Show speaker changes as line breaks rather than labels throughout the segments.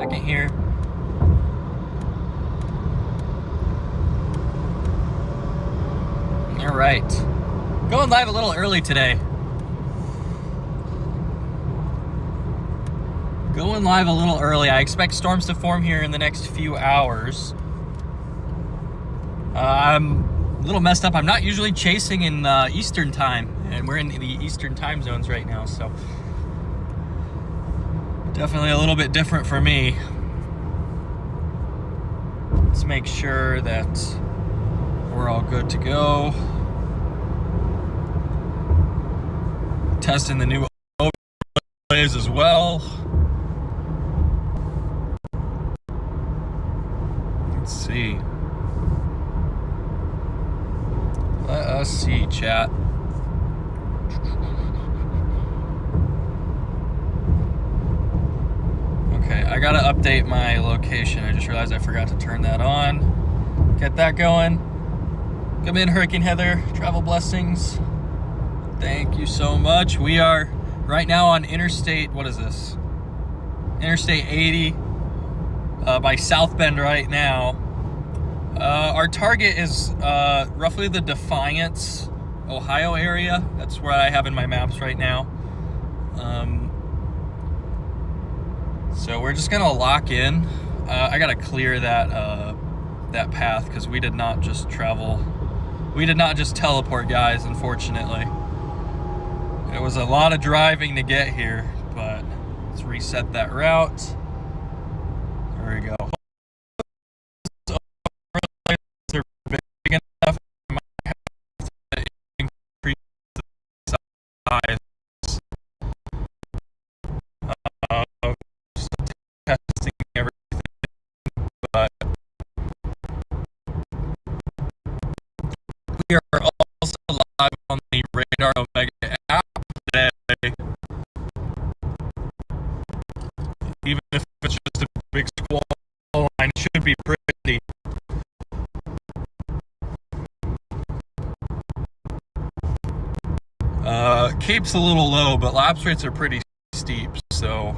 I can hear. All right. Going live a little early today. Going live a little early. I expect storms to form here in the next few hours. I'm a little messed up. I'm not usually chasing in Eastern time, and we're in the Eastern time zones right now, so definitely a little bit different for me. Let's make sure that we're all good to go. Testing the new overlays as well. Let's see. Let us see, chat. Okay, I gotta update my location. I just realized I forgot to turn that on. Get that going. Come in, Hurricane Heather. Travel blessings. Thank you so much. We are right now on Interstate, what is this? Interstate 80 by South Bend right now. Our target is roughly the Defiance, Ohio area. That's where I have in my maps right now. So we're just gonna lock in. I gotta clear that path because we did not just travel. We did not just teleport, guys, unfortunately. It was a lot of driving to get here, but let's reset that route. There we go. They're big enough. I might have to increase the size. Testing everything, but we are also live on the Radar Omega app today. Even if it's just a big squall line, it should be pretty. Cape's a little low, but lapse rates are pretty steep, so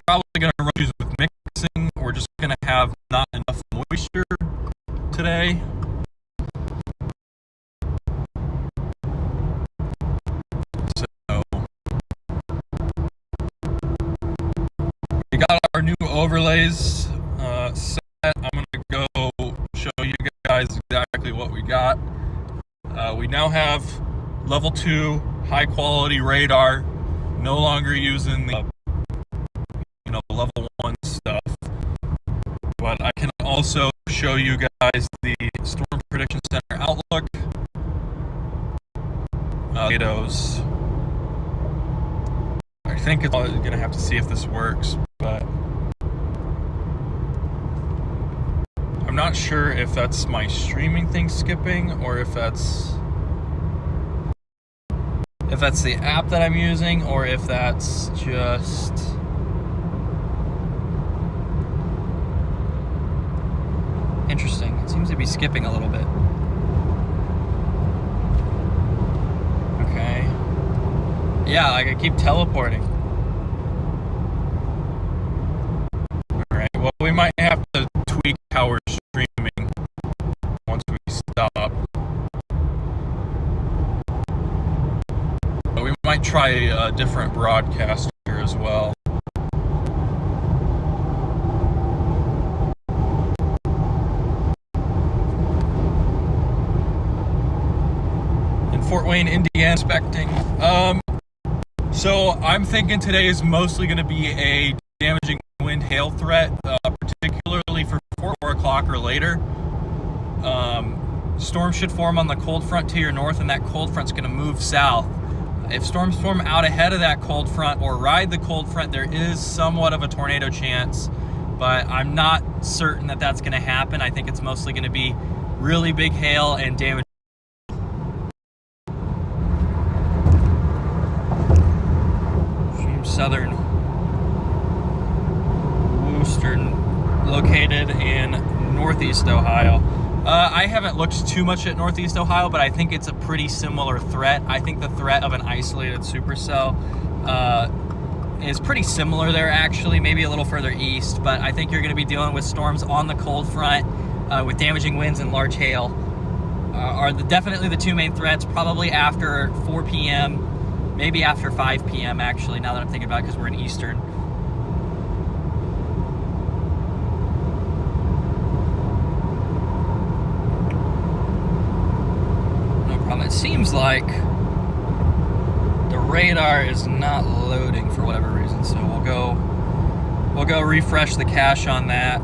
probably going to run issues with mixing. We're just going to have not enough moisture today. So we got our new overlays set. I'm going to go show you guys exactly what we got. We now have level 2 high quality radar, no longer using the level 1 stuff, but I can also show you guys the Storm Prediction Center outlook. Tornadoes. I think it's gonna have to see if this works, but I'm not sure if that's my streaming thing skipping or if that's the app that I'm using, or if that's just interesting. It seems to be skipping a little bit. Okay. Yeah, like I keep teleporting. Alright, well, we might have to tweak how we're streaming once we stop. But we might try a different broadcast here as well. Fort Wayne, Indiana, inspecting. So I'm thinking today is mostly going to be a damaging wind hail threat, particularly for 4 o'clock or later. Storms should form on the cold front to your north, and that cold front's going to move south. If storms form out ahead of that cold front or ride the cold front, there is somewhat of a tornado chance, but I'm not certain that that's going to happen. I think it's mostly going to be really big hail and damage. Southern Worcester, located in Northeast Ohio. I haven't looked too much at Northeast Ohio, but I think it's a pretty similar threat. I think the threat of an isolated supercell is pretty similar there, actually, maybe a little further east, but I think you're going to be dealing with storms on the cold front with damaging winds and large hail are definitely the two main threats, probably after 4 p.m., maybe after 5 p.m. actually, now that I'm thinking about it, because we're in Eastern. No problem. It seems like the radar is not loading for whatever reason, so we'll go refresh the cache on that.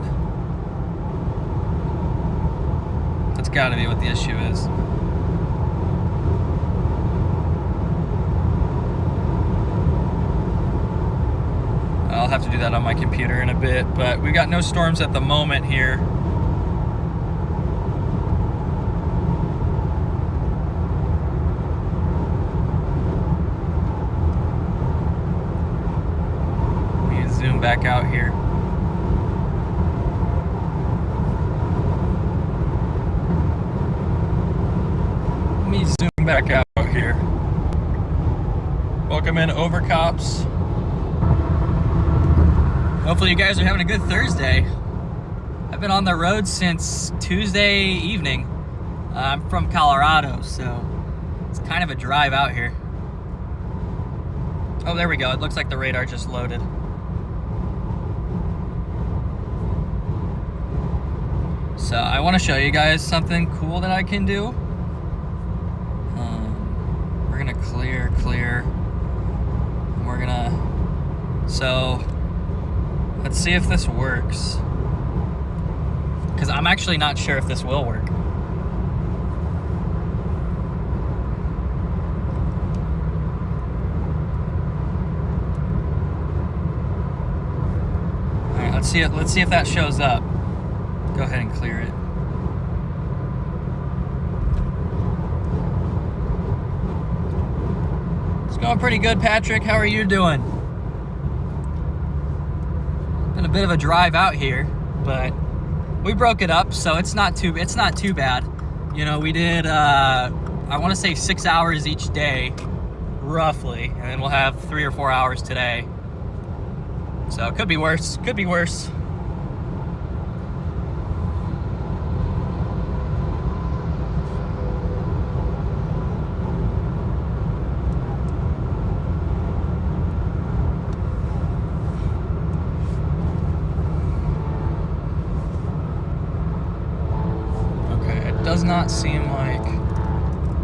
That's got to be what the issue is. I'll have to do that on my computer in a bit, but we got no storms at the moment here. Let me zoom back out here. Zoom back out here. Welcome in, Overcops. Hopefully you guys are having a good Thursday. I've been on the road since Tuesday evening. I'm from Colorado, so it's kind of a drive out here. Oh, there we go. It looks like the radar just loaded. So I want to show you guys something cool that I can do. We're gonna clear, and we're gonna, so let's see if this works, because I'm actually not sure if this will work. All right, let's see if that shows up. Go ahead and clear it. Going pretty good, Patrick. How are you doing? Been a bit of a drive out here, but we broke it up, so it's not too bad. You know, we did I want to say 6 hours each day, roughly, and then we'll have 3 or 4 hours today. So it could be worse. Could be worse. Does not seem like,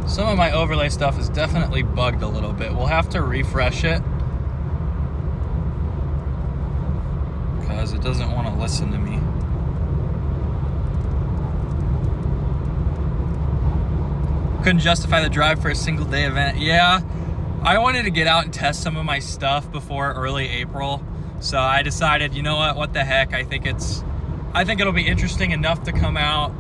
some of my overlay stuff is definitely bugged a little bit. We'll have to refresh it because it doesn't want to listen to me. Couldn't justify the drive for a single day event. Yeah, I wanted to get out and test some of my stuff before early April, so I decided, you know what the heck, I think it'll be interesting enough to come out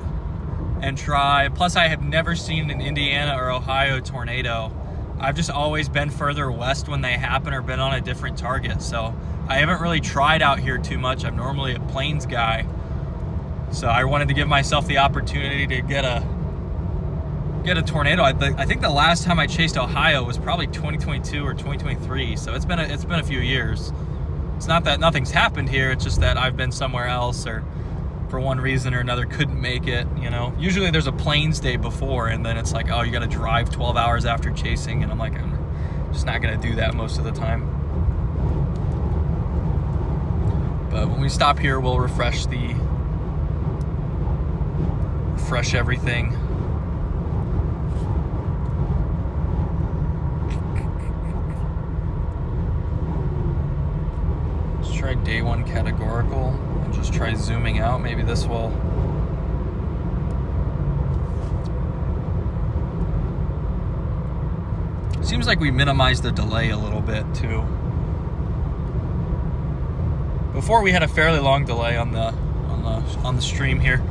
and try. Plus, I have never seen an Indiana or Ohio tornado. I've just always been further west when they happen or been on a different target, so I haven't really tried out here too much. I'm normally a plains guy, so I wanted to give myself the opportunity to get a tornado. I think the last time I chased Ohio was probably 2022 or 2023, so it's been a few years. It's not that nothing's happened here, it's just that I've been somewhere else, or for one reason or another couldn't make it, you know. Usually there's a plains day before, and then it's like, oh, you gotta drive 12 hours after chasing, and I'm like, I'm just not gonna do that most of the time. But when we stop here, we'll refresh everything. Let's try day 1 categorical. Just try zooming out. Maybe this will. Seems like we minimized the delay a little bit too. Before we had a fairly long delay on the stream here.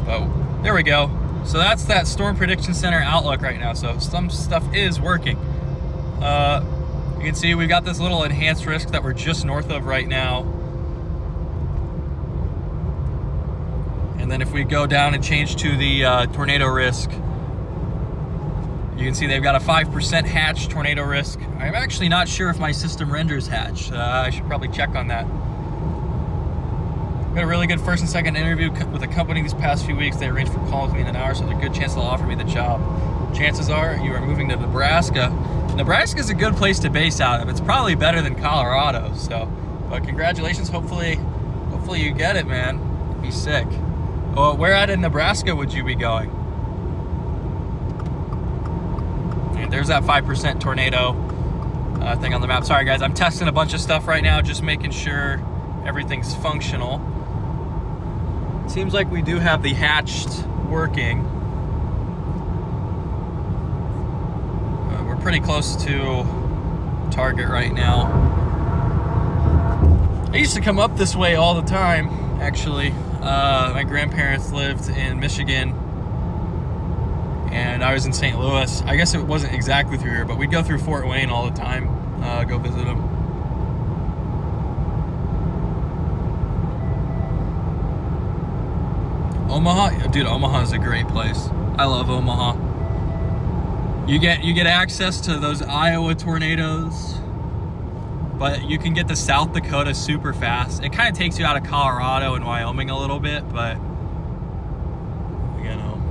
But there we go. So that's that Storm Prediction Center outlook right now. So some stuff is working. You can see we've got this little enhanced risk that we're just north of right now. And then if we go down and change to the tornado risk, You can see they've got a 5% hatch tornado risk. I'm actually not sure if my system renders hatch. I should probably check on that. Got a really good first and second interview with a company these past few weeks. They arranged for calls with me in an hour, so there's a good chance they'll offer me the job. Chances are you are moving to Nebraska. Nebraska is a good place to base out of. It's probably better than Colorado. So, but congratulations. Hopefully you get it, man. It'd be sick. Well, where at in Nebraska would you be going? And there's that 5% tornado thing on the map. Sorry guys, I'm testing a bunch of stuff right now, just making sure everything's functional. Seems like we do have the hatched working. We're pretty close to target right now. I used to come up this way all the time, actually. My grandparents lived in Michigan, and I was in St. Louis. I guess it wasn't exactly through here, but we'd go through Fort Wayne all the time, go visit them. Omaha, dude, Omaha is a great place. I love Omaha. You get access to those Iowa tornadoes, but you can get to South Dakota super fast. It kind of takes you out of Colorado and Wyoming a little bit, but you know.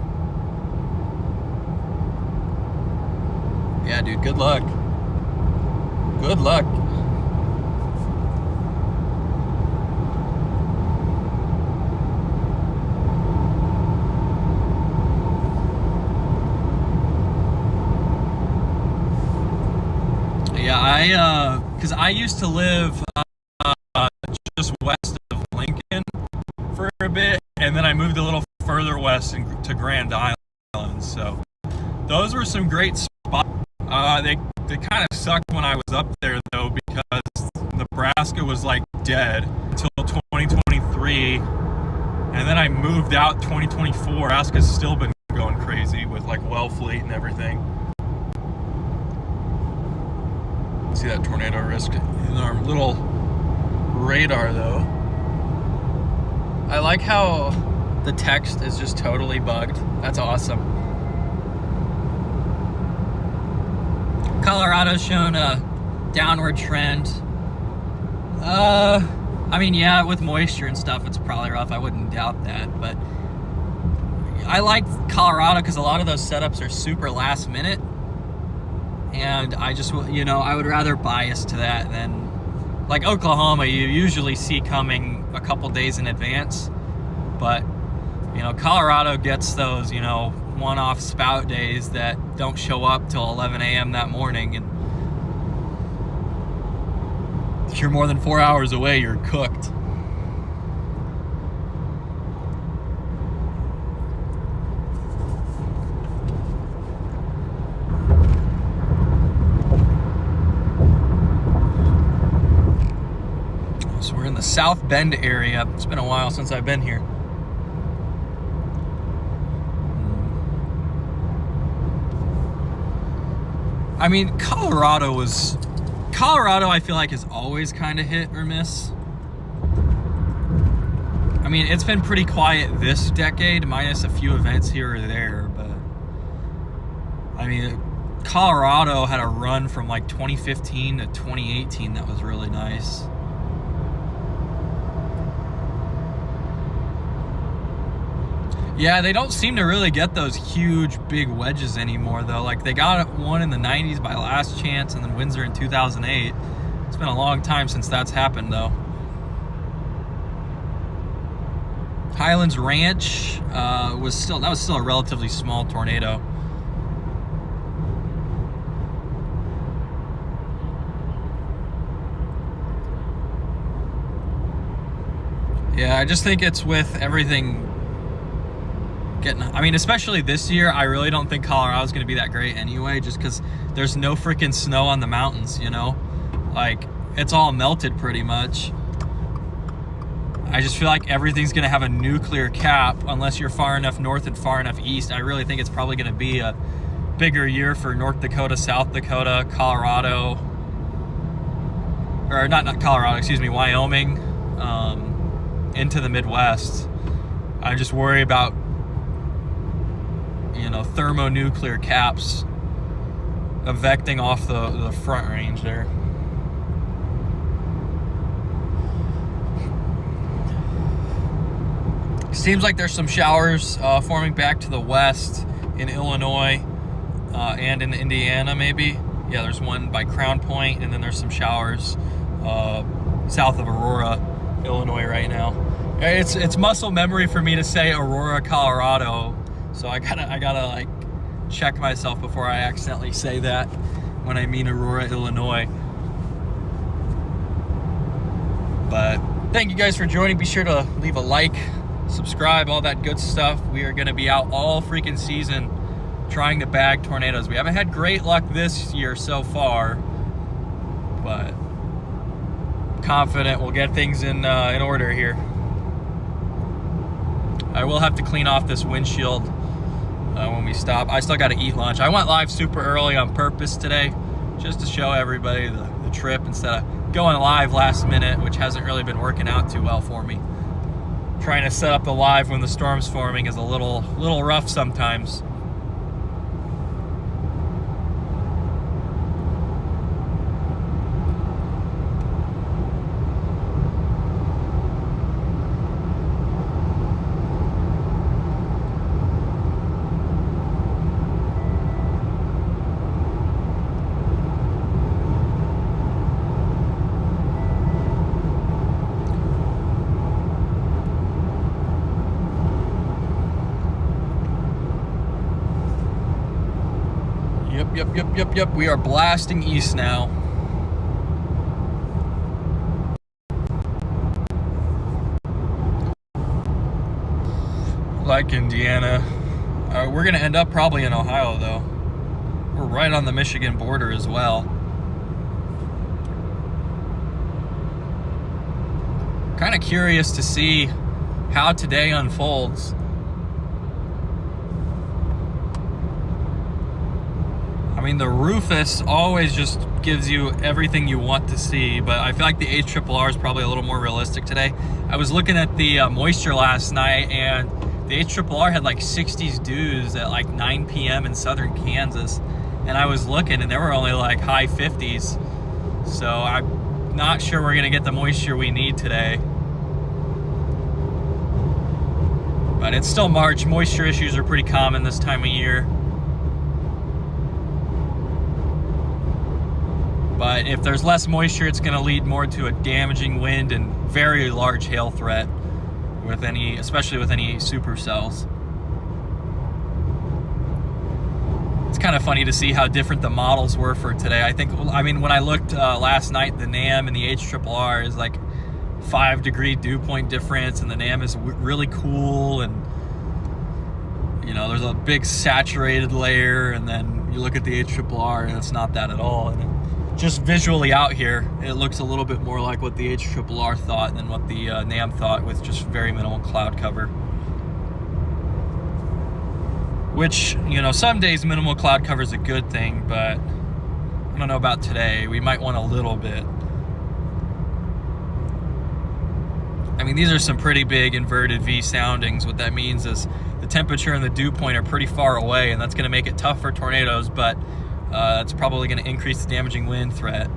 Yeah, dude, good luck. Good luck. Yeah, because I used to live just west of Lincoln for a bit, and then I moved a little further west to Grand Island. So those were some great spots. They kind of sucked when I was up there though, because Nebraska was like dead until 2023, and then I moved out 2024. Nebraska's still been going crazy with like Wellfleet and everything. See that tornado risk in our little radar though. I like how the text is just totally bugged. That's awesome. Colorado's shown a downward trend. I mean, yeah, with moisture and stuff, it's probably rough. I wouldn't doubt that, but I like Colorado because a lot of those setups are super last minute. And I just, you know, I would rather bias to that than, like Oklahoma, you usually see coming a couple days in advance. But, you know, Colorado gets those, you know, one-off spout days that don't show up till 11 a.m. that morning. And if you're more than 4 hours away, you're cooked. So we're in the South Bend area. It's been a while since I've been here. I mean, Colorado, I feel like is always kind of hit or miss. I mean, it's been pretty quiet this decade, minus a few events here or there, but I mean, Colorado had a run from like 2015 to 2018 that was really nice. Yeah, they don't seem to really get those huge, big wedges anymore, though. Like, they got one in the 90s by Last Chance, and then Windsor in 2008. It's been a long time since that's happened, though. Highlands Ranch was still a relatively small tornado. Yeah, I just think it's with everything I mean, especially this year, I really don't think Colorado's going to be that great anyway, just because there's no freaking snow on the mountains, you know? Like, it's all melted pretty much. I just feel like everything's going to have a nuclear cap unless you're far enough north and far enough east. I really think it's probably going to be a bigger year for North Dakota, South Dakota, Colorado, or not Colorado, excuse me, Wyoming, into the Midwest. I just worry about, you know, thermonuclear caps evecting off the front range there. Seems like there's some showers forming back to the west in Illinois and in Indiana, maybe. Yeah, there's one by Crown Point, and then there's some showers south of Aurora, Illinois right now. It's muscle memory for me to say Aurora, Colorado, so I gotta like check myself before I accidentally say that when I mean Aurora, Illinois. But thank you guys for joining. Be sure to leave a like, subscribe, all that good stuff. We are going to be out all freaking season trying to bag tornadoes. We haven't had great luck this year so far, but confident we'll get things in order here. I will have to clean off this windshield when we stop. I still got to eat lunch. I went live super early on purpose today just to show everybody the trip instead of going live last minute, which hasn't really been working out too well for me. Trying to set up the live when the storm's forming is a little rough sometimes. Yep. We are blasting east now. Like Indiana. We're going to end up probably in Ohio, though. We're right on the Michigan border as well. Kind of curious to see how today unfolds. I mean, the Rufus always just gives you everything you want to see, but I feel like the HRRR is probably a little more realistic today. I was looking at the moisture last night, and the HRRR had like 60s dews at like 9 p.m. in southern Kansas, and I was looking, and there were only like high 50s. So I'm not sure we're gonna get the moisture we need today. But it's still March. Moisture issues are pretty common this time of year. But if there's less moisture, it's going to lead more to a damaging wind and very large hail threat with especially with any supercells. It's kind of funny to see how different the models were for today. I mean, when I looked last night, the NAM and the HRRR is like 5-degree dew point difference, and the NAM is really cool, and you know, there's a big saturated layer, and then you look at the HRRR and it's not that at all. And just visually out here, it looks a little bit more like what the HRRR thought than what the NAM thought, with just very minimal cloud cover. Which, you know, some days minimal cloud cover is a good thing, but I don't know about today. We might want a little bit. I mean, these are some pretty big inverted V soundings. What that means is the temperature and the dew point are pretty far away, and that's going to make it tough for tornadoes, but it's probably going to increase the damaging wind threat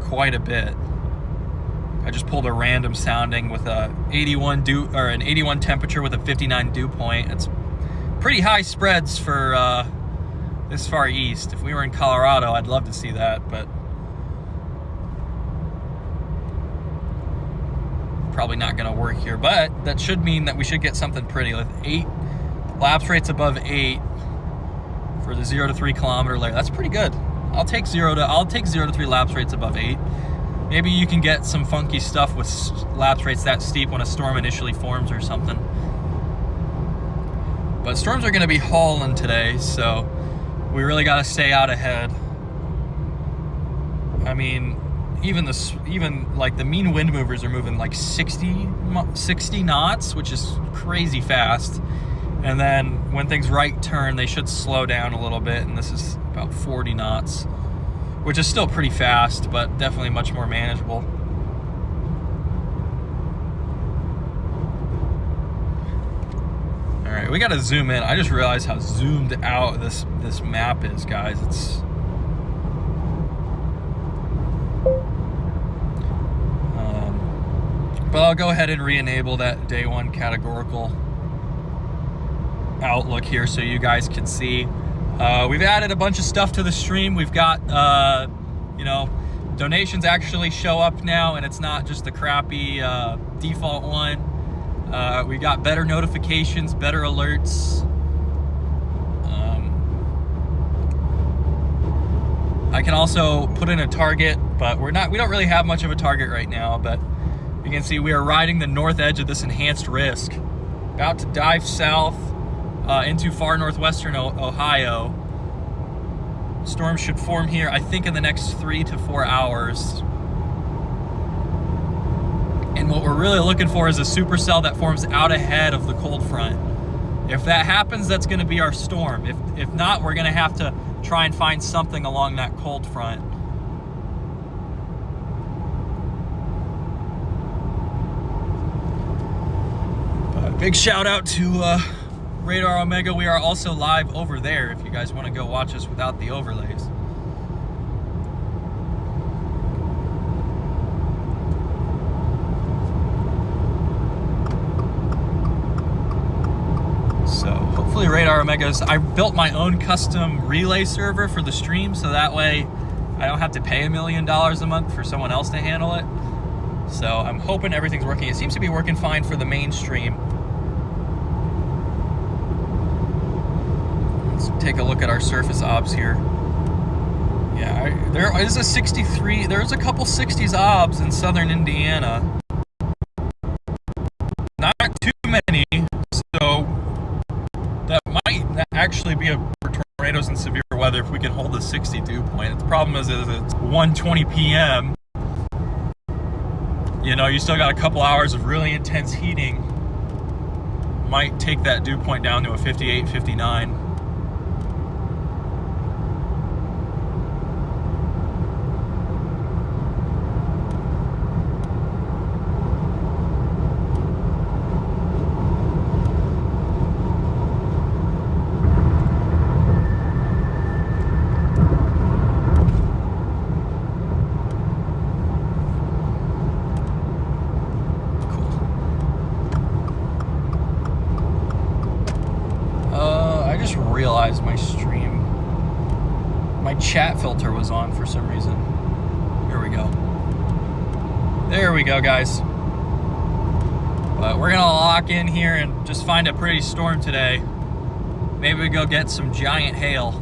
quite a bit. I just pulled a random sounding with a 81 temperature with a 59 dew point. It's pretty high spreads for this far east. If we were in Colorado, I'd love to see that, but probably not going to work here. But that should mean that we should get something pretty with 8 lapse rates above 8 for the 0 to 3 kilometer layer. That's pretty good. I'll take 0 to 3 lapse rates above 8. Maybe you can get some funky stuff with lapse rates that steep when a storm initially forms or something. But storms are going to be hauling today, so we really got to stay out ahead. I mean, even like the mean wind movers are moving like 60 knots, which is crazy fast. And then when things right turn, they should slow down a little bit, and this is about 40 knots, which is still pretty fast, but definitely much more manageable. All right, we got to zoom in. I just realized how zoomed out this map is, guys. But I'll go ahead and re-enable that day one categorical outlook here so you guys can see. We've added a bunch of stuff to the stream. We've got, you know, donations actually show up now, and it's not just the crappy default one. We got better notifications, better alerts. I can also put in a target, but we don't really have much of a target right now, but you can see we are riding the north edge of this enhanced risk. About to dive south into far northwestern Ohio. Storm should form here, I think, in the next 3 to 4 hours. And what we're really looking for is a supercell that forms out ahead of the cold front. If that happens, that's going to be our storm. If not, we're going to have to try and find something along that cold front. Big shout out to Radar Omega. We are also live over there if you guys want to go watch us without the overlays. So hopefully Radar Omega's, I built my own custom relay server for the stream, so that way I don't have to pay $1 million a month for someone else to handle it. So I'm hoping everything's working. It seems to be working fine for the mainstream. Let's take a look at our surface obs here. Yeah, there is a 63, there's a couple 60s obs in southern Indiana. Not too many, so that might actually be for tornadoes and severe weather if we can hold the 60 dew point. The problem is it's 1:20 p.m. You know, you still got a couple hours of really intense heating. Might take that dew point down to a 58, 59. Realized my chat filter was on for some reason. Here we go. There we go, guys. But we're gonna lock in here and just find a pretty storm today. Maybe we go get some giant hail.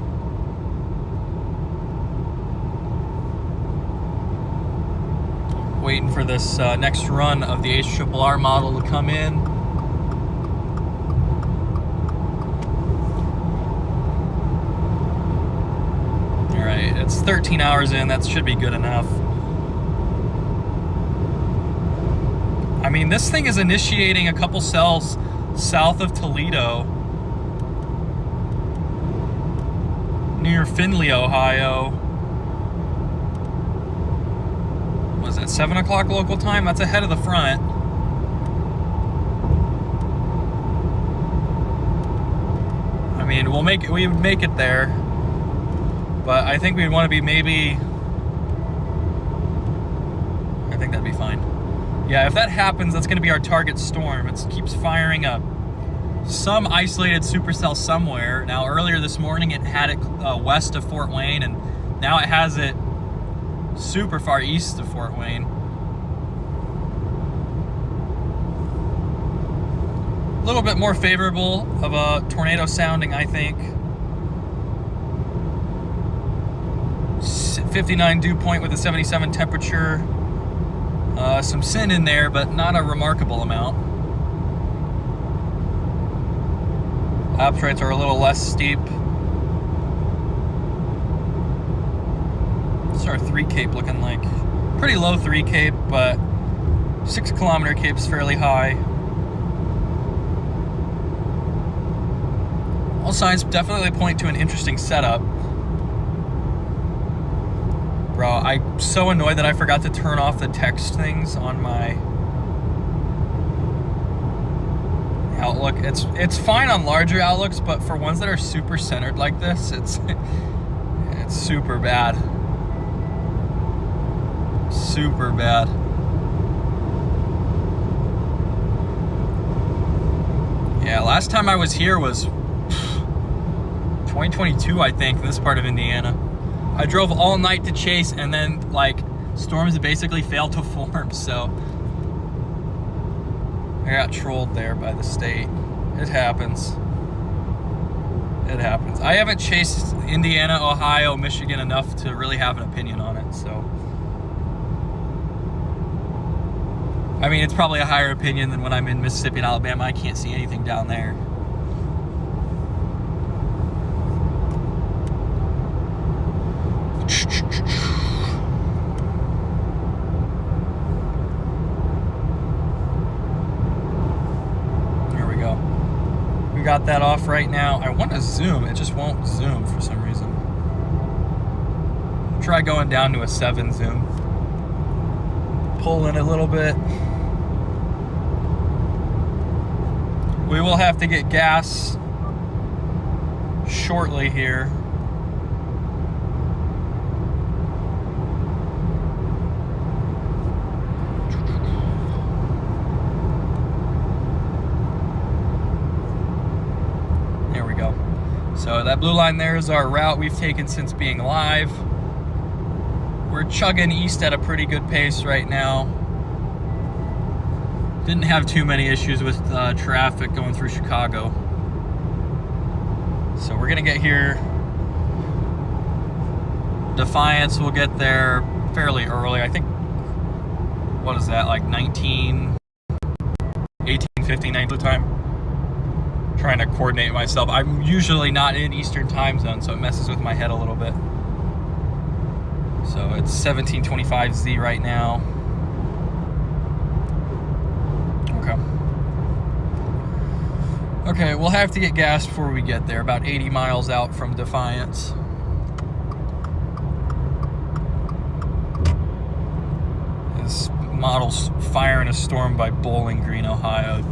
Waiting for this next run of the HRRR model to come in. It's 13 hours in, that should be good enough. I mean, this thing is initiating a couple cells south of Toledo, near Findlay, Ohio. Was it 7 o'clock local time? That's ahead of the front. I mean, we would make it there. But I think we'd want to be maybe, I think that'd be fine. Yeah, if that happens, that's going to be our target storm. It keeps firing up some isolated supercell somewhere. Now, earlier this morning, it had it west of Fort Wayne, and now it has it super far east of Fort Wayne. A little bit more favorable of a tornado sounding, I think. 59 dew point with a 77 temperature. Some sin in there, but not a remarkable amount. Lapse rates are a little less steep. What's our 3 cape looking like? Pretty low 3 cape, but 6 kilometer cape's fairly high. All signs definitely point to an interesting setup. Bro, I'm so annoyed that I forgot to turn off the text things on my Outlook. It's fine on larger outlooks, but for ones that are super centered like this, it's super bad. Super bad. Yeah, last time I was here was 2022, I think, in this part of Indiana. I drove all night to chase, and then like storms basically failed to form, so I got trolled there by the state. It happens. It happens. I haven't chased Indiana, Ohio, Michigan enough to really have an opinion on it, so. I mean, it's probably a higher opinion than when I'm in Mississippi and Alabama. I can't see anything down there. Here we go. We got that off right now. I want to zoom. It just won't zoom for some reason. Try going down to a 7 zoom. Pull in a little bit. We will have to get gas shortly here. There we go. So that blue line there is our route we've taken since being live. We're chugging east at a pretty good pace right now. Didn't have too many issues with traffic going through Chicago. So we're gonna get here. Defiance will get there fairly early. I think, what is that, like 18, 15, 19 time? Trying to coordinate myself. I'm usually not in Eastern time zone, so it messes with my head a little bit. So it's 17:25Z right now. Okay, we'll have to get gas before we get there, about 80 miles out from Defiance. This model's firing a storm by Bowling Green, Ohio.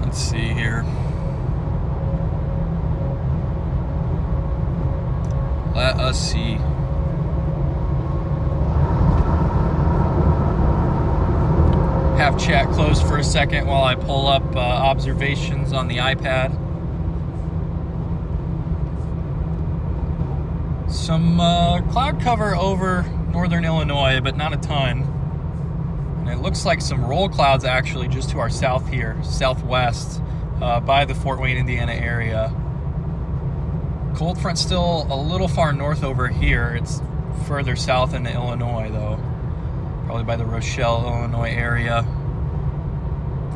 Let's see here. Let us see. Have chat closed for a second while I pull up observations on the iPad. Some cloud cover over northern Illinois, but not a ton. And it looks like some roll clouds actually just to our south here, southwest, by the Fort Wayne, Indiana area. Cold front still a little far north over here. It's further south into Illinois though. Probably by the Rochelle, Illinois area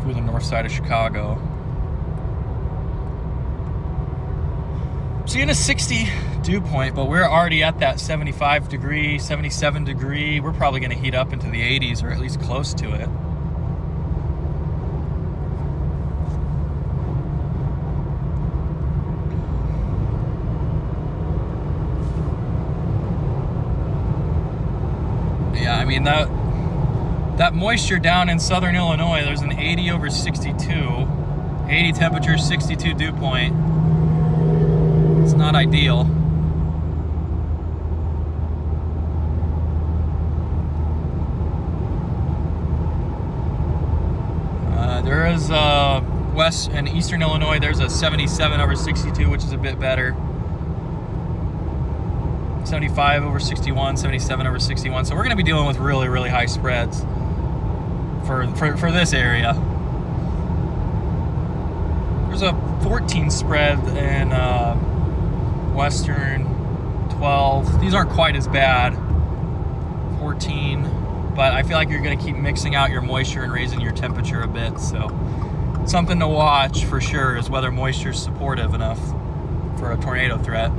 through the north side of Chicago. Seeing a 60 dew point, but we're already at that 75 degree, 77 degree. We're probably gonna heat up into the 80s or at least close to it. Yeah, I mean, that moisture down in southern Illinois, there's an 80 over 62. 80 temperature, 62 dew point. It's not ideal. There is west and eastern Illinois, there's a 77 over 62, which is a bit better. 75 over 61, 77 over 61. So we're going to be dealing with really, really high spreads for this area. There's a 14 spread in western, 12. These aren't quite as bad. 14. But I feel like you're going to keep mixing out your moisture and raising your temperature a bit. So something to watch for sure is whether moisture is supportive enough for a tornado threat.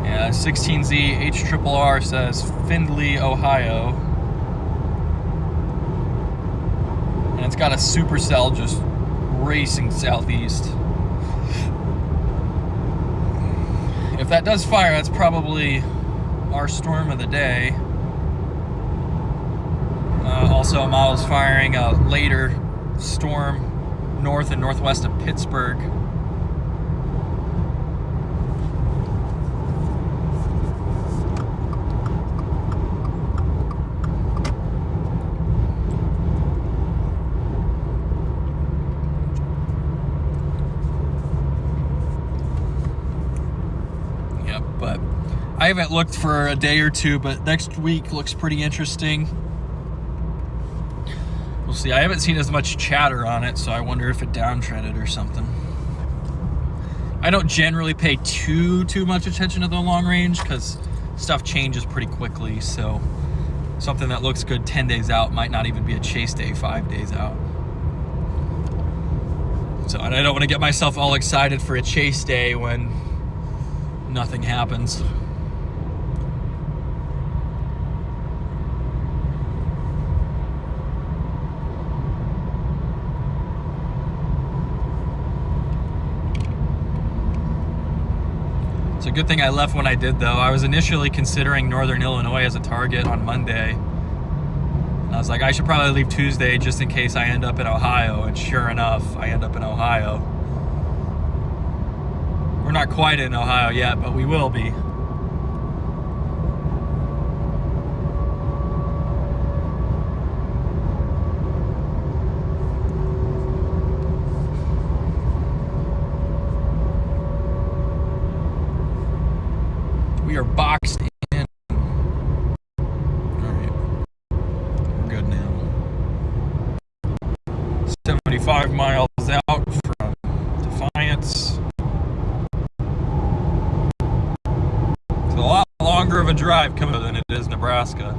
Yeah, 16Z HRRR says Findlay, Ohio. And it's got a supercell just racing southeast. If that does fire, that's probably our storm of the day. Also, models firing a later storm north and northwest of Pittsburgh. Yep, but I haven't looked for a day or two, but next week looks pretty interesting. We'll see. I haven't seen as much chatter on it, so I wonder if it downtrended or something. I don't generally pay too much attention to the long range because stuff changes pretty quickly, so something that looks good 10 days out might not even be a chase day 5 days out. So I don't want to get myself all excited for a chase day when nothing happens. It's a good thing I left when I did, though. I was initially considering Northern Illinois as a target on Monday. And I was like, I should probably leave Tuesday just in case I end up in Ohio. And sure enough, I end up in Ohio. We're not quite in Ohio yet, but we will be. We are boxed in. Alright. We're good now. 75 miles out from Defiance. It's a lot longer of a drive coming than it is Nebraska.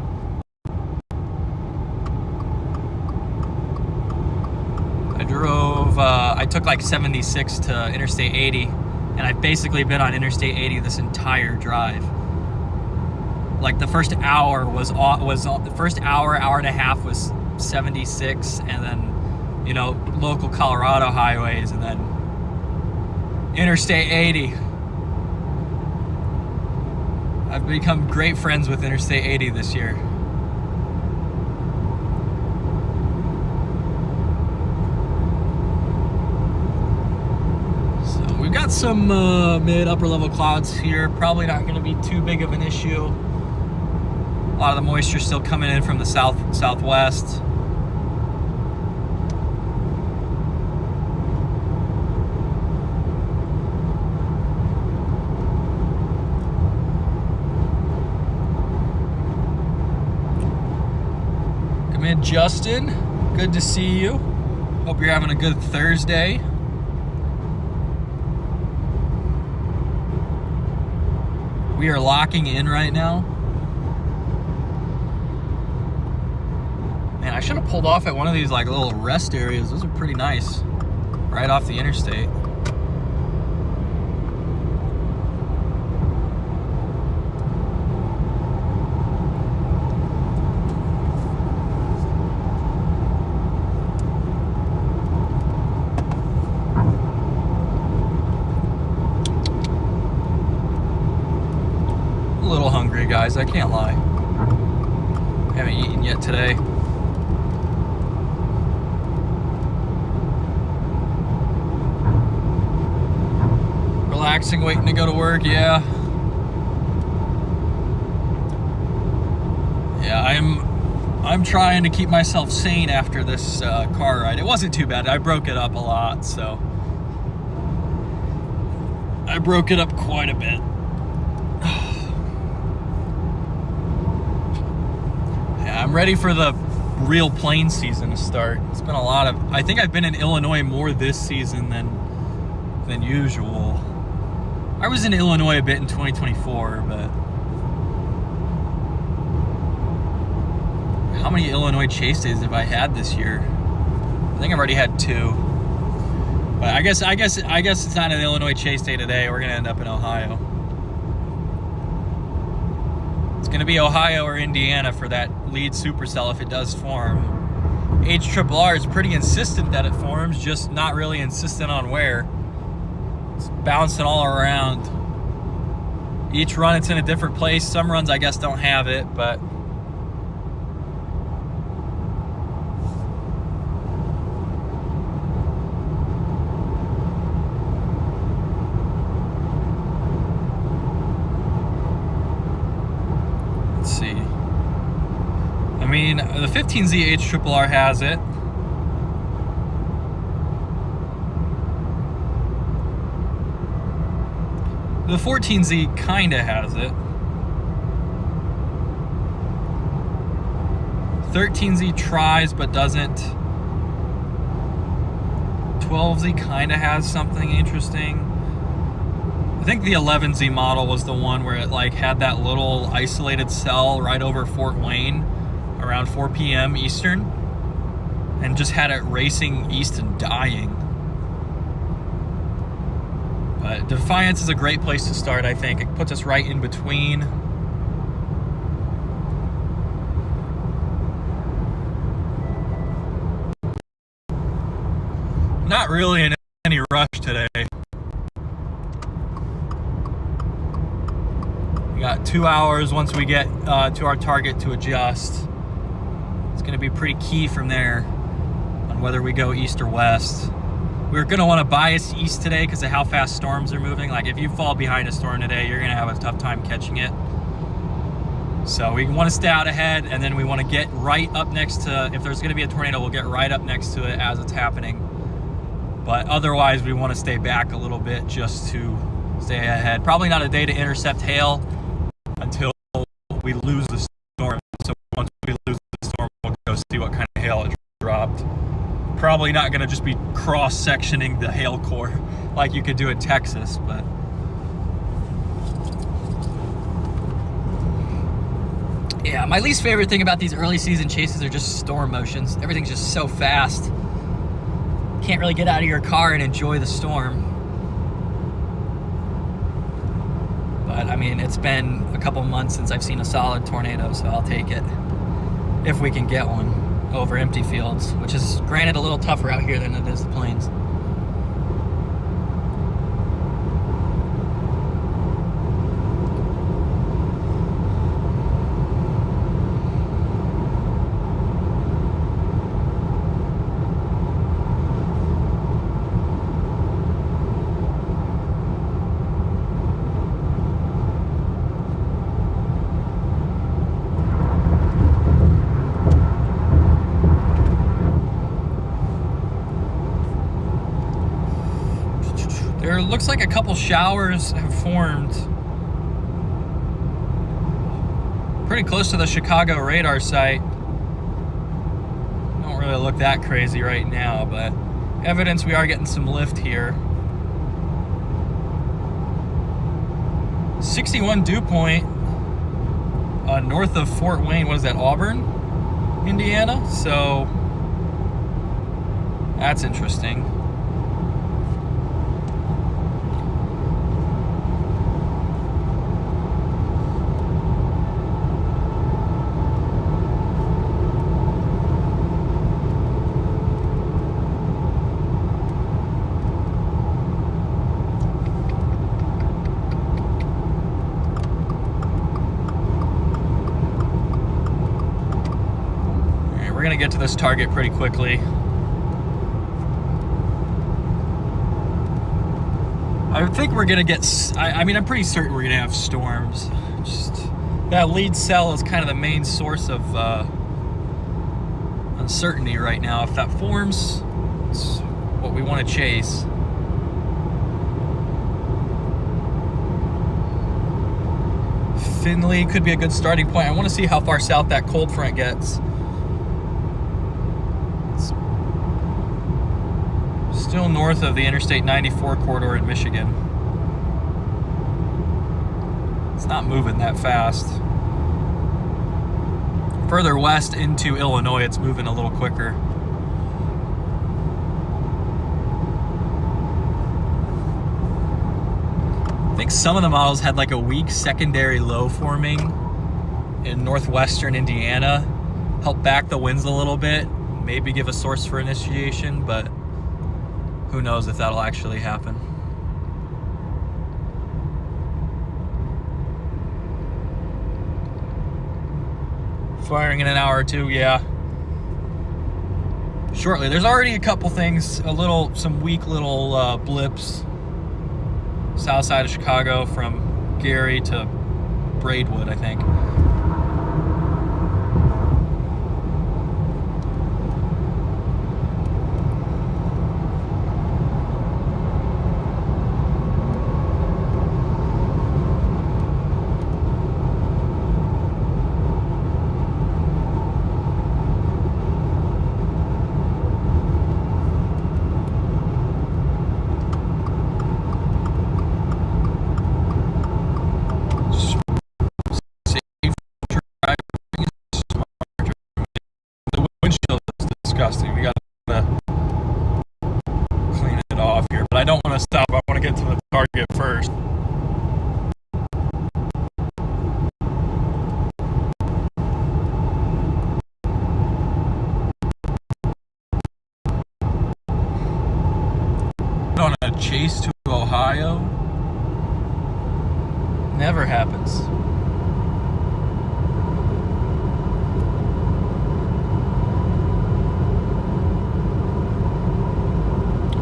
I took like 76 to Interstate 80. And I've basically been on Interstate 80 this entire drive. Like the first hour the first hour and a half was 76, and then, you know, local Colorado highways, and then Interstate 80. I've become great friends with Interstate 80 this year. Got some mid-upper level clouds here. Probably not going to be too big of an issue. A lot of the moisture still coming in from the southwest. Come in, Justin. Good to see you. Hope you're having a good Thursday. We are locking in right now. Man, I should have pulled off at one of these like little rest areas. Those are pretty nice. Right off the interstate. Guys, I can't lie. I haven't eaten yet today. Relaxing, waiting to go to work, yeah. Yeah, I'm trying to keep myself sane after this car ride. It wasn't too bad. I broke it up a lot, so I broke it up quite a bit. I'm ready for the real plane season to start. It's been a lot of... I think I've been in Illinois more this season than usual. I was in Illinois a bit in 2024, but... How many Illinois chase days have I had this year? I think I've already had 2. But I guess it's not an Illinois chase day today. We're gonna end up in Ohio. It's gonna be Ohio or Indiana for that lead supercell if it does form. HRRR is pretty insistent that it forms, just not really insistent on where. It's bouncing all around. Each run it's in a different place. Some runs I guess don't have it, but The 15Z HRRR has it. The 14Z kinda has it. 13Z tries but doesn't. 12Z kinda has something interesting. I think the 11Z model was the one where it like had that little isolated cell right over Fort Wayne around 4 p.m. Eastern and just had it racing east and dying. But Defiance is a great place to start, I think. It puts us right in between. Not really in any rush today. We got 2 hours once we get to our target to adjust. It's going to be pretty key from there on whether we go east or west. We're going to want to bias east today because of how fast storms are moving. Like if you fall behind a storm today, you're going to have a tough time catching it. So we want to stay out ahead, and then we want to get right up next to, if there's going to be a tornado, we'll get right up next to it as it's happening. But otherwise, we want to stay back a little bit just to stay ahead. Probably not a day to intercept hail until we lose the storm. So once we lose the storm, we'll go see what kind of hail it dropped. Probably not going to just be cross-sectioning the hail core like you could do in Texas, but yeah, my least favorite thing about these early season chases are just storm motions. Everything's just so fast. Can't really get out of your car and enjoy the storm. But I mean, it's been a couple months since I've seen a solid tornado, so I'll take it if we can get one over empty fields, which is granted a little tougher out here than it is the plains. There looks like a couple showers have formed pretty close to the Chicago radar site. Don't really look that crazy right now, but evidence we are getting some lift here. 61 dew point north of Fort Wayne. What is that, Auburn, Indiana? So that's interesting. We're gonna get to this target pretty quickly. I think we're gonna get, I mean, I'm pretty certain we're gonna have storms. Just that lead cell is kind of the main source of uncertainty right now. If that forms, it's what we want to chase. Findlay could be a good starting point. I want to see how far south that cold front gets. Still north of the Interstate 94 corridor in Michigan. It's not moving that fast. Further west into Illinois, it's moving a little quicker. I think some of the models had like a weak secondary low forming in northwestern Indiana. Help back the winds a little bit, maybe give a source for initiation, but who knows if that'll actually happen. Firing in an hour or two, yeah. Shortly. There's already a couple things, some weak little blips south side of Chicago from Gary to Braidwood, I think. disgusting. We gotta clean it off here, but I don't want to stop. I want to get to the target first. On a chase to Ohio? Never happens.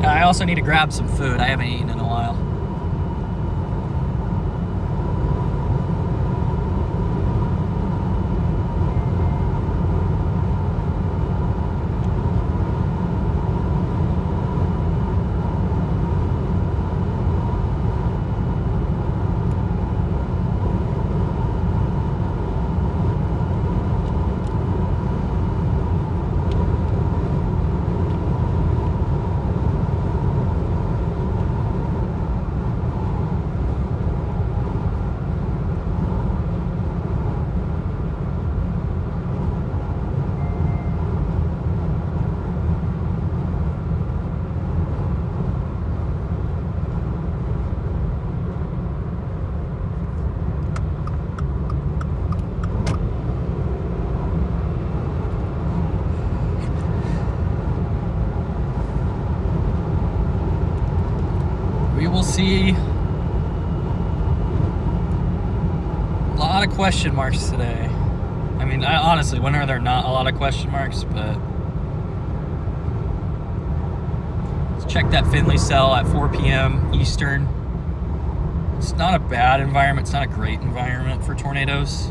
I also need to grab some food. I haven't eaten in a while. We will see. A lot of question marks today. I mean, honestly, when are there not a lot of question marks? But let's check that Finley cell at 4 p.m. Eastern. It's not a bad environment. It's not a great environment for tornadoes.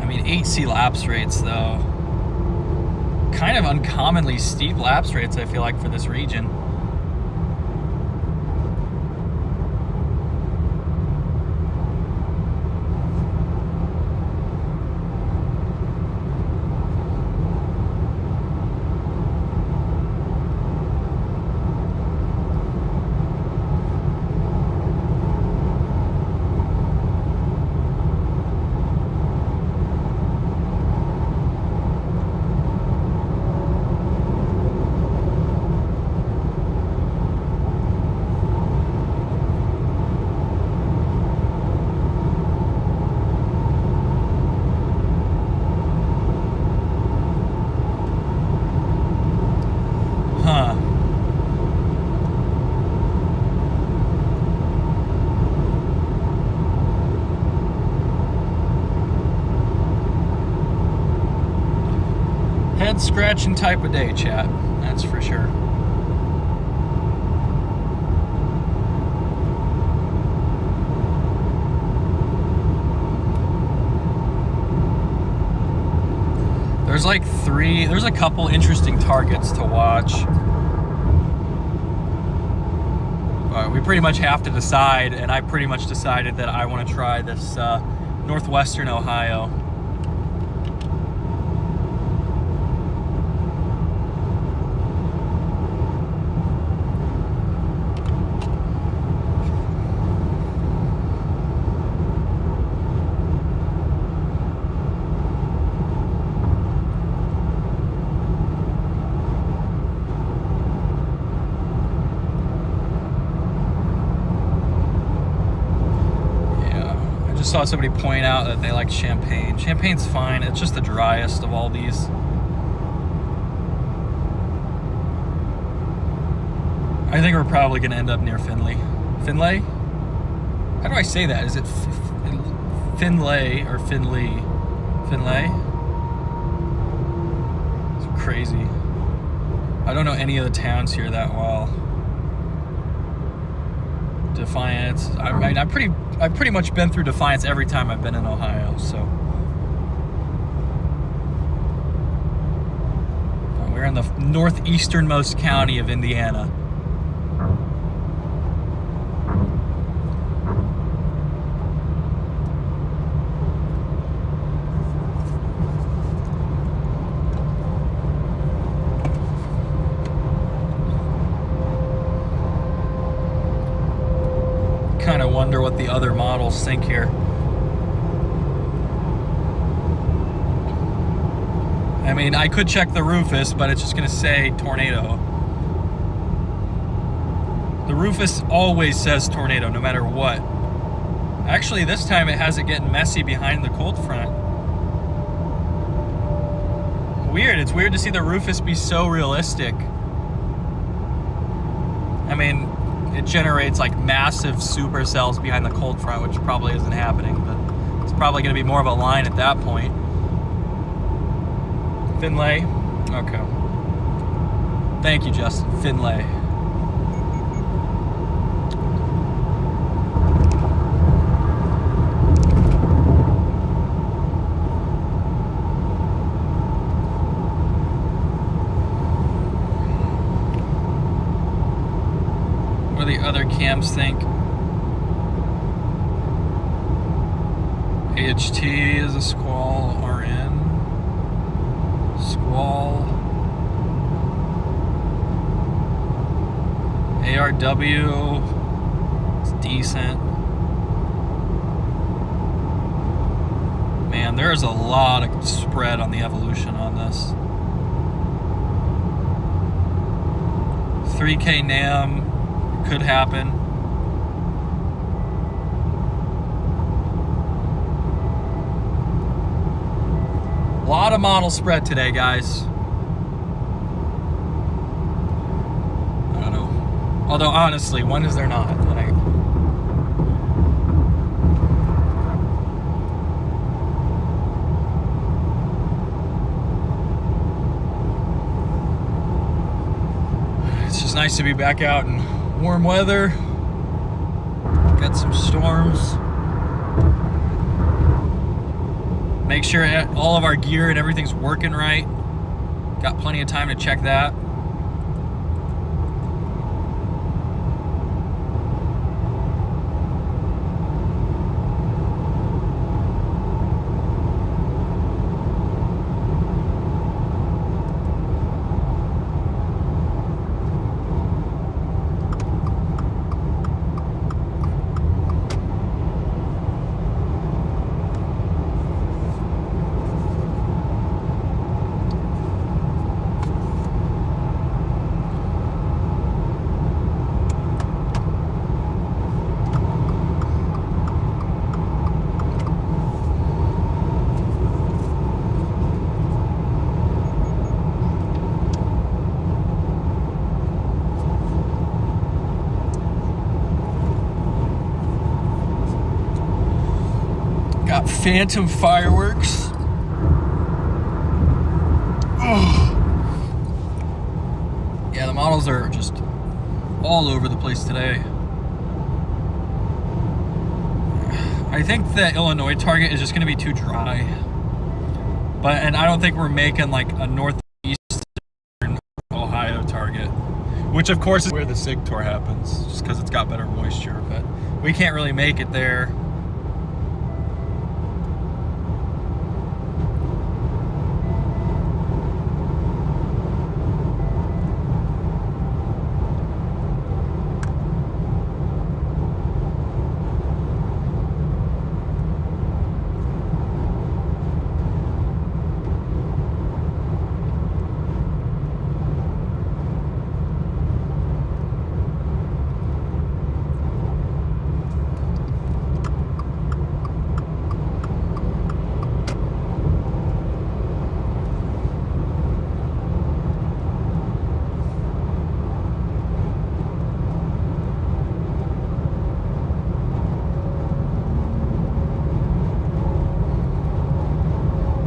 I mean, 8C lapse rates, though. Kind of uncommonly steep lapse rates, I feel like, for this region. Head scratching type of day, chat. That's for sure. There's a couple interesting targets to watch. We pretty much have to decide, and I pretty much decided that I want to try this northwestern Ohio. Saw somebody point out that they like Champaign. Champaign's fine. It's just the driest of all these. I think we're probably going to end up near Finley. Finlay? How do I say that? Is it Finlay or Finley? Finlay? It's crazy. I don't know any of the towns here that well. Defiance. I mean, I've pretty much been through Defiance every time I've been in Ohio, so. We're in the northeasternmost county of Indiana. Kind of wonder what the other models think here. I mean, I could check the Rufus, but it's just going to say tornado. The Rufus always says tornado, no matter what. Actually, this time it has it getting messy behind the cold front. Weird. It's weird to see the Rufus be so realistic. I mean, it generates like massive supercells behind the cold front, which probably isn't happening, but it's probably going to be more of a line at that point. Finlay. Okay. Thank you, Justin. Finlay. What do the other cams think? AHT is a squall. RN. Squall. ARW. It's decent. Man, there's a lot of spread on the evolution on this. 3K NAM could happen. A lot of model spread today, guys. I don't know. Although, honestly, when is there not? It's just nice to be back out in warm weather. Got some storms. Make sure all of our gear and everything's working right. Got plenty of time to check that. Got phantom fireworks. Oh. Yeah, the models are just all over the place today. I think the Illinois target is just going to be too dry. And I don't think we're making like a northeastern Ohio target, which of course is where the SIG tour happens, just because it's got better moisture, but we can't really make it there.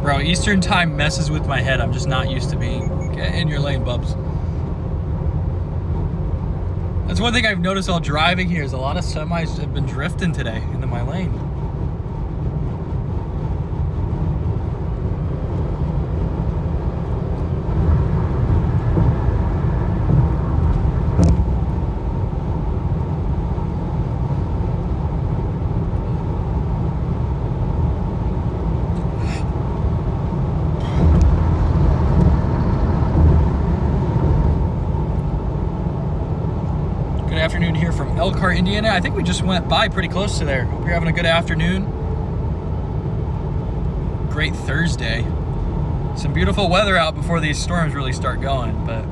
Bro, Eastern time messes with my head. I'm just not used to being in your lane, bubs. That's one thing I've noticed while driving here is a lot of semis have been drifting today into my lane. Afternoon here from Elkhart, Indiana. I think we just went by pretty close to there. Hope you're having a good afternoon. Great Thursday. some beautiful weather out before these storms really start going, but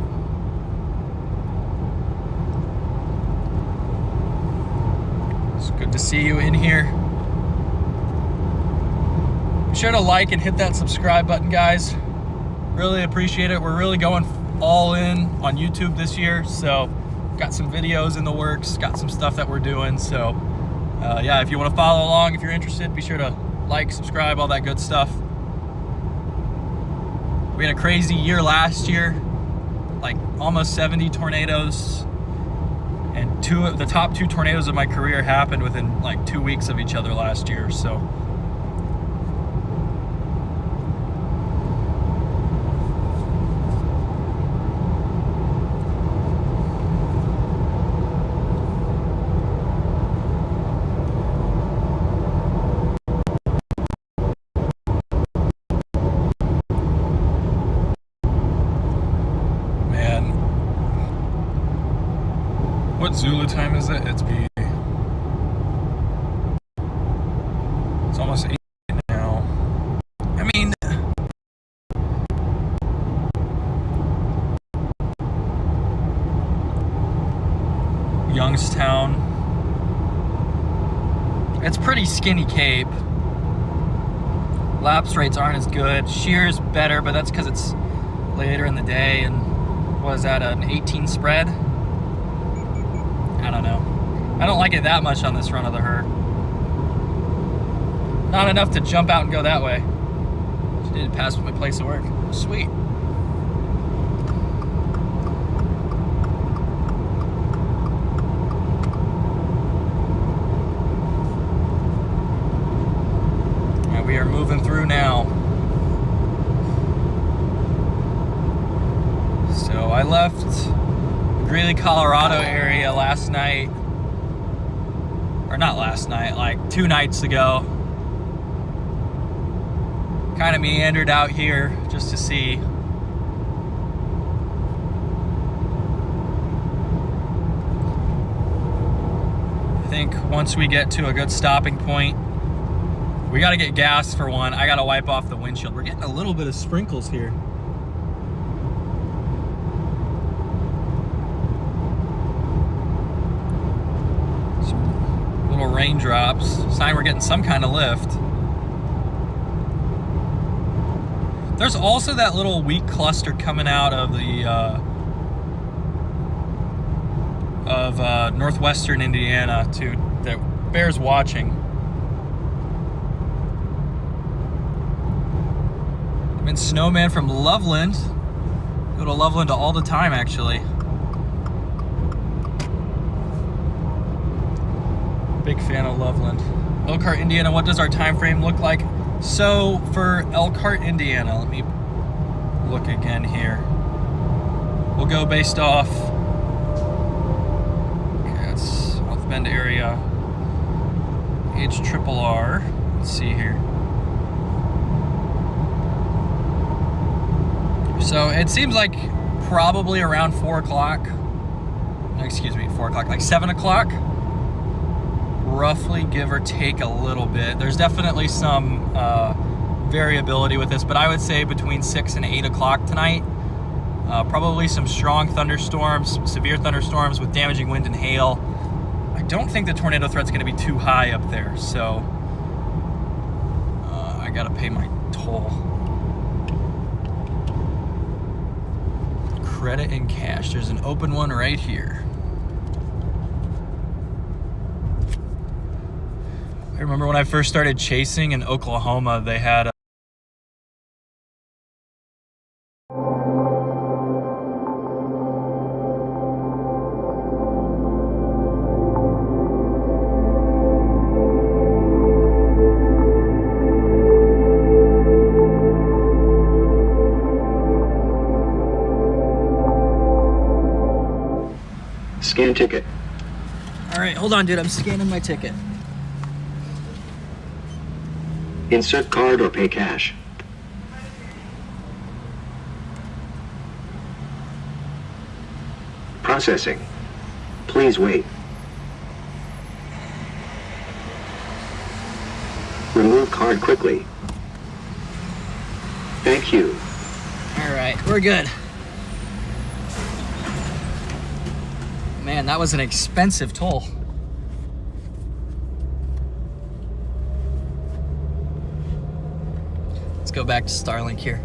it's good to see you in here. Be sure to like and hit that subscribe button, guys. Really appreciate it. We're really going all in on YouTube this year, so got some videos in the works, got some stuff that we're doing. So yeah, if you want to follow along, if you're interested, be sure to like, subscribe, all that good stuff. We had a crazy year last year, like almost 70 tornadoes, and the top two tornadoes of my career happened within like 2 weeks of each other last year. So what Zulu time is it? It's almost 8 now. I mean, Youngstown. It's pretty skinny Cape. Lapse rates aren't as good. Shear's better, but that's because it's later in the day. And what is that, an 18 spread? I don't know. I don't like it that much on this run of the herd. Not enough to jump out and go that way. Just need to pass my place of work. Sweet. And we are moving through now. So I left Greeley, Colorado area last night, or not last night, like 2 nights ago. Kind of meandered out here just to see. I think once we get to a good stopping point, we got to get gas for one. I got to wipe off the windshield. We're getting a little bit of sprinkles here. Raindrops, sign we're getting some kind of lift. There's also that little weak cluster coming out of the northwestern Indiana too, that bears watching. I'm in Snowman from Loveland. Go to Loveland all the time, actually. Big fan of Loveland. Elkhart, Indiana, what does our time frame look like? So for Elkhart, Indiana, let me look again here. We'll go based off, okay, that's South Bend area, HRRR. Let's see here. So it seems like probably around 4 o'clock. Excuse me, 4 o'clock, like 7 o'clock. Roughly, give or take a little bit. There's definitely some variability with this, but I would say between 6 and 8 o'clock tonight. Probably some strong thunderstorms, severe thunderstorms with damaging wind and hail. I don't think the tornado threat's going to be too high up there, so I got to pay my toll. Credit and cash. There's an open one right here. I remember when I first started chasing in Oklahoma, they had
Scan ticket.
All right, hold on, dude. I'm scanning my ticket.
Insert card or pay cash. Processing. Please wait. Remove card quickly. Thank you.
All right, we're good. Man, that was an expensive toll. Let's go back to Starlink here.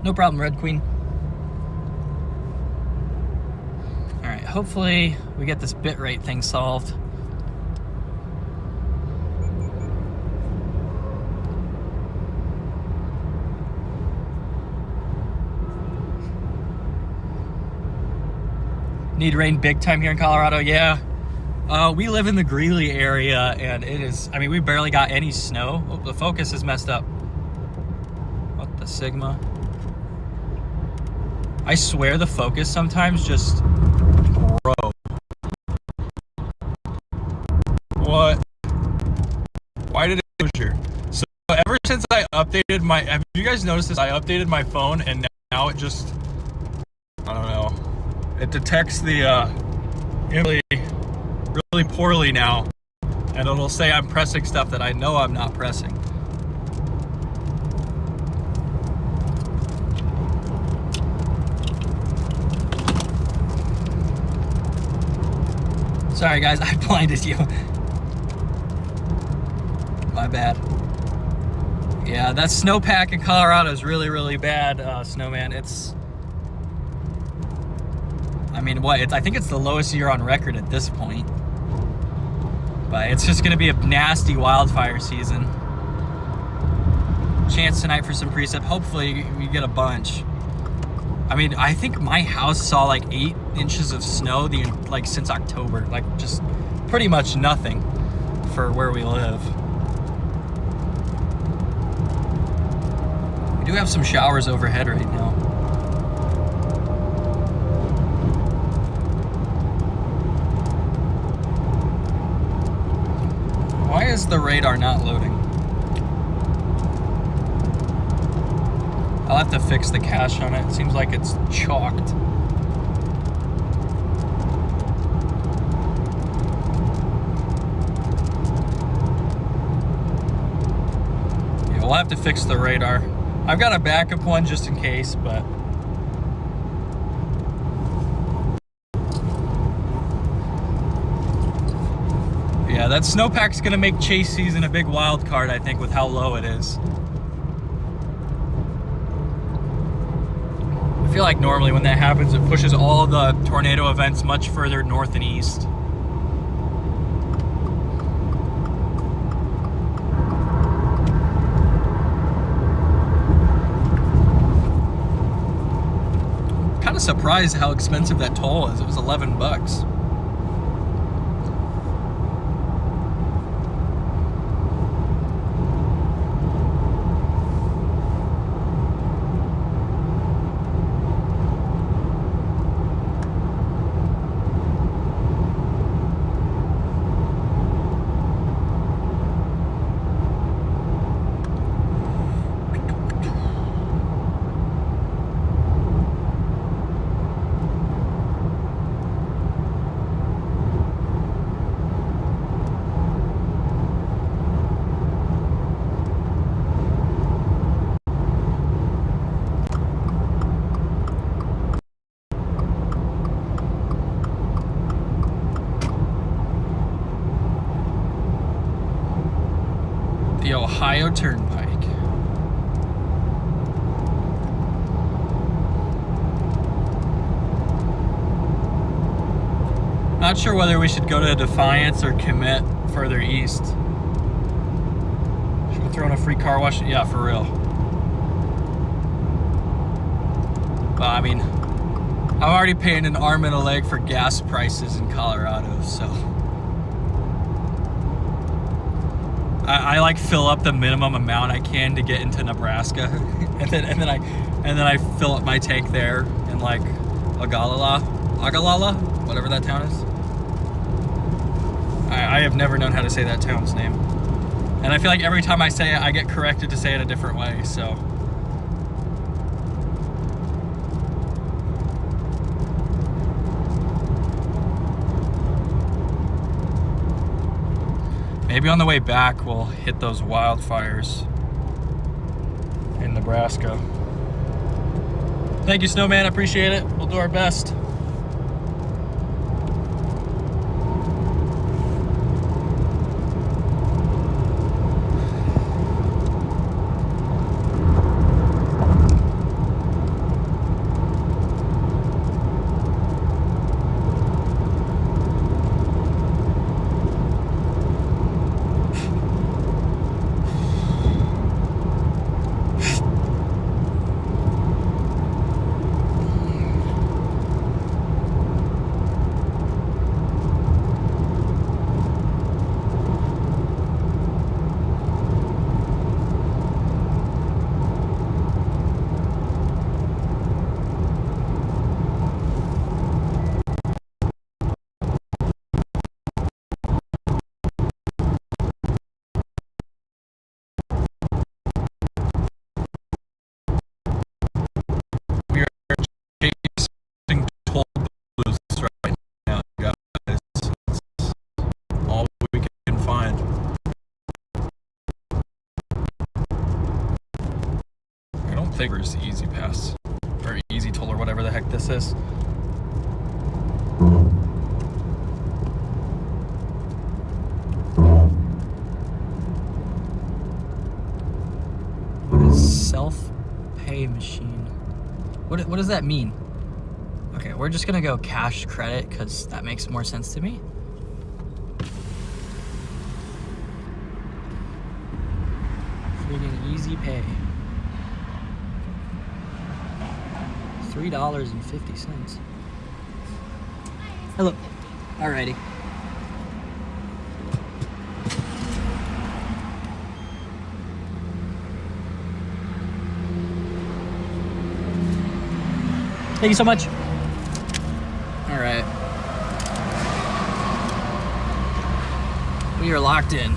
No problem, Red Queen. All right, hopefully we get this bitrate thing solved. Need rain big time here in Colorado? Yeah. We live in the Greeley area, and it is, I mean, we barely got any snow. Oh, the focus is messed up. What the Sigma? I swear the focus sometimes just, bro. What? Why did it closure? So ever since I updated my, have you guys noticed this? I updated my phone, and now it just, I don't know. It detects the really poorly now, and it'll say I'm pressing stuff that I know I'm not pressing. Sorry guys, I blinded you. My bad. Yeah, that snowpack in Colorado is really, really bad, Snowman. It's, I mean, what? I think it's the lowest year on record at this point. But it's just gonna be a nasty wildfire season. Chance tonight for some precip. Hopefully we get a bunch. I mean, I think my house saw like 8 inches of snow since October. Like just pretty much nothing for where we live. We do have some showers overhead right now. Why is the radar not loading? I'll have to fix the cache on it. It seems like it's chalked. Yeah, we'll have to fix the radar. I've got a backup one just in case, but yeah, that snowpack's gonna make chase season a big wild card, I think, with how low it is. I feel like normally when that happens, it pushes all the tornado events much further north and east. Kind of surprised how expensive that toll is. It was 11 bucks. The Ohio Turnpike. Not sure whether we should go to Defiance or commit further east. Should we throw in a free car wash? Yeah, for real. Well, I mean, I'm already paying an arm and a leg for gas prices in Colorado, so I like fill up the minimum amount I can to get into Nebraska, and then I fill up my tank there in like Ogallala, whatever that town is. I have never known how to say that town's name, and I feel like every time I say it, I get corrected to say it a different way. So. Maybe on the way back we'll hit those wildfires in Nebraska. Thank you, Snowman. I appreciate it. We'll do our best. Favors easy pass or easy toll or whatever the heck this is. What is self-pay machine? What does that mean? Okay, we're just gonna go cash credit because that makes more sense to me. Freaking easy pay. $3.50. Hello. Alrighty. Thank you so much. All right. We are locked in.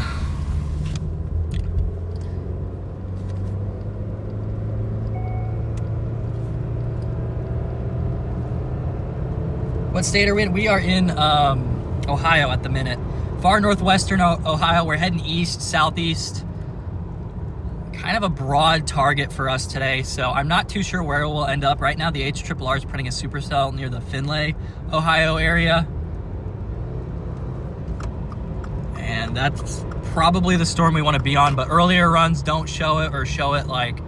What state are we in? We are in Ohio at the minute. Far northwestern Ohio. We're heading east, southeast. Kind of a broad target for us today, so I'm not too sure where we'll end up. Right now, the HRRR is printing a supercell near the Findlay, Ohio area. And that's probably the storm we want to be on, but earlier runs don't show it, or show it like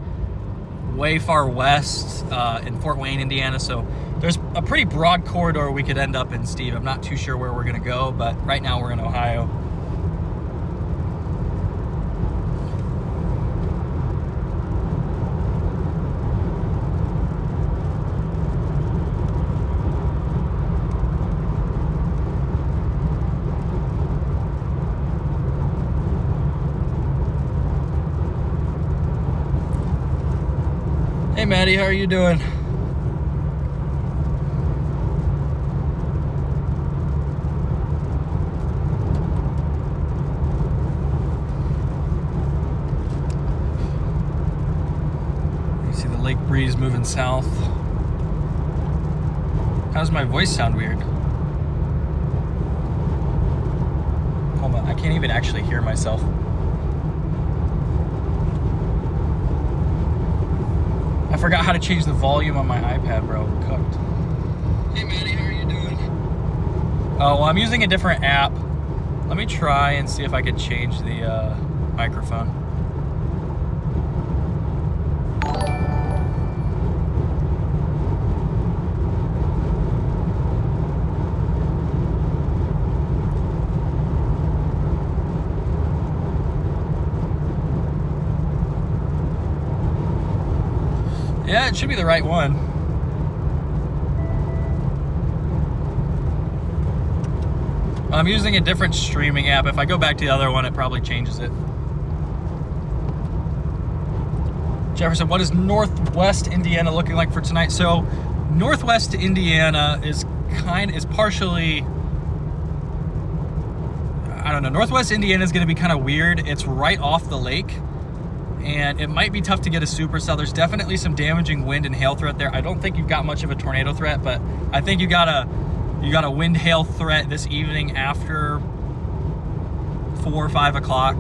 way far west in Fort Wayne, Indiana. So there's a pretty broad corridor we could end up in, Steve. I'm not too sure where we're gonna go, but right now we're in Ohio. Hey Maddie, how are you doing? You see the lake breeze moving south. How does my voice sound weird? Hold on, I can't even actually hear myself. I forgot how to change the volume on my iPad, bro. Cooked. Hey, Maddie, how are you doing? Oh, well, I'm using a different app. Let me try and see if I can change the microphone. Yeah, it should be the right one. I'm using a different streaming app. If I go back to the other one, it probably changes it. Jefferson, what is Northwest Indiana looking like for tonight? So, Northwest Indiana is partially, I don't know. Northwest Indiana is going to be kind of weird. It's right off the lake, and it might be tough to get a supercell. There's definitely some damaging wind and hail threat there. I don't think you've got much of a tornado threat, but I think you got a wind hail threat this evening after 4 or 5 o'clock.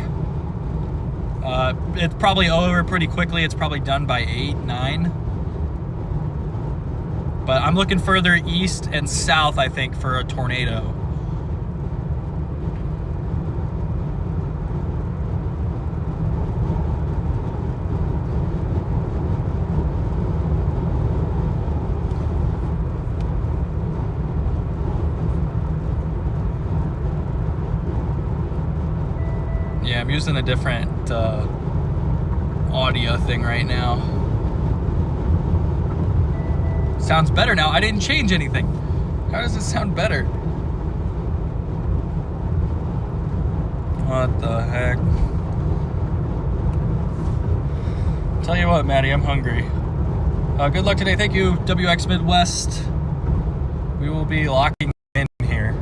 It's probably over pretty quickly. It's probably done by 8, 9. But I'm looking further east and south, I think, for a tornado. Yeah, I'm using a different audio thing right now. Sounds better now. I didn't change anything. How does it sound better? What the heck? Tell you what, Maddie, I'm hungry. Good luck today. Thank you, WX Midwest. We will be locking in here.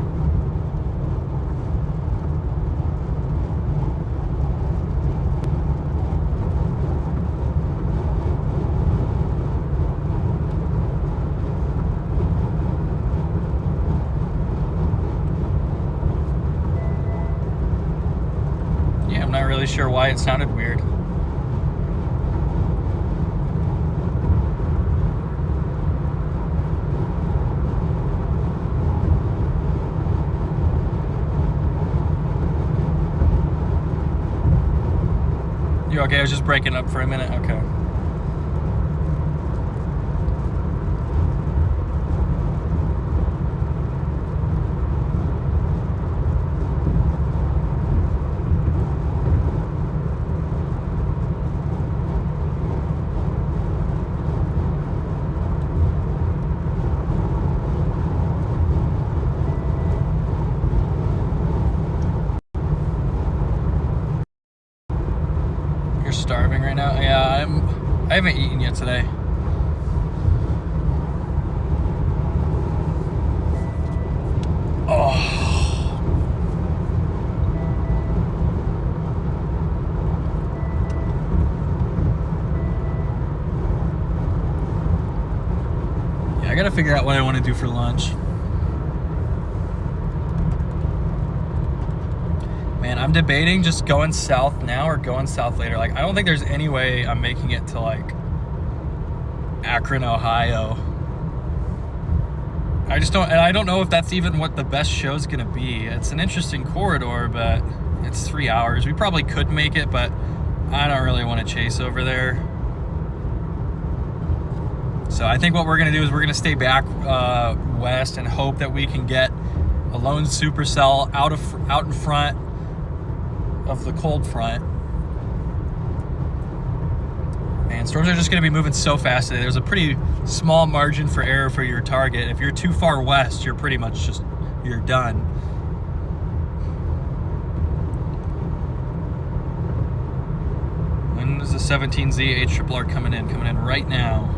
I'm not really sure why it sounded weird. You okay? I was just breaking up for a minute. Okay. You're starving right now? Yeah, I haven't eaten yet today. Oh. Yeah, I gotta figure out what I want to do for lunch. Man, I'm debating just going south now or going south later. Like, I don't think there's any way I'm making it to, like, Akron, Ohio. I don't know if that's even what the best show's gonna be. It's an interesting corridor, but it's 3 hours. We probably could make it, but I don't really want to chase over there. So I think what we're gonna do is we're gonna stay back west and hope that we can get a lone supercell out in front of the cold front. Man, storms are just going to be moving so fast today. There's a pretty small margin for error for your target. If you're too far west, you're pretty much just, you're done. When is the 17Z HRRR coming in? Coming in right now.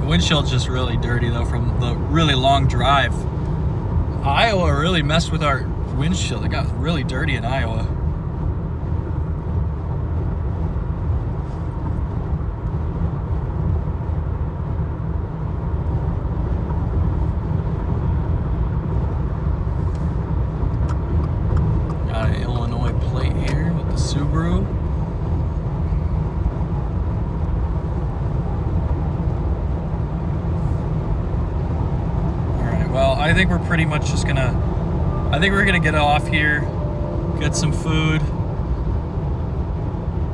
Windshield's just really dirty though from the really long drive. Iowa really messed with our windshield. It got really dirty in Iowa. Got an Illinois plate here with the Subaru. I think we're pretty much just gonna, I think we're gonna get off here, get some food.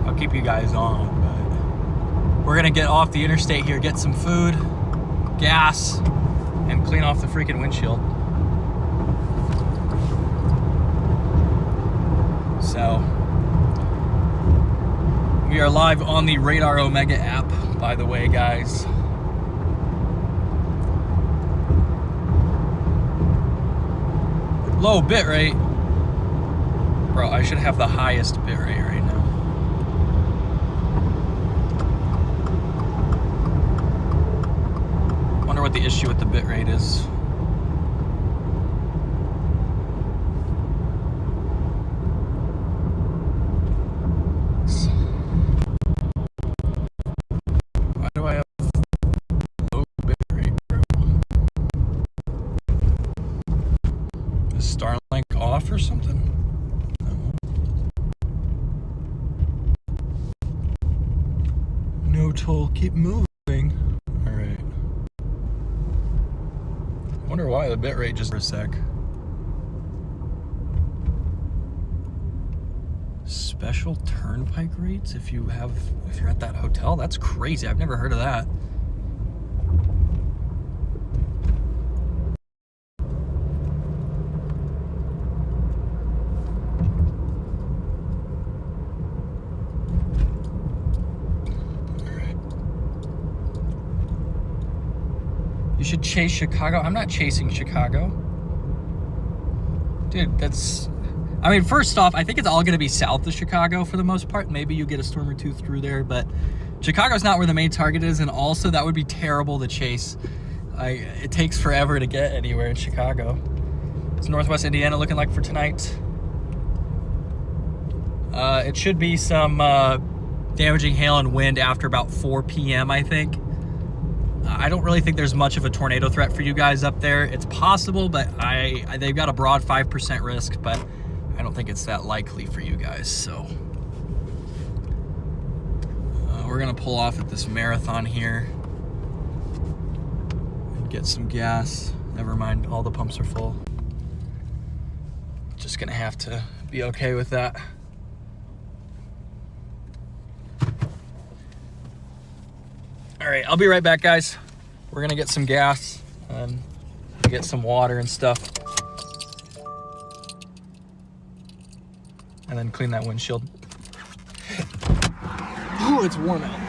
I'll keep you guys on, but we're gonna get off the interstate here, get some food, gas, and clean off the freaking windshield. So, we are live on the Radar Omega app, by the way, guys. Low bit rate. Bro, I should have the highest bit rate right now. Wonder what the issue with the bit rate is. Why do I have low bit rate, bro? Is Starlink off or something? No toll, keep moving. All right. I wonder why the bitrate just for a sec. Special turnpike rates if you're at that hotel? That's crazy. I've never heard of that. You should chase Chicago. I'm not chasing Chicago. Dude, that's... I mean, first off, I think it's all going to be south of Chicago for the most part. Maybe you get a storm or two through there, but Chicago's not where the main target is, and also that would be terrible to chase. It takes forever to get anywhere in Chicago. What's Northwest Indiana looking like for tonight? It should be some damaging hail and wind after about 4 p.m., I think. I don't really think there's much of a tornado threat for you guys up there. It's possible, but they've got a broad 5% risk, but I don't think it's that likely for you guys. So we're gonna pull off at this marathon here and get some gas. Never mind, all the pumps are full. Just gonna have to be okay with that. All right, I'll be right back, guys. We're gonna get some gas and get some water and stuff. And then clean that windshield. Oh, it's warm out.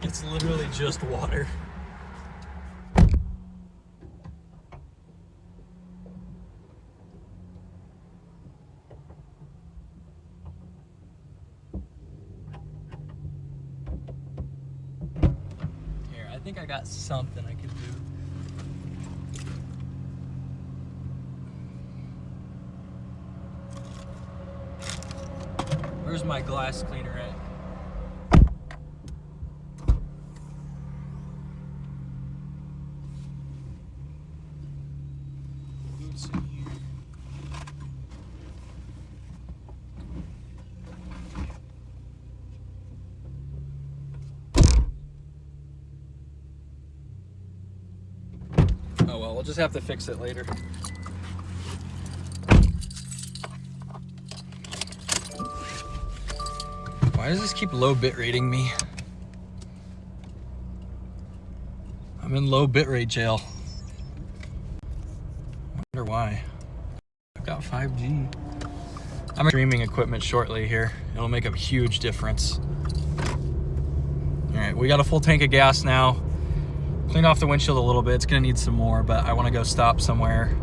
It's literally just water. Here, I think I got something I could do. Where's my glass cleaner at? Boots in here. Oh well, we'll just have to fix it later. Why does this keep low bit rating me? I'm in low bitrate jail. Wonder why. I've got 5G. I'm streaming equipment shortly here. It'll make a huge difference. All right, we got a full tank of gas now. Cleaned off the windshield a little bit. It's gonna need some more, but I wanna go stop somewhere.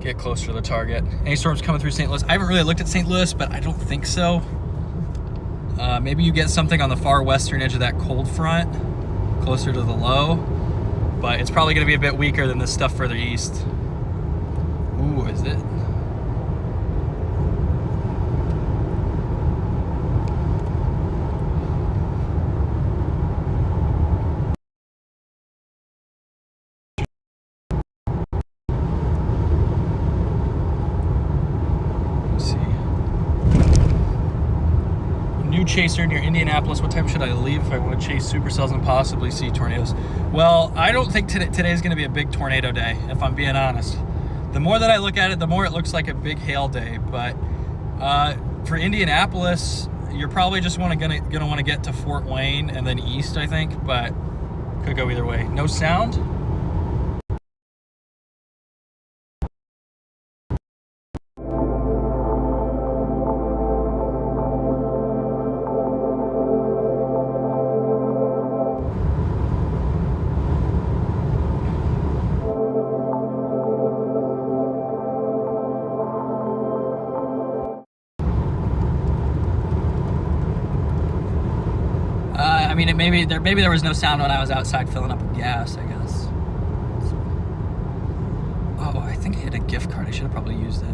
Get closer to the target. Any storms coming through St. Louis? I haven't really looked at St. Louis, but I don't think so. Maybe you get something on the far western edge of that cold front, closer to the low, but it's probably gonna be a bit weaker than this stuff further east. Ooh, is it? Chaser near Indianapolis. What time should I leave if I want to chase supercells and possibly see tornadoes? Well, I don't think today is going to be a big tornado day, if I'm being honest. The more that I look at it, the more it looks like a big hail day. But for Indianapolis, you're probably just gonna want to get to Fort Wayne and then east, I think. But could go either way. No sound. I mean, maybe there was no sound when I was outside filling up with gas, I guess. Oh, I think I had a gift card. I should have probably used it.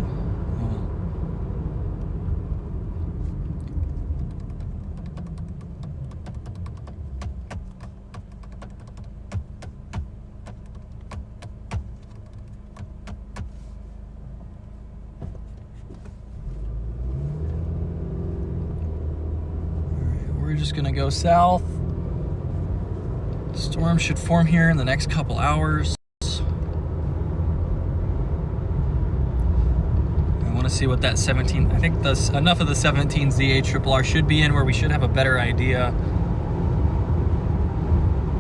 We're just gonna go south. Storm should form here in the next couple hours. I want to see what that 17, I think enough of the 17 ZA should be in where we should have a better idea.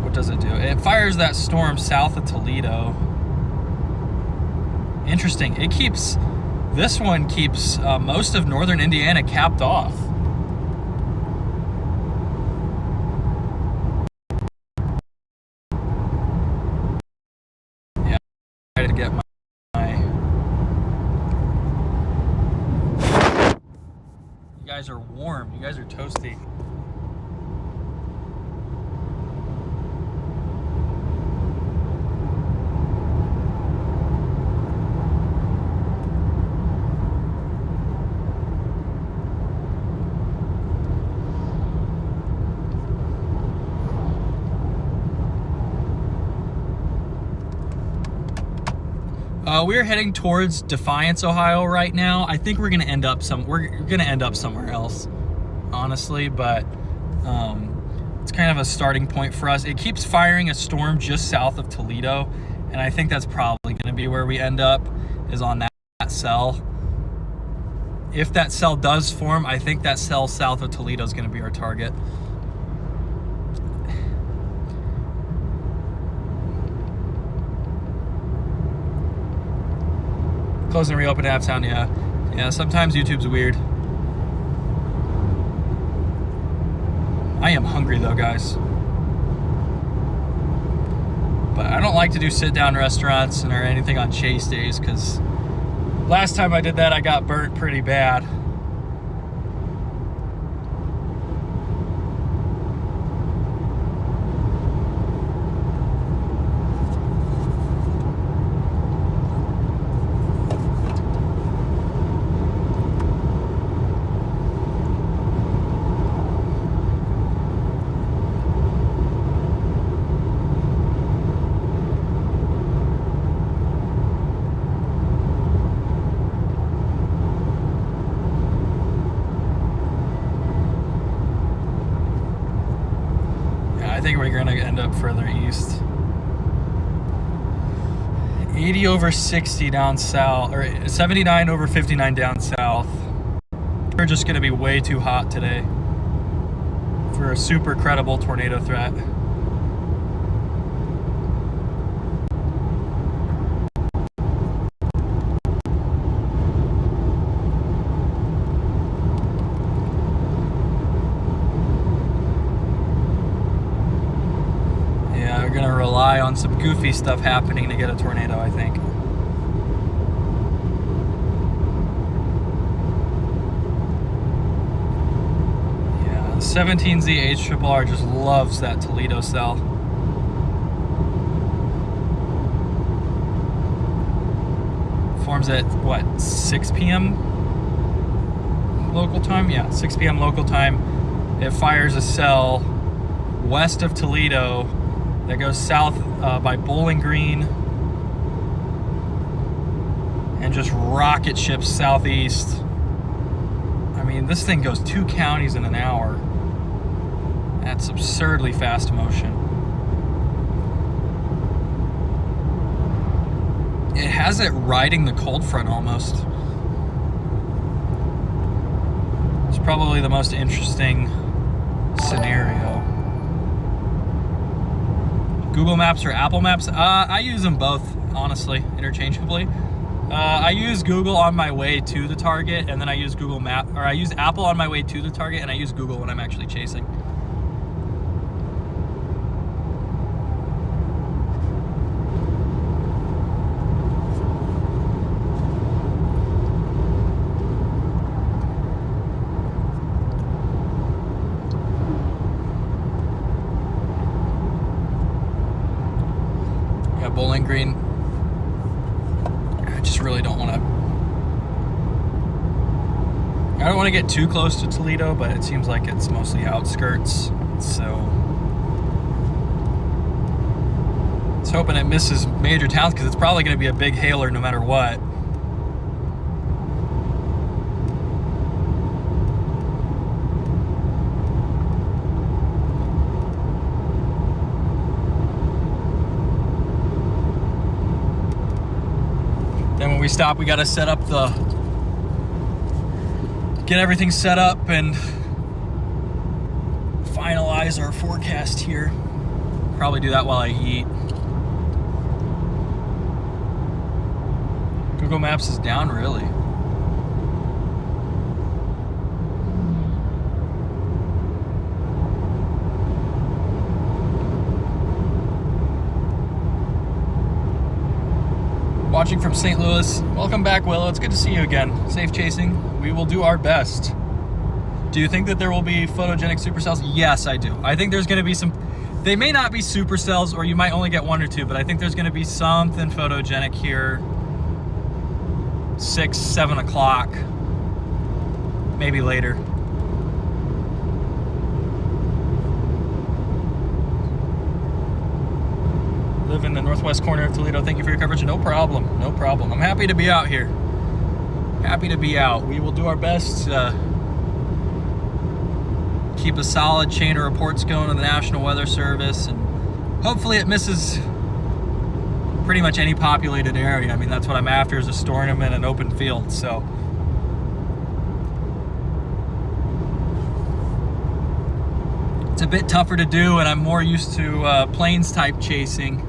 What does it do? It fires that storm south of Toledo. Interesting. This one keeps most of northern Indiana capped off. To get my you guys are warm, you guys are toasty. We're heading towards Defiance, Ohio right now. I think we're gonna end up somewhere else, honestly, but it's kind of a starting point for us. It keeps firing a storm just south of Toledo, and I think that's probably gonna be where we end up, is on that cell. If that cell does form, I think that cell south of Toledo is gonna be our target. Close and reopen Abtown, yeah. Yeah, sometimes YouTube's weird. I am hungry though, guys. But I don't like to do sit-down restaurants or anything on chase days, because last time I did that, I got burnt pretty bad. you're gonna end up further east. 80 over 60 down south, or 79 over 59 down south. We're just gonna be way too hot today for a super credible tornado threat. Yeah, we're gonna rely on some goofy stuff happening to get a tornado, I think. Yeah, the 17Z HRRR just loves that Toledo cell. Forms at what, 6 p.m. local time? Yeah, 6 p.m. local time. It fires a cell west of Toledo that goes south by Bowling Green and just rocket ships southeast. I mean, this thing goes 2 counties in an hour. That's absurdly fast motion. It has it riding the cold front almost. It's probably the most interesting scenario. Google Maps or Apple Maps? I use them both, honestly, interchangeably. I use Google on my way to the target, and then I use I use Apple on my way to the target, and I use Google when I'm actually chasing. Bowling Green. I just really don't want to. I don't want to get too close to Toledo, but it seems like it's mostly outskirts. So it's hoping it misses major towns because it's probably going to be a big hailer no matter what. Then when we stop, we got to set up get everything set up and finalize our forecast here. Probably do that while I eat. Google Maps is down, really. Watching from St. Louis. Welcome back, Willow. It's good to see you again. Safe chasing. We will do our best. Do you think that there will be photogenic supercells? Yes, I do. I think there's going to be some. They may not be supercells, or you might only get 1 or 2, but I think there's going to be something photogenic here. 6, 7 o'clock. Maybe later. Live in the northwest corner of Toledo. Thank you for your coverage. No problem. No problem. I'm happy to be out here. Happy to be out. We will do our best to keep a solid chain of reports going to the National Weather Service, and hopefully it misses pretty much any populated area. I mean, that's what I'm after, is a storing them in an open field. So it's a bit tougher to do, and I'm more used to plains type chasing.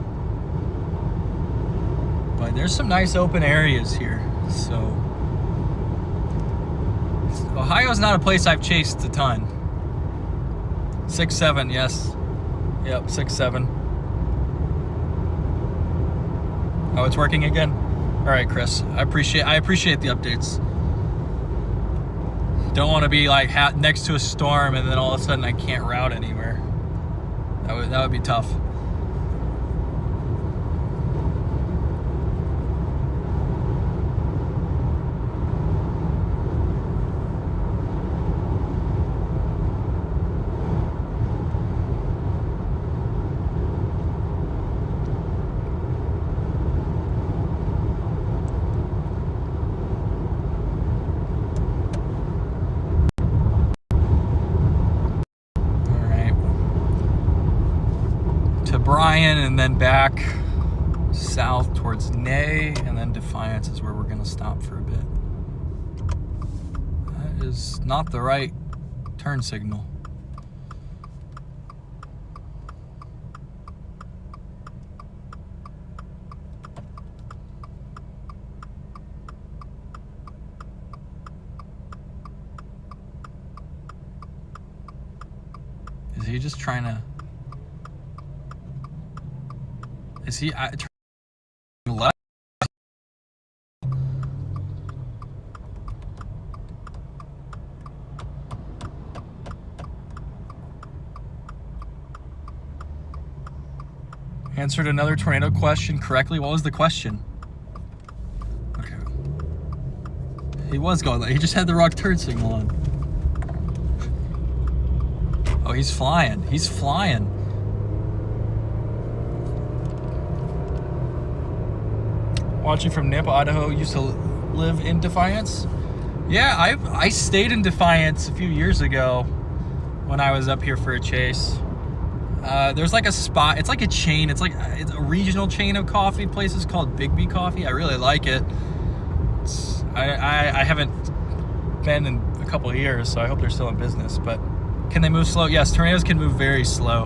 But there's some nice open areas here. So Ohio's not a place I've chased a ton. 6-7, yes. Yep, 6-7. Oh, it's working again? All right, Chris. I appreciate the updates. Don't want to be like next to a storm and then all of a sudden I can't route anywhere. That would be tough. Bryan and then back south towards Ney, and then Defiance is where we're going to stop for a bit. That is not the right turn signal. Is he just trying to... Is he turning left? Answered another tornado question correctly. What was the question? Okay. He was going left. He just had the wrong turn signal on. Oh, he's flying. He's flying. Watching from Nampa, Idaho. Used to live in Defiance. Yeah, I stayed in Defiance a few years ago when I was up here for a chase. There's like a spot. It's like a chain. It's a regional chain of coffee places called Bigby Coffee. I really like it. I haven't been in a couple of years, so I hope they're still in business. But can they move slow? Yes, tornadoes can move very slow.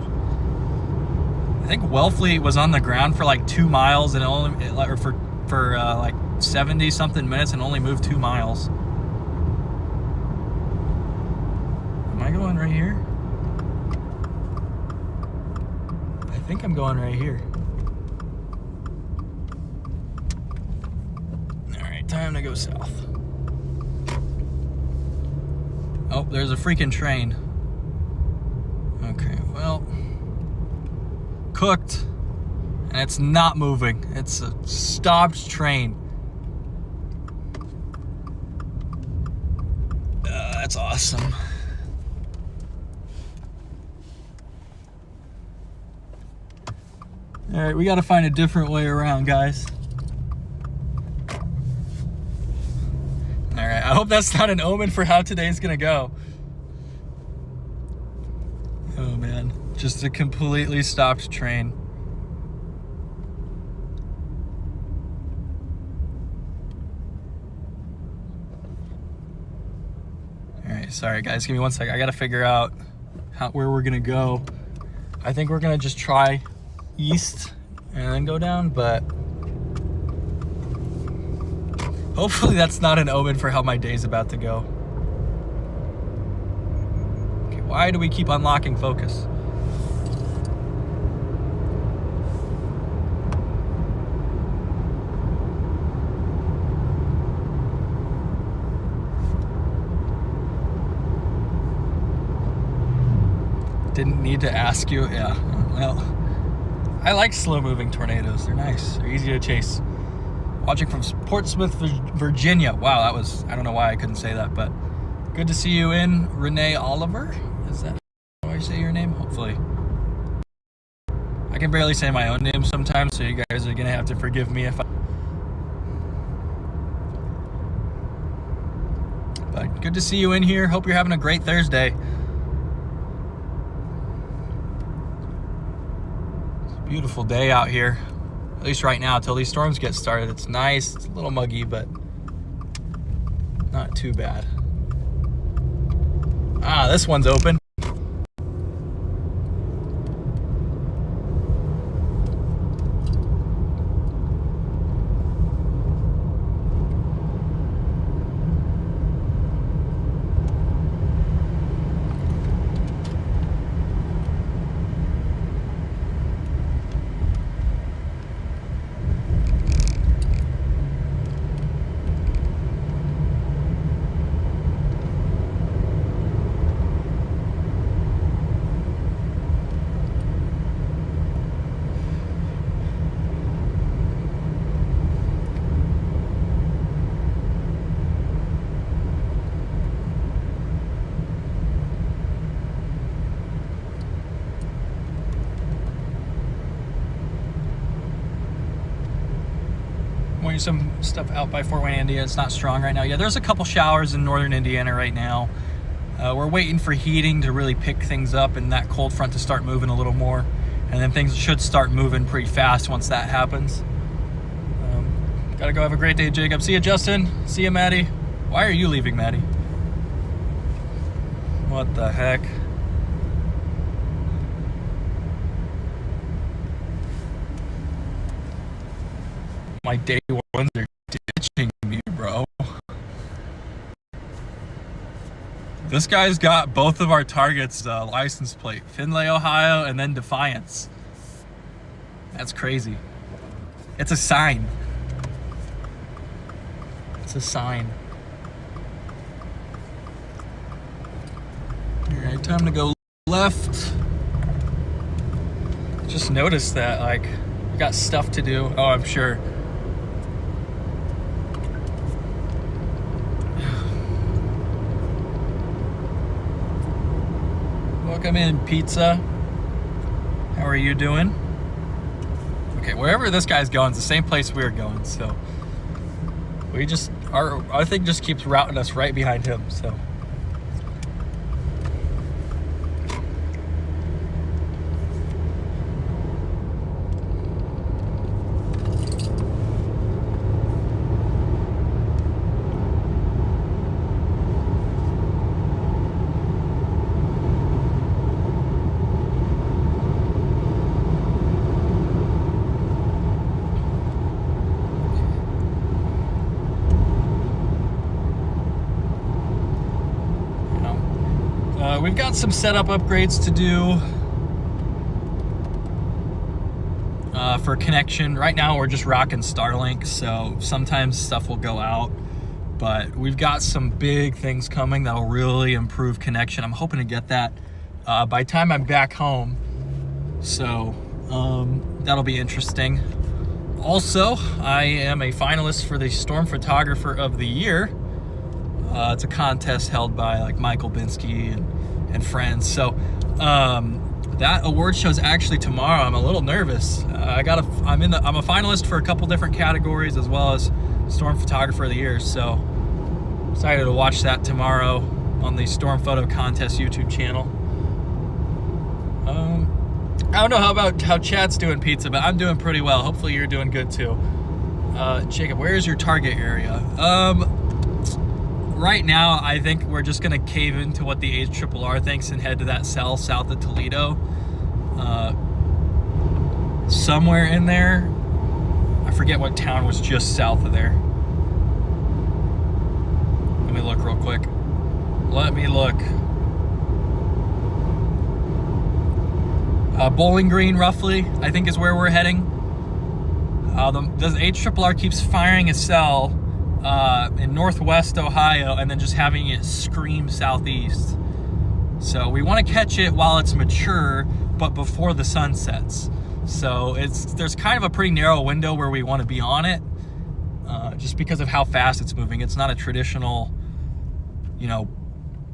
I think Wellfleet was on the ground for like 2 miles and only, or for like 70 something minutes and only moved 2 miles. Am I going right here? I think I'm going right here. All right, time to go south. Oh, there's a freaking train. Okay, well, cooked, and it's not moving. It's a stopped train. That's awesome. All right, we got to find a different way around, guys. All right, I hope that's not an omen for how today's gonna go. Oh man, just a completely stopped train. All right, sorry guys, give me 1 second. I gotta figure out where we're gonna go. I think we're gonna just try east and then go down, but hopefully that's not an omen for how my day's about to go. Okay, why do we keep unlocking focus? Didn't need to ask you. Yeah, well, I like slow-moving tornadoes. They're nice. They're easy to chase. Watching from Portsmouth, Virginia. Wow, that was... I don't know why I couldn't say that, but good to see you in. Renee Oliver? Is that how I say your name? Hopefully. I can barely say my own name sometimes, so you guys are going to have to forgive me if I... But good to see you in here. Hope you're having a great Thursday. Beautiful day out here, at least right now till these storms get started. It's nice. It's a little muggy, but not too bad. Ah, this one's open. Some stuff out by Fort Wayne, Indiana. It's not strong right now. Yeah, there's a couple showers in northern Indiana right now. We're waiting for heating to really pick things up and that cold front to start moving a little more. and then things should start moving pretty fast once that happens. Gotta go. Have a great day, Jacob. See you, Justin. See you, Maddie. Why are you leaving, Maddie? What the heck? My day ones are ditching me, bro. This guy's got both of our targets' license plate. Findlay, Ohio, and then Defiance. That's crazy. It's a sign. It's a sign. Alright, time to go left. Just noticed that, like, we got stuff to do. Oh, I'm sure. Welcome in, Pizza. How are you doing? Okay, wherever this guy's going is the same place we're going, so we just, our thing just keeps routing us right behind him, so. We've got some setup upgrades to do for connection. Right now we're just rocking Starlink, so sometimes stuff will go out, but we've got some big things coming that'll really improve connection. I'm hoping to get that by the time I'm back home, so that'll be interesting. Also, I am a finalist for the Storm Photographer of the Year. It's a contest held by like Michael Binsky and friends. So that award show is actually tomorrow. I'm a little nervous. I'm a finalist for a couple different categories as well as Storm Photographer of the Year. So excited to watch that tomorrow on the Storm Photo Contest YouTube channel. I don't know how Chad's doing, Pizza, but I'm doing pretty well. Hopefully you're doing good too. Jacob, where is your target area? Right now, I think we're just gonna cave into what the HRRR thinks and head to that cell south of Toledo. Somewhere in there, I forget what town was just south of there. Let me look real quick. Let me look. Bowling Green, roughly, I think is where we're heading. The HRRR keeps firing a cell in northwest Ohio and then just having it scream southeast. So we want to catch it while it's mature, but before the sun sets. So there's kind of a pretty narrow window where we want to be on it, just because of how fast it's moving. It's not a traditional,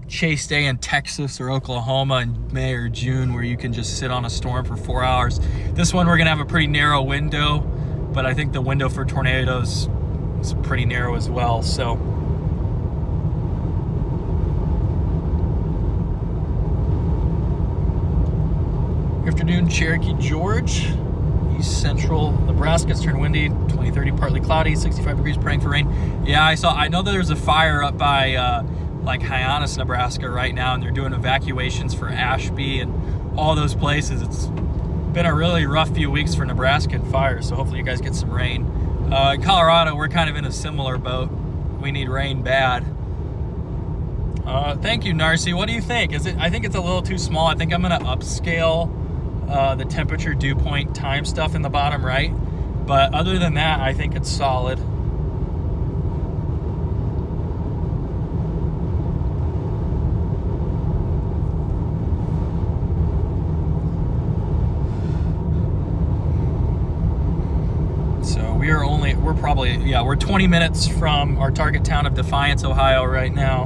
chase day in Texas or Oklahoma in May or June where you can just sit on a storm for 4 hours. This one we're gonna have a pretty narrow window, but I think the window for tornadoes is pretty narrow as well. So good afternoon, Cherokee George. East central Nebraska, it's turned windy, 20-30 partly cloudy, 65 degrees, praying for rain. Yeah, I know that there's a fire up by like Hyannis, Nebraska right now, and they're doing evacuations for Ashby and all those places. It's been a really rough few weeks for Nebraska and fires, so hopefully you guys get some rain. In Colorado, we're kind of in a similar boat. We need rain bad. Thank you, Narcy. What do you think? I think it's a little too small. I think I'm gonna upscale the temperature, dew point, time stuff in the bottom right. But other than that, I think it's solid. We're 20 minutes from our target town of Defiance, Ohio right now.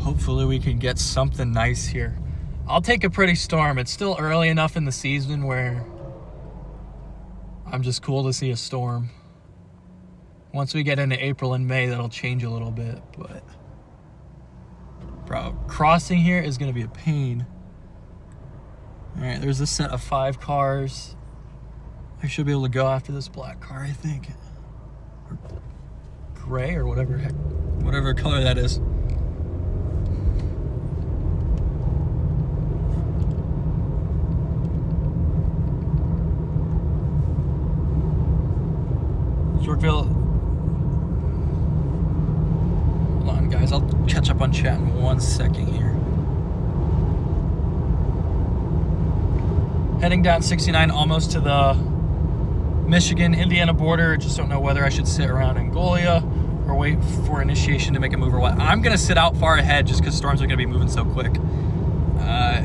Hopefully we can get something nice here. I'll take a pretty storm. It's still early enough in the season where I'm just cool to see a storm. Once we get into April and May, that'll change a little bit, but bro, crossing here is gonna be a pain. All right, there's a set of 5 cars. I should be able to go after this black car, I think. Or gray or whatever color that is. Yorkville. Hold on, guys. I'll catch up on chat in 1 second here. Heading down 69 almost to the Michigan-Indiana border. Just don't know whether I should sit around Angola or wait for initiation to make a move or what. I'm going to sit out far ahead just because storms are going to be moving so quick.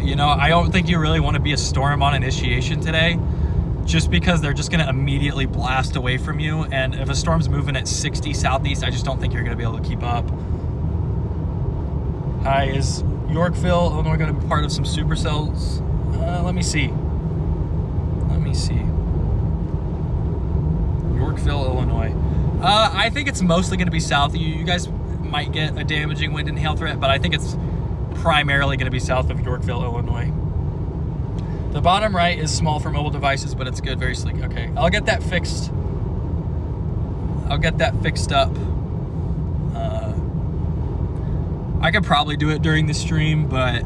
You know, I don't think you really want to be a storm on initiation today, just because they're just going to immediately blast away from you. And if a storm's moving at 60 southeast, I just don't think you're going to be able to keep up. Hi, is Yorkville, Illinois going to be part of some supercells? Let me see. Yorkville, Illinois. I think it's mostly going to be south. You guys might get a damaging wind and hail threat, but I think it's primarily going to be south of Yorkville, Illinois. The bottom right is small for mobile devices, but it's good, very sleek. Okay, I'll get that fixed. Up. I could probably do it during the stream, but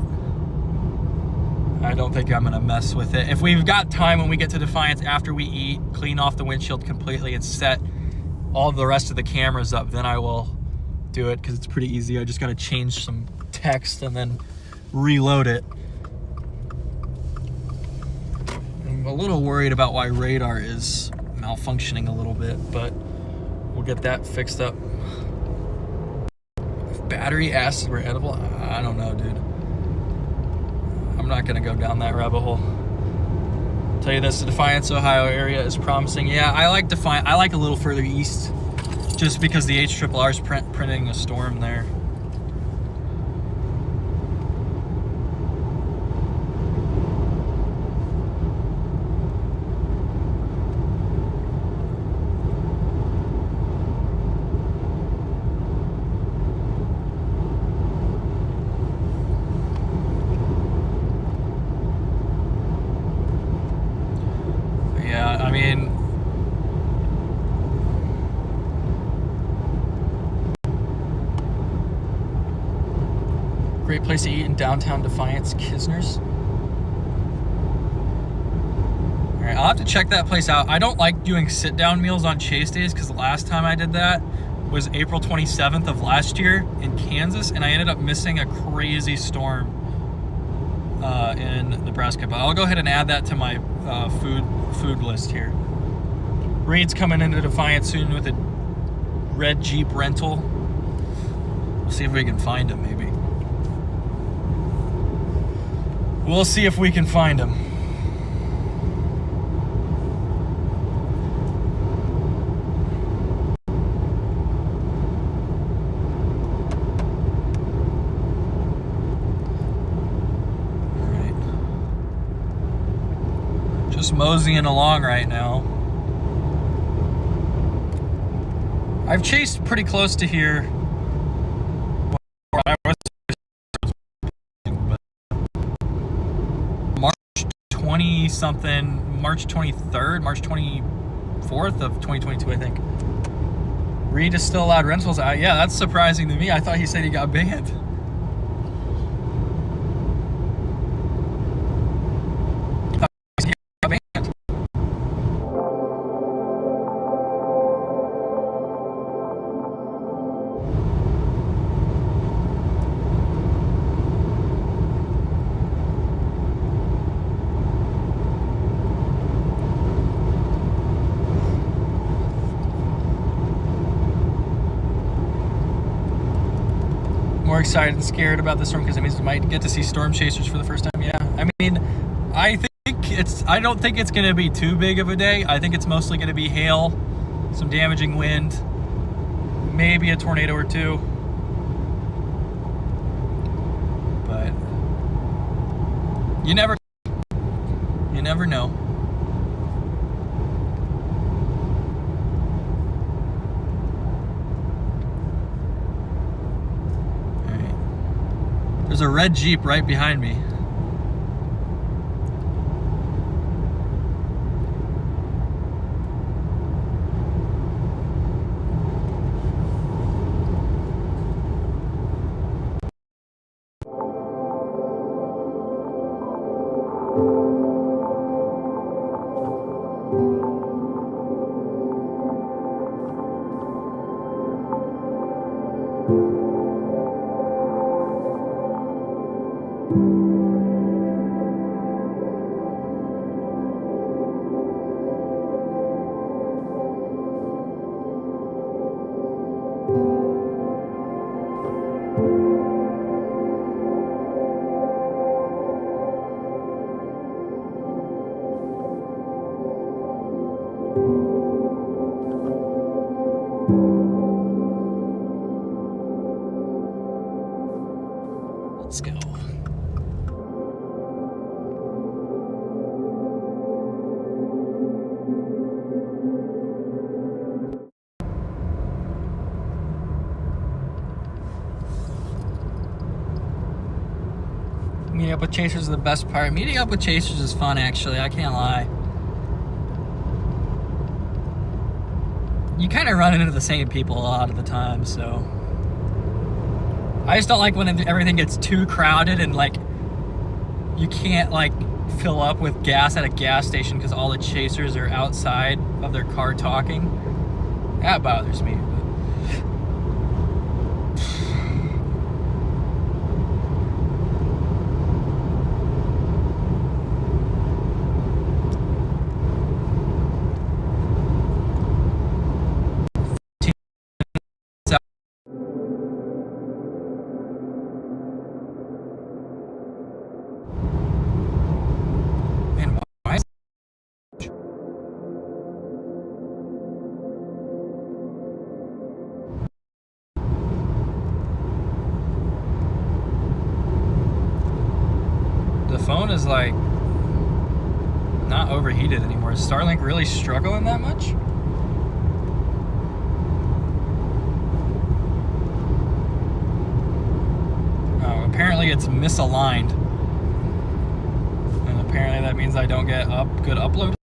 I don't think I'm gonna mess with it. If we've got time when we get to Defiance after we eat, clean off the windshield completely and set all the rest of the cameras up, then I will do it, because it's pretty easy. I just gotta change some text and then reload it. I'm a little worried about why radar is malfunctioning a little bit, but we'll get that fixed up. If battery acids were edible, I don't know, dude. I'm not gonna go down that rabbit hole. I'll tell you this, the Defiance, Ohio area is promising. Yeah, I like Defiance. I like a little further east, just because the HRRR is printing a storm there. Great place to eat in downtown Defiance, Kisner's. All right, I'll have to check that place out. I don't like doing sit-down meals on Chase days, because the last time I did that was April 27th of last year in Kansas, and I ended up missing a crazy storm in Nebraska. But I'll go ahead and add that to my food list here. Reed's coming into Defiance soon with a red Jeep rental. We'll see if we can find him, maybe. We'll see if we can find him. All right. Just moseying along right now. I've chased pretty close to here. March 23rd, March 24th of 2022, I think. Reed is still allowed rentals. Yeah, that's surprising to me. I thought he said he got banned. More excited and scared about this storm because it means we might get to see storm chasers for the first time. Yeah, I mean, I don't think it's going to be too big of a day. I think it's mostly going to be hail, some damaging wind, maybe a tornado or two. But you never know. There's a red Jeep right behind me. Let's go. Meeting up with chasers is the best part. Meeting up with chasers is fun, actually. I can't lie. You kind of run into the same people a lot of the time, so. I just don't like when everything gets too crowded and like you can't like fill up with gas at a gas station because all the chasers are outside of their car talking. That bothers me. The phone is like not overheated anymore. Is Starlink really struggling that much? Oh, apparently it's misaligned. And apparently that means I don't get good upload.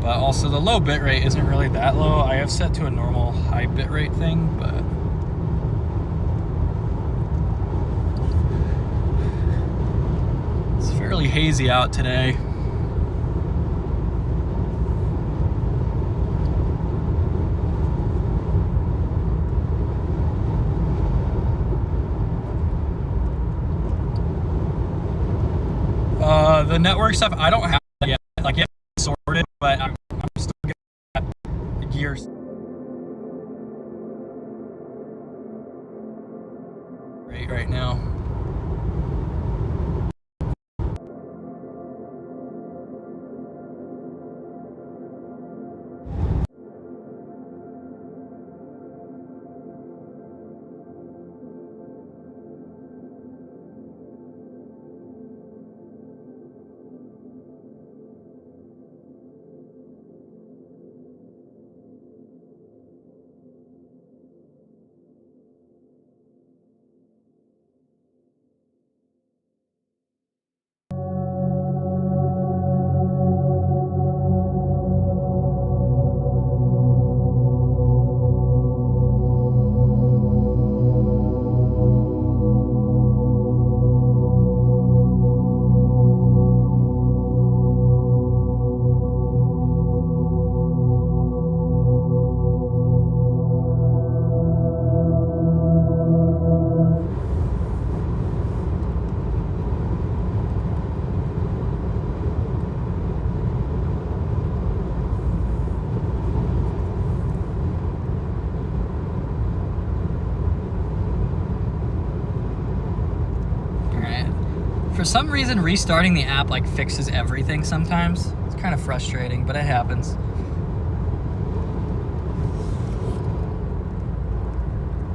But also the low bitrate isn't really that low. I have set to a normal high bitrate thing, but it's fairly hazy out today. The network stuff, I don't have that yet. Like, it's sorted, but I'm still getting that gears right now. For some reason, restarting the app like fixes everything sometimes. It's kind of frustrating, but it happens.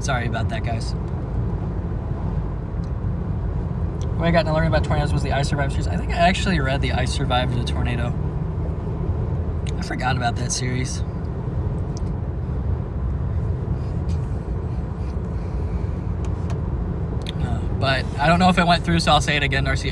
Sorry about that, guys. What I got to learn about tornadoes was the I Survived series. I think I actually read the I Survived a Tornado. I forgot about that series. But I don't know if it went through, so I'll say it again, Darcy.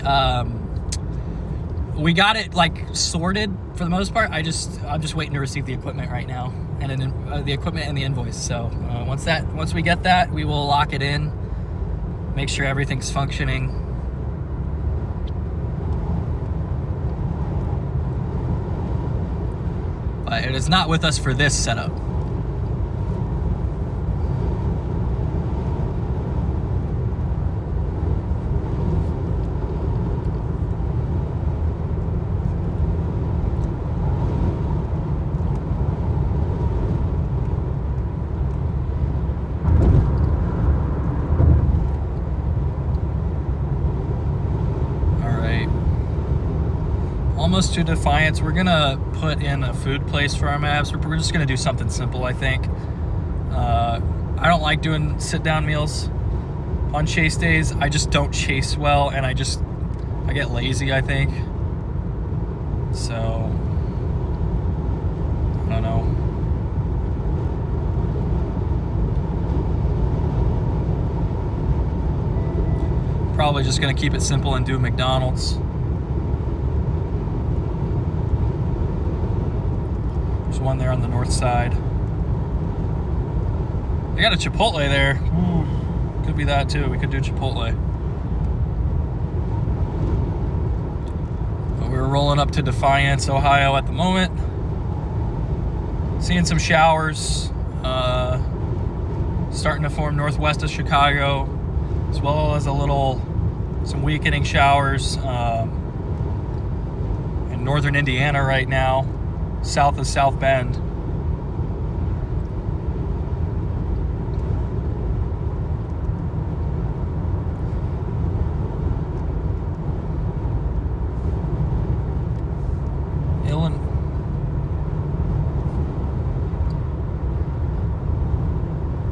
We got it like sorted for the most part. I'm just waiting to receive the equipment right now, and then the equipment and the invoice. So once we get that, we will lock it in, make sure everything's functioning. But it is not with us for this setup. Almost to Defiance. We're gonna put in a food place for our maps. We're just gonna do something simple, I think. I don't like doing sit-down meals on chase days. I just don't chase well, and I get lazy, I think. So I don't know. Probably just gonna keep it simple and do McDonald's. One there on the north side. They got a Chipotle there. Ooh, could be that too. We could do Chipotle. But we're rolling up to Defiance, Ohio at the moment. Seeing some showers. Starting to form northwest of Chicago, as well as some weakening showers in northern Indiana right now. South of South Bend.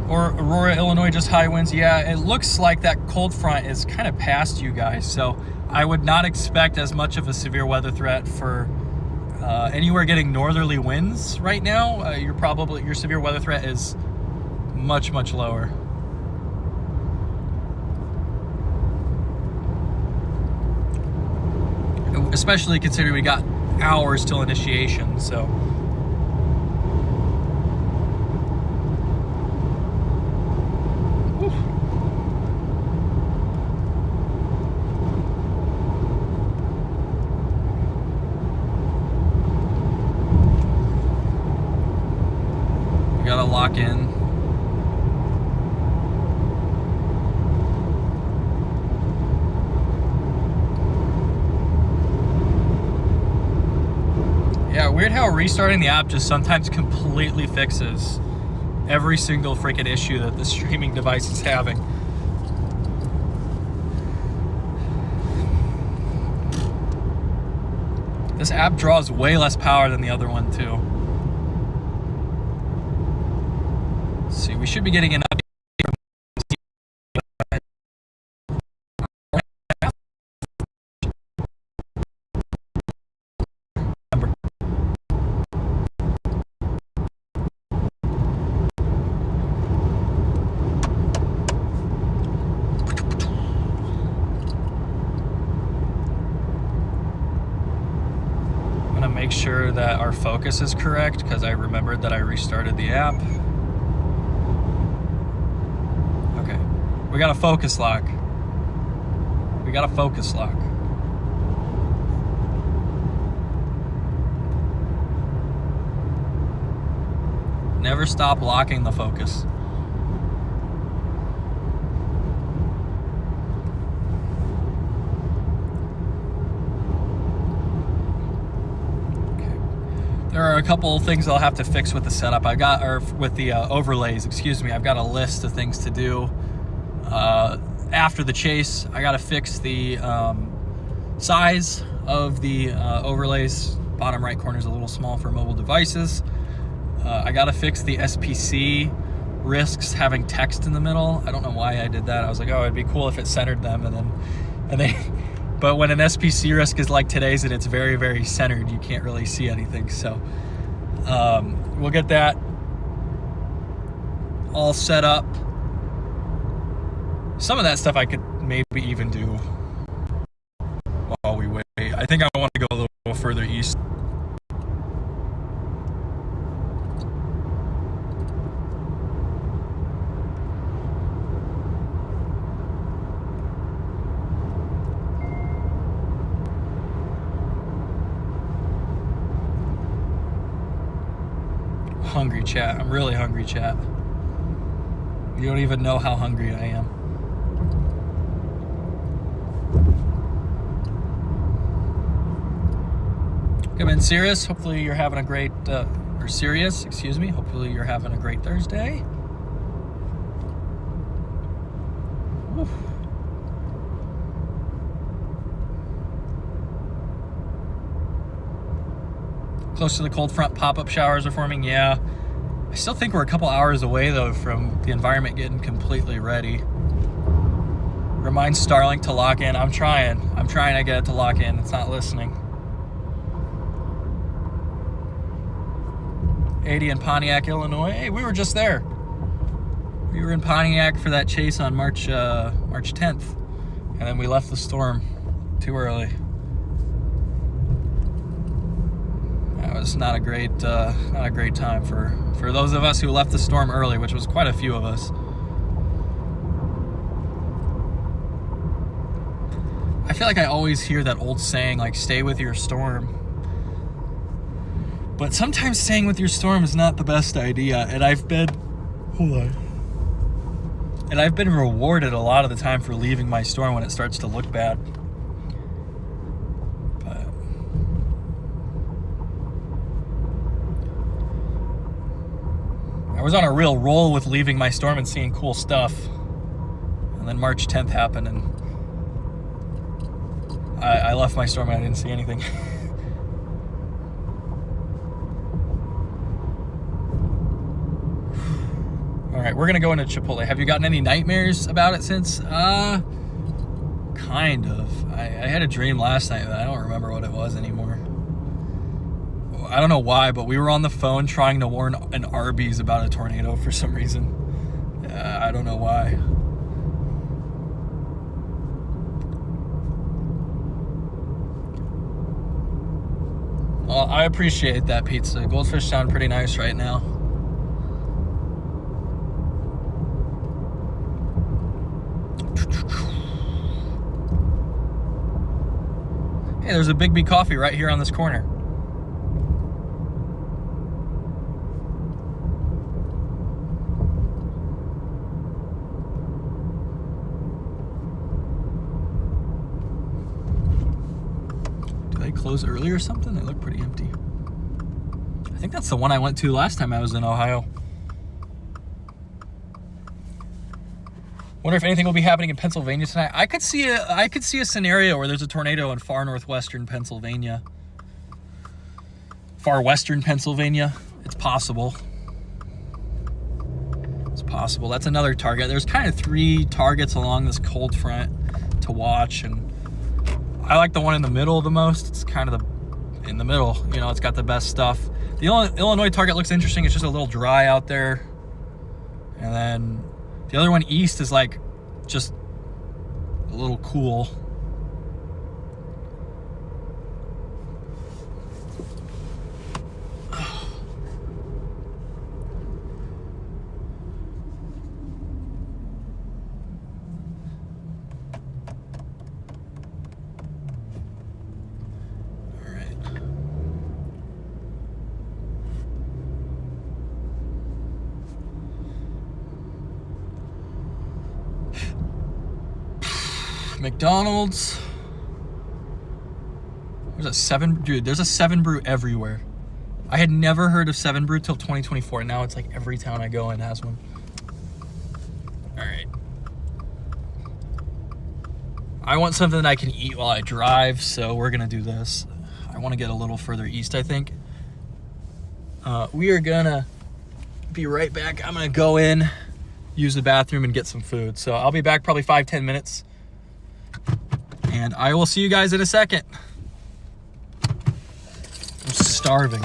Aurora, Illinois, just high winds. Yeah, it looks like that cold front is kind of past you guys, so I would not expect as much of a severe weather threat for anywhere getting northerly winds right now. Your severe weather threat is much, much lower. Especially considering we got hours till initiation, so. Gotta lock in. Yeah, weird how restarting the app just sometimes completely fixes every single freaking issue that the streaming device is having. This app draws way less power than the other one too. See, we should be getting an update. I'm gonna make sure that our focus is correct because I remembered that I restarted the app. We got a focus lock. We got a focus lock. Never stop locking the focus. Okay. There are a couple of things I'll have to fix with the setup. With the overlays, excuse me. I've got a list of things to do. After the chase, I gotta fix the size of the overlays. Bottom right corner is a little small for mobile devices. I gotta fix the SPC risks having text in the middle. I don't know why I did that. I was like, oh, it'd be cool if it centered them, and then But when an SPC risk is like today's and it's very, very centered, you can't really see anything. So we'll get that all set up. Some of that stuff I could maybe even do while we wait. I think I want to go a little further east. Hungry, chat. I'm really hungry, chat. You don't even know how hungry I am. Come in, Sirius. Hopefully you're having a great, or Sirius, excuse me. Hopefully you're having a great Thursday. Oof. Close to the cold front, pop-up showers are forming. Yeah. I still think we're a couple hours away, though, from the environment getting completely ready. Remind Starlink to lock in. I'm trying to get it to lock in. It's not listening. 80 in Pontiac, Illinois. Hey, we were just there. We were in Pontiac for that chase on March 10th. And then we left the storm too early. That was not a great time for those of us who left the storm early, which was quite a few of us. I feel like I always hear that old saying, like, stay with your storm. But sometimes staying with your storm is not the best idea, and I've been rewarded a lot of the time for leaving my storm when it starts to look bad. But I was on a real roll with leaving my storm and seeing cool stuff. And then March 10th happened, and I left my storm and I didn't see anything. All right, we're gonna go into Chipotle. Have you gotten any nightmares about it since? Kind of. I had a dream last night, but I don't remember what it was anymore. I don't know why, but we were on the phone trying to warn an Arby's about a tornado for some reason. I don't know why. Well, I appreciate that pizza. Goldfish sound pretty nice right now. Hey, there's a Big B Coffee right here on this corner. Do they close early or something? They look pretty empty. I think that's the one I went to last time I was in Ohio. Wonder if anything will be happening in Pennsylvania tonight. I could see a scenario where there's a tornado in far northwestern Pennsylvania. Far western Pennsylvania. It's possible. It's possible. That's another target. There's kind of 3 targets along this cold front to watch, and I like the one in the middle the most. It's kind of in the middle. You know, it's got the best stuff. The Illinois target looks interesting. It's just a little dry out there. And then the other one east is like just a little cool. McDonald's. There's a 7 Brew everywhere. I had never heard of 7 Brew till 2024. Now it's like every town I go in has one. All right. I want something that I can eat while I drive, so we're gonna do this. I want to get a little further east, I think. We are gonna be right back. I'm gonna go in, use the bathroom, and get some food. So I'll be back probably 5-10 minutes. and I will see you guys in a second. I'm starving.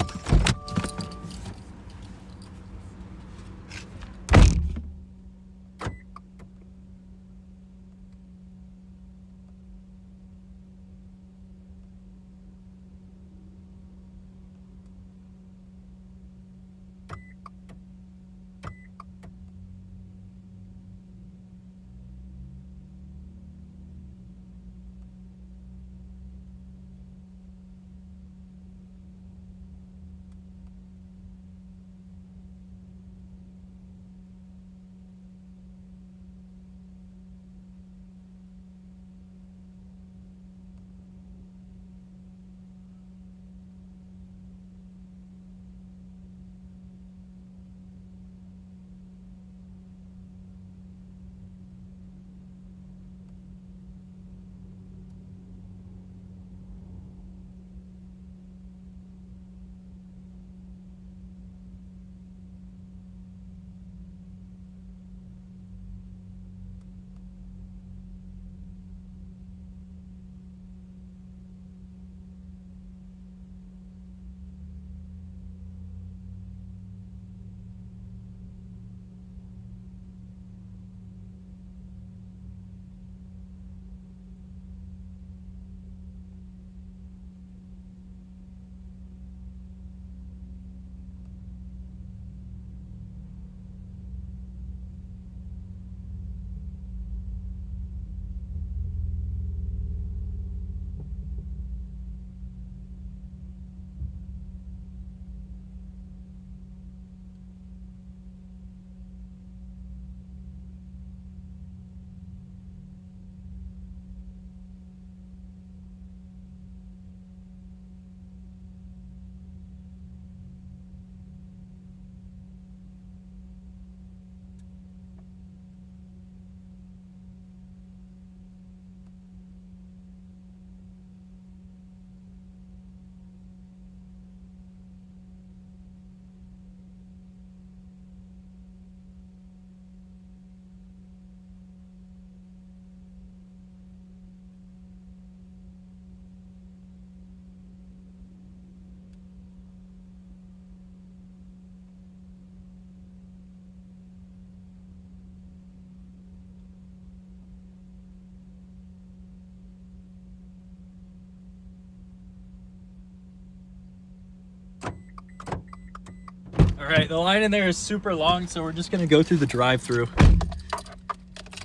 All right, the line in there is super long, so we're just gonna go through the drive-through.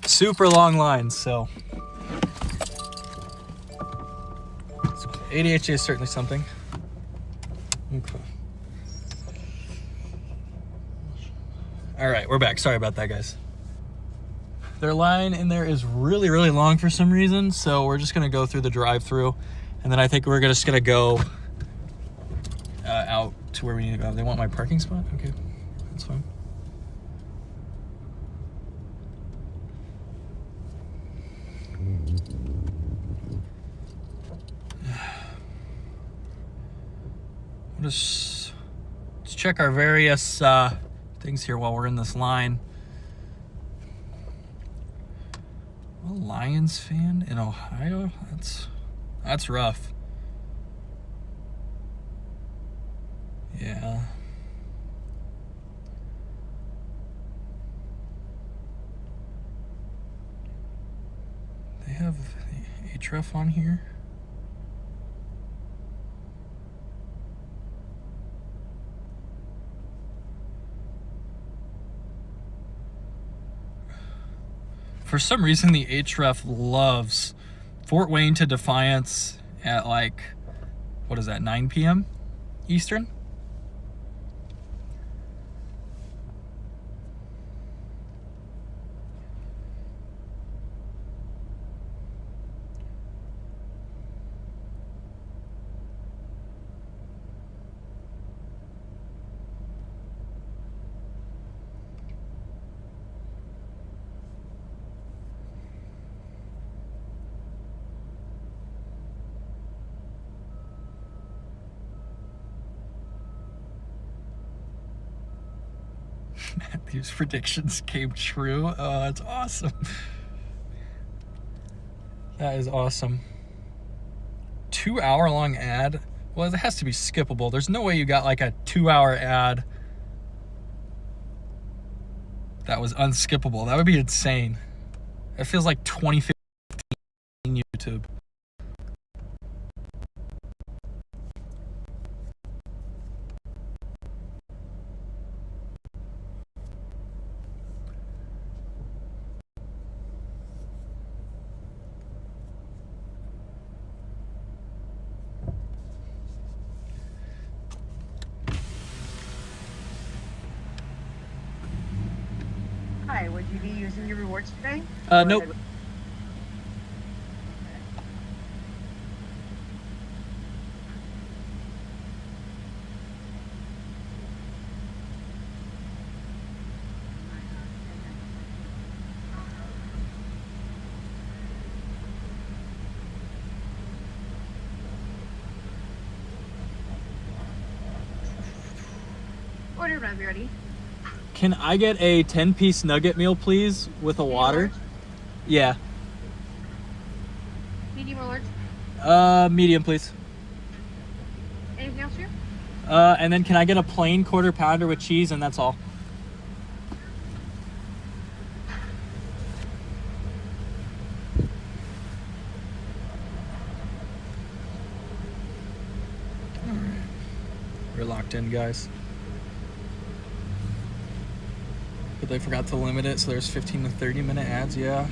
Super long lines, so. ADHD is certainly something. Okay. All right, we're back. Sorry about that, guys. Their line in there is really, really long for some reason, so we're just gonna go through the drive-through, and then I think we're just gonna go out to where we need to go. They want my parking spot? Okay, that's fine. Let's check our various things here while we're in this line. A Lions fan in Ohio? That's rough. Yeah. They have the Ahrefs on here. For some reason, the Ahrefs loves Fort Wayne to Defiance at like, what is that, 9 p.m. Eastern? Matthew's predictions came true. Oh, that's awesome. That is awesome. 2-hour long ad? Well, it has to be skippable. There's no way you got like a 2-hour ad that was unskippable. That would be insane. It feels like 2015 YouTube.
Hi, would you be using your rewards today?
Nope.
Order whenever you're ready.
Can I get a 10-piece nugget meal, please, with a water? Yeah.
Medium or large?
Medium, please.
Anything else here?
And then can I get a plain quarter pounder with cheese, and that's all? All right. We're locked in, guys. But they forgot to limit it, so there's 15 to 30 minute ads, yeah.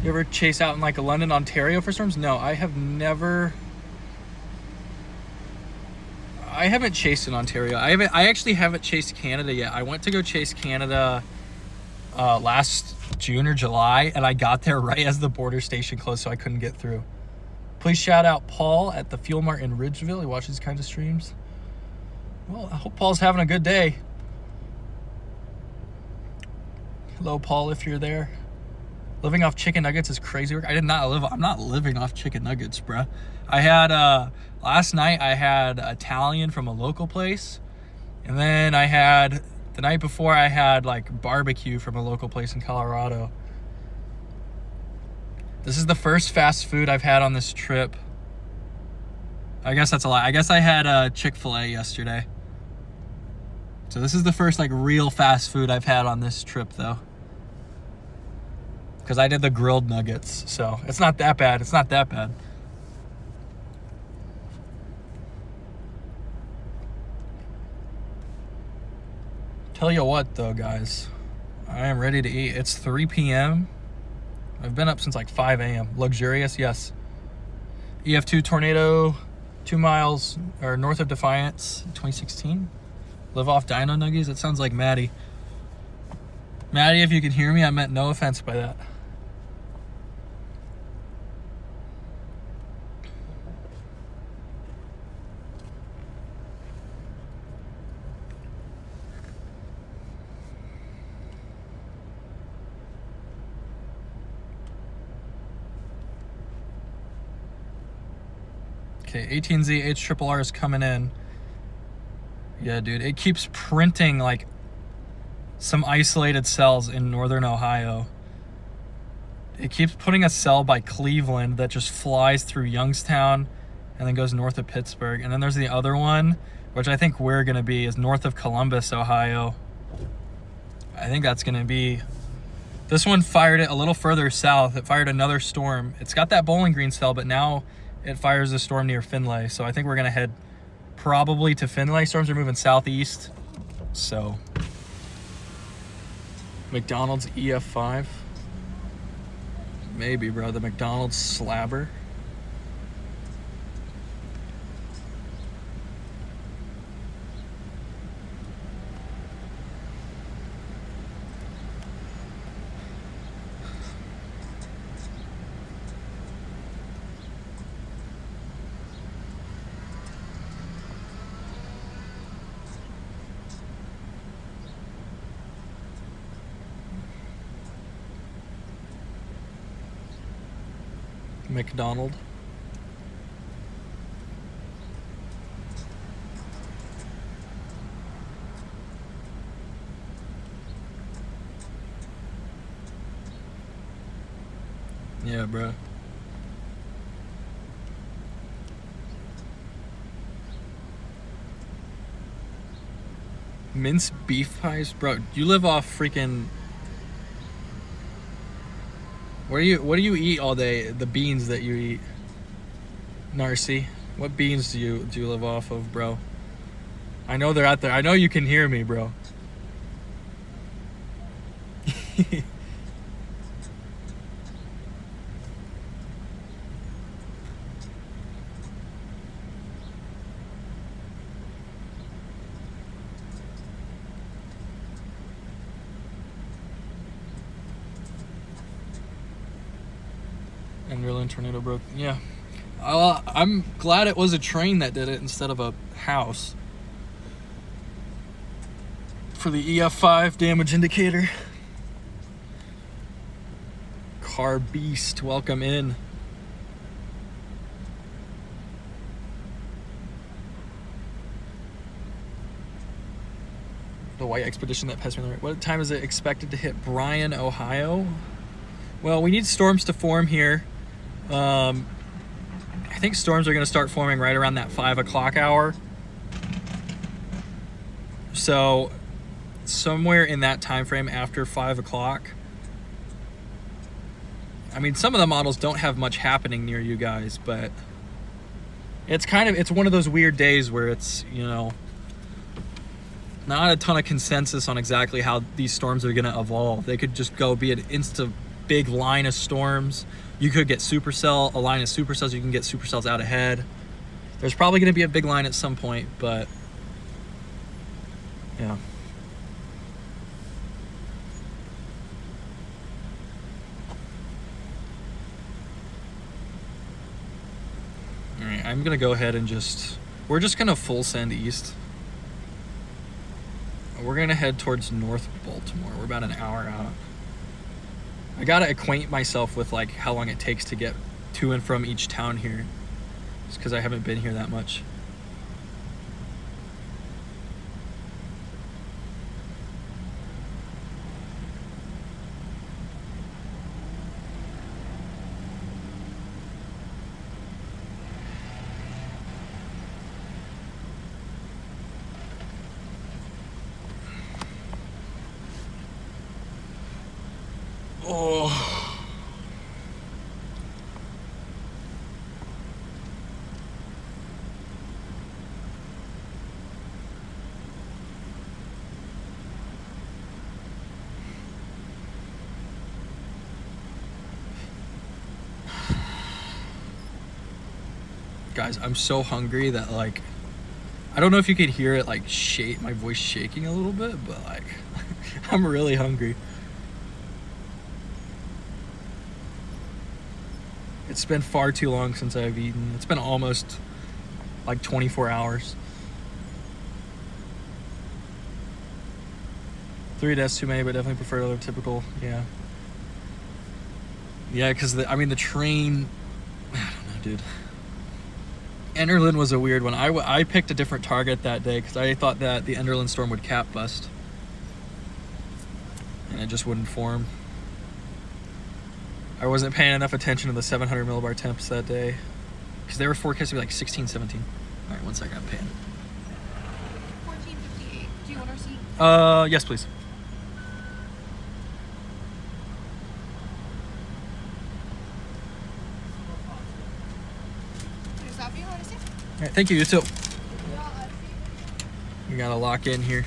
You ever chase out in like London, Ontario for storms? No, I have never. I haven't chased in Ontario. I actually haven't chased Canada yet. I went to go chase Canada last June or July, and I got there right as the border station closed, so I couldn't get through. Please shout out Paul at the Fuel Mart in Ridgeville. He watches these kinds of streams. Well, I hope Paul's having a good day. Hello, Paul, if you're there. Living off chicken nuggets is crazy work. I'm not living off chicken nuggets, bruh. I had, last night I had Italian from a local place. And then the night before I had like barbecue from a local place in Colorado. This is the first fast food I've had on this trip. I guess that's a lie. I guess I had Chick-fil-A yesterday. So this is the first like real fast food I've had on this trip though. Because I did the grilled nuggets, so it's not that bad. It's not that bad. Tell you what, though, guys. I am ready to eat. It's 3 p.m. I've been up since like 5 a.m. Luxurious, yes. EF2 tornado, 2 miles or north of Defiance, 2016. Live off dino nuggies. That sounds like Maddie. Maddie, if you can hear me, I meant no offense by that. Okay, 18Z HRRR is coming in. Yeah, dude, it keeps printing like some isolated cells in northern Ohio. It keeps putting a cell by Cleveland that just flies through Youngstown and then goes north of Pittsburgh. And then there's the other one, which I think we're gonna be, is north of Columbus, Ohio. I think that's gonna be, this one fired it a little further south. It fired another storm. It's got that Bowling Green cell, but now it fires a storm near Findlay. So I think we're gonna head probably to Findlay. Storms are moving southeast. So McDonald's EF5. Maybe, bro. The McDonald's slabber. McDonald. Yeah, bro. Minced beef pies, bro. You live off freaking. What do you eat all day? The beans that you eat, Narcy. What beans do you live off of, bro? I know they're out there. I know you can hear me, bro. Enderlin tornado broke. Yeah. I'm glad it was a train that did it instead of a house. For the EF5 damage indicator. Car Beast, welcome in. The white expedition that passed me on the right. What time is it expected to hit Bryan, Ohio? Well, we need storms to form here. I think storms are going to start forming right around that 5 o'clock hour. So somewhere in that time frame after 5 o'clock. I mean, some of the models don't have much happening near you guys, but it's one of those weird days where it's, you know, not a ton of consensus on exactly how these storms are going to evolve. They could just go be an insta big line of storms. You could get supercell, a line of supercells. You can get supercells out ahead. There's probably going to be a big line at some point, but yeah. All right, I'm going to go ahead and we're just going to full send east. We're going to head towards North Baltimore. We're about an hour out. I got to acquaint myself with like how long it takes to get to and from each town here. Just because I haven't been here that much. Oh. Guys, I'm so hungry that like I don't know if you could hear it like shake my voice shaking a little bit, but like I'm really hungry. It's been far too long since I've eaten. It's been almost like 24 hours. 3 deaths too many, but definitely prefer to live typical. Yeah. Yeah, because the train, I don't know, dude. Enderlin was a weird one. I picked a different target that day because I thought that the Enderlin storm would cap bust. And it just wouldn't form. I wasn't paying enough attention to the 700 millibar temps that day because they were forecast to be like 16, 17. All right, 1 second, I'm paying.
1458. Do you want our seat?
Yes, please. All right, thank you. You too. We gotta lock in here.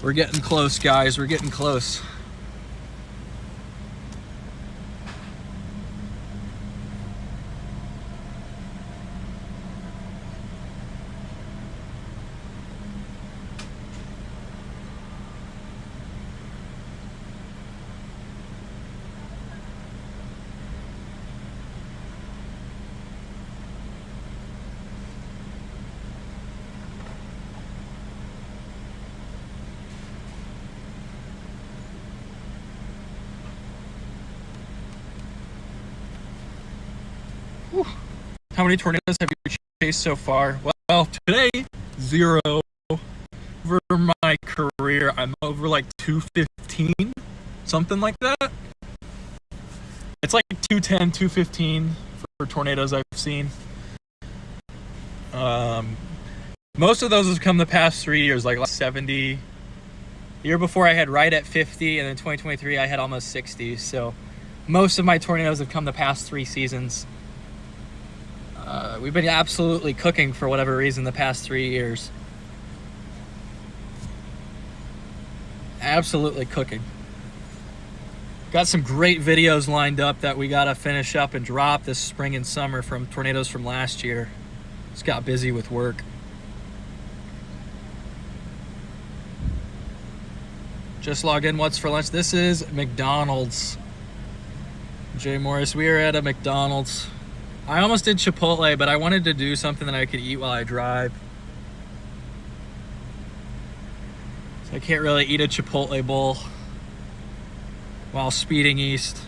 We're getting close, guys. We're getting close. How many tornadoes have you chased so far? Well, today, 0. Over my career, I'm over like 215, something like that. It's like 210, 215 for tornadoes I've seen. Most of those have come the past 3 years, like 70. The year before I had right at 50, and then 2023 I had almost 60. So most of my tornadoes have come the past 3 seasons. We've been absolutely cooking for whatever reason the past 3 years. Absolutely cooking. Got some great videos lined up that we gotta finish up and drop this spring and summer from tornadoes from last year. Just got busy with work. Just logged in. What's for lunch? This is McDonald's. Jay Morris, we are at a McDonald's. I almost did Chipotle, but I wanted to do something that I could eat while I drive. So I can't really eat a Chipotle bowl while speeding east.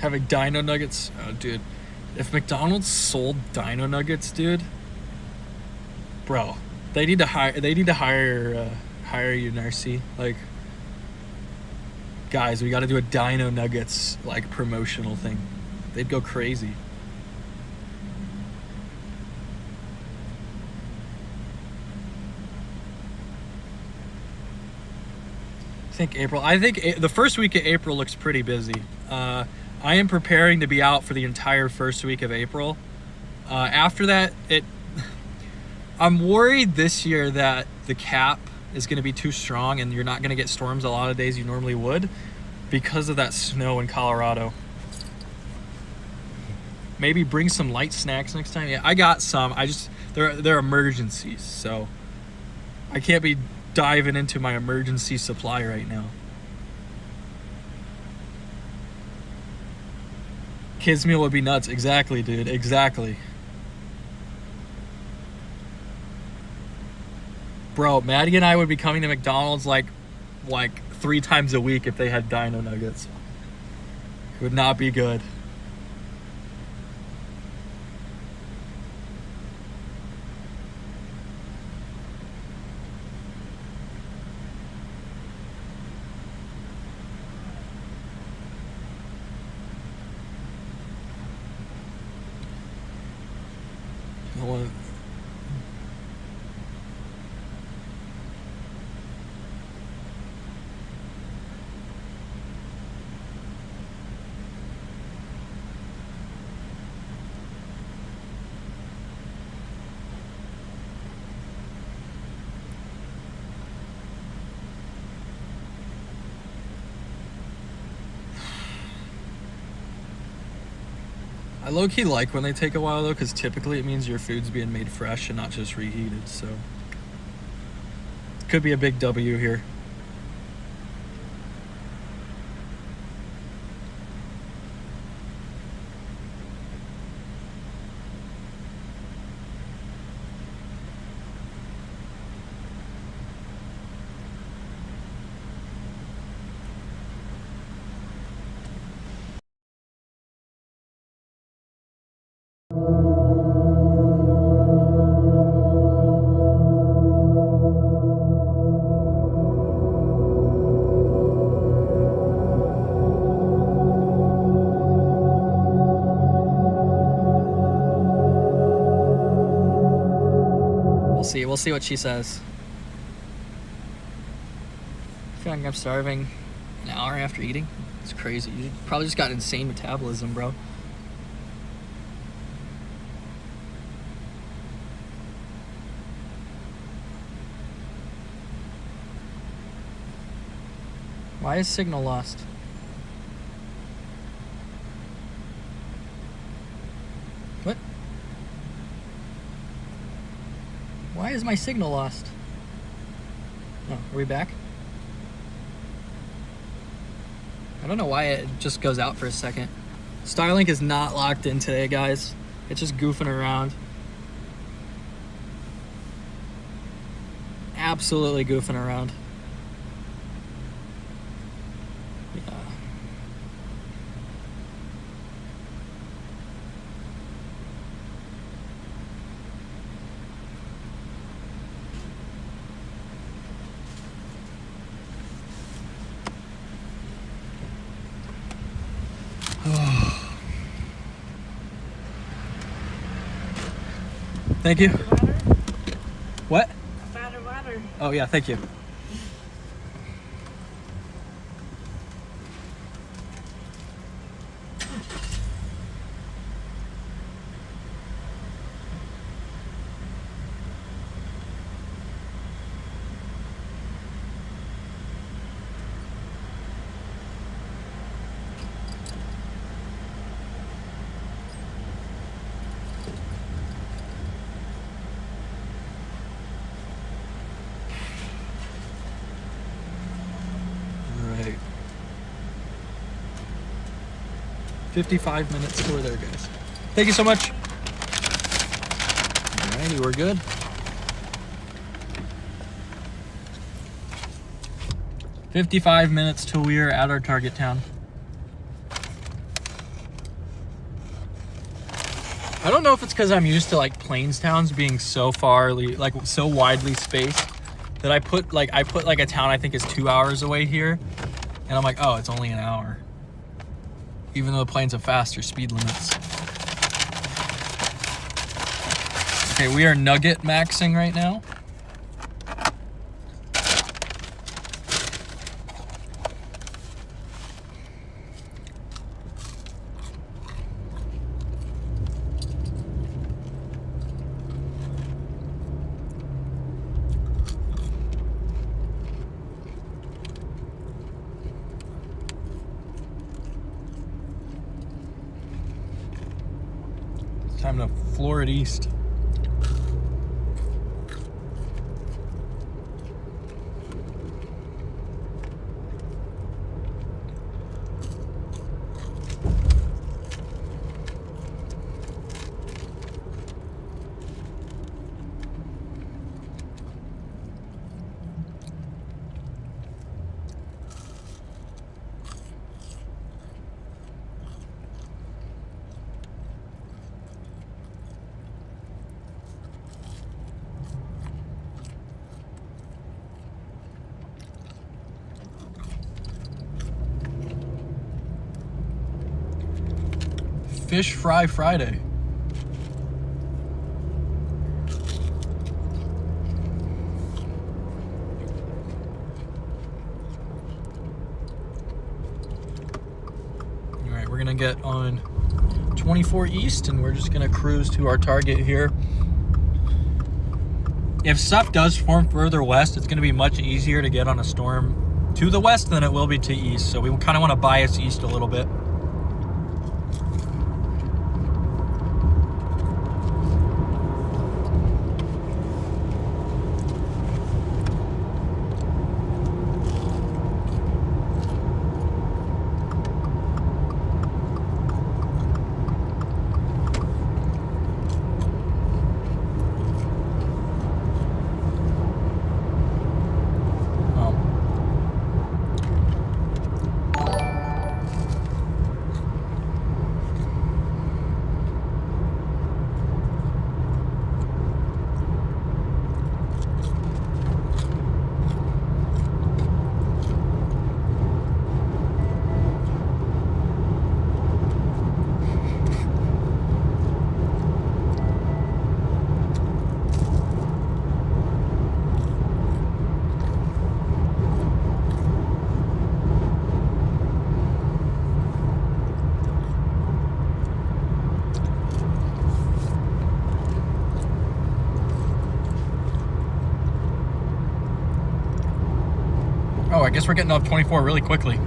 Having dino nuggets, oh dude, if McDonald's sold dino nuggets, dude, bro, they need to hire you, Narcy. Like, guys, we got to do a dino nuggets like promotional thing. They'd go crazy. I think the first week of April looks pretty busy. I am preparing to be out for the entire first week of April. After that, I'm worried this year that the cap is going to be too strong and you're not going to get storms a lot of days you normally would because of that snow in Colorado. Maybe bring some light snacks next time. Yeah, I got some. They're emergencies, so I can't be diving into my emergency supply right now. Kids meal would be nuts. Exactly, dude. Exactly. Bro, Maddie and I would be coming to McDonald's like 3 times a week if they had dino nuggets. It would not be good. I low-key like when they take a while, though, because typically it means your food's being made fresh and not just reheated, so could be a big W here. We'll see what she says. I feel like I'm starving an hour after eating. It's crazy. You probably just got insane metabolism, bro. Why is signal lost? What? Why is my signal lost? Oh, are we back? I don't know why it just goes out for a second. Starlink is not locked in today, guys. It's just goofing around. Absolutely goofing around. Yeah. Thank you. What?
Water.
Oh yeah, thank you. Right. 55 minutes till we're there, guys. Thank you so much. Alrighty, we're good. $55 till we are at our target town. I don't know if it's because I'm used to like plains towns being so far, like so widely spaced, that I put like a town I think is 2 hours away here, and I'm like, oh, it's only an hour, even though the planes have faster speed limits. Okay, we are nugget maxing right now. Time to floor it east. Fish Fry Friday. All right, we're gonna get on 24 East and we're just gonna cruise to our target here. If stuff does form further west, it's gonna be much easier to get on a storm to the west than it will be to east. So we kind of want to bias east a little bit. Oh, I guess we're getting off 24 really quickly.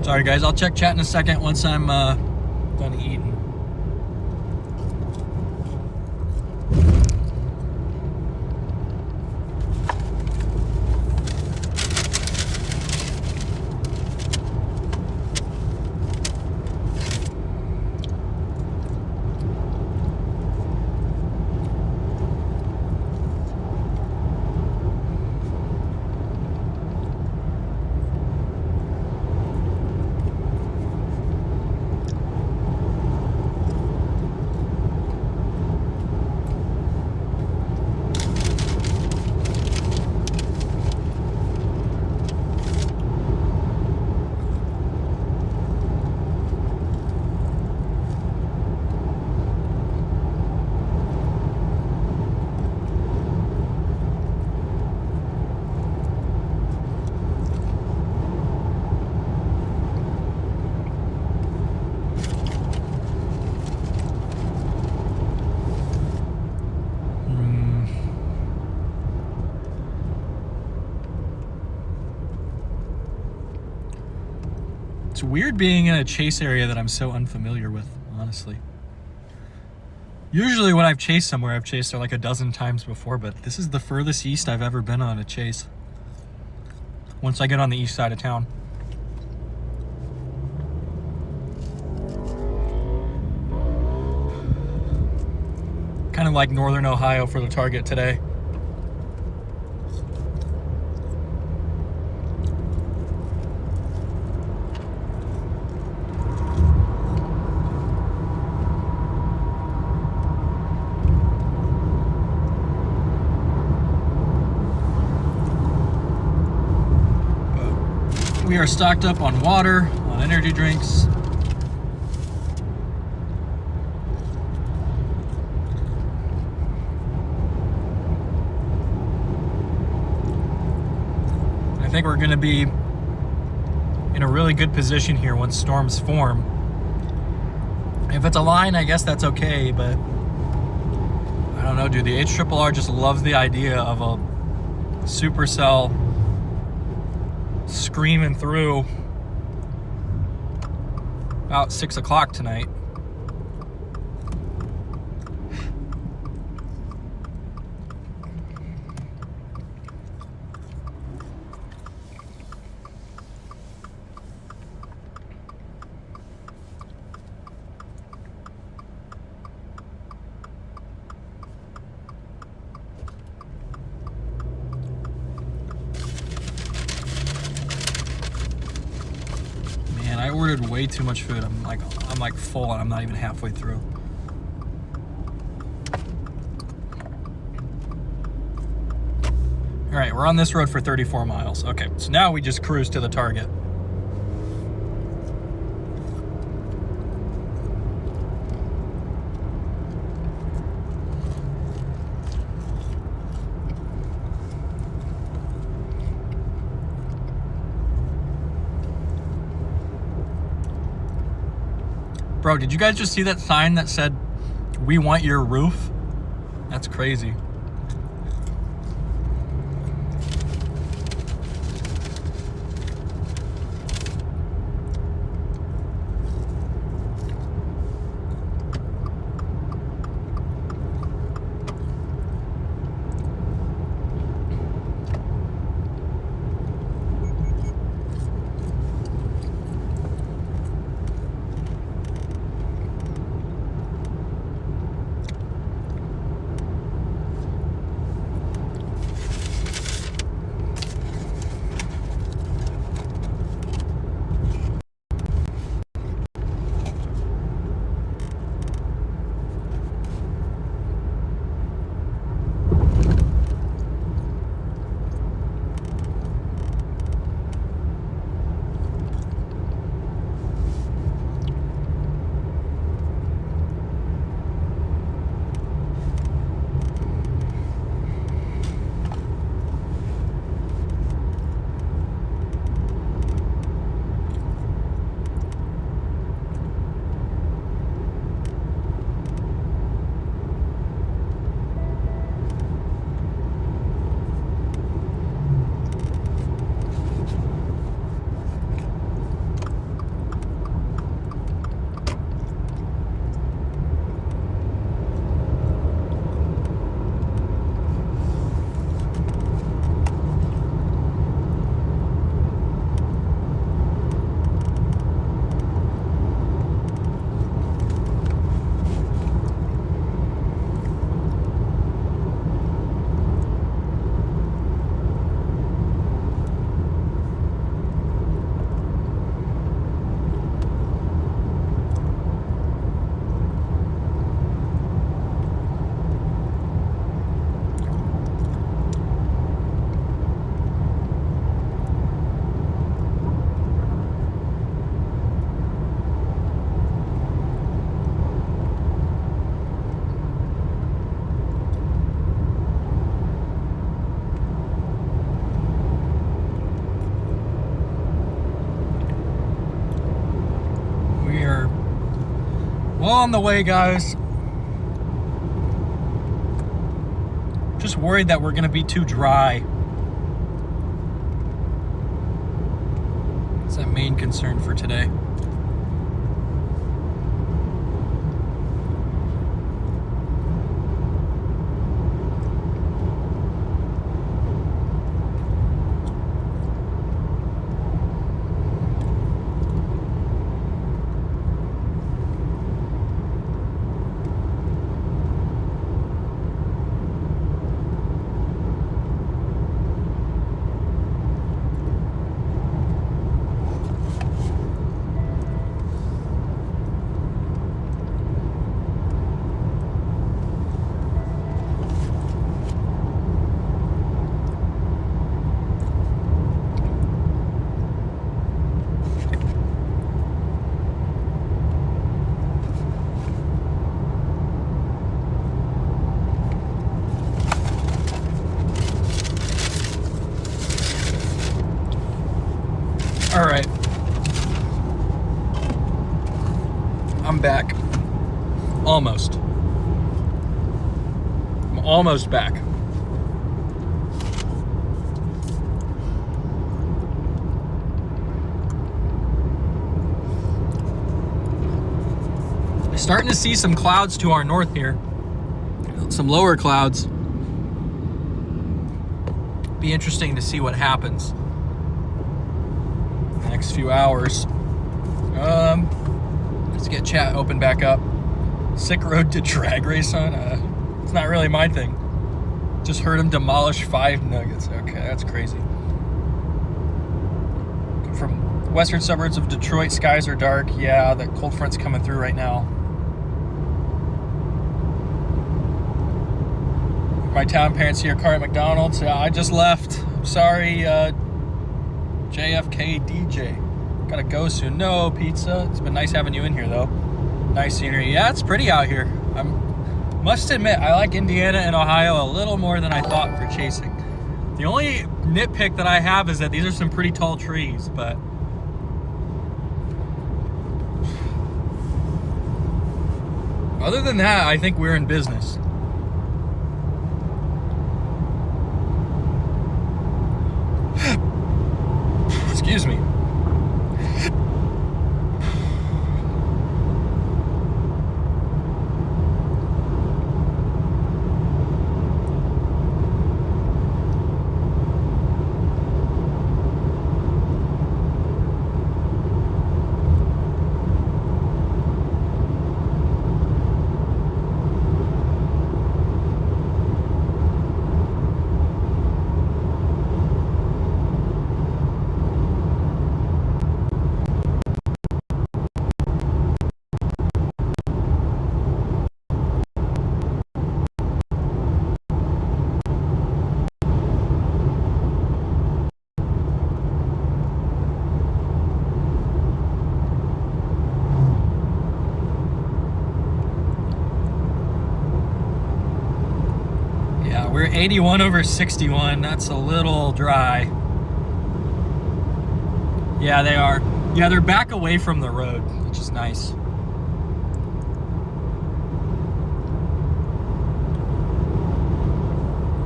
Sorry guys, I'll check chat in a second once I'm done eating. It's weird being in a chase area that I'm so unfamiliar with, honestly. Usually when I've chased somewhere, I've chased there like a dozen times before, but this is the furthest east I've ever been on a chase. Once I get on the east side of town. Kind of like northern Ohio for the target today. We are stocked up on water, on energy drinks. I think we're going to be in a really good position here once storms form. If it's a line, I guess that's okay, but I don't know, dude. The HRRR just loves the idea of a supercell screaming through about 6 o'clock tonight. I ordered way too much food. I'm like full and I'm not even halfway through. All right, we're on this road for 34 miles. Okay, so now we just cruise to the target. Bro, did you guys just see that sign that said, "We want your roof"? That's crazy. Well, on the way, guys. Just worried that we're gonna be too dry. It's that main concern for today. All right, I'm back. Almost. I'm almost back. Starting to see some clouds to our north here. Some lower clouds. Be interesting to see what happens in the next few hours. Let's get chat open back up. Sick road to drag race on. It's not really my thing. Just heard him demolish 5 nuggets. Okay, that's crazy. From western suburbs of Detroit, skies are dark. Yeah, that cold front's coming through right now. My town parents see your car at McDonald's. I just left. I'm sorry, JFK DJ. Gotta go soon. No pizza. It's been nice having you in here, though. Nice scenery. Yeah, it's pretty out here. I must admit, I like Indiana and Ohio a little more than I thought for chasing. The only nitpick that I have is that these are some pretty tall trees, but other than that, I think we're in business. Excuse me. We're 81 over 61. That's a little dry. Yeah, they are. Yeah, they're back away from the road, which is nice.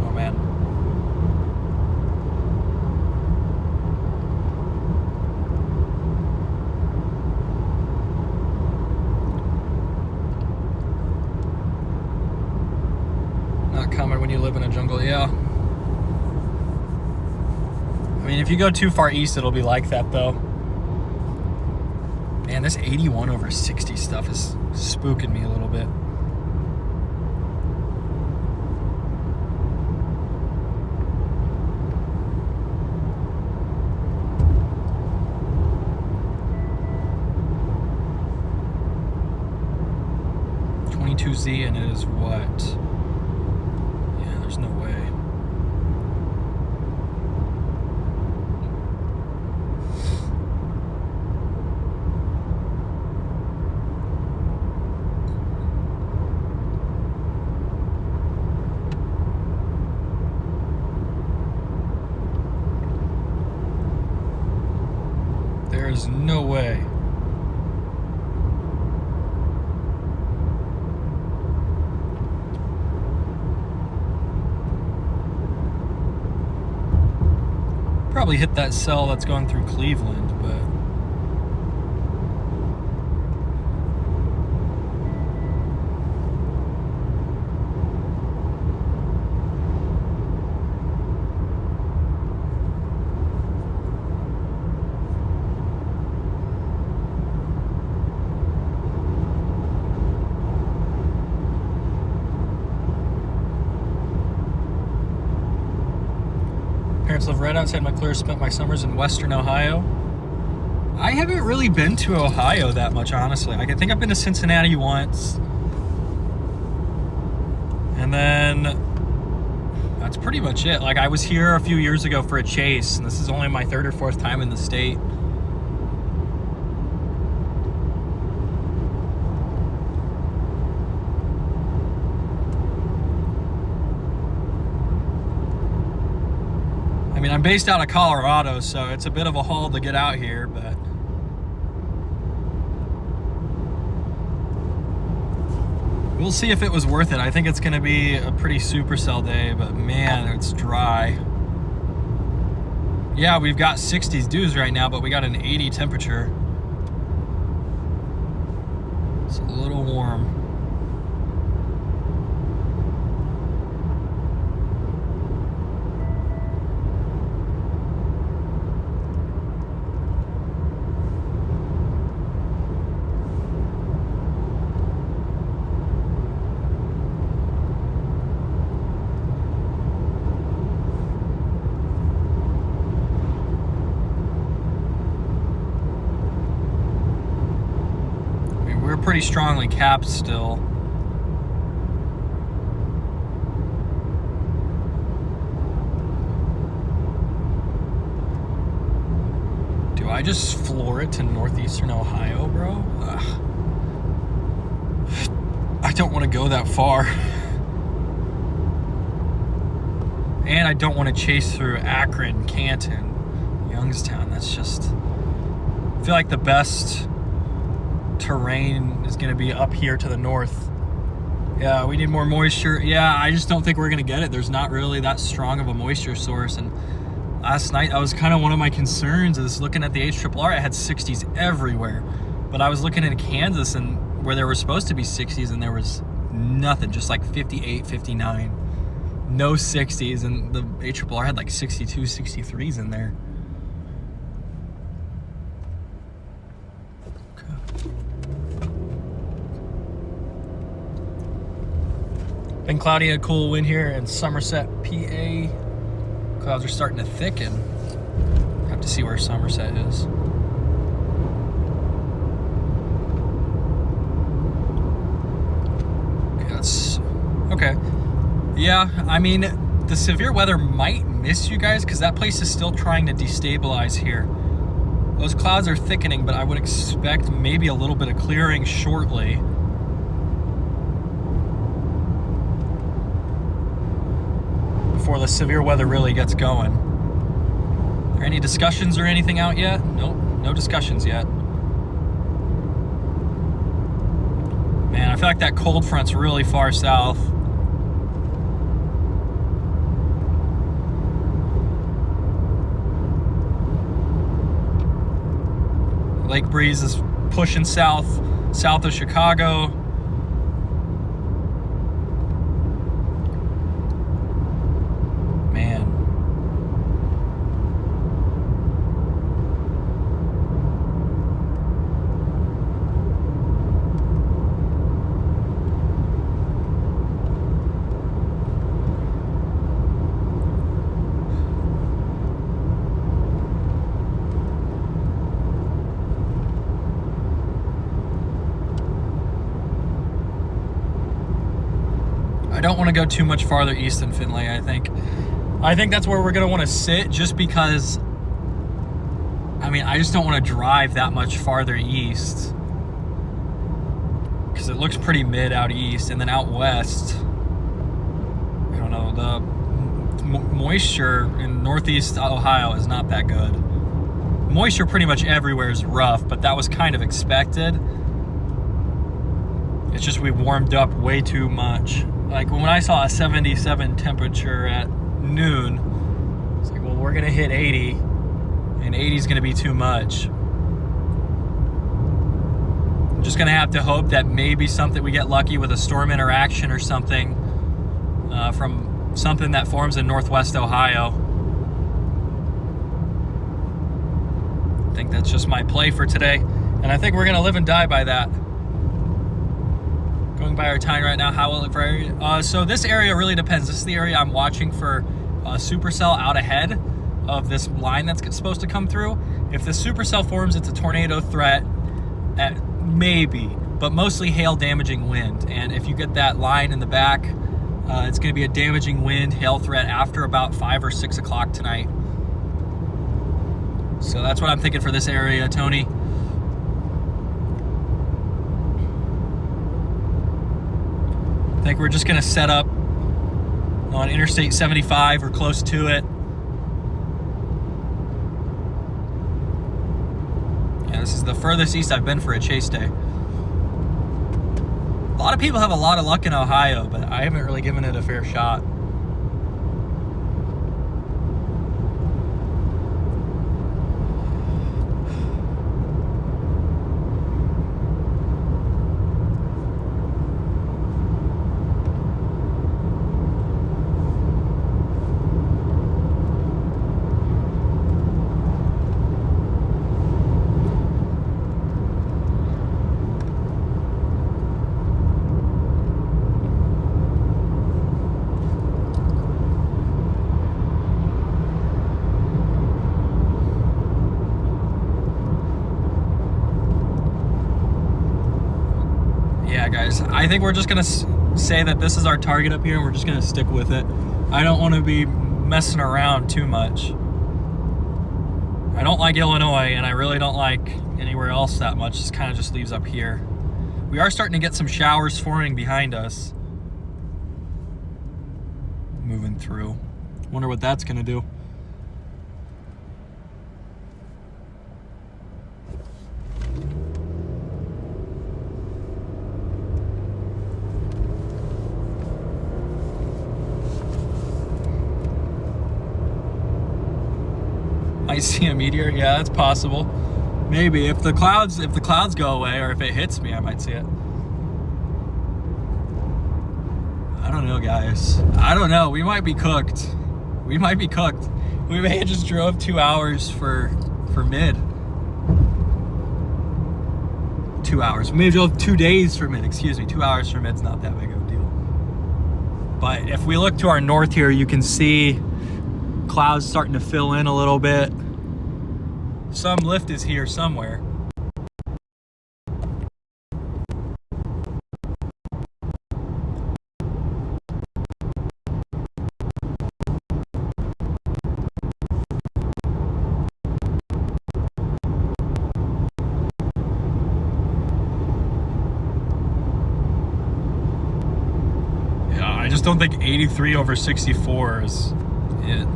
Oh, man. Not common when you live in a jungle, yeah. I mean, if you go too far east, it'll be like that, though. Man, this 81 over 60 stuff is spooking me a little bit. Z, and it is what? Yeah, there's no way. There is no way. probably hit that cell that's going through Cleveland, but parents live right outside Montclair. Spent my summers in Western Ohio. I haven't really been to Ohio that much, honestly. Like, I think I've been to Cincinnati once. And then that's pretty much it. Like, I was here a few years ago for a chase, and this is only my third or fourth time in the state. I mean, I'm based out of Colorado, so it's a bit of a haul to get out here, but we'll see if it was worth it. I think it's going to be a pretty supercell day, but man, it's dry. Yeah, we've got 60s dews right now, but we got an 80 temperature. It's a little warm. We're pretty strongly capped still. Do I just floor it to northeastern Ohio, bro? Ugh. I don't want to go that far. And I don't want to chase through Akron, Canton, Youngstown. That's just, I feel like the best terrain is going to be up here to the north. Yeah, we need more moisture. Yeah, I just don't think we're going to get it. There's not really that strong of a moisture source. And last night, that was kind of one of my concerns, is looking at the HRRR. It had 60s everywhere. But I was looking in Kansas, and where there were supposed to be 60s, and there was nothing, just like 58, 59. No 60s, and the HRRR had like 62, 63s in there. Been cloudy and a cool wind here in Somerset, PA. Clouds are starting to thicken. Have to see where Somerset is. Okay, that's okay. Yeah, I mean, the severe weather might miss you guys because that place is still trying to destabilize here. Those clouds are thickening, but I would expect maybe a little bit of clearing shortly. Before the severe weather really gets going. Are there any discussions or anything out yet? Nope, no discussions yet. Man, I feel like that cold front's really far south. Lake breeze is pushing south of Chicago. I don't want to go too much farther east than Findlay, I think. I think that's where we're going to want to sit, just because, I mean, I just don't want to drive that much farther east. Because it looks pretty mid out east, and then out west, I don't know, the moisture in northeast Ohio is not that good. Moisture pretty much everywhere is rough, but that was kind of expected. It's just we warmed up way too much. Like when I saw a 77 temperature at noon, it's like, well, we're gonna hit 80. and 80 is going to be too much. I'm just going to have to hope that maybe we get lucky with a storm interaction or something from something that forms in northwest Ohio. I think that's just my play for today, and I think we're going to live and die by that. Going by our time right now, how will it look for area? So this area really depends. This is the area I'm watching for supercell out ahead of this line that's supposed to come through. If the supercell forms, it's a tornado threat, maybe, but mostly hail damaging wind. And if you get that line in the back, it's going to be a damaging wind, hail threat after about 5 or 6 o'clock tonight. So that's what I'm thinking for this area, Tony. I think we're just going to set up on Interstate 75 or close to it. Yeah, this is the furthest east I've been for a chase day. A lot of people have a lot of luck in Ohio, but I haven't really given it a fair shot. Guys, I think we're just gonna say that this is our target up here and we're just gonna stick with it. I don't want to be messing around too much. I don't like Illinois, and I really don't like anywhere else that much. This kind of just leaves up here. We are starting to get some showers forming behind us. Moving through. Wonder what that's gonna do. Might see a meteor. Yeah, that's possible. Maybe if the clouds go away, or if it hits me, I might see it. I don't know, guys. I don't know. We might be cooked. We might be cooked. We may have just drove 2 hours for mid. 2 hours. We may have drove 2 days for mid. Excuse me. 2 hours for mid's not that big of a deal. But if we look to our north here, you can see clouds starting to fill in a little bit. Some lift is here somewhere. Yeah, I just don't think 83 over 64 is it.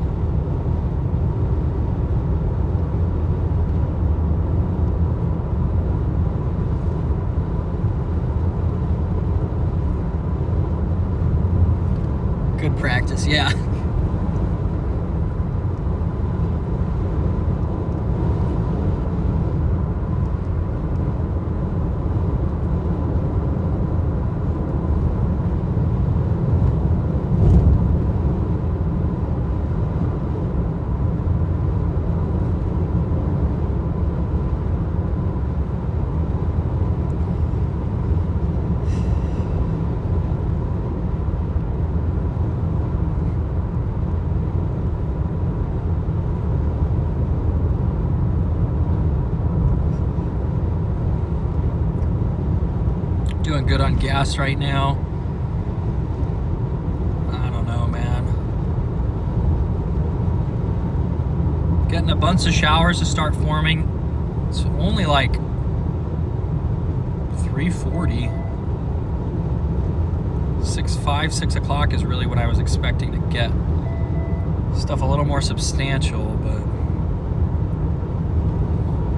Good practice, yeah. Doing good on gas right now. I don't know, man. Getting a bunch of showers to start forming. It's only like 3:40. 6 o'clock is really what I was expecting to get. Stuff a little more substantial, but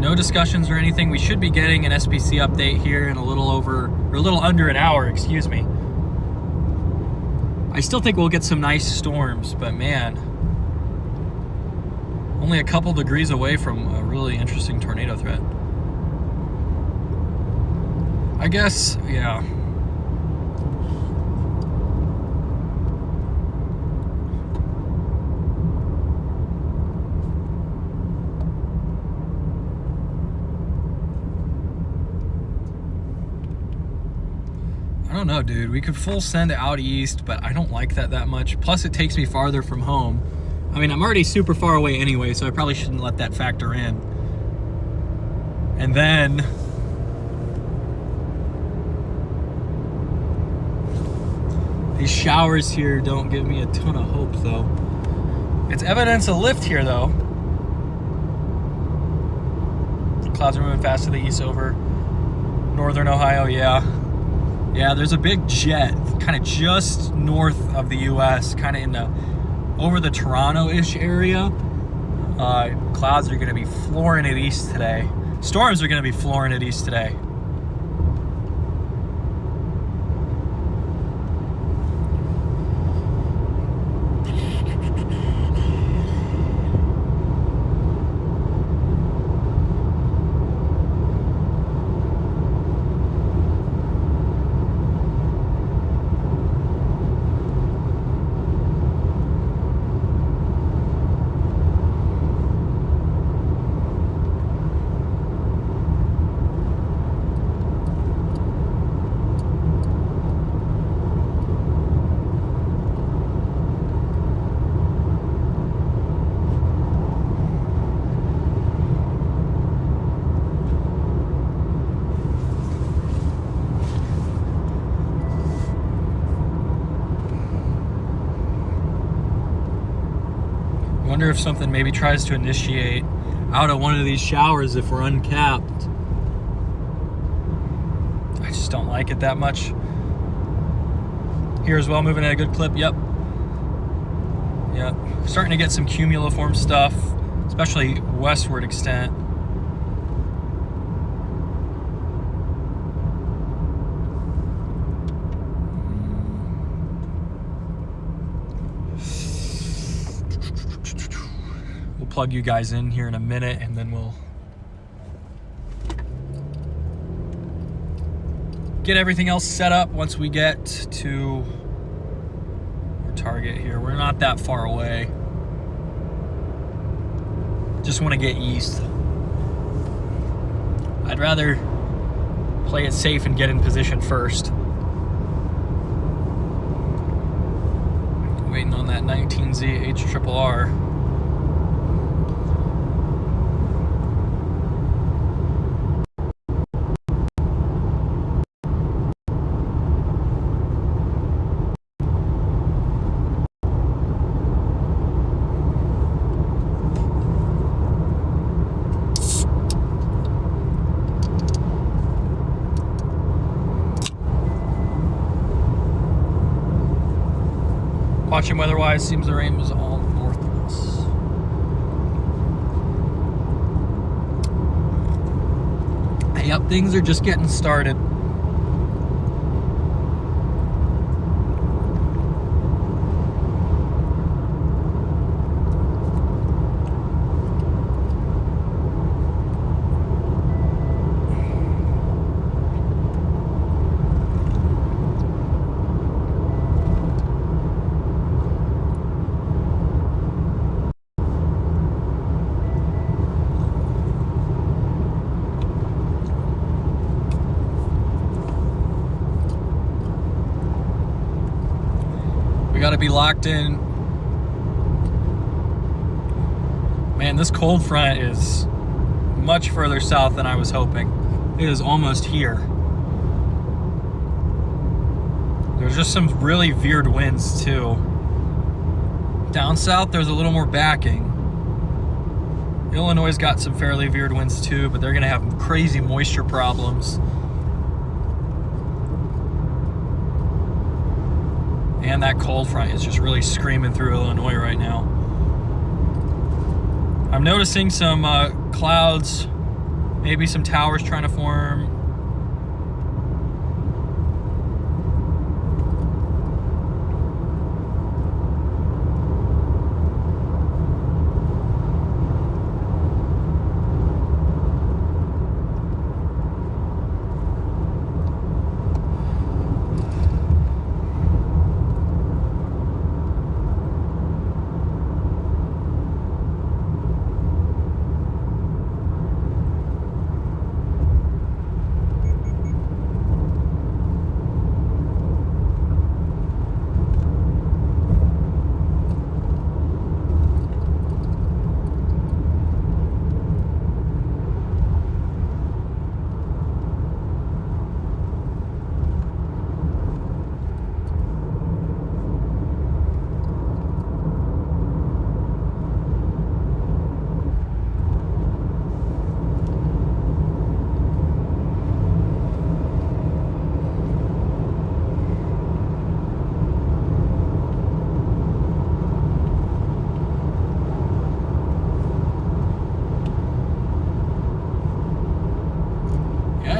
no discussions or anything. We should be getting an SPC update here in a little under an hour, excuse me. I still think we'll get some nice storms, but man, Only a couple degrees away from a really interesting tornado threat. I guess, yeah. I don't know, dude. We could full send out east, but I don't like that much. Plus, it takes me farther from home. I mean, I'm already super far away anyway, so I probably shouldn't let that factor in. And then these showers here don't give me a ton of hope, though. It's evidence of lift here, though. Clouds are moving fast to the east over northern Ohio, yeah. Yeah, there's a big jet kind of just north of the U.S., kind of in the over the Toronto-ish area. Clouds are going to be flooring it east today. Storms are going to be flooring it east today. I wonder if something maybe tries to initiate out of one of these showers if we're uncapped. I just don't like it that much. Here as well, moving at a good clip. Yep. Starting to get some cumuliform stuff, especially westward extent. We'll plug you guys in here in a minute, and then we'll get everything else set up once we get to our target here. We're not that far away. Just want to get east. I'd rather play it safe and get in position first. Waiting on that 19Z HRRR. Watching weather-wise, seems the rain was all north of us. Yep, things are just getting started. We got to be locked in. Man, this cold front is much further south than I was hoping. It is almost here. There's just some really veered winds too. Down south, there's a little more backing. Illinois got some fairly veered winds too, but they're gonna have crazy moisture problems. And that cold front is just really screaming through Illinois right now. I'm noticing some clouds, maybe some towers trying to form.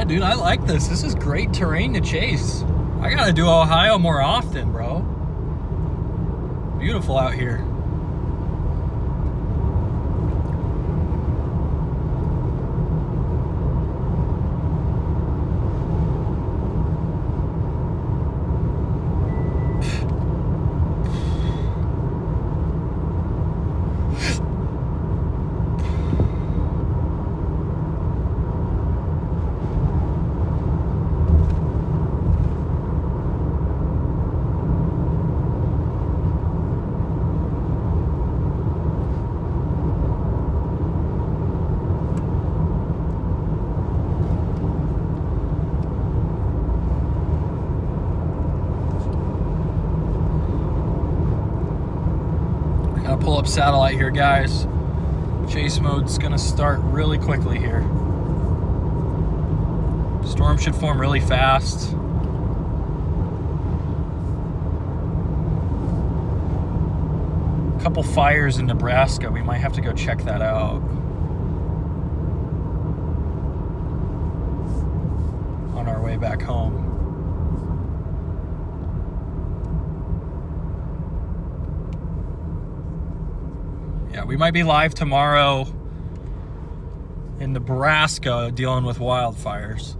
dude, I like this. This is great terrain to chase. I gotta do Ohio more often, bro. Beautiful out here. Pull up satellite here, guys. Chase mode's gonna start really quickly here. Storm should form really fast. A couple fires in Nebraska. We might have to go check that out on our way back home. Yeah, we might be live tomorrow in Nebraska dealing with wildfires.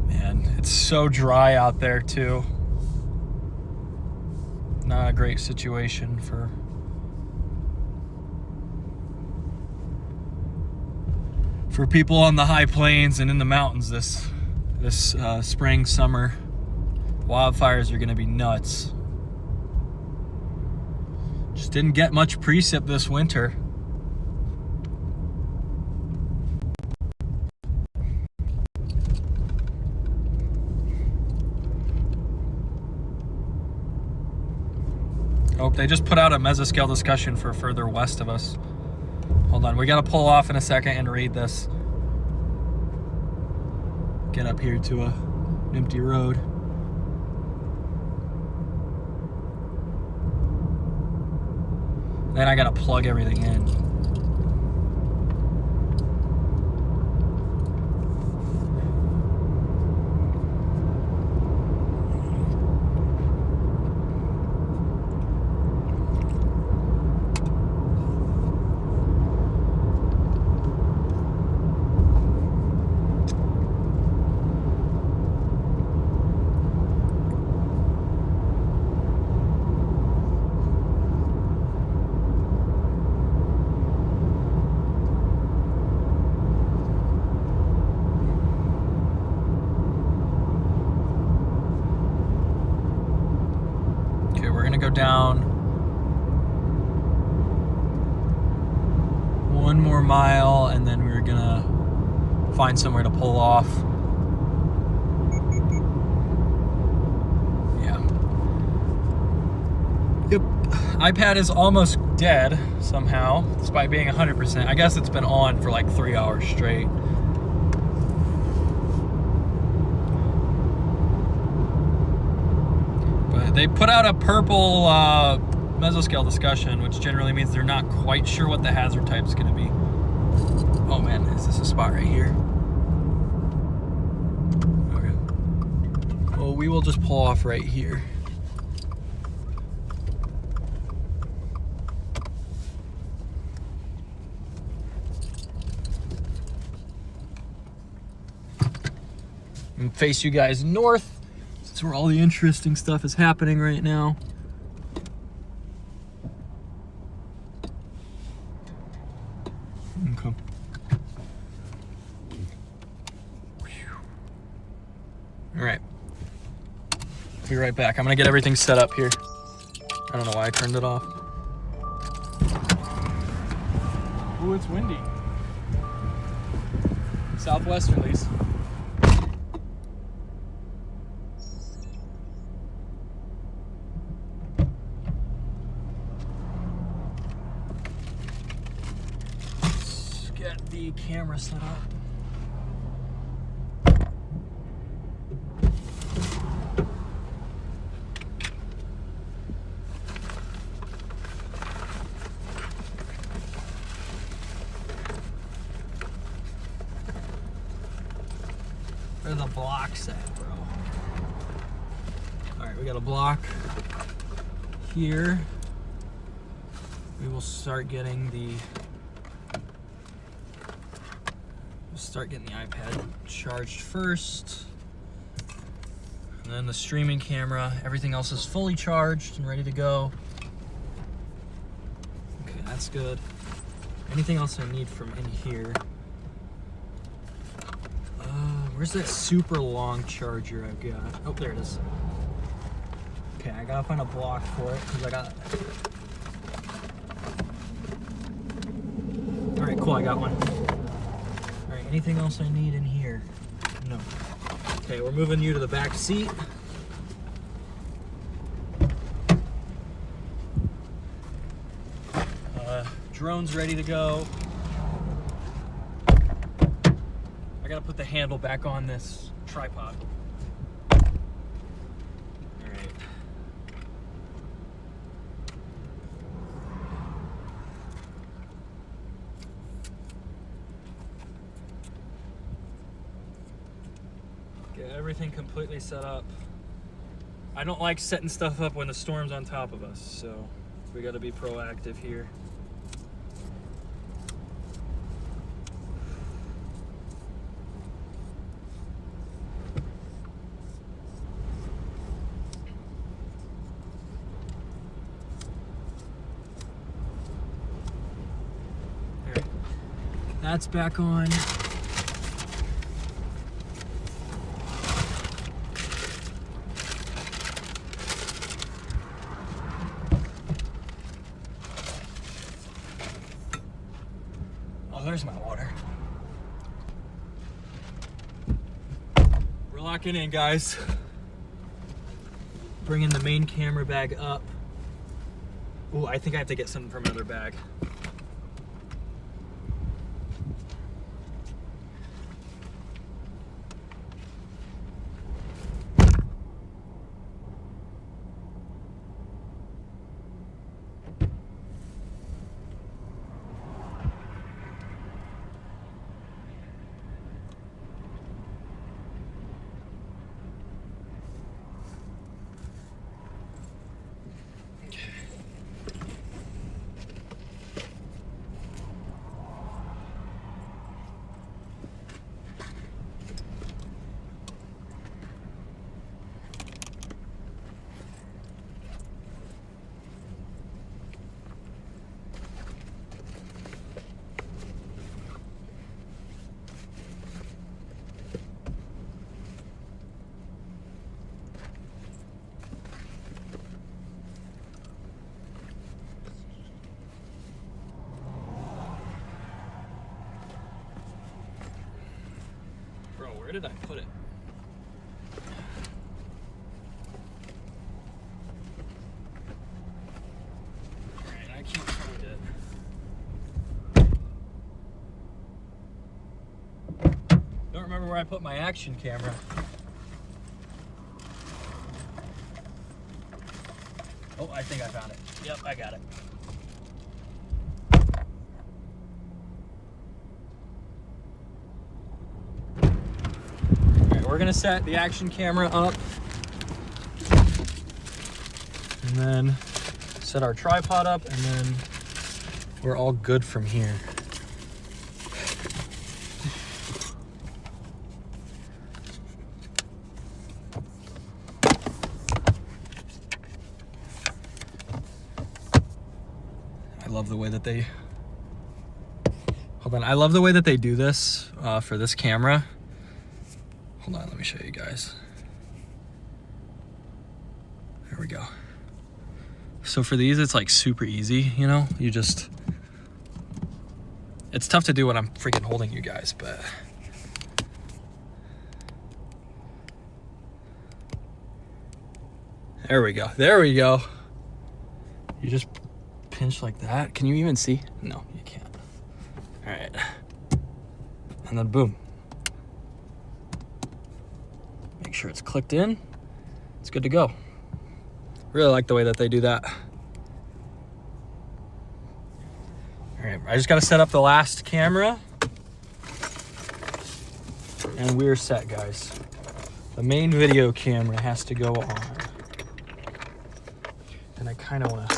Man, it's so dry out there too. Not a great situation for people on the high plains and in the mountains this spring, summer. Wildfires are gonna be nuts. Just didn't get much precip this winter. Oh, they just put out a mesoscale discussion for further west of us. Hold on, we gotta pull off in a second and read this. Get up here to an empty road. Then I gotta plug everything in. Go down one more mile and then we're gonna find somewhere to pull off. Yeah. Yep. iPad is almost dead somehow, despite being 100%. I guess it's been on for like 3 hours straight. They put out a purple mesoscale discussion, which generally means they're not quite sure what the hazard type's gonna be. Oh man, is this a spot right here? Okay. Well, we will just pull off right here. And face you guys north. That's where all the interesting stuff is happening right now. Okay. All right. Be right back. I'm gonna get everything set up here. I don't know why I turned it off. Ooh, it's windy. Southwesterlies. The camera set up. Where are the blocks at, bro? All right, we got a block here. We will start getting the iPad charged first. And then the streaming camera. Everything else is fully charged and ready to go. Okay, that's good. Anything else I need from in here? Where's that super long charger I've got? Oh, there it is. Okay, I gotta find a block for it because I got. All right, cool. I got one. All right, anything else I need in here? No. Okay, we're moving you to the back seat. Drone's ready to go. I gotta put the handle back on this tripod. All right. Get everything completely set up. I don't like setting stuff up when the storm's on top of us, so we gotta be proactive here. That's back on. Oh, there's my water. We're locking in, guys. Bringing the main camera bag up. Oh, I think I have to get something from another bag. Where did I put it? Alright, I can't find it. Don't remember where I put my action camera. Oh, I think I found it. Yep, I got it. We're gonna set the action camera up and then set our tripod up, and then we're all good from here. I love the way that they, hold on, I love the way that they do this for this camera. Hold on, let me show you guys. There we go. So for these, it's like super easy, you know? You just, it's tough to do when I'm freaking holding you guys, but. There we go, there we go. You just pinch like that. Can you even see? No, you can't. All right. And then boom. Make sure it's clicked in. It's good to go. Really like the way that they do that. All right, I just got to set up the last camera. And we're set, guys. The main video camera has to go on. And I kind of want to...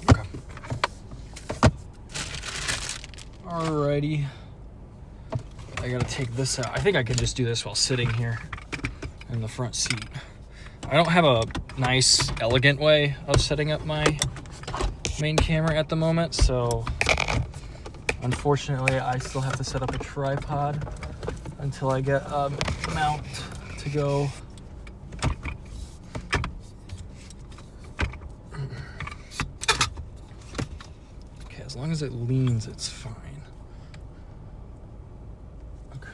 Okay. Alrighty. I gotta take this out. I think I can just do this while sitting here in the front seat. I don't have a nice, elegant way of setting up my main camera at the moment, so unfortunately I still have to set up a tripod until I get a mount to go. Okay, as long as it leans, it's fine. Okay.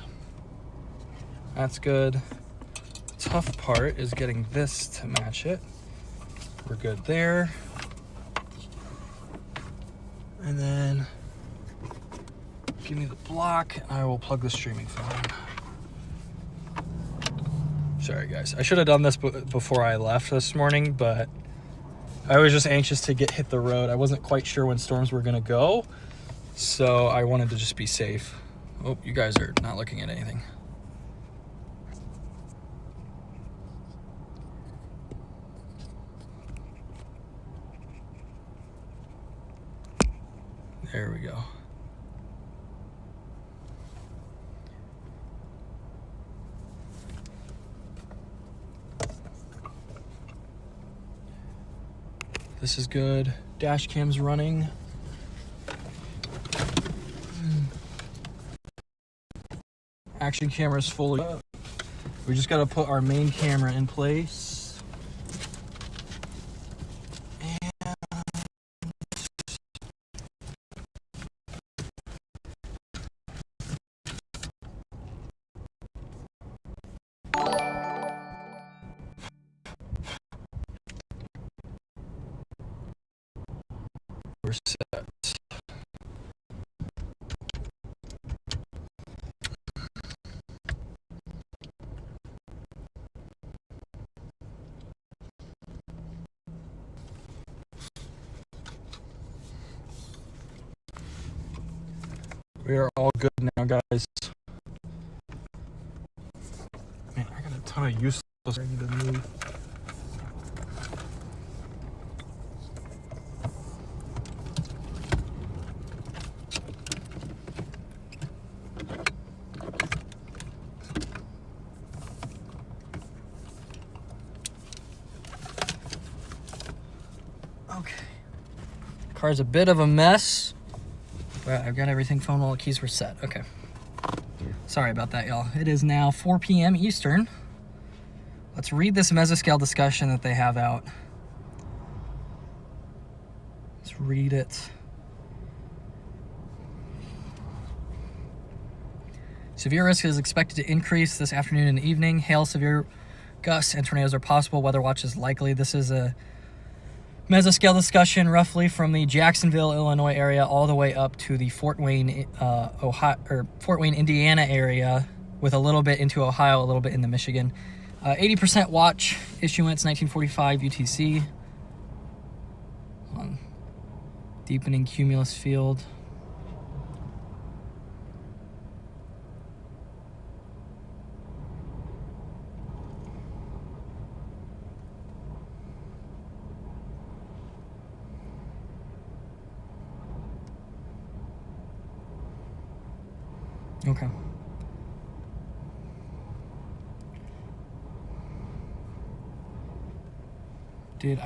That's good. Tough part is getting this to match it. We're good there. And then give me the block and I will plug the streaming phone. Sorry guys, I should have done this before I left this morning, but I was just anxious to hit the road. I wasn't quite sure when storms were gonna go, so I wanted to just be safe. Oh, you guys are not looking at anything. There we go. This is good. Dash cam's running. Action camera's fully up. We just got to put our main camera in place. We're set. We are all good now, guys. Man, I got a ton of useless ready to move. Okay. Car's a bit of a mess, but I've got everything, phone, all the keys were set. Okay. Sorry about that, y'all. It is now 4 p.m. Eastern. Let's read this mesoscale discussion that they have out. Let's read it. Severe risk is expected to increase this afternoon and evening. Hail, severe gusts, and tornadoes are possible. Weather watch is likely. This is a mesoscale discussion roughly from the Jacksonville, Illinois area all the way up to the Fort Wayne, Fort Wayne, Indiana area, with a little bit into Ohio, a little bit into Michigan. 80% watch issuance, 1945 UTC. Deepening cumulus field. Okay. Dude,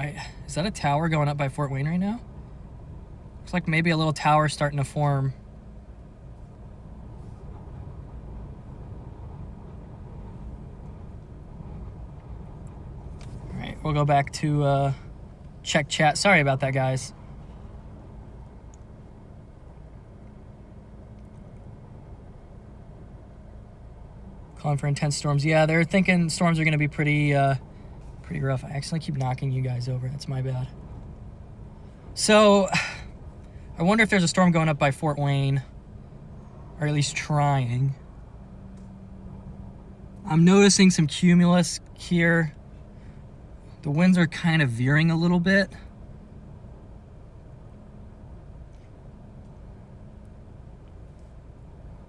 is that a tower going up by Fort Wayne right now? Looks like maybe a little tower starting to form. All right, we'll go back to check chat. Sorry about that, guys. Calling for intense storms. Yeah, they're thinking storms are going to be pretty rough. I actually keep knocking you guys over. That's my bad. So, I wonder if there's a storm going up by Fort Wayne, or at least trying. I'm noticing some cumulus here. The winds are kind of veering a little bit.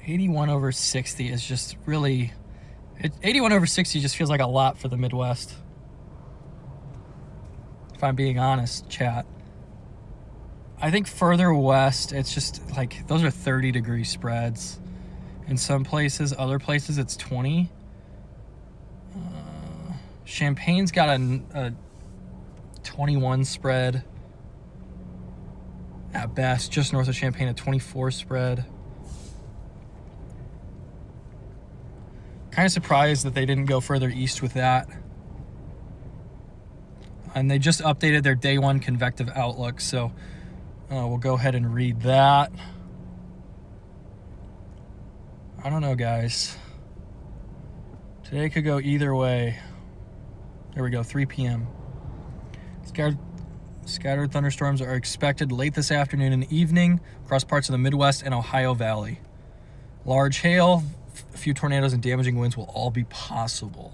81 over 60 is just really... 81 over 60 just feels like a lot for the Midwest. If I'm being honest, chat. I think further west, it's just like, those are 30-degree spreads. In some places, other places, it's 20. Champagne's got a 21 spread. At best, just north of Champaign, a 24 spread. Kind of surprised that they didn't go further east with that. And they just updated their day one convective outlook, so we'll go ahead and read that. I don't know, guys. Today could go either way. There we go, 3 p.m. Scattered thunderstorms are expected late this afternoon and evening across parts of the Midwest and Ohio Valley. Large hail, a few tornadoes, and damaging winds will all be possible.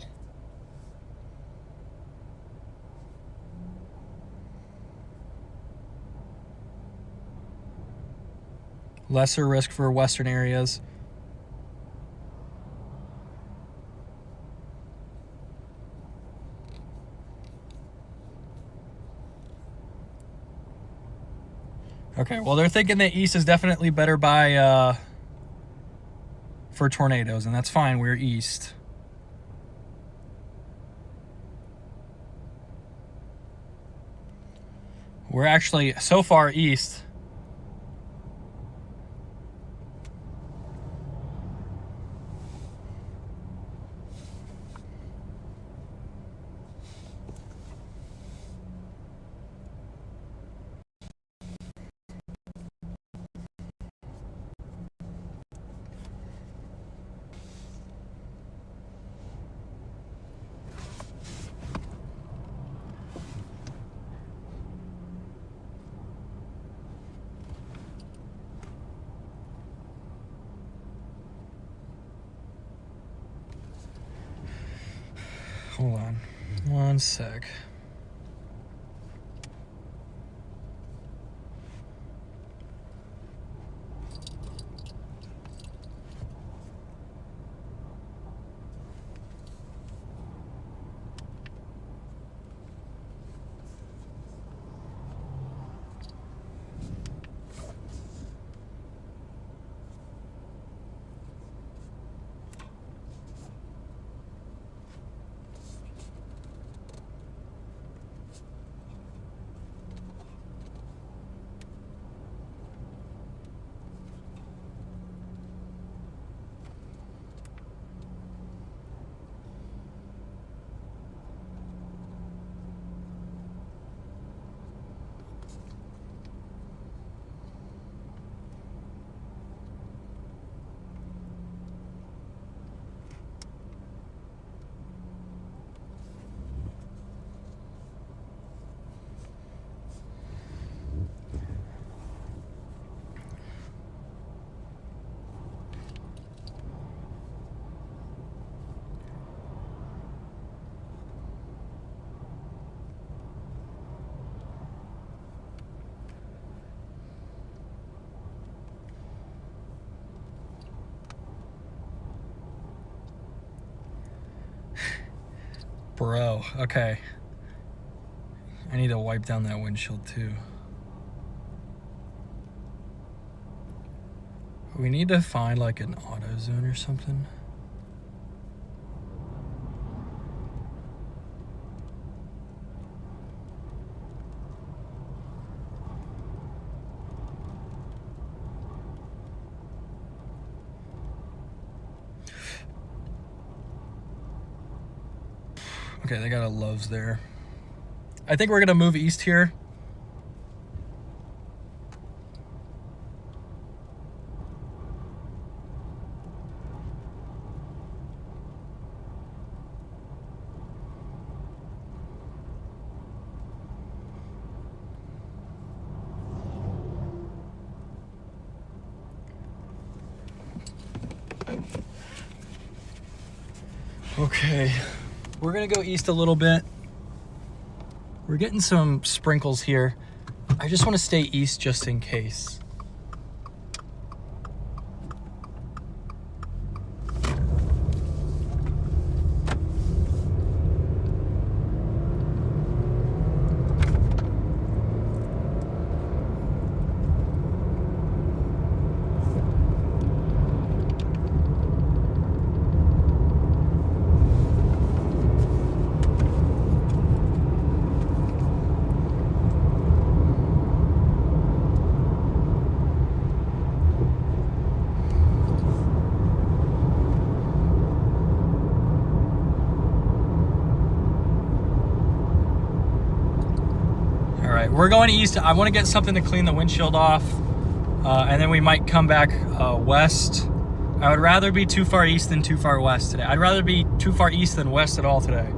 Lesser risk for western areas. Okay, well, they're thinking the east is definitely better by for tornadoes, and that's fine. We're east. We're actually so far east. Hold on, one sec. Bro, okay. I need to wipe down that windshield too. We need to find like an auto zone or something. Okay, they got a Love's there. I think we're gonna move east here. Okay, we're gonna go east a little bit. We're getting some sprinkles here. I just want to stay east just in case. we're going east. I want to get something to clean the windshield off, and then we might come back west. I would rather be too far east than too far west today. I'd rather be too far east than west at all today.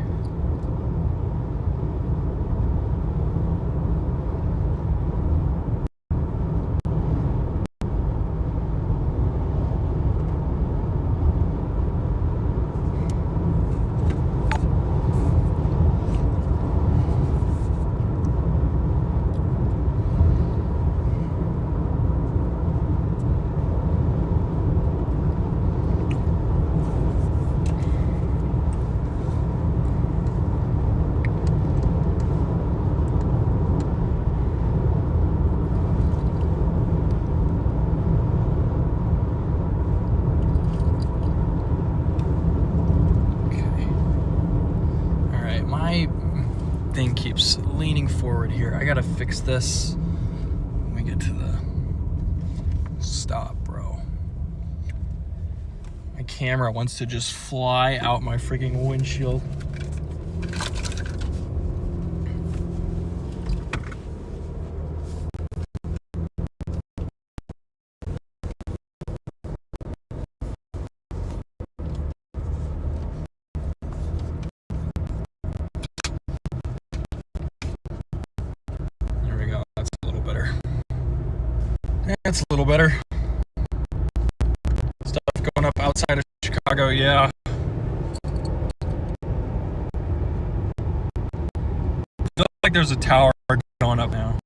Thing keeps leaning forward here. I gotta fix this when we get to the stop, bro. My camera wants to just fly out my freaking windshield. That's a little better. Stuff going up outside of Chicago, yeah. Feels like there's a tower going up now.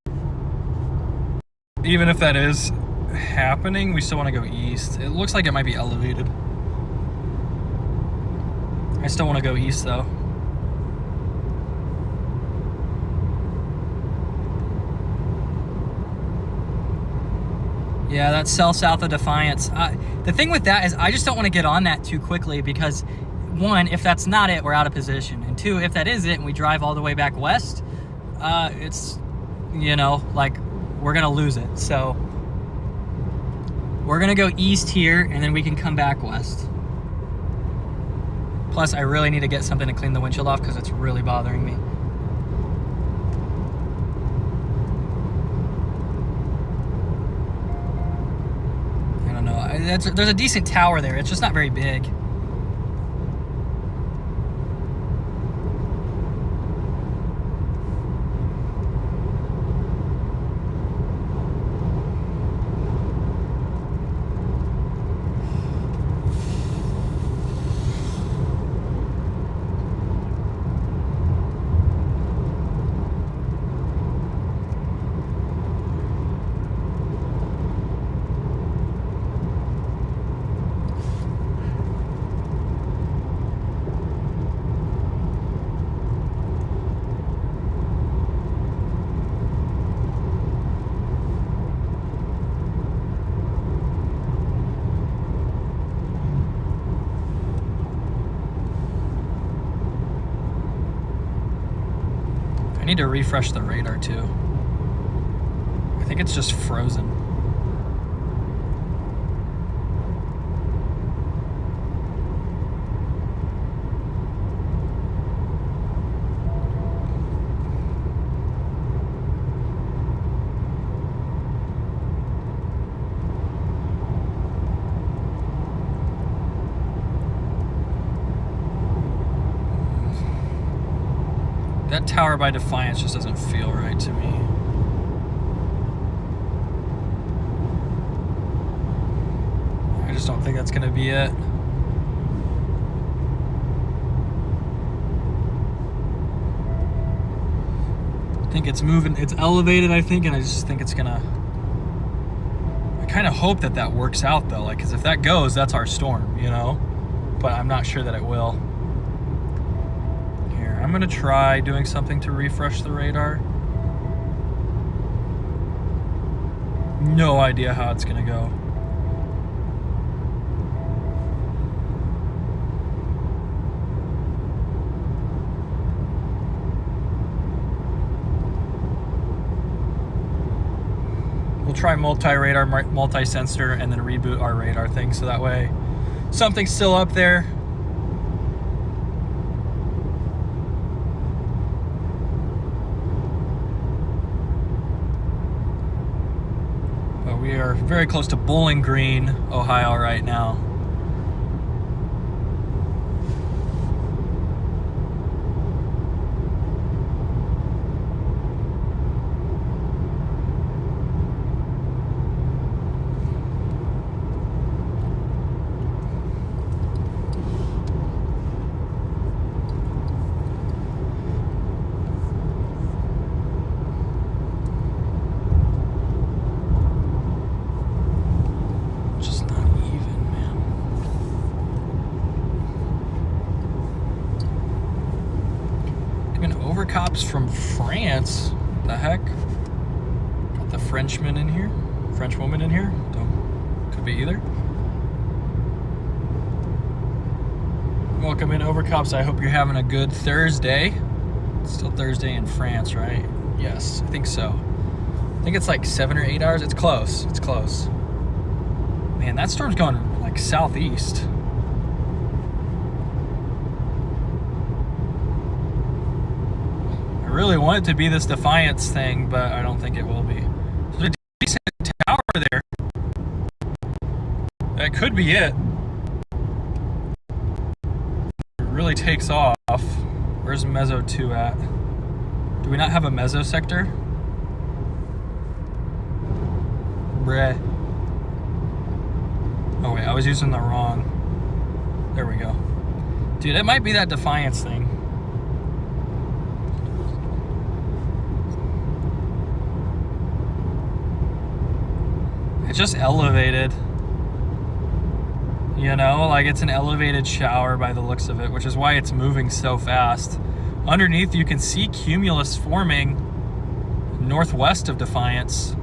Even if that is happening, we still want to go east. It looks like it might be elevated. I still want to go east though. Yeah, that's south of Defiance. The thing with that is I just don't want to get on that too quickly because, one, if that's not it, we're out of position. And two, if that is it and we drive all the way back west, it's, you know, like we're going to lose it. So we're going to go east here and then we can come back west. Plus, I really need to get something to clean the windshield off because it's really bothering me. There's a decent tower there. It's just not very big. I need to refresh the radar too. I think it's just frozen. That tower by Defiance just doesn't feel right to me. I just don't think that's gonna be it. I think it's moving, it's elevated, I think, and I just think it's gonna... I kind of hope that that works out though, like, because if that goes, that's our storm, you know? But I'm not sure that it will. I'm gonna try doing something to refresh the radar. No idea how it's gonna go. We'll try multi-radar, multi-sensor, and then reboot our radar thing so that way something's still up there. But we are very close to Bowling Green, Ohio right now. Cops from France. The heck? Got the Frenchman in here. French woman in here. Could be either. Welcome in, Overcops. I hope you're having a good Thursday. It's still Thursday in France, right? Yes, I think so. I think it's like 7 or 8 hours. It's close. It's close. Man, that storm's going like southeast. I really want it to be this Defiance thing, but I don't think it will be. There's a decent tower there. That could be it. It really takes off. Where's Meso 2 at? Do we not have a Meso sector? Bruh. Oh wait, I was using the wrong. There we go. Dude, it might be that Defiance thing. It's just elevated. You know, like it's an elevated shower by the looks of it, which is why it's moving so fast. Underneath, you can see cumulus forming northwest of Defiance.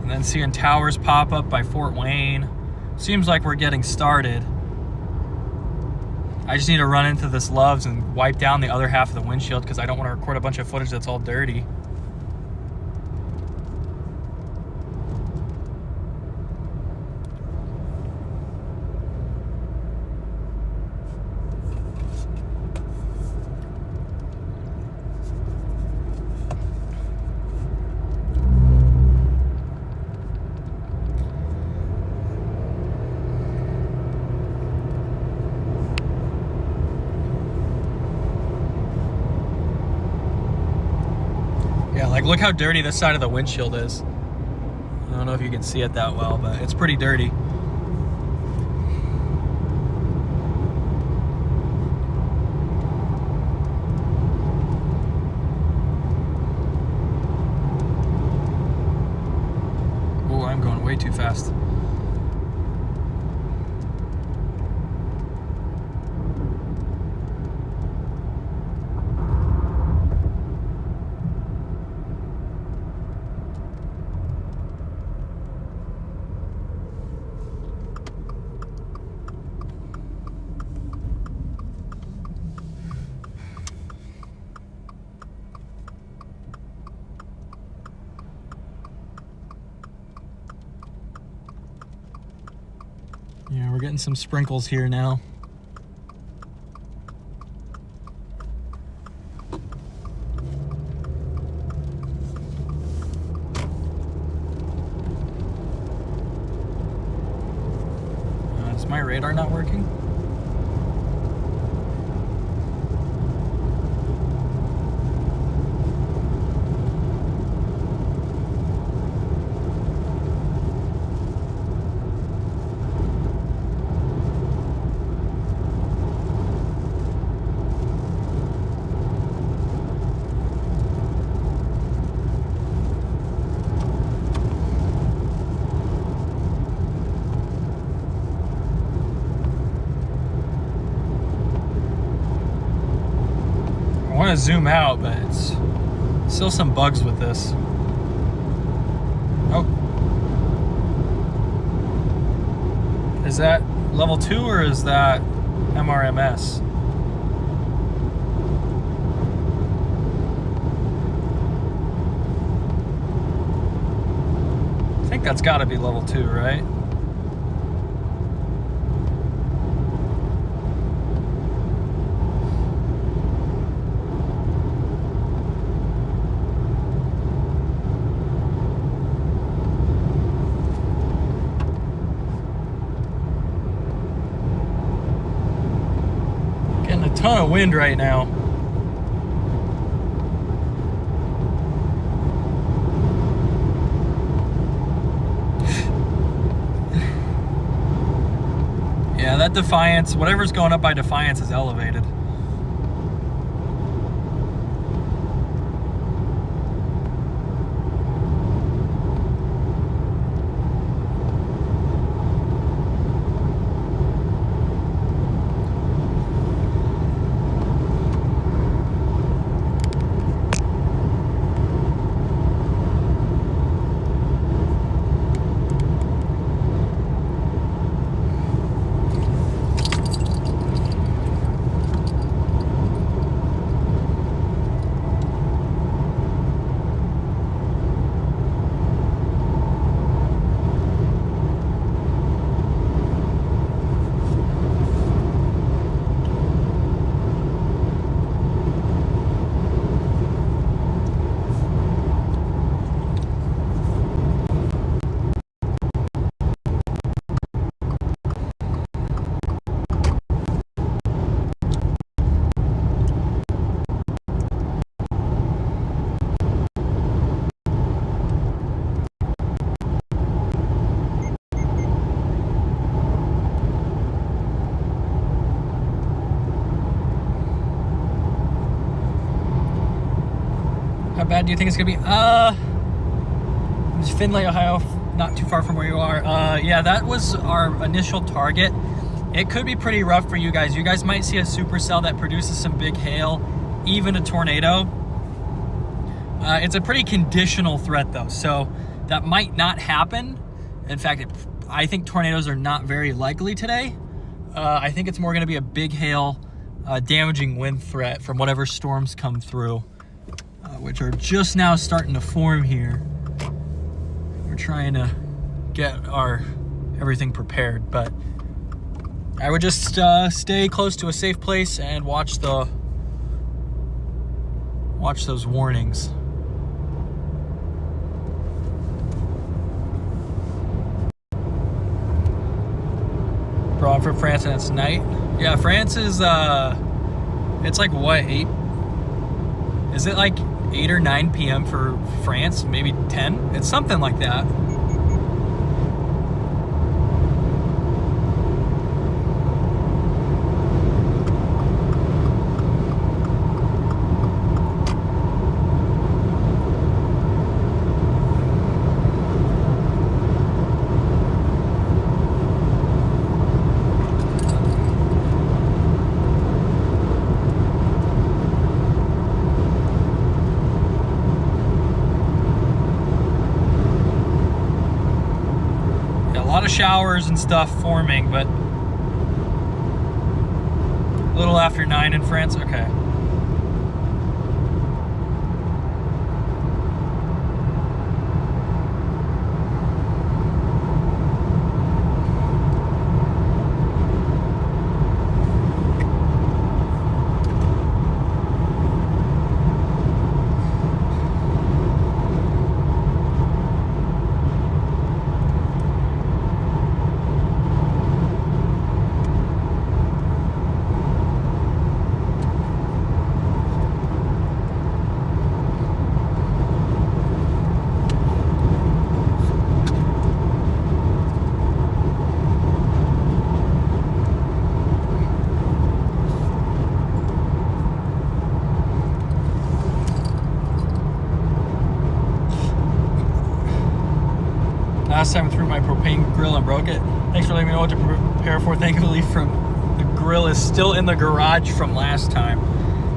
And then seeing towers pop up by Fort Wayne. Seems like we're getting started. I just need to run into this Loves and wipe down the other half of the windshield because I don't want to record a bunch of footage that's all dirty. Like, look how dirty this side of the windshield is. I don't know if you can see it that well, but it's pretty dirty. Oh, I'm going way too fast. Yeah, we're getting some sprinkles here now. Is my radar not working? I want to zoom out, but it's still some bugs with this. Oh. Is that level 2 or is that MRMS? I think that's got to be level 2, right? ton of wind right now. Yeah, that Defiance, whatever's going up by Defiance is elevated. How bad do you think it's gonna be? It's Findlay, Ohio, not too far from where you are. Yeah, that was our initial target. It could be pretty rough for you guys. You guys might see a supercell that produces some big hail, even a tornado. It's a pretty conditional threat though, so that might not happen. In fact, I think tornadoes are not very likely today. I think it's more gonna be a big hail, damaging wind threat from whatever storms come through. Which are just now starting to form here. We're trying to get our everything prepared, but I would just stay close to a safe place and watch those warnings. Bro, I'm from France and it's night. Yeah, France is it's like what, 8? Is it like 8 or 9 p.m. for France? Maybe 10? It's something like that. A lot of showers and stuff forming, but a little after 9 in France. Okay. Last time I threw my propane grill and broke it. Thanks for letting me know what to prepare for. Thankfully, the grill is still in the garage from last time.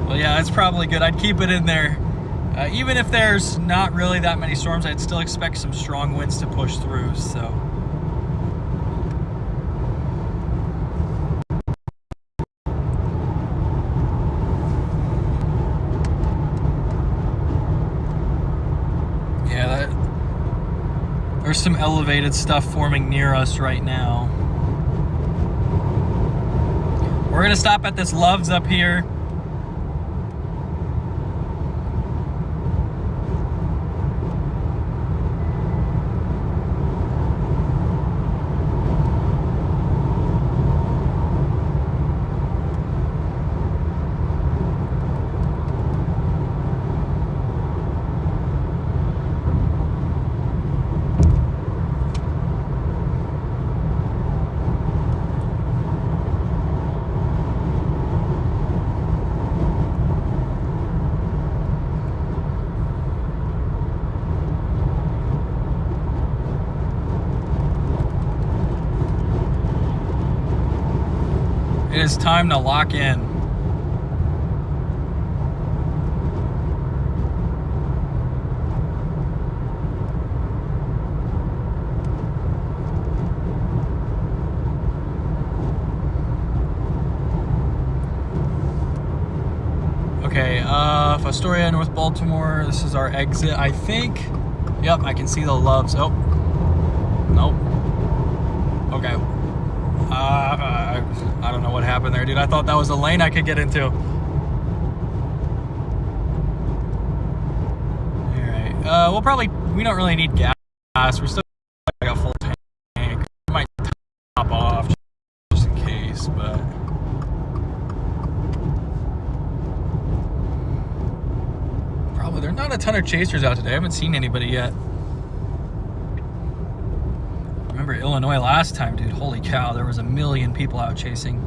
Well, yeah, that's probably good. I'd keep it in there. Even if there's not really that many storms, I'd still expect some strong winds to push through, so. Yeah, there's some elevated stuff forming near us right now. We're gonna stop at this Love's up here. It is time to lock in. Okay, Fostoria, North Baltimore. This is our exit, I think. Yep, I can see the Loves. Oh, nope. Okay. I don't know what happened there, dude. I thought that was a lane I could get into. All right. We don't really need gas. We're still got a full tank. I might top off just in case, but. Probably there's not a ton of chasers out today. I haven't seen anybody yet. Remember Illinois last time, dude. Holy cow, there was 1 million people out chasing.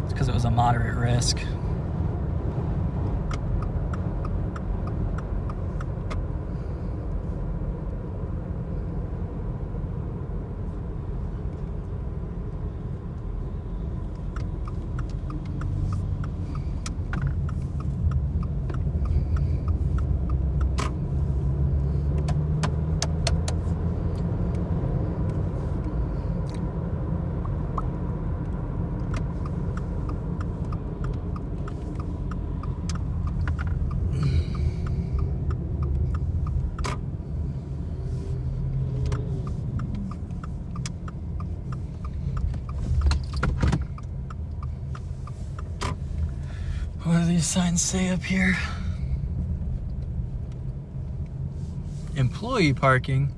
It's because it was a moderate risk. What do these signs say up here? Employee parking.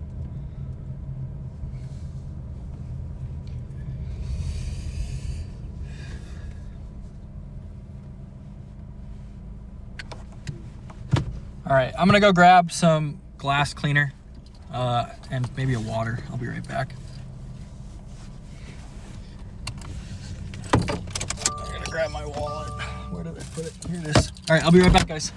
All right, I'm gonna go grab some glass cleaner and maybe a water. I'll be right back. I'm gonna grab my wallet. Where did I put it? Here it is. All right, I'll be right back, guys.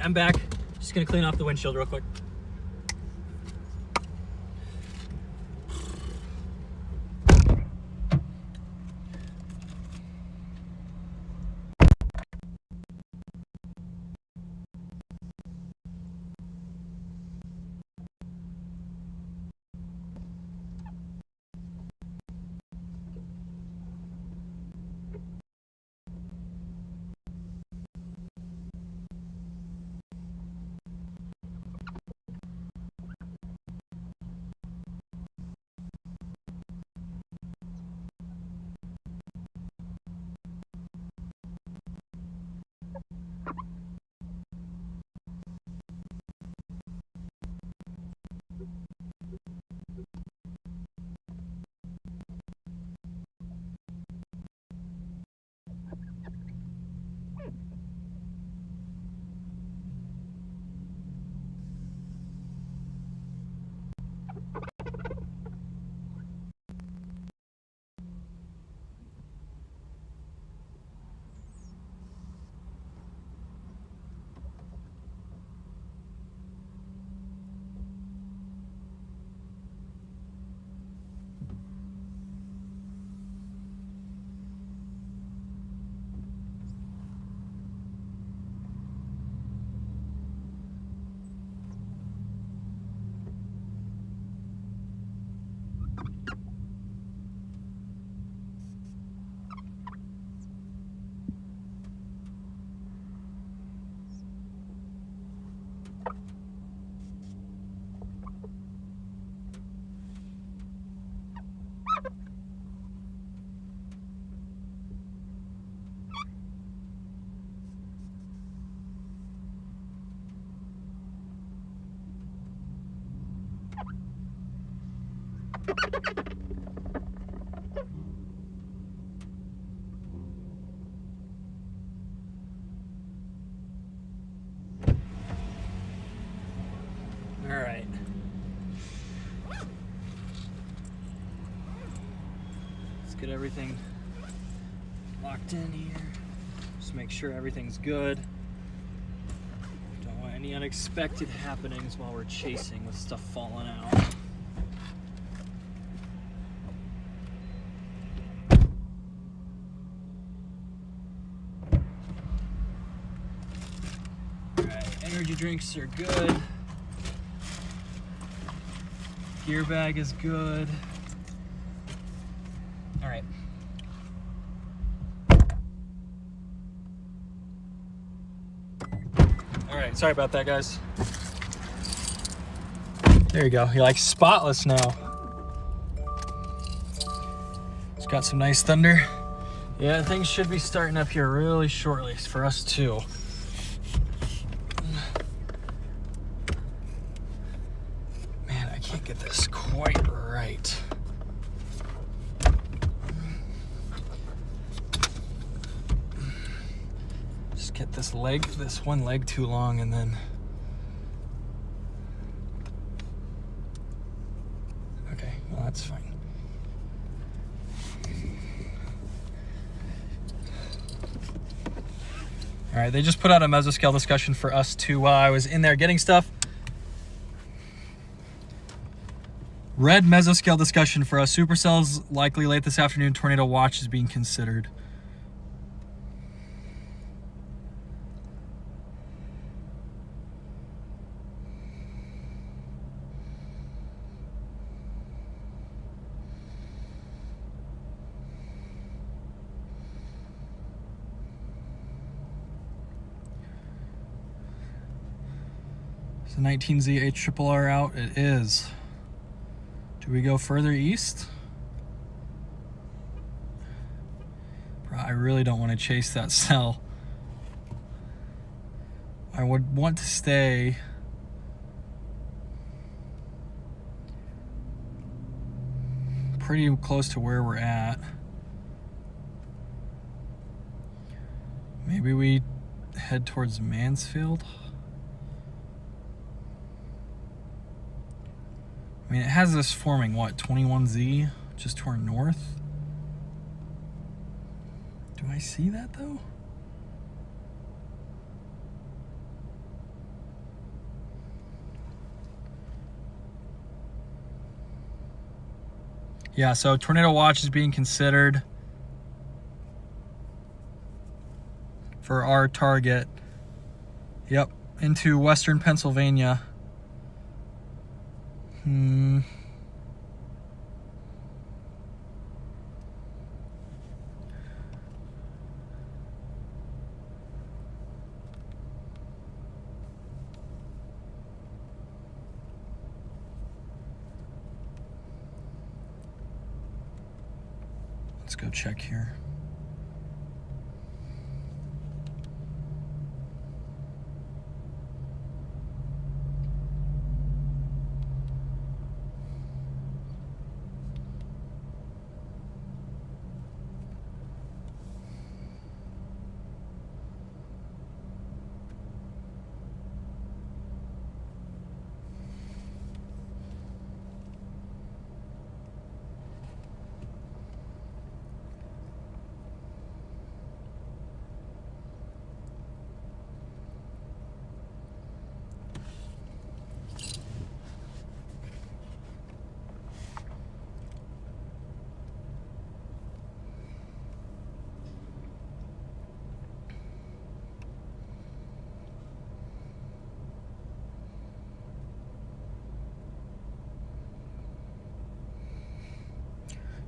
I'm back. Just gonna clean off the windshield real quick. All right. Let's get everything locked in here. Just make sure everything's good. Don't want any unexpected happenings while we're chasing with stuff falling out. All right, energy drinks are good. Gear bag is good. All right. All right, sorry about that, guys. There you go. You're like spotless now. It's got some nice thunder. Yeah, things should be starting up here really shortly for us too. Get this quite right. Just get this one leg too long, and then okay, well, that's fine. All right, they just put out a mesoscale discussion for us too while I was in there getting stuff. Red mesoscale discussion for us. Supercells likely late this afternoon. Tornado watch is being considered. Is the 19Z HRRR out? It is. Do we go further east? I really don't want to chase that cell. I would want to stay pretty close to where we're at. Maybe we head towards Mansfield. I mean, it has this forming, what, 21Z, just to our north? Do I see that, though? Yeah, so tornado watch is being considered for our target. Yep, into western Pennsylvania. Let's go check here.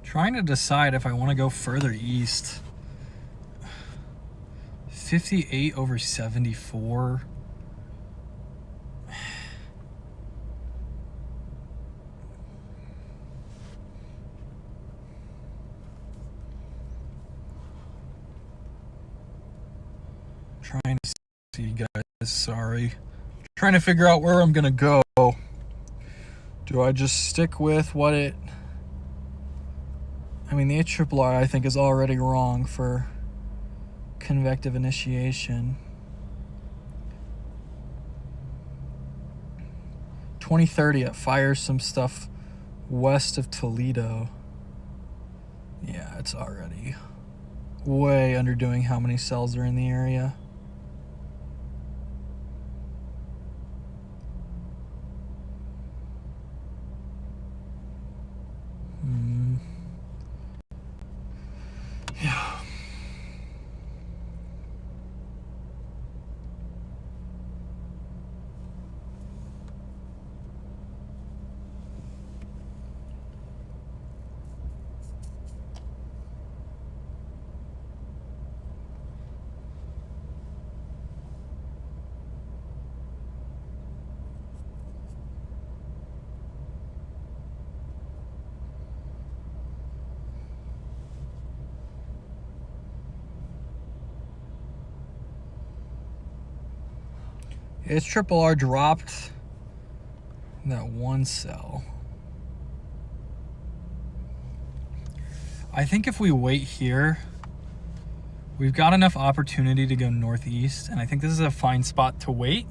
Trying to decide if I want to go further east. 58 over 74. Trying to see, guys. Sorry. Trying to figure out where I'm gonna go. Do I just stick with what it... I mean, the HRRR I think is already wrong for convective initiation. 2030, it fires some stuff west of Toledo. Yeah, it's already way underdoing how many cells are in the area. Yeah. It's RRR dropped that one cell. I think if we wait here, we've got enough opportunity to go northeast, and I think this is a fine spot to wait.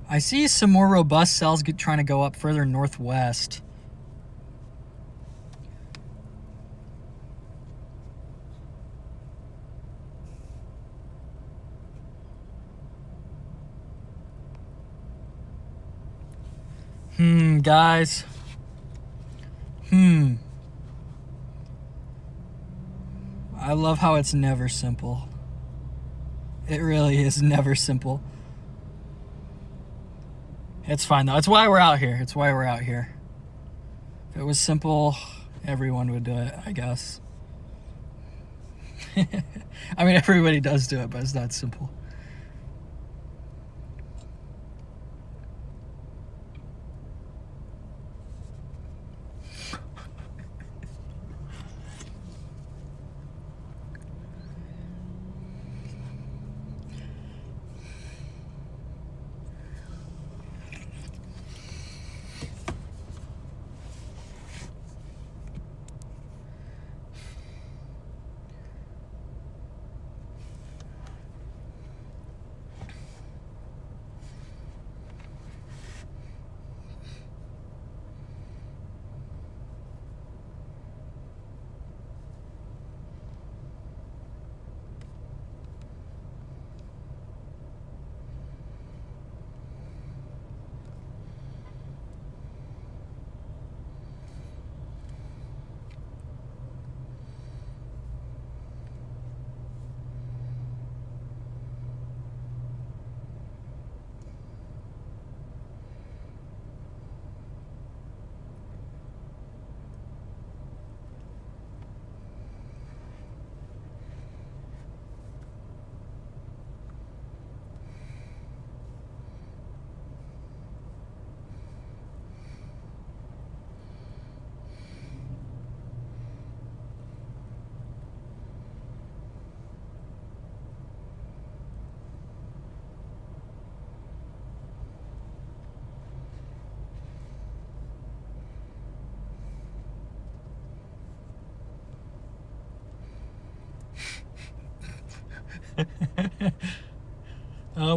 I see some more robust cells trying to go up further northwest. Guys. I love how it's never simple. It really is never simple. It's fine though. It's why we're out here. It's why we're out here. If it was simple, everyone would do it, I guess. I mean, everybody does do it, but it's not simple.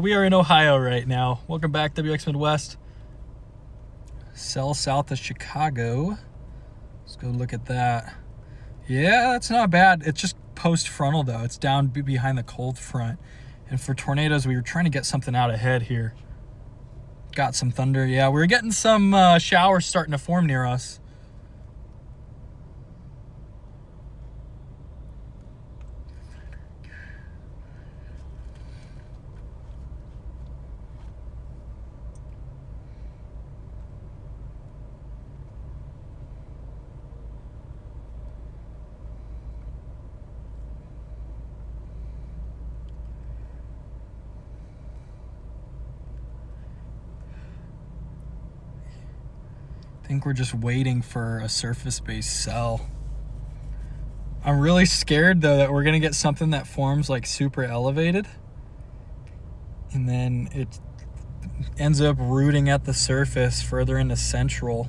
We are in Ohio right now. Welcome back, WX Midwest. Cell south of Chicago. Let's go look at that. Yeah, that's not bad. It's just post-frontal though. It's down behind the cold front. And for tornadoes, we were trying to get something out ahead here. Got some thunder. Yeah, we're getting some showers starting to form near us. I think we're just waiting for a surface-based cell. I'm really scared though that we're gonna get something that forms like super elevated and then it ends up rooting at the surface further into central.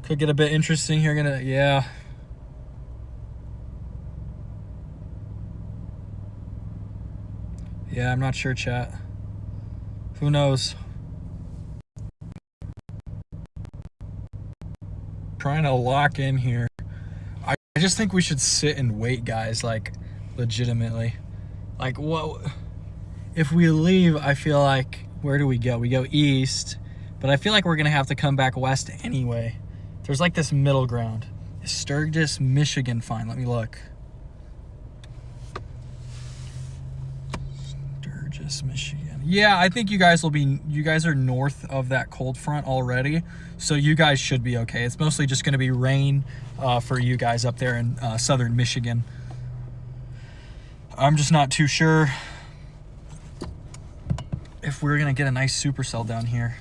Could get a bit interesting here. Yeah. Yeah, I'm not sure, chat. Who knows? Trying to lock in here. I just think we should sit and wait, guys, like legitimately. Like, what if we leave? I feel like, where do we go? We go east, but I feel like we're gonna have to come back west anyway. There's like this middle ground. Is Sturgis, Michigan fine? Let me look. Michigan. Yeah, I think you guys are north of that cold front already, so you guys should be okay. It's mostly just going to be rain for you guys up there in southern Michigan. I'm just not too sure if we're going to get a nice supercell down here.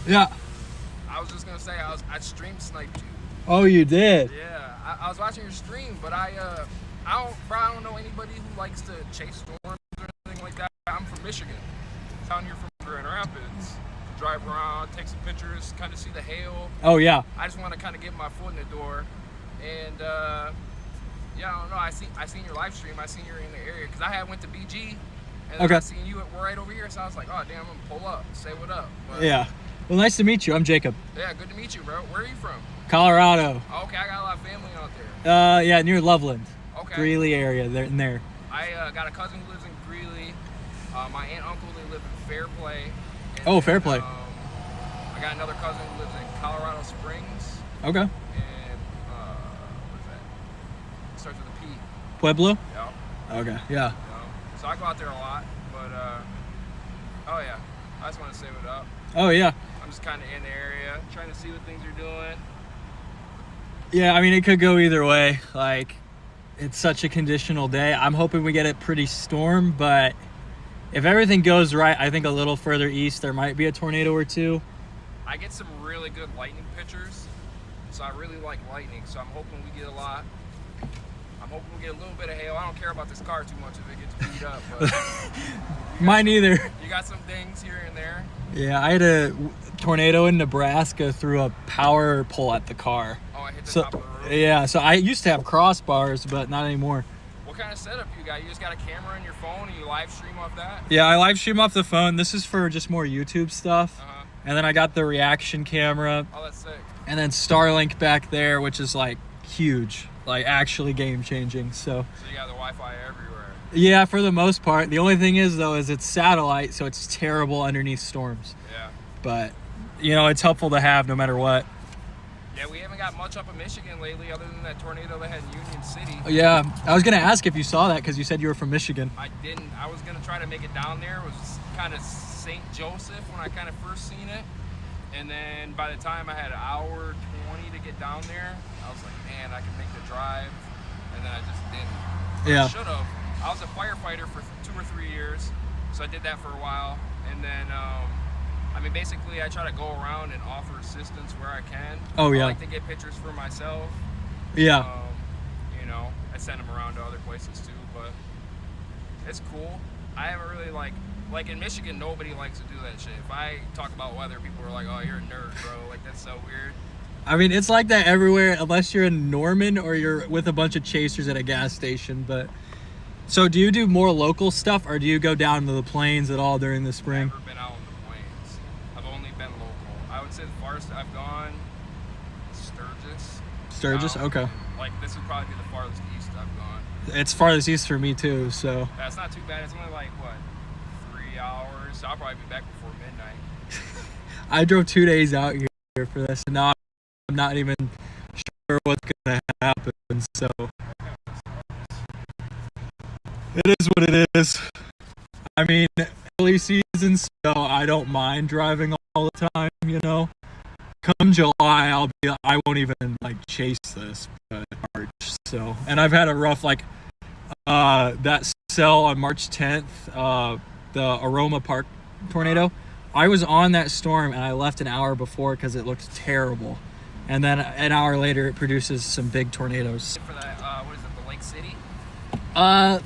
Yeah.
I was just gonna say I stream sniped you.
Oh, you did?
Yeah, I was watching your stream, but I don't know anybody who likes to chase storms or anything like that. I'm from Michigan, down here from Grand Rapids. Drive around, take some pictures, kind of see the hail.
Oh, yeah.
I just want to kind of get my foot in the door, and yeah, I don't know. I seen your live stream. I seen you're in the area because I had went to BG, and
Okay.
I seen you right over here. So I was like, oh damn, I'm gonna pull up, say what up. But,
Yeah. Well, nice to meet you. I'm Jacob.
Yeah, good to meet you, bro. Where are you from?
Colorado.
Oh, okay, I got a lot of family out there.
Yeah, near Loveland.
Okay.
Greeley area, there in there.
I got a cousin who lives in Greeley. My aunt and uncle, they live in Fairplay. And
Oh, Fairplay.
I got another cousin who lives in Colorado Springs.
Okay.
And what is that? It starts with a P.
Pueblo?
Yeah.
Okay, yeah.
So I go out there a lot, but oh yeah, I just want to say what up.
Oh, yeah.
I'm just kind of in the area, trying to see what things are doing.
Yeah, I mean, it could go either way. Like, it's such a conditional day. I'm hoping we get it pretty storm, but if everything goes right, I think a little further east, there might be a tornado or two.
I get some really good lightning pictures, so I really like lightning, so I'm hoping we get a lot. I'm hoping we get a little bit of hail. I don't care about this car too much if it gets beat up, but
Mine either.
you got some dings here and there.
Yeah, I had a tornado in Nebraska through a power pole at the car.
Oh, I hit the
So,
top of the roof.
yeah, so I used to have crossbars, but not anymore.
What kind of setup you got? You just got a camera in your phone and you live stream off that?
Yeah, I live stream off the phone. This is for just more YouTube stuff.
Uh-huh.
And then I got the reaction camera.
Oh, that's sick.
And then Starlink back there, which is like huge, like actually game changing. So
So you got the Wi-Fi everywhere.
yeah, for the most part. The only thing is though, is it's satellite, so it's terrible underneath storms.
Yeah.
But you know, it's helpful to have no matter what.
Yeah, we haven't got much up in Michigan lately other than that tornado they had in Union City.
Yeah, I was gonna ask if you saw that because you said you were from Michigan.
I didn't. I was gonna try to make it down there. It was kind of St. Joseph when I kind of first seen it, and then by the time I had an hour 20 to get down there, I was like, man, I can make the drive, and then I just didn't. But
Yeah.
I should have. I was a firefighter for 2 or 3 years, so I did that for a while, and then I mean, basically, I try to go around and offer assistance where I can.
Oh, yeah.
I like to get pictures for myself.
Yeah.
You know, I send them around to other places too, but it's cool. I haven't really like in Michigan, nobody likes to do that shit. If I talk about weather, people are like, "Oh, you're a nerd, bro." Like that's so weird.
I mean, it's like that everywhere unless you're in Norman or you're with a bunch of chasers at a gas station. But so, do you do more local stuff, or do you go down to the plains at all during the spring?
Never been out in the plains. I've only been local. I would say the farthest I've gone, Sturgis.
Sturgis,
Now,
okay.
Like this would probably be the farthest east I've gone.
It's farthest east for me too. So
That's not too bad. It's only like what, 3 hours. So I'll probably be back before midnight.
I drove 2 days out here for this, and now I'm not even sure what's gonna happen. So it is what it is. I mean, early season, so I don't mind driving all the time. You know, come July, I won't even like chase this March. So, and I've had a rough that cell on March 10th, the Aroma Park tornado. I was on that storm and I left an hour before because it looked terrible. And then an hour later, it produces some big tornadoes.
For that, what is it, the Lake City?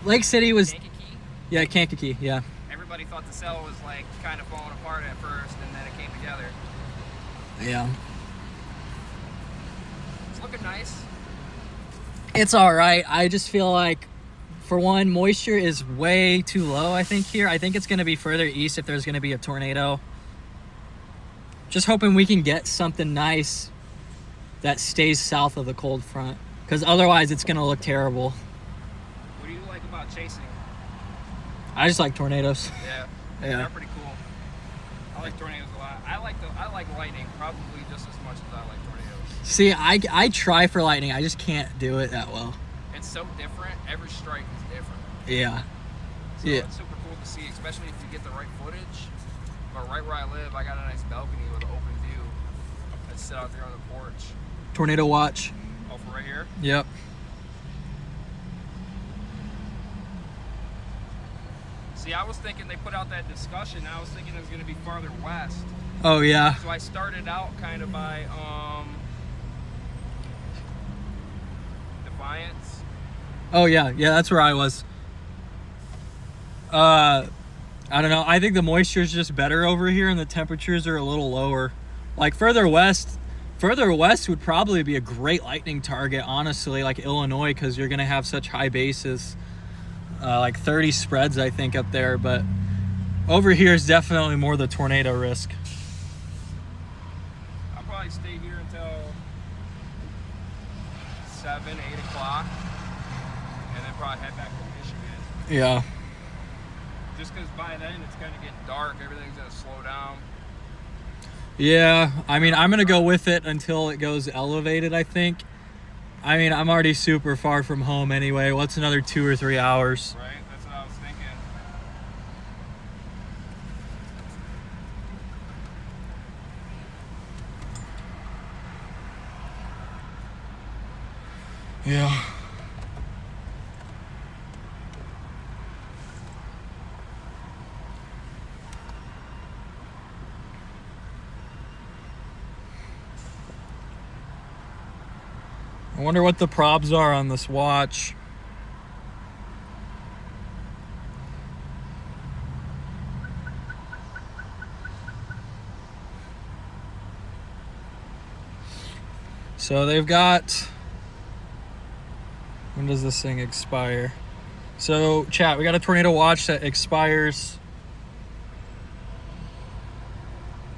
Lake City was,
Kankakee?
yeah, Kankakee, yeah.
Everybody thought the cell was like kind of falling apart at first, and then it came together.
Yeah.
It's looking nice.
It's all right. I just feel like, for one, moisture is way too low, I think, here. I think it's going to be further east if there's going to be a tornado. Just hoping we can get something nice that stays south of the cold front, because otherwise it's going to look terrible.
What do you like about chasing?
I just like tornadoes.
Yeah.
Yeah.
They're pretty cool. I like tornadoes a lot. I like lightning probably just as much as I like tornadoes.
See, I try for lightning. I just can't do it that well.
It's so different. Every strike is different.
Yeah.
So
Yeah.
it's super cool to see, especially if you get the right footage. But right where I live, I got a nice balcony with an open view. I sit out there on the porch.
Tornado watch.
Oh, for right here?
Yep.
See, I was thinking they put out that discussion. I was thinking it was going to be farther west.
Oh yeah.
So I started out kind of by Defiance.
Oh yeah, that's where I was. I don't know. I think the moisture is just better over here, and the temperatures are a little lower. Like further west would probably be a great lightning target, honestly, like Illinois, because you're gonna have such high bases, like 30 spreads, I think, up there. But over here is definitely more the tornado risk.
I'll probably stay here until 7, 8 o'clock, and then probably head back to Michigan.
Yeah.
Just because by then it's kind of getting dark, everything's gonna slow down.
Yeah, I mean, I'm gonna go with it until it goes elevated, I think. I mean, I'm already super far from home anyway. What's another 2 or 3 hours?
Right, that's what I was thinking.
Yeah. I wonder what the probs are on this watch. So they've got, when does this thing expire? So chat, we got a tornado watch that expires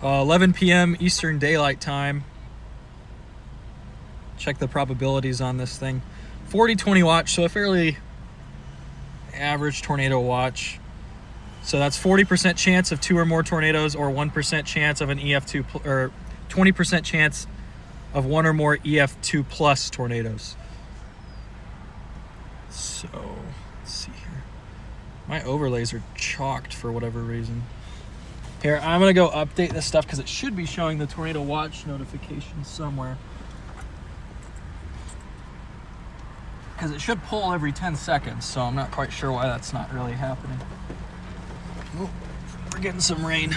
11 p.m. Eastern Daylight Time. Check the probabilities on this thing. 40-20 watch, so a fairly average tornado watch. So that's 40% chance of 2 or more tornadoes, or 1% chance of an EF2, or 20% chance of 1 or more EF2 plus tornadoes. So let's see here. My overlays are chalked for whatever reason. Here, I'm gonna go update this stuff because it should be showing the tornado watch notification somewhere. Because it should pull every 10 seconds, so I'm not quite sure why that's not really happening. Oh, we're getting some rain.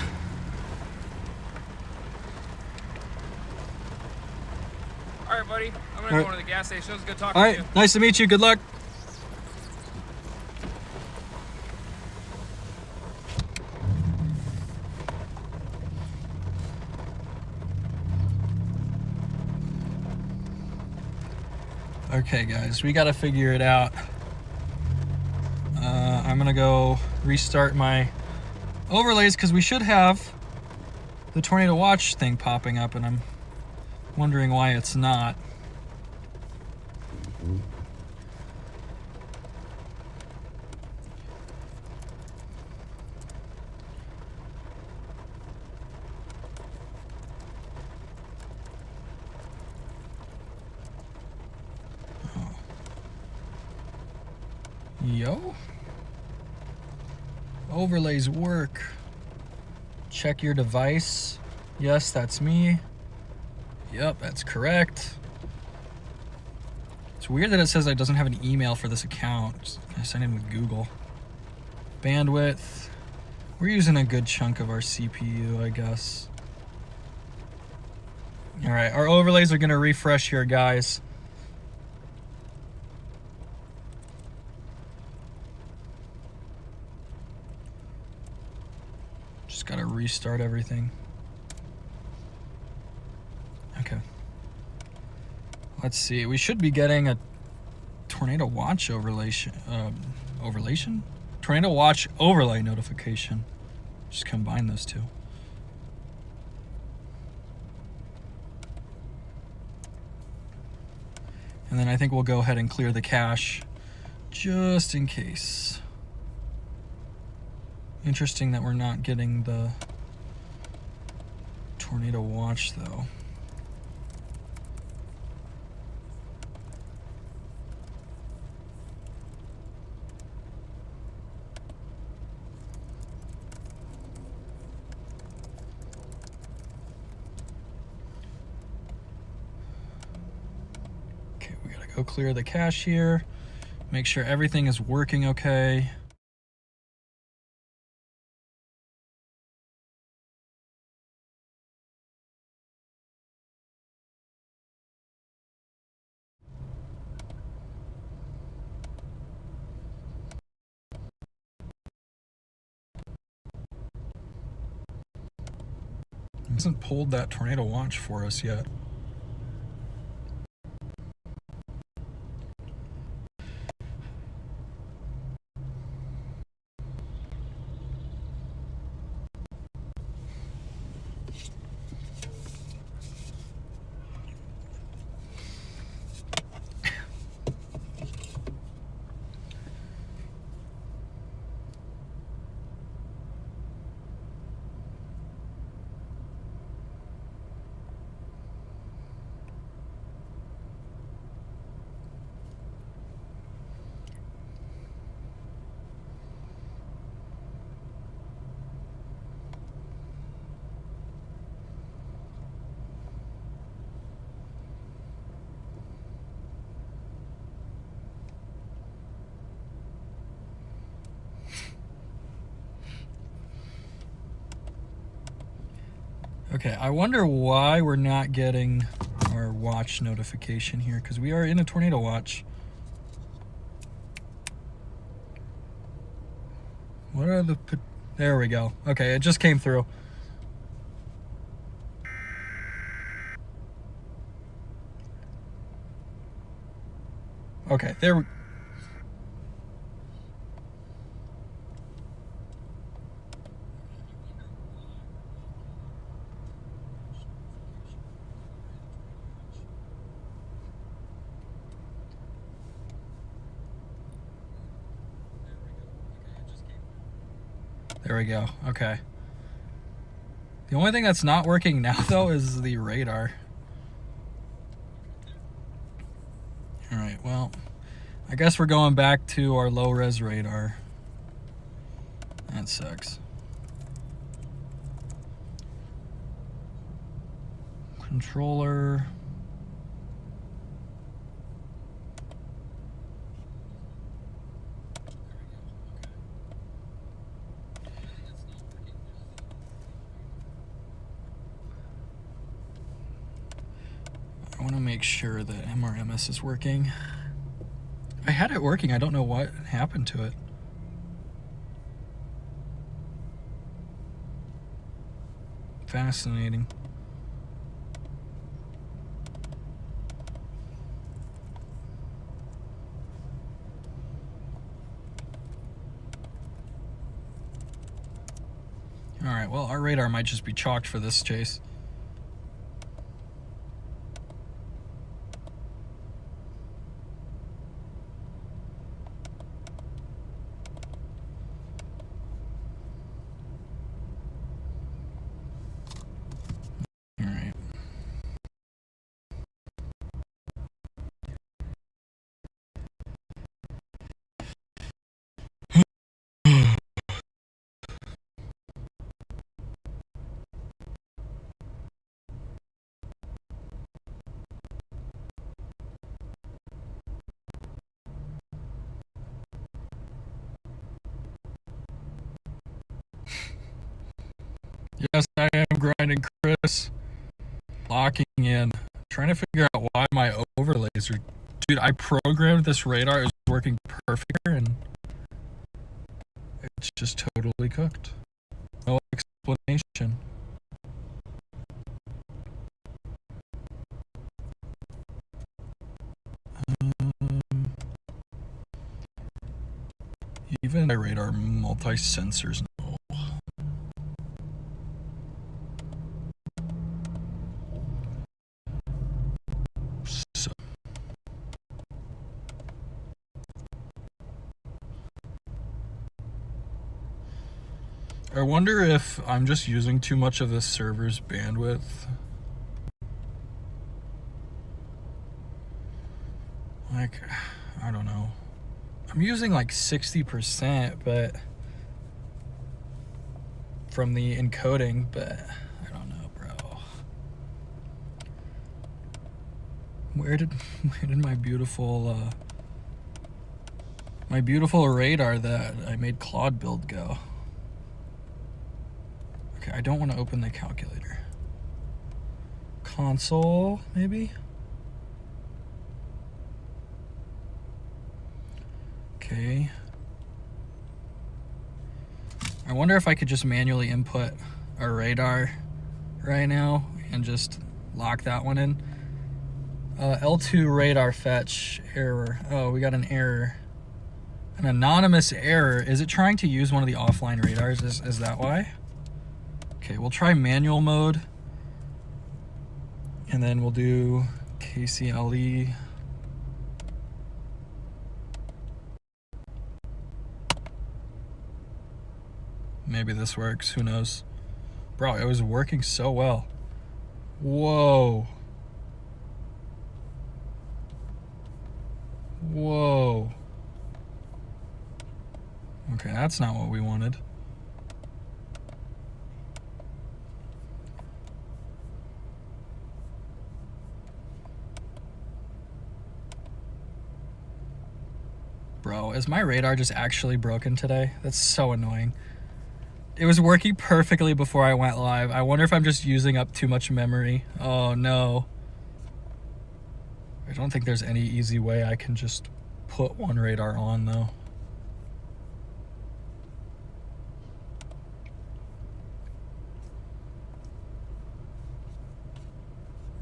All right, buddy. I'm gonna go to the gas station. It was good talking
All
to
right,
you.
nice to meet you. Good luck. Okay, guys, we got to figure it out. I'm gonna go restart my overlays because we should have the tornado watch thing popping up, and I'm wondering why it's not. Yo, overlays work. Check your device. Yes, that's me. Yep, that's correct. It's weird that it says it doesn't have an email for this account. Can I sign in with Google? Bandwidth. We're using a good chunk of our CPU, I guess. All right, our overlays are gonna refresh here, guys. Just gotta restart everything. Okay. Let's see. We should be getting a tornado watch overlation. Tornado watch overlay notification. Just combine those two. And then I think we'll go ahead and clear the cache just in case. Interesting that we're not getting the tornado watch though. Okay, we gotta go clear the cache here. Make sure everything is working okay.
hasn't pulled that tornado watch for us yet. Okay, I wonder why we're not getting our watch notification here, because we are in a tornado watch. What are the... There we go. Okay, it just came through. Okay, there we... There we go. Okay. The only thing that's not working now, though, is the radar. All right, well, I guess we're going back to our low-res radar. That sucks. Controller. I want to make sure that MRMS is working. I had it working. I don't know what happened to it. Fascinating. All right, well, our radar might just be chalked for this chase. Yes, I am grinding, Chris. Locking in. Trying to figure out why my overlays are... Dude, I programmed this radar. It was working perfect, and it's just totally cooked. No explanation. Even my radar multi-sensors. I wonder if I'm just using too much of this server's bandwidth. Like, I don't know. I'm using like 60%, but from the encoding, but I don't know, bro. Where did my beautiful radar that I made Claude build go? Okay, I don't want to open the calculator. Console, maybe? Okay. I wonder if I could just manually input a radar
right now and just lock that one in. L2 radar fetch error. Oh, we got an error. An anonymous error. Is it trying to use one of the offline radars? Is that why? Okay, we'll try manual mode. And then we'll do KCLE. Maybe this works, who knows? Bro, it was working so well. Whoa. Whoa. Okay, that's not what we wanted. Bro, is my radar just actually broken today? That's so annoying. It was working perfectly before I went live. I wonder if I'm just using up too much memory. Oh no. I don't think there's any easy way I can just put one radar on though.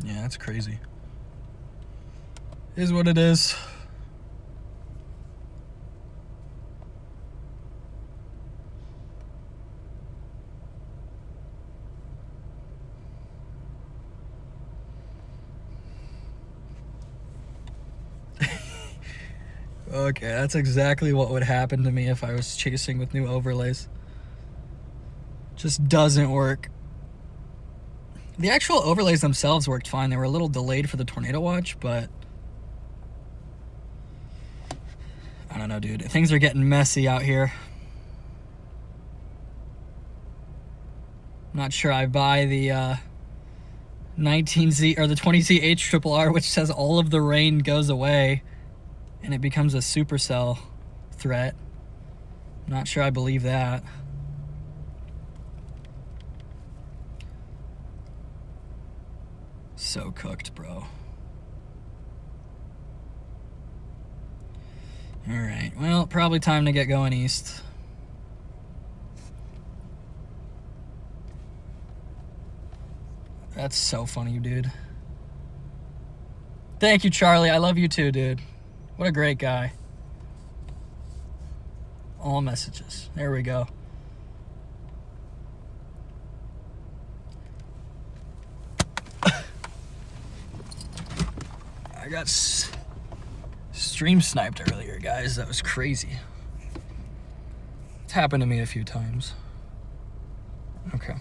Yeah, that's crazy. Is what it is. Okay, that's exactly what would happen to me if I was chasing with new overlays. Just doesn't work. The actual overlays themselves worked fine. They were a little delayed for the tornado watch, but I don't know, dude. Things are getting messy out here. I'm not sure I buy the 19Z or the 20Z HRRR, which says all of the rain goes away and it becomes a supercell threat. I'm not sure I believe that. So cooked, bro. All right, well, probably time to get going east. That's so funny, dude. Thank you, Charlie. I love you too, dude. What a great guy. All messages. There we go. I got stream sniped earlier, guys. That was crazy. It's happened to me a few times. Okay.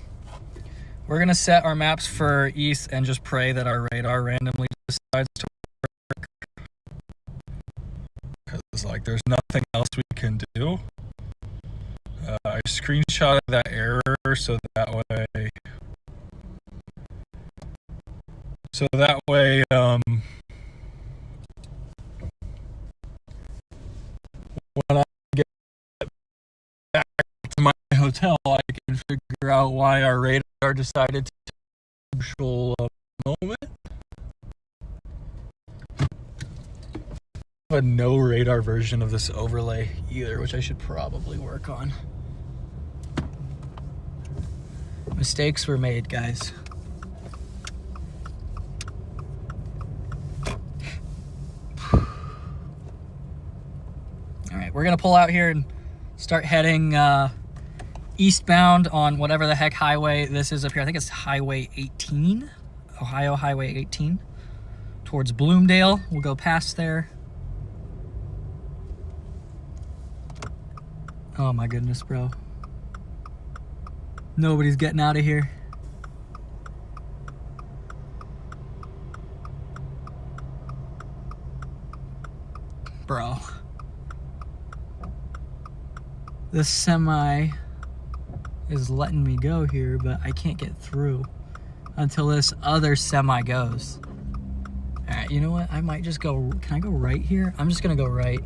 We're gonna set our maps for east and just pray that our radar randomly decides to work. Because like there's nothing else we can do. I screenshotted that error so that way when I get back to my hotel, I can figure out why our radar decided to take a crucial moment. I have a no radar version of this overlay either, which I should probably work on. Mistakes were made, guys. All right, we're gonna pull out here and start heading eastbound on whatever the heck highway this is up here. I think it's Highway 18, Ohio Highway 18, towards Bloomdale. We'll go past there. Oh my goodness, bro. Nobody's getting out of here. Bro. This semi is letting me go here, but I can't get through until this other semi goes. All right, you know what? I might just go, can I go right here? I'm just gonna go right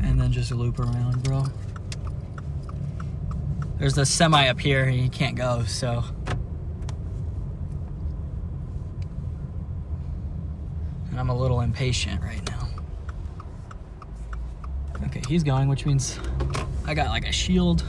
and then just loop around, bro. There's the semi up here and you can't go, so. And I'm a little impatient right now. Okay, he's going, which means I got like a shield.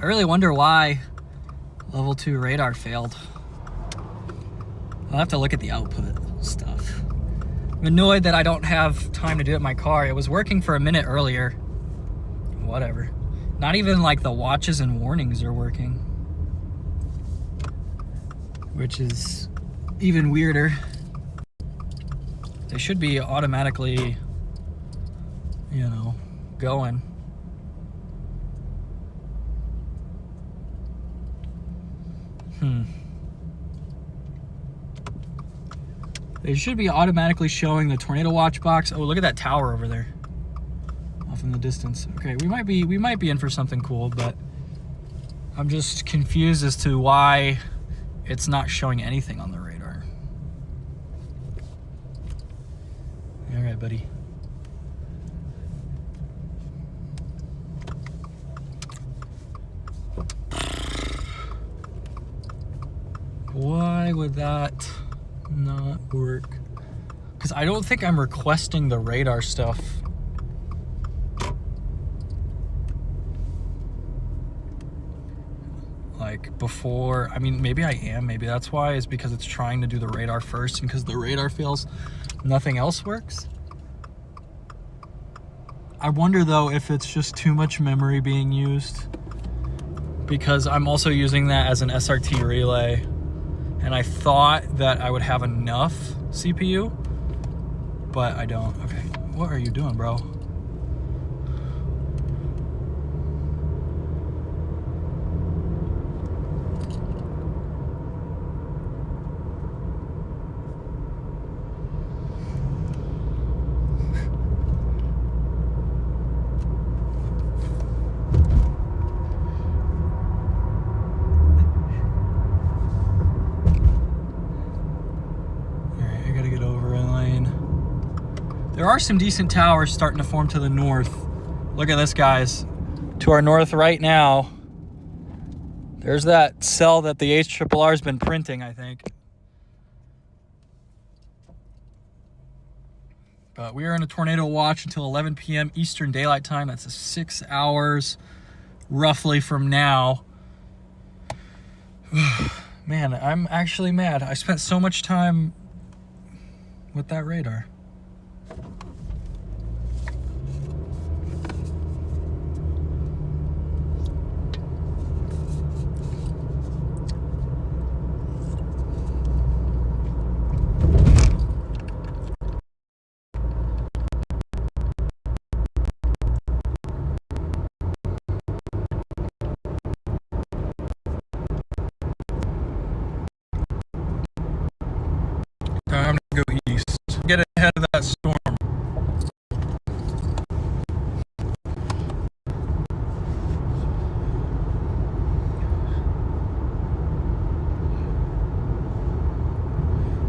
I really wonder why level 2 radar failed. I'll have to look at the output stuff. I'm annoyed that I don't have time to do it in my car. It was working for a minute earlier. Whatever. Not even like the watches and warnings are working. Which is even weirder. They should be automatically, you know, going. They should be automatically showing the tornado watch box. Oh, look at that tower over there, off in the distance. Okay, we might be in for something cool, but I'm just confused as to why it's not showing anything on the radar. All right, buddy. Why would that not work? Because I don't think I'm requesting the radar stuff. Like before, I mean, maybe I am, maybe that's why, is because it's trying to do the radar first, and because the radar fails, nothing else works. I wonder though if it's just too much memory being used, because I'm also using that as an SRT relay. And I thought that I would have enough CPU, but I don't. Okay, what are you doing, bro? There are some decent towers starting to form to the north. Look at this, guys. To our north right now, there's that cell that the HRRR has been printing, I think. But we are in a tornado watch until 11 p.m. Eastern Daylight Time. That's 6 hours roughly from now. Man, I'm actually mad. I spent so much time with that radar. Time to go east. Get ahead of that storm.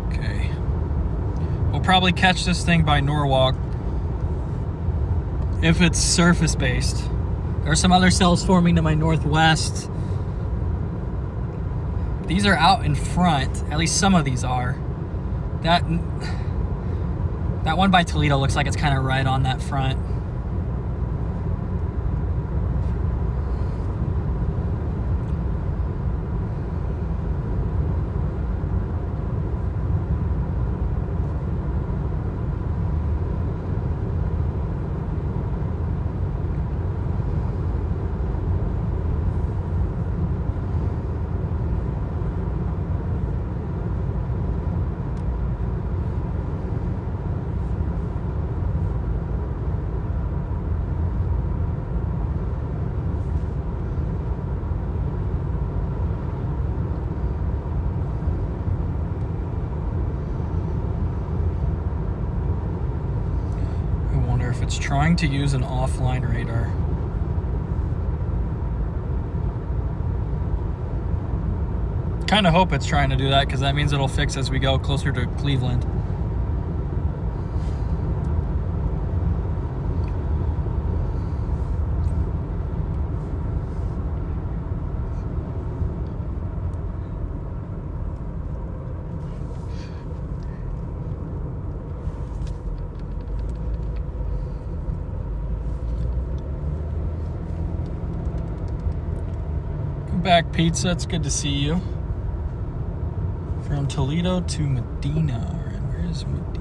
Okay. We'll probably catch this thing by Norwalk if it's surface based. There are some other cells forming to my northwest. These are out in front. At least some of these are. That one by Toledo looks like it's kind of right on that front. If it's trying to use an offline radar. Kind of hope it's trying to do that, because that means it'll fix as we go closer to Cleveland.
back pizza. It's good to see you. From Toledo to Medina. All right, where is Medina?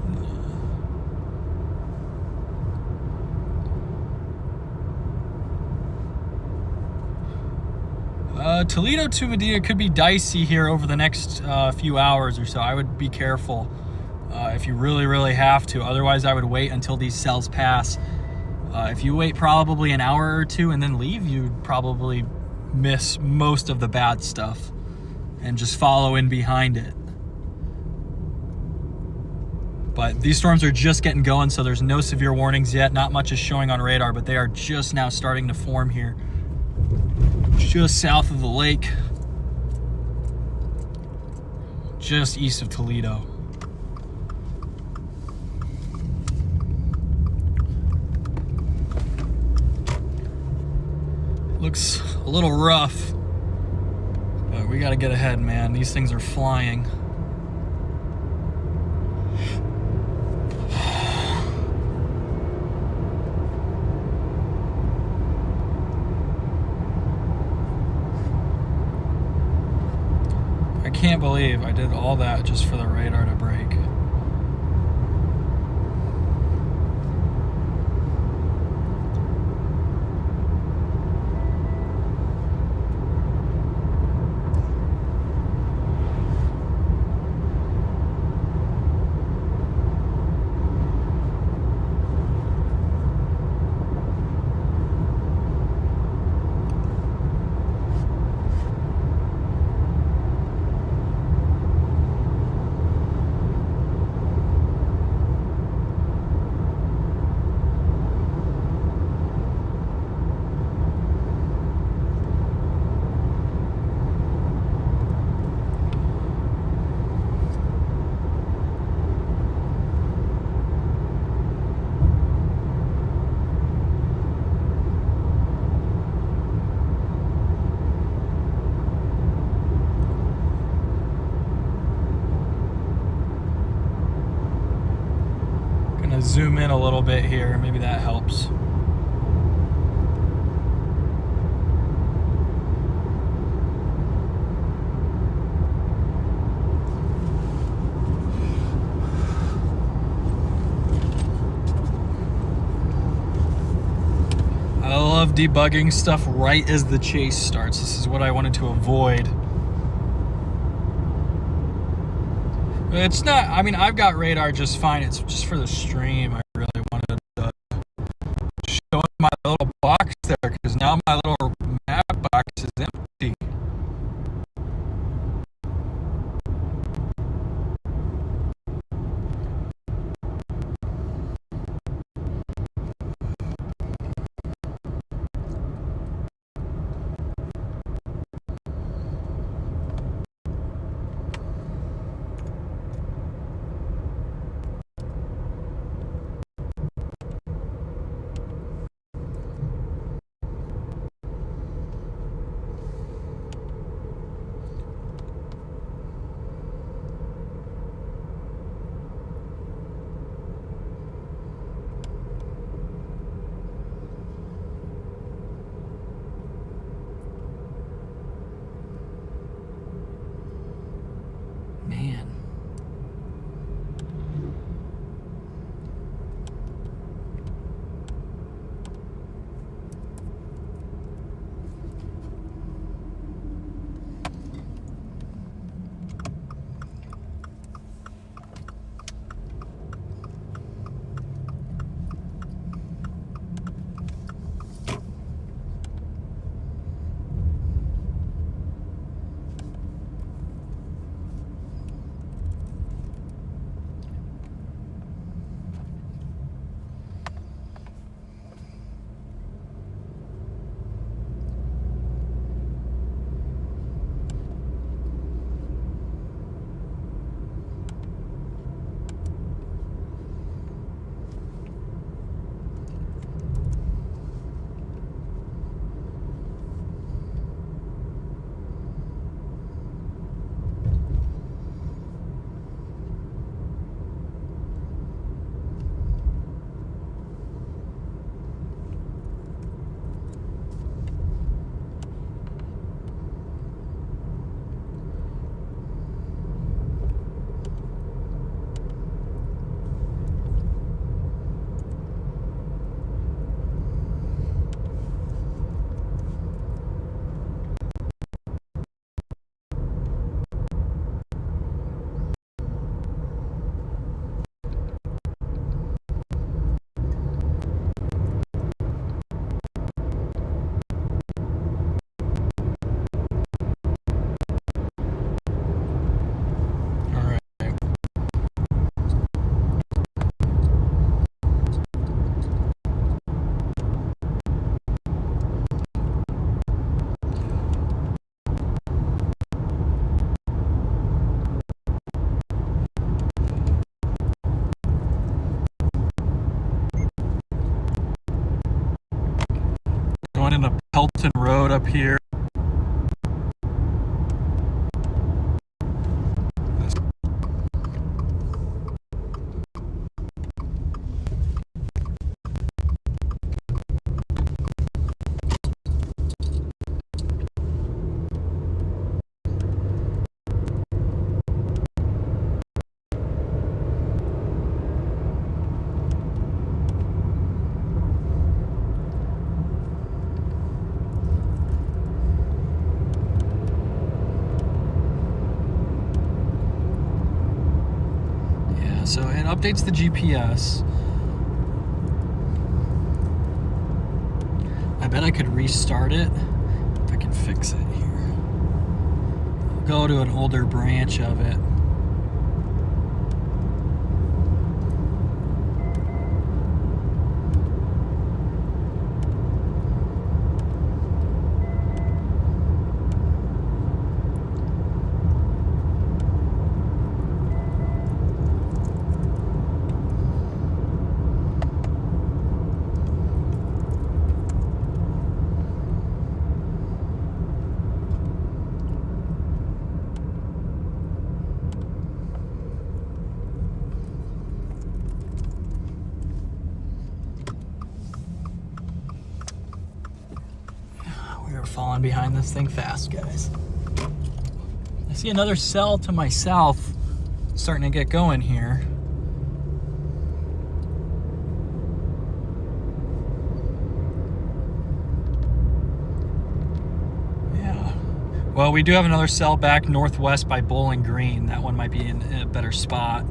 Toledo to Medina could be dicey here over the next few hours or so. I would be careful if you really, really have to. Otherwise, I would wait until these cells pass. If you wait probably an hour or two and then leave, you'd probably miss most of the bad stuff and just follow in behind it. But these storms are just getting going, so there's no severe warnings yet. Not much is showing on radar, but they are just now starting to form here. Just south of the lake. Just east of Toledo. Looks a little rough, but we gotta get ahead, man. These things are flying. I can't believe I did all that just for the radar to break. Zoom in a little bit here, maybe that helps. I love debugging stuff right as the chase starts. This is what I wanted to avoid. It's not, I mean, I've got radar just fine. It's just for the stream. I really wanted to show my little box there because now my little map box is empty. Pelton Road up here. So it updates the GPS. I bet I could restart it if I can fix it here. Go to an older branch of it. Falling behind this thing fast, guys. I see another cell to my south starting to get going here. Yeah. Well, we do have another cell back northwest by Bowling Green. That one might be in a better spot.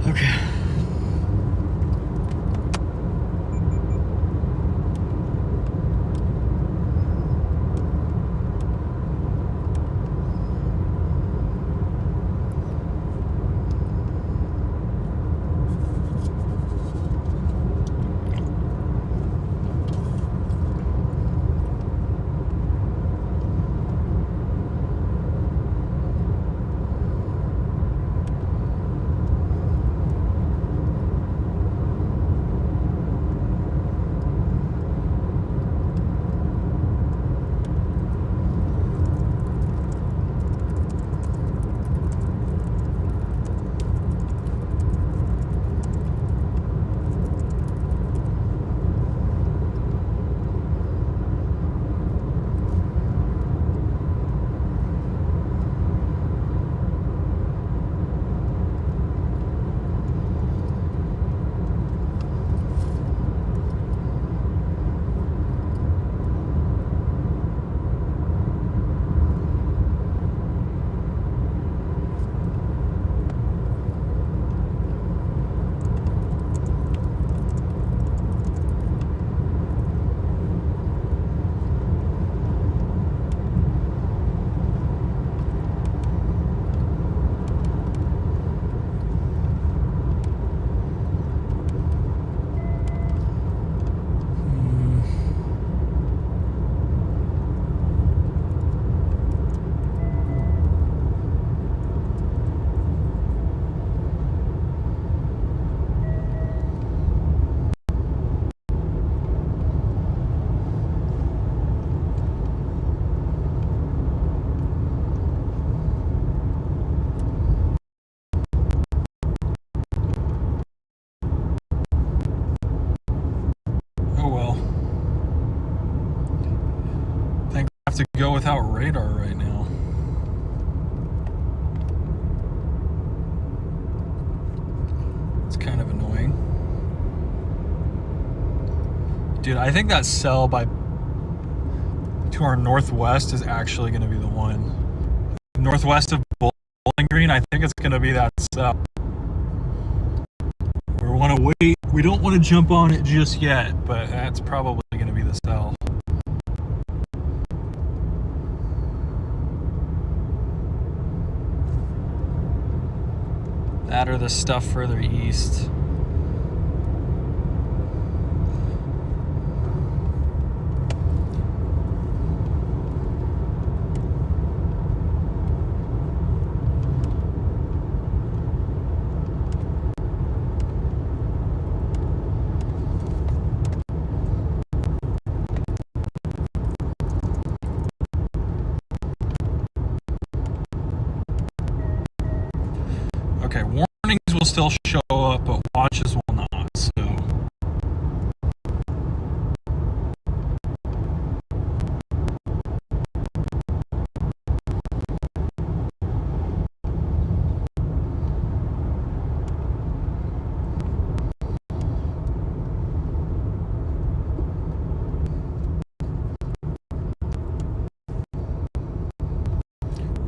Okay. To go without radar right now. Dude, I think that cell to our northwest is actually going to be the one. Northwest of Bowling Green, I think it's going to be that cell. We want to wait. We don't want to jump on it just yet, but that's probably going to be the cell. That or the stuff further east. Okay, warnings will still show up, but watches will not, so.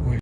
Wait.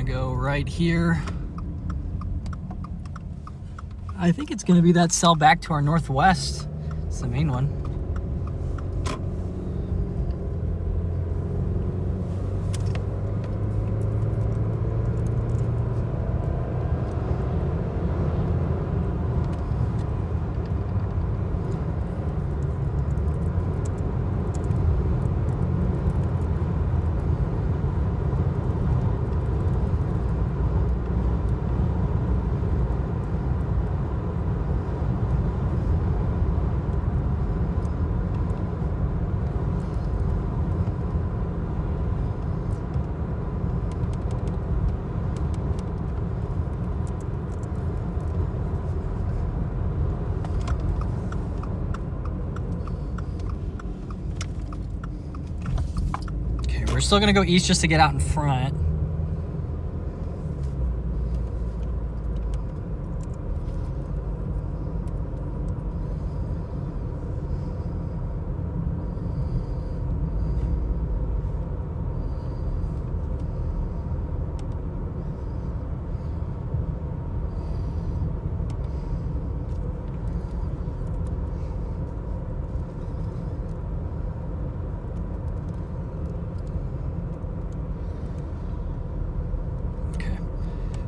Go right here. I think it's going to be that cell back to our northwest. It's the main one. We're still gonna go east just to get out in front.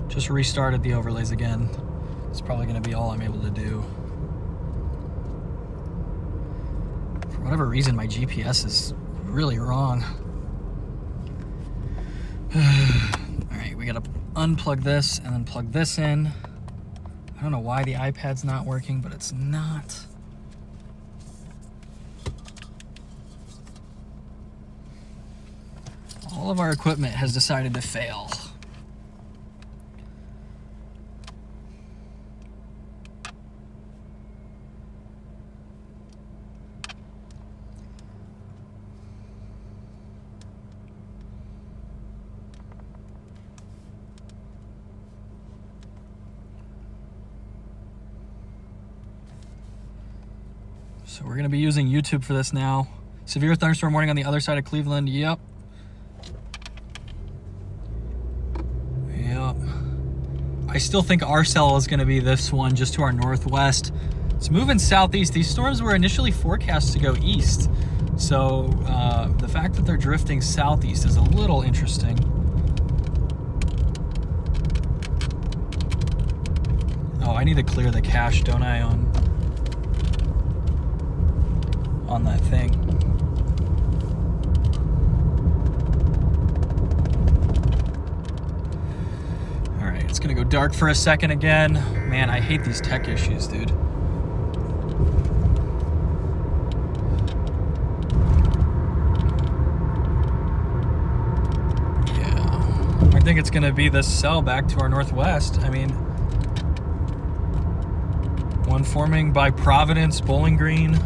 Just restarted the overlays again. It's probably going to be all I'm able to do. For whatever reason, my GPS is really wrong. All right, we got to unplug this and then plug this in. I don't know why the iPad's not working, but it's not. All of our equipment has decided to fail. So we're going to be using YouTube for this now.
Severe thunderstorm warning on the other side of Cleveland. Yep. Yep. I still think our cell is going to be this one just to our northwest. It's moving southeast. These storms were initially forecast to go east. So the fact that they're drifting southeast is a little interesting. Oh, I need to clear the cache, don't I, on that thing. All right, it's gonna go dark for a second again. Man, I hate these tech issues, dude. Yeah, I think it's gonna be this cell back to our northwest. I mean, one forming by Providence, Bowling Green.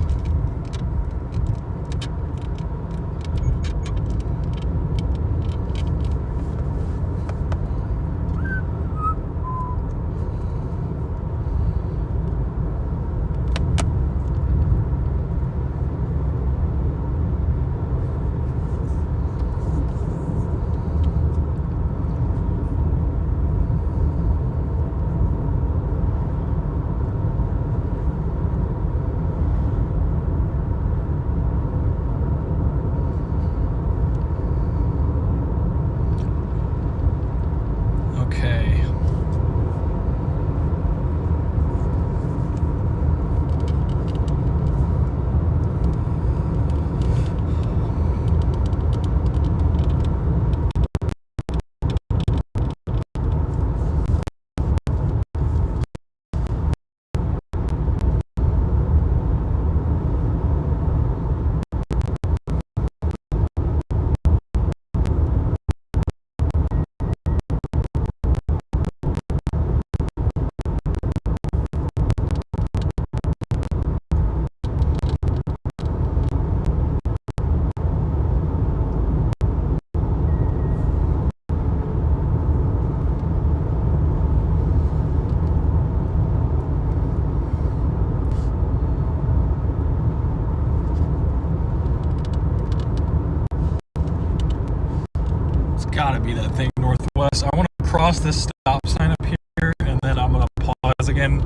Gotta be that thing northwest. I want to cross this stop sign up here, and then I'm gonna pause again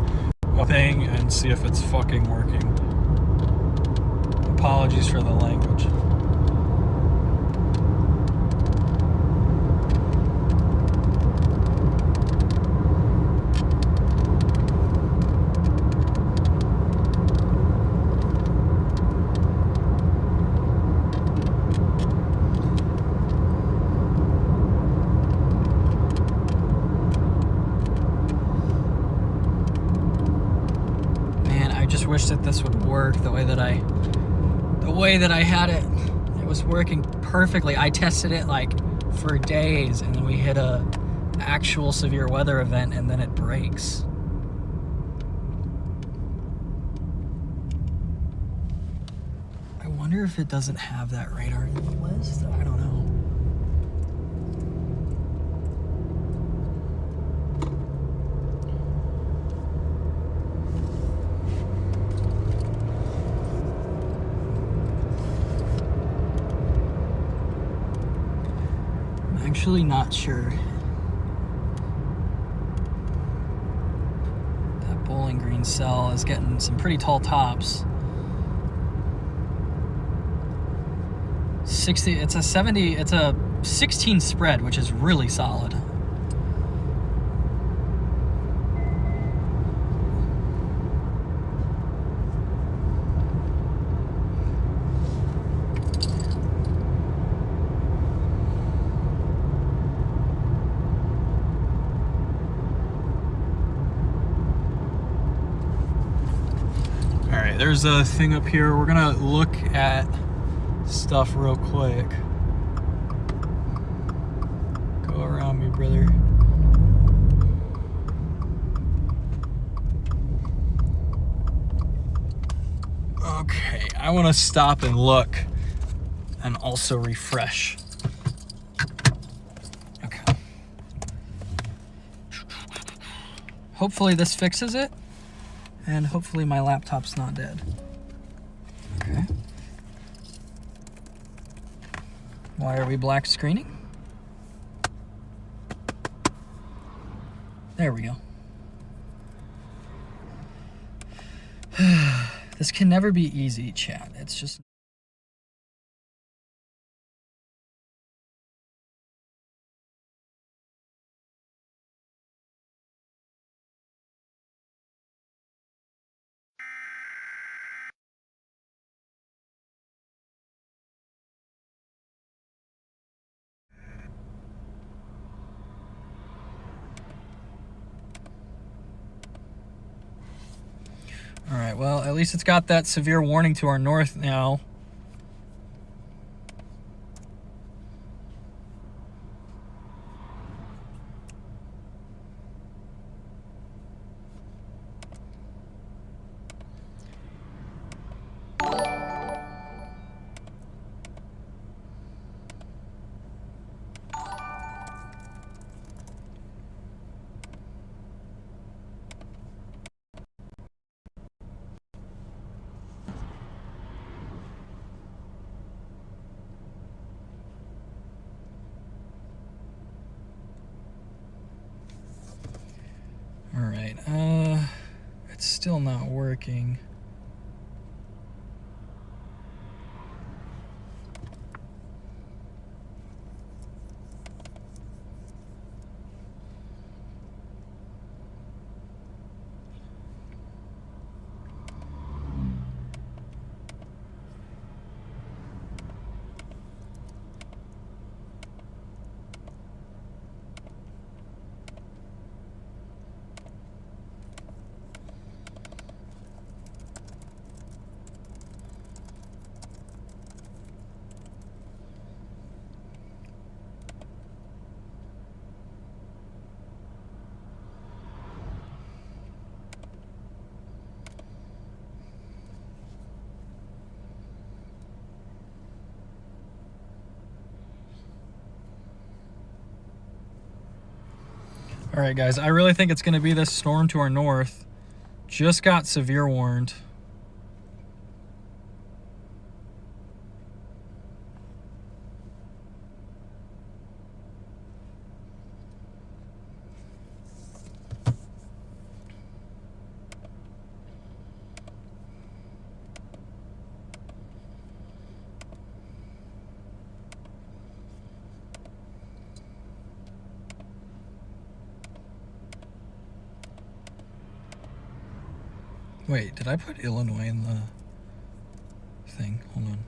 a thing and see if it's fucking working. Apologies for the language. Wish that this would work the way that I had it. It was working perfectly. I tested it like for days, and then we hit a actual severe weather event, and then it breaks. I wonder if it doesn't have that radar in the list. I don't know. Actually not sure. That Bowling Green cell is getting some pretty tall tops. 60, it's a 16 spread, which is really solid. There's a thing up here. We're gonna look at stuff real quick. Go around me, brother. Okay, I want to stop and look and also refresh. Okay. Hopefully this fixes it. And hopefully my laptop's not dead. Okay. Why are we black screening? There we go. This can never be easy, chat. It's just... Alright, well, at least it's got that severe warning to our north now. Alright, it's still not working. Alright guys, I really think it's going to be this storm to our north. Just got severe warned. Wait, did I put Illinois in the thing? Hold on.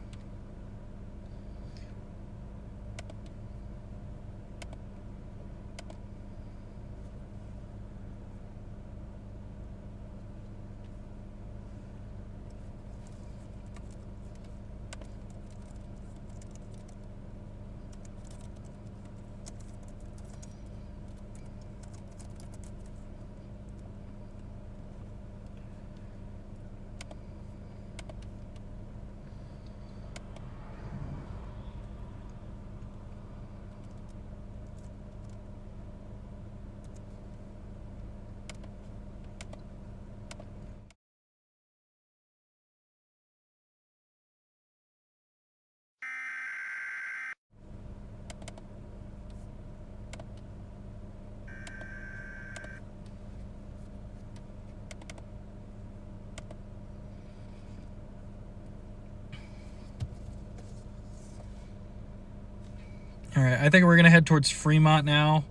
Alright, I think we're going to head towards Fremont now.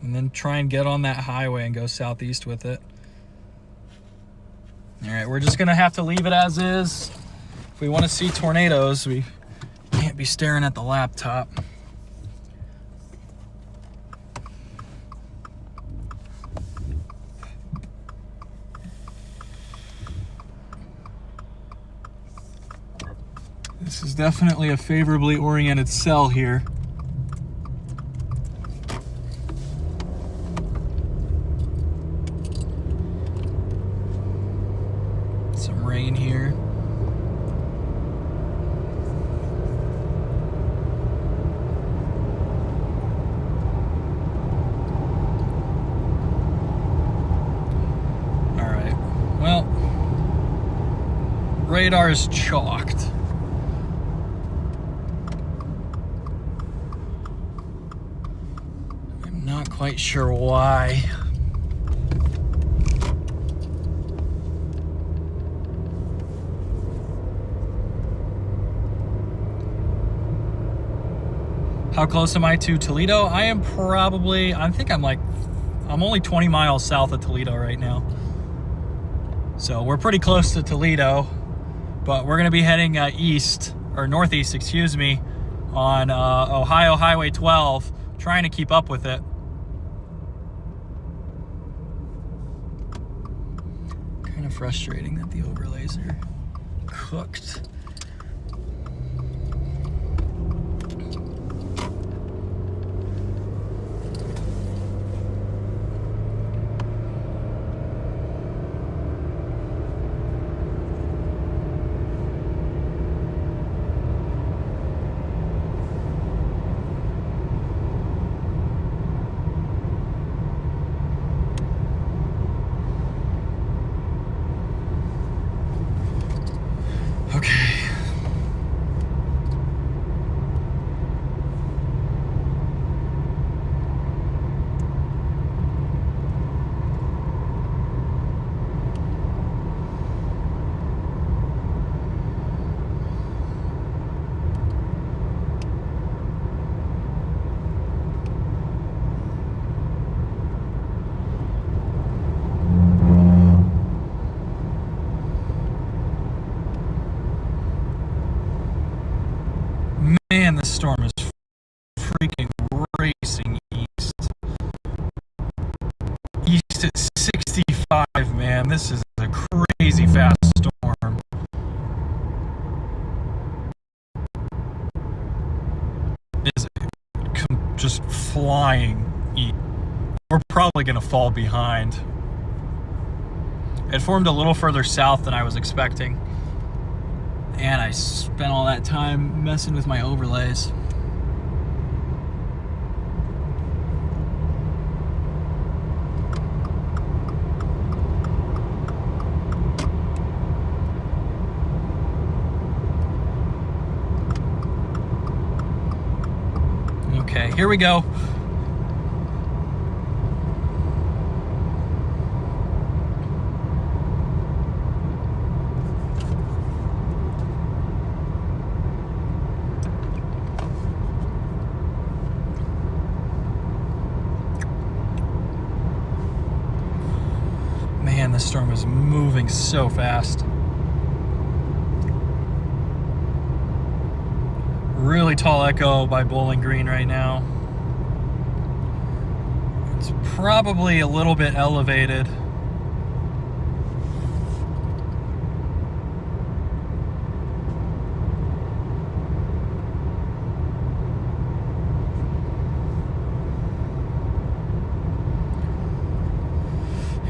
And then try and get on that highway and go southeast with it. Alright, we're just going to have to leave it as is. If we want to see tornadoes, we can't be staring at the laptop. This is definitely a favorably oriented cell here. Some rain here. All right. Well, radar is chalked. Not quite sure why. How close am I to Toledo? I am probably, I'm only 20 miles south of Toledo right now. So we're pretty close to Toledo, but we're gonna be heading east, or northeast, excuse me, on Ohio Highway 12, trying to keep up with it. Kind of frustrating that the overlays are cooked. Okay. Man, this storm is freaking racing east. East at 65, man. This is a crazy fast storm. Is just flying east. We're probably going to fall behind. It formed a little further south than I was expecting. And I spent all that time messing with my overlays. Okay, here we go. Man, this storm is moving so fast. Really tall echo by Bowling Green right now. It's probably a little bit elevated.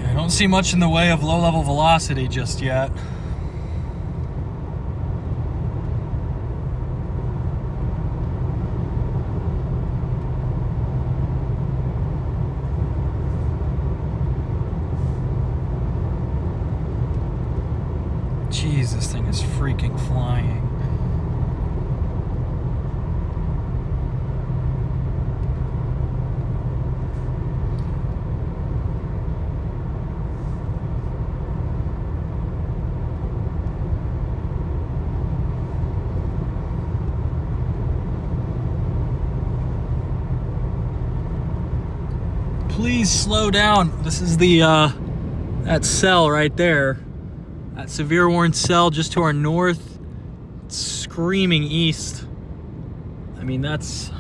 I don't see much in the way of low-level velocity just yet. Jeez, this thing is freaking flying. Please slow down. This is the that cell right there. That severe warning cell just to our north. It's screaming east. I mean, that is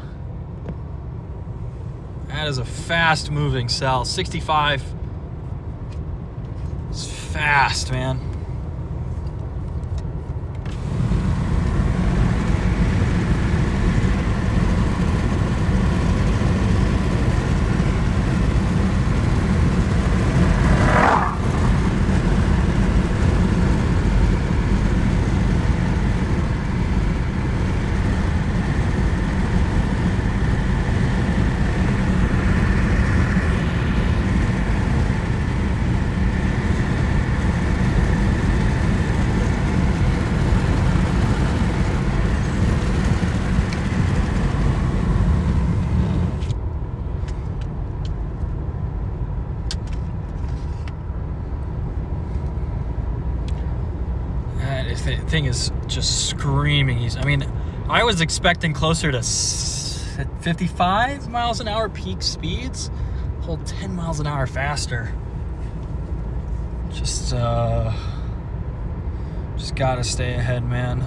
a fast moving cell. 65. It's fast, man. thing is just screaming. I mean, I was expecting closer to 55 miles an hour peak speeds. Whole 10 miles an hour faster. Just gotta stay ahead, man.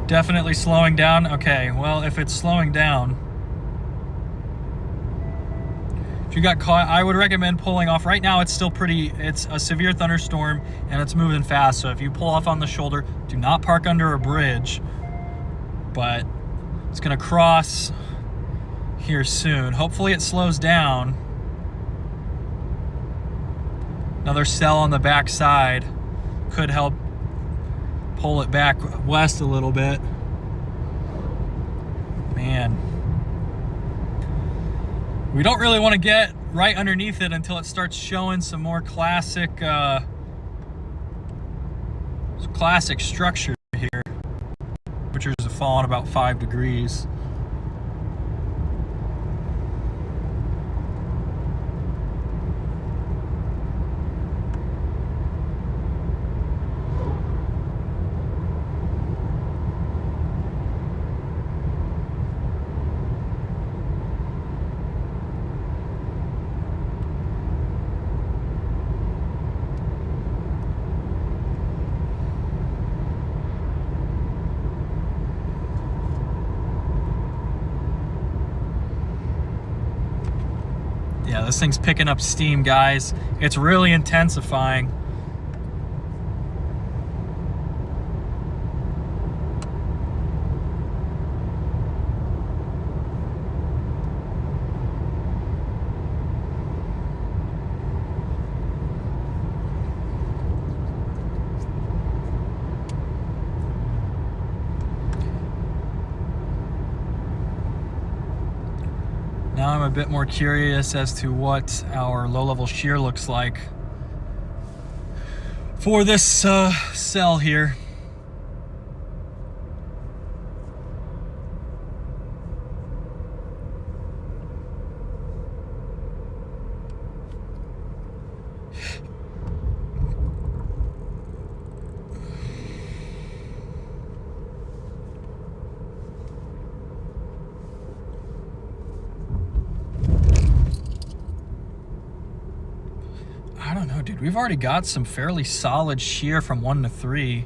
Definitely slowing down. Okay, well, if it's slowing down, if you got caught, I would recommend pulling off. Right now, it's still it's a severe thunderstorm and it's moving fast. So if you pull off on the shoulder, do not park under a bridge. But it's gonna cross here soon. Hopefully it slows down. Another cell on the back side could help pull it back west a little bit. Man, we don't really want to get right underneath it until it starts showing some more classic structure here. Temperatures have fallen about 5 degrees. Yeah, this thing's picking up steam, guys. It's really intensifying. Now I'm a bit more curious as to what our low-level shear looks like for this cell here. I don't know, dude. We've already got some fairly solid shear from 1 to 3.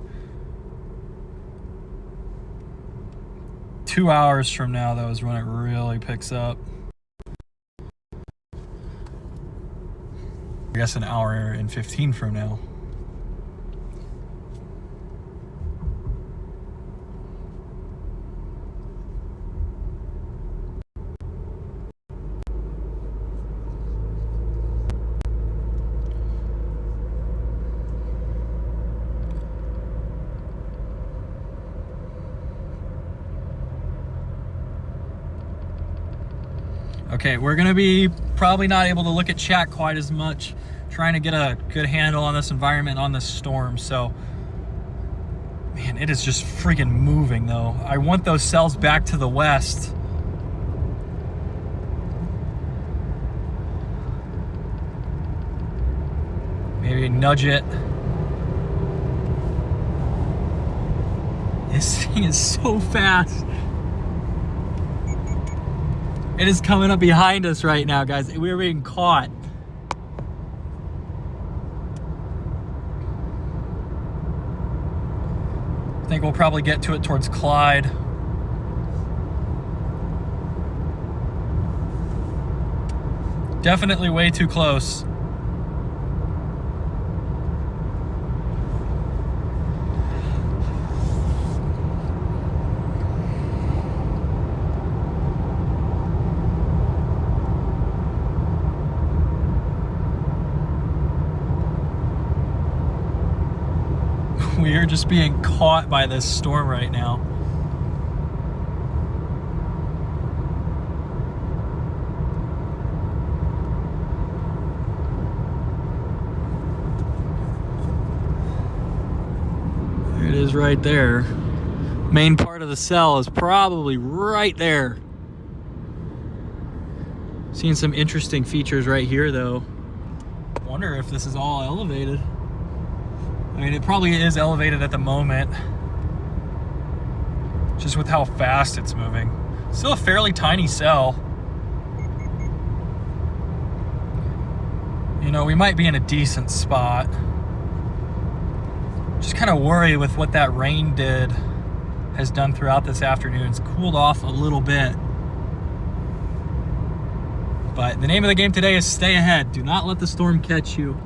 2 hours from now, though, is when it really picks up. I guess an hour and 15 from now. Okay, we're gonna be probably not able to look at chat quite as much, trying to get a good handle on this environment, on this storm. So, man, it is just freaking moving though. I want those cells back to the west. Maybe nudge it. This thing is so fast. It is coming up behind us right now, guys. We're being caught. I think we'll probably get to it towards Clyde. Definitely way too close. are just being caught by this storm right now. There it is right there. Main part of the cell is probably right there. Seeing some interesting features right here though. Wonder if this is all elevated. I mean, it probably is elevated at the moment, just with how fast it's moving. Still a fairly tiny cell. You know, we might be in a decent spot. Just kind of worry with what that rain has done throughout this afternoon. It's cooled off a little bit. But the name of the game today is stay ahead. Do not let the storm catch you.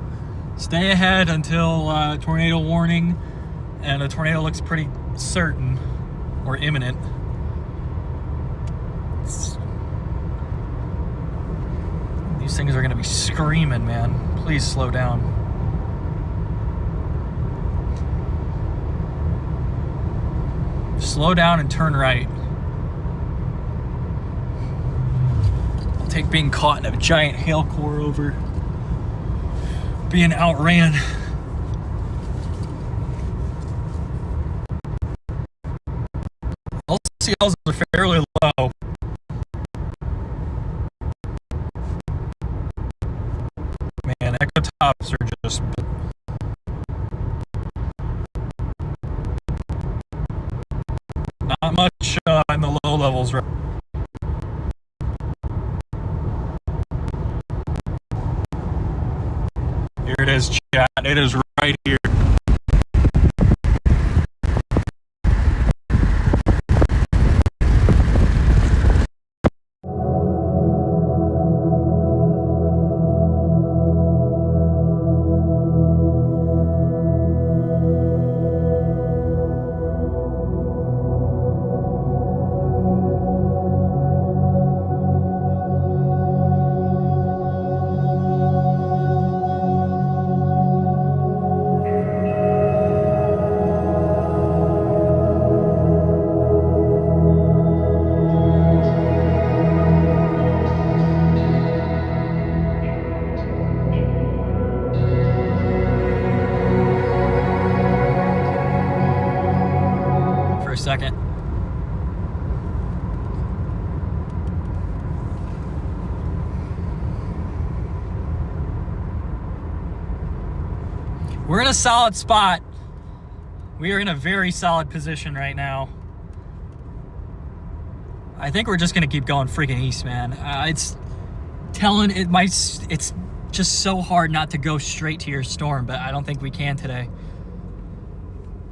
Stay ahead until tornado warning, and a tornado looks pretty certain or imminent. These things are gonna be screaming, man. Please slow down. Slow down and turn right. I'll take being caught in a giant hail core over being outran. LCLs are fairly low. Man, echo tops are just not much in the low levels right. Here it is, chat. It is right here. Second. We're in a solid spot. We are in a very solid position right now. I think we're just gonna keep going freaking east, man. It's just so hard not to go straight to your storm, but I don't think we can today.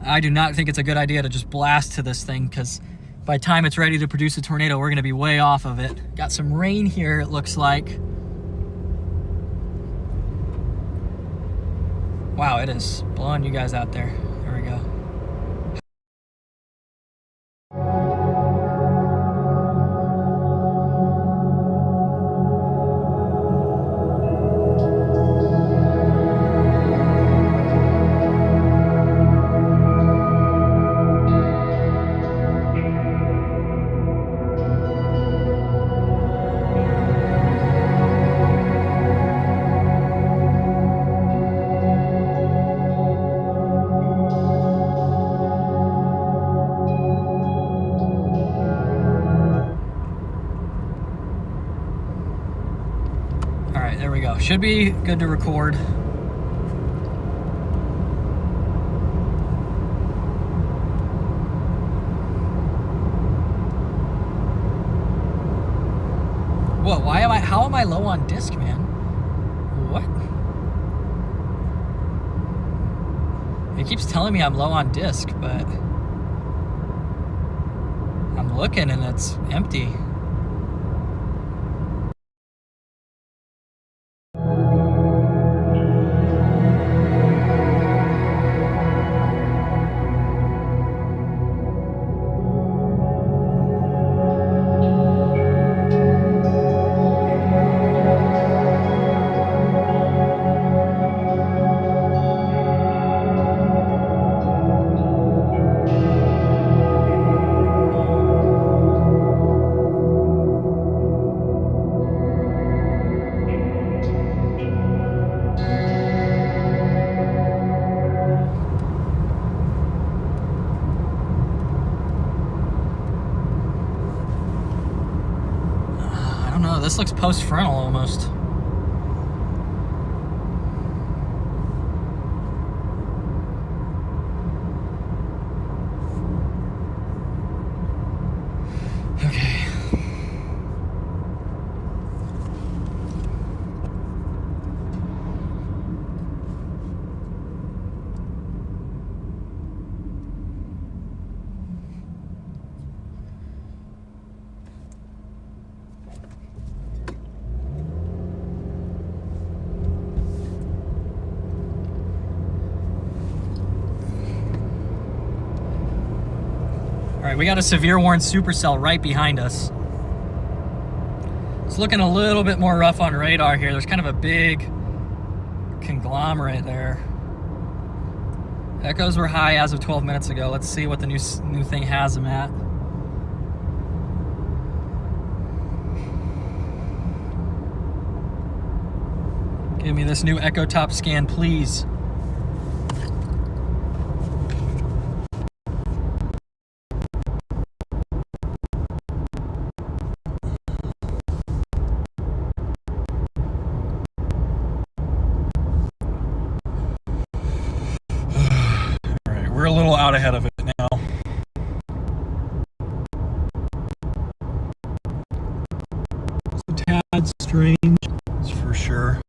I do not think it's a good idea to just blast to this thing, because by the time it's ready to produce a tornado, we're going to be way off of it. Got some rain here, it looks like. Wow, it is blowing you guys out there. There we go. There we go. Should be good to record. Whoa, how am I low on disk, man? What? It keeps telling me I'm low on disk, but I'm looking and it's empty. this looks post-frontal almost. Okay. All right, we got a severe warning supercell right behind us. It's looking a little bit more rough on radar here. There's kind of a big conglomerate there. Echoes were high as of 12 minutes ago. Let's see what the new thing has them at. Give me this new echo top scan, please. We're a little out ahead of it now. It's a tad strange, that's for sure.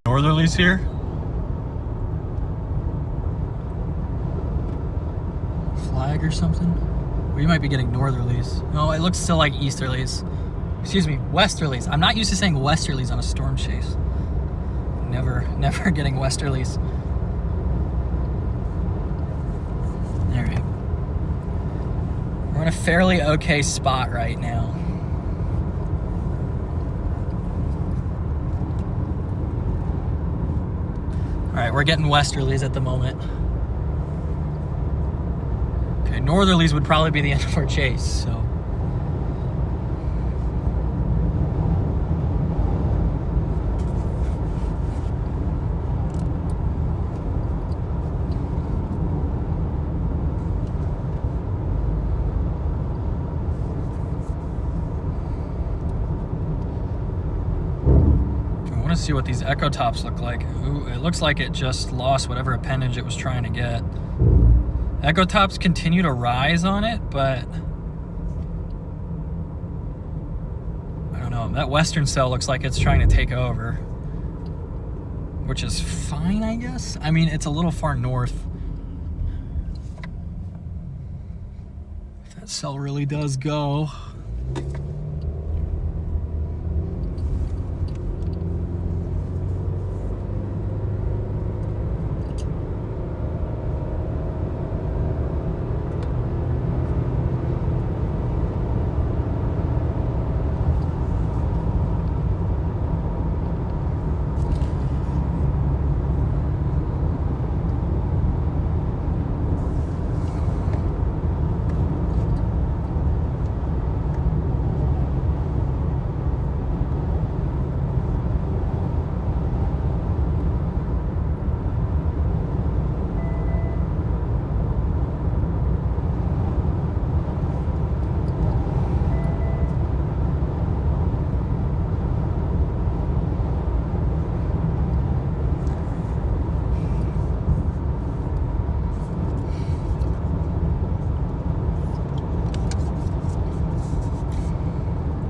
Northerlies here. Flag or something? We might be getting northerlies. No, it looks still like easterlies. Excuse me, westerlies. I'm not used to saying westerlies on a storm chase. Never getting westerlies. All right. We're in a fairly okay spot right now. All right, we're getting westerlies at the moment. Okay, northerlies would probably be the end of our chase, so. I want to see what these echo tops look like. Ooh, it looks like it just lost whatever appendage it was trying to get. Echo tops continue to rise on it, but I don't know. That western cell looks like it's trying to take over, which is fine, I guess. I mean, it's a little far north. If that cell really does go.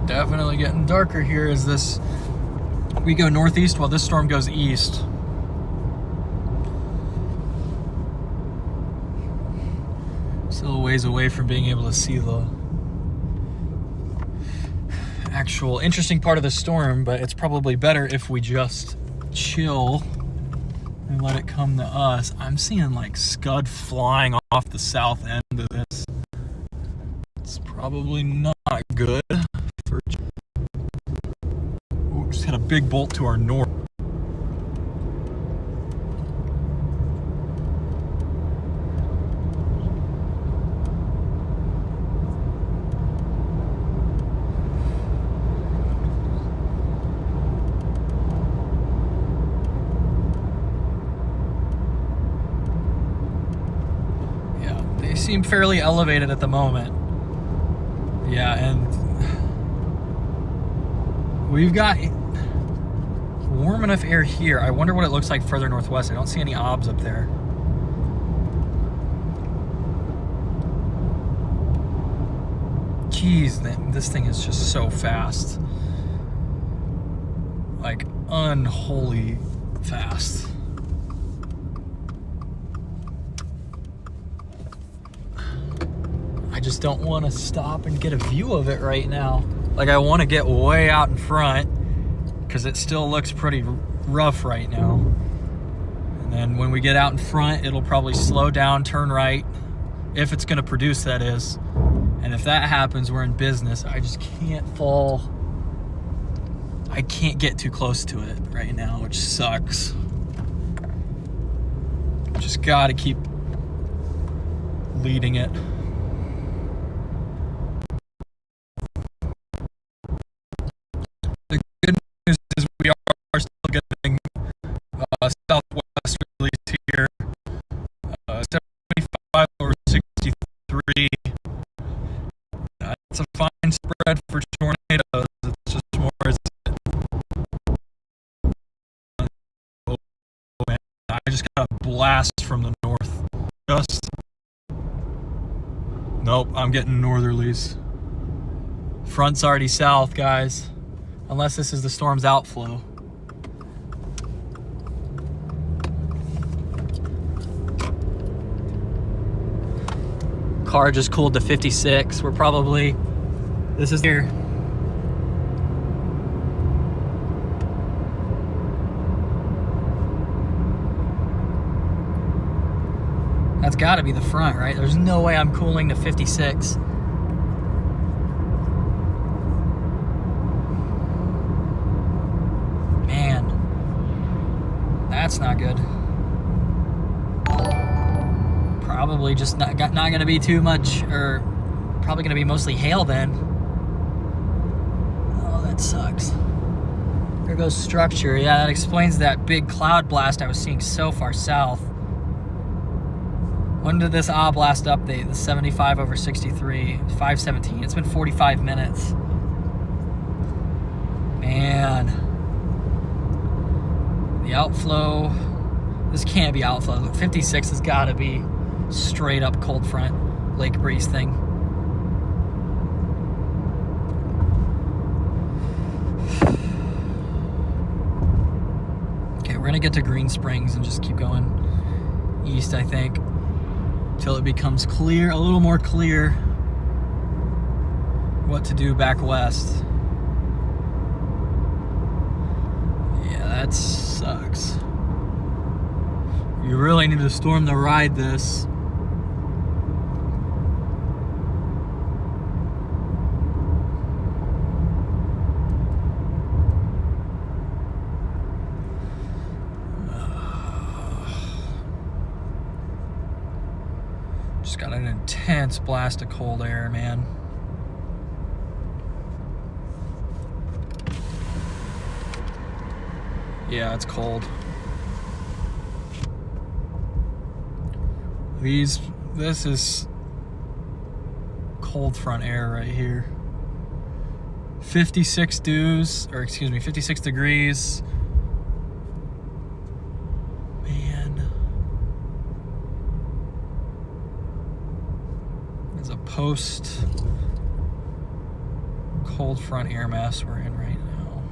Definitely getting darker here as we go northeast while this storm goes east. Still a ways away from being able to see the actual interesting part of the storm, but it's probably better if we just chill and let it come to us. I'm seeing like scud flying off the south end of this. It's probably not good. Ooh, just had a big bolt to our north. seem fairly elevated at the moment. Yeah, and we've got warm enough air here. I wonder what it looks like further northwest. I don't see any obs up there. Jeez, this thing is just so fast. Like, unholy fast. I just don't want to stop and get a view of it right now. Like, I want to get way out in front because it still looks pretty rough right now. And then when we get out in front, it'll probably slow down, turn right, if it's going to produce, that is. And if that happens, we're in business. I just can't fall. I can't get too close to it right now, which sucks. Just gotta keep leading it. The good news is we are still getting southwest release here. 75 over 63. It's a fine spread for tornadoes. It's just more as man, I just got a blast from the north. Nope, I'm getting northerlies. Front's already south, guys. Unless this is the storm's outflow. Car just cooled to 56. We're probably, this is here. That's gotta be the front, right? There's no way I'm cooling to 56. Man, that's not good. Probably just not going to be too much, or probably going to be mostly hail then. Oh, that sucks. There goes structure. Yeah, that explains that big cloud blast I was seeing so far south. When did this blast update? The 75 over 63, 517. It's been 45 minutes. Man. The outflow. This can't be outflow. 56 has got to be straight up cold front lake breeze thing. Okay, we're gonna get to Green Springs and just keep going east, I think, till it becomes clear, a little more clear what to do back west. Yeah, that sucks. You really need a storm to ride this. Just got an intense blast of cold air, man. Yeah, it's cold. This is cold front air right here. 56 degrees. Man. It's a post cold front air mass we're in right now.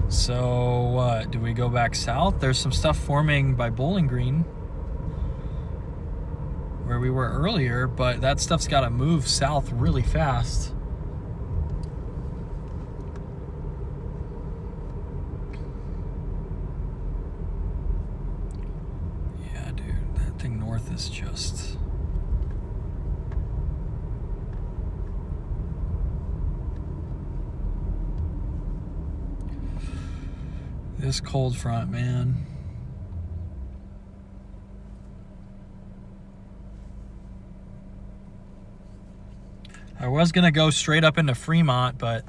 So what, do we go back south? There's some stuff forming by Bowling Green where we were earlier, but that stuff's got to move south really fast. Yeah, dude, that thing north is just... This cold front, man. I was gonna go straight up into Fremont, but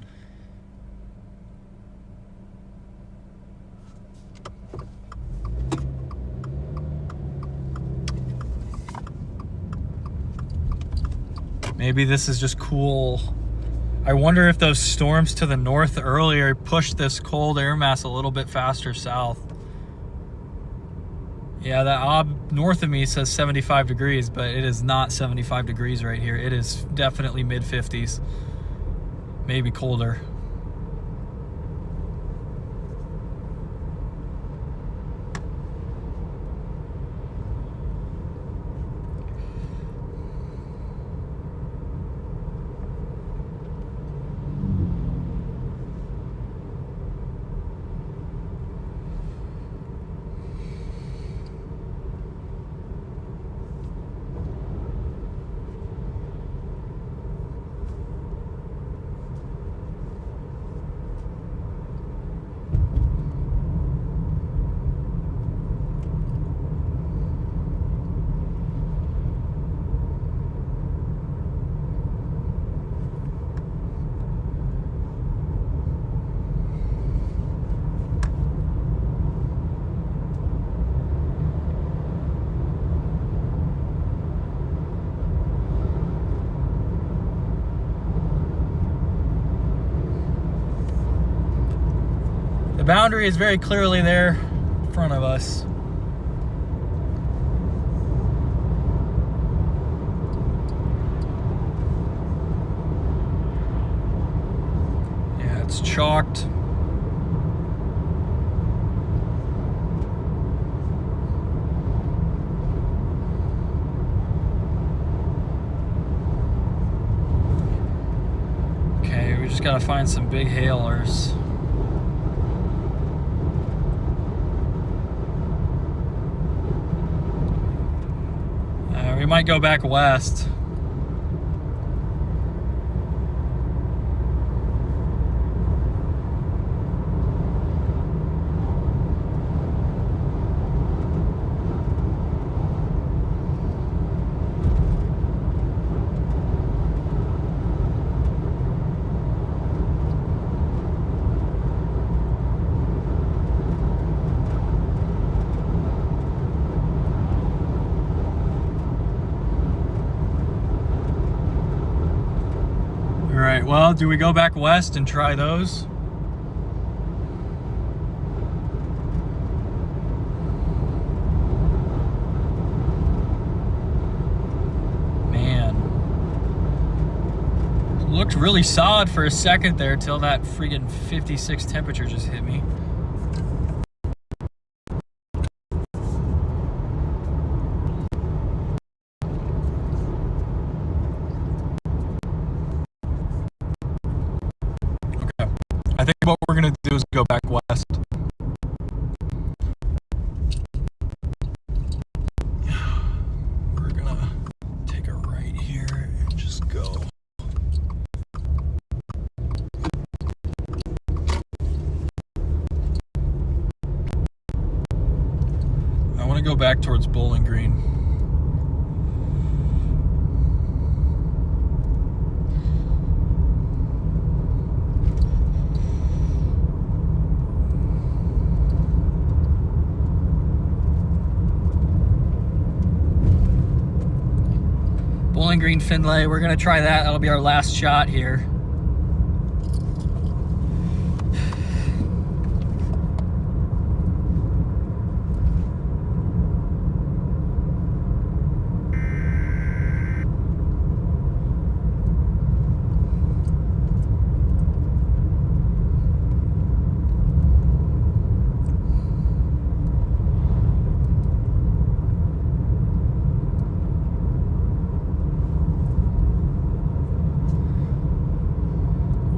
Maybe this is just cool. I wonder if those storms to the north earlier pushed this cold air mass a little bit faster south. Yeah, that ob north of me says 75 degrees, but it is not 75 degrees right here. It is definitely mid 50s, maybe colder. The boundary is very clearly there in front of us. Yeah, it's chalked. Okay, we just gotta find some big hailers. We might go back west. Alright, well, do we go back west and try those? Man. Looked really solid for a second there till that freaking 56 temperature just hit me. I think what we're gonna do is go back west. We're gonna take a right here and just go. I want to go back towards Bowling Green. Bowling Green Finlay, we're gonna try that. That'll be our last shot here.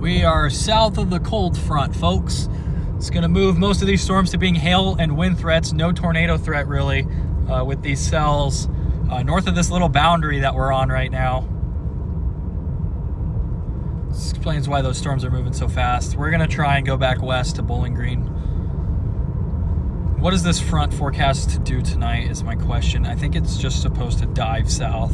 We are south of the cold front, folks. It's gonna move most of these storms to being hail and wind threats, no tornado threat really with these cells north of this little boundary that we're on right now. This explains why those storms are moving so fast. We're gonna try and go back west to Bowling Green. What does this front forecast to do tonight is my question. I think it's just supposed to dive south.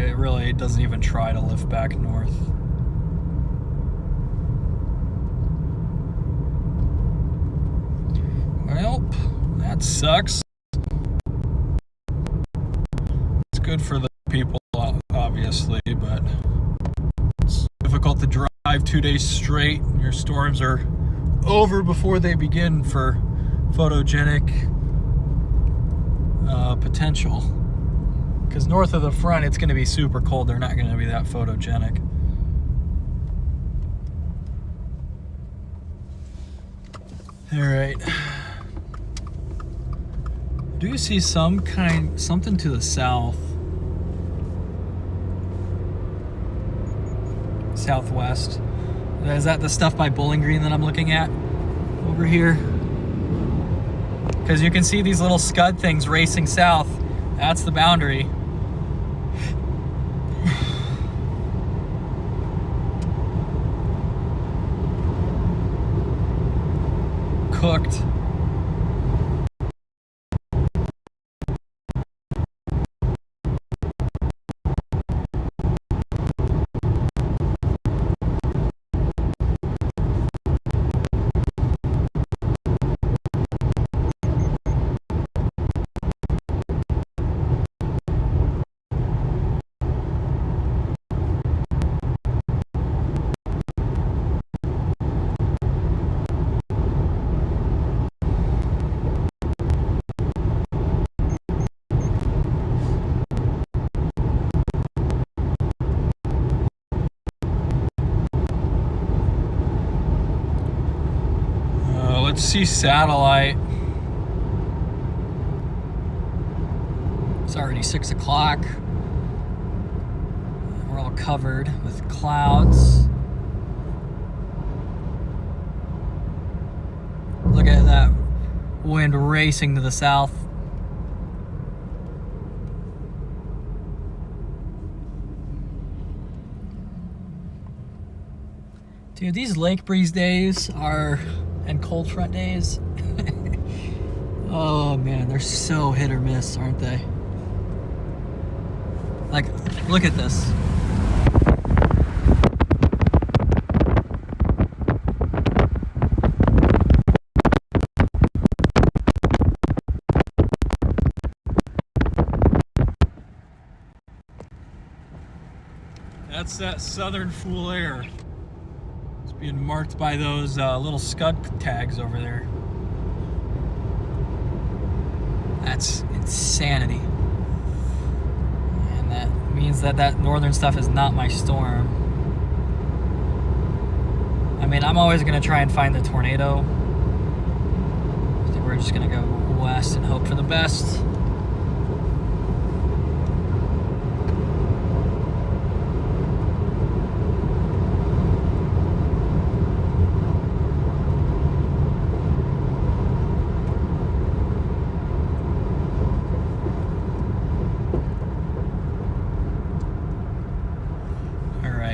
It really doesn't even try to lift back north.
It sucks. It's good for the people, obviously, but it's difficult to drive 2 days straight. And your storms are over before they begin for photogenic potential. Because north of the front, it's going to be super cold. They're not going to be that photogenic. All right. Do you see something to the south? Southwest. Is that the stuff by Bowling Green that I'm looking at over here? Because you can see these little scud things racing south. That's the boundary. Cooked. Let's see satellite. It's already 6 o'clock. We're all covered with clouds. Look at that wind racing to the south. Dude, these lake breeze days and cold front days, oh man, they're so hit or miss, aren't they? Like, look at this. That's that southern full air. It's being marked by those little scud tags over there. That's insanity. And that means that northern stuff is not my storm. I mean, I'm always going to try and find the tornado. I think we're just going to go west and hope for the best.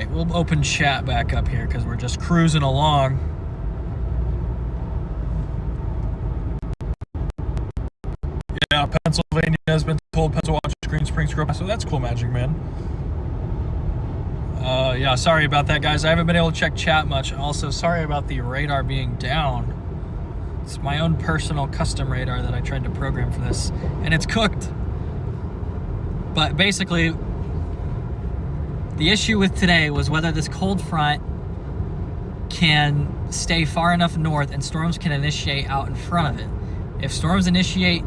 We'll open chat back up here because we're just cruising along. Yeah, Pennsylvania has been told to watch Green Springs grow. So that's cool, Magic Man. Yeah, sorry about that, guys. I haven't been able to check chat much. Also, sorry about the radar being down. It's my own personal custom radar that I tried to program for this, and it's cooked. But basically, the issue with today was whether this cold front can stay far enough north and storms can initiate out in front of it. If storms initiate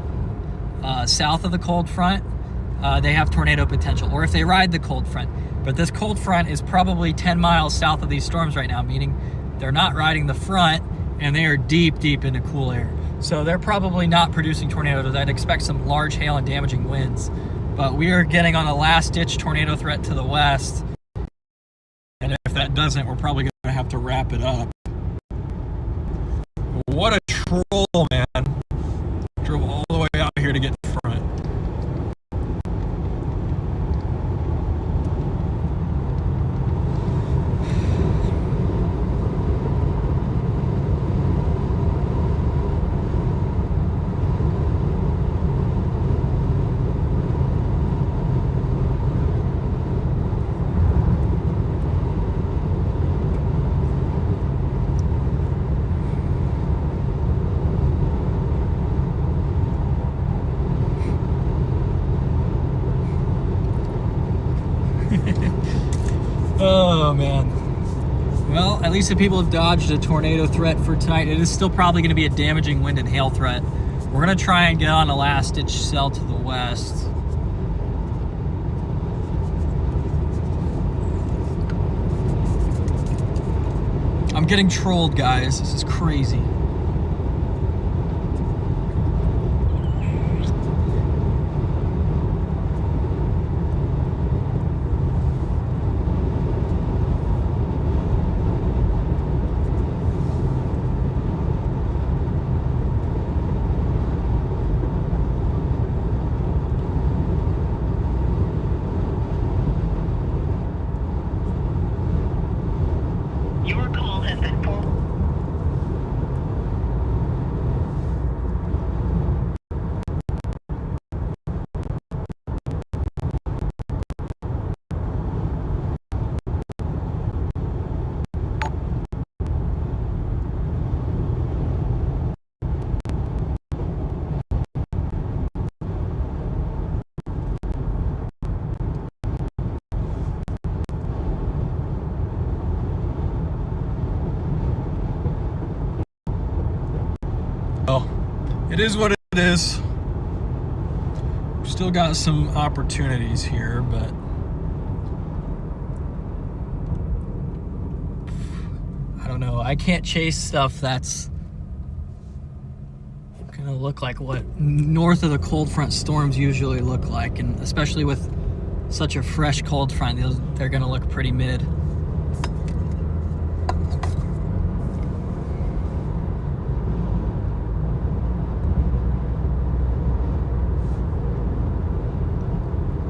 south of the cold front, they have tornado potential, or if they ride the cold front. But this cold front is probably 10 miles south of these storms right now, meaning they're not riding the front and they are deep, deep into cool air. So they're probably not producing tornadoes. I'd expect some large hail and damaging winds. But we are getting on a last-ditch tornado threat to the west. And if that doesn't, we're probably going to have to wrap it up. What a troll, man. Drove all the way out here to get in front.
Oh, man. Well, at least the people have dodged a tornado threat for tonight. It is still probably going to be a damaging wind and hail threat. We're going to try and get on a last-ditch cell to the west. I'm getting trolled, guys. This is crazy.
Your call has been forwarded.
Oh, it is what it is. We've still got some opportunities here, but I don't know. I can't chase stuff that's gonna look like what north of the cold front storms usually look like, and especially with such a fresh cold front, they're gonna look pretty mid.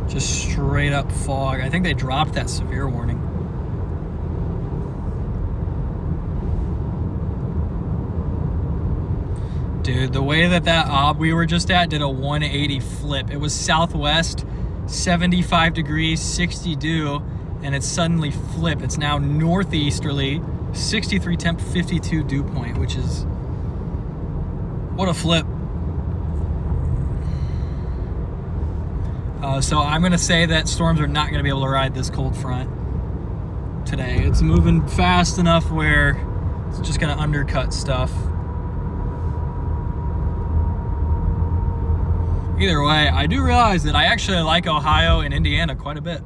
Just straight up fog. I think they dropped that severe warning. Dude, the way that ob we were just at did a 180 flip. It was southwest, 75 degrees, 60 dew, and it suddenly flipped. It's now northeasterly, 63 temp, 52 dew point, which is, what a flip. So I'm going to say that storms are not going to be able to ride this cold front today. It's moving fast enough where it's just going to undercut stuff. Either way, I do realize that I actually like Ohio and Indiana quite a bit.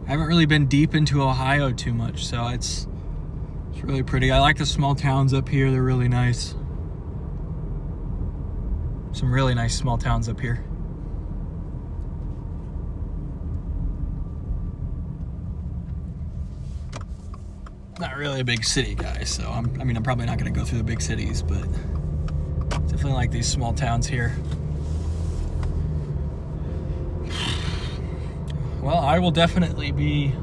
I haven't really been deep into Ohio too much, so it's really pretty. I like the small towns up here. They're really nice. Some really nice small towns up here. Not really a big city guy, so I'm probably not going to go through the big cities, but definitely like these small towns here. Well, I will definitely be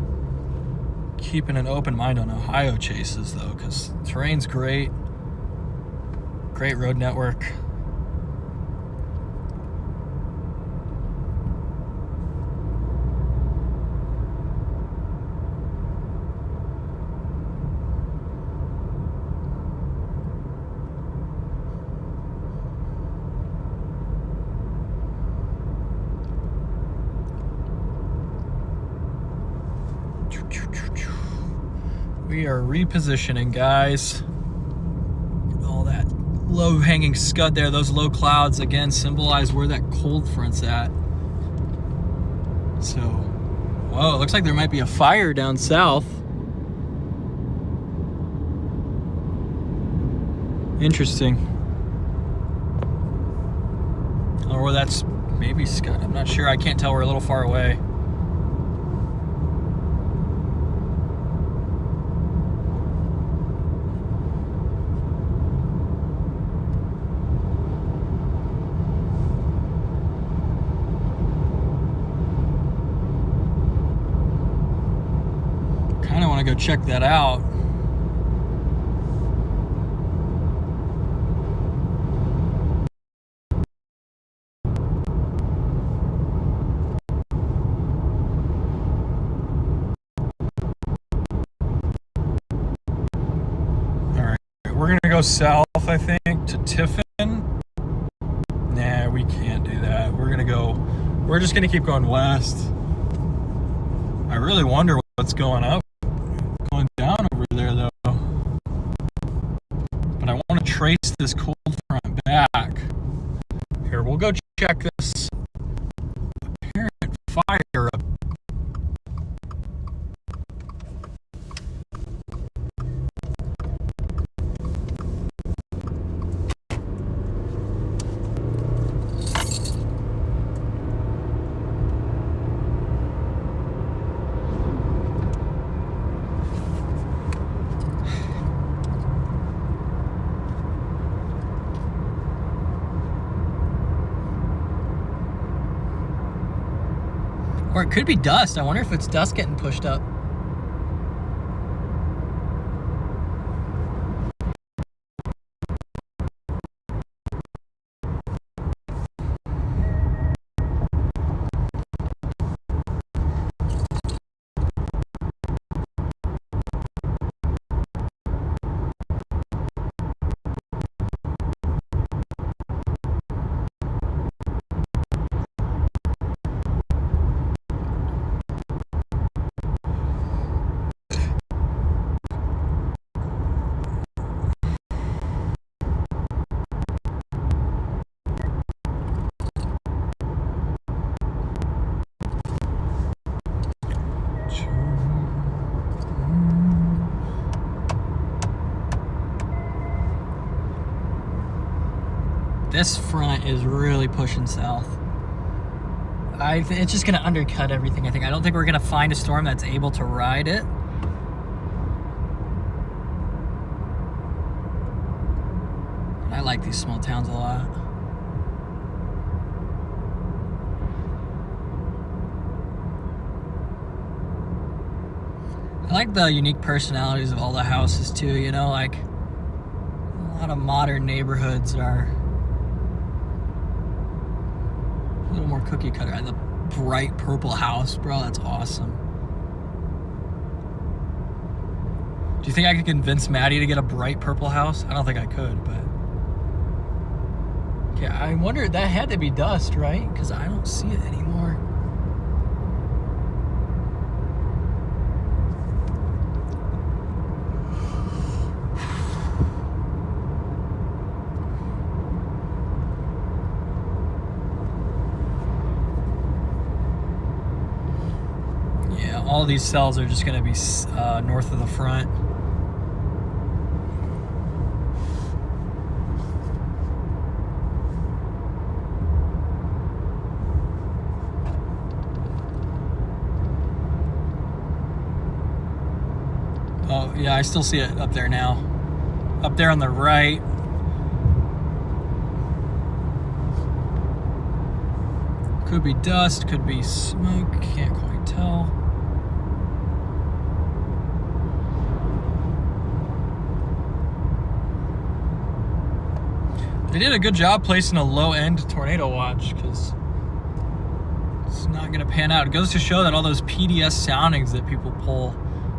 keeping an open mind on Ohio chases though, because terrain's great road network. We are repositioning, guys. All that low-hanging scud there, those low clouds, again, symbolize where that cold front's at. So, whoa, it looks like there might be a fire down south. Interesting. Or that's maybe scud, I'm not sure. I can't tell, we're a little far away. Go check that out. All right, we're gonna go south, I think, to Tiffin. Nah, we can't do that.
gonna keep going west. I really wonder what's going down over there though. But I want to trace this cold front back. Here, we'll go check this apparent fire up.
Or it could be dust. I wonder if it's dust getting pushed up. This front is really pushing south. It's just gonna undercut everything, I think. I don't think we're gonna find a storm that's able to ride it. I like these small towns a lot. I like the unique personalities of all the houses too, you know, like a lot of modern neighborhoods are a little more cookie cutter. The bright purple house, bro, that's awesome. Do you think I could convince Maddie to get a bright purple house? I don't think I could, but... Okay, I wonder, that had to be dust, right? Because I don't see it anymore. All these cells are just going to be north of the front. Oh, yeah, I still see it up there now. Up there on the right. Could be dust, could be smoke, can't quite tell. They did a good job placing a low-end tornado watch because it's not going to pan out. It goes to show that all those PDS soundings that people pull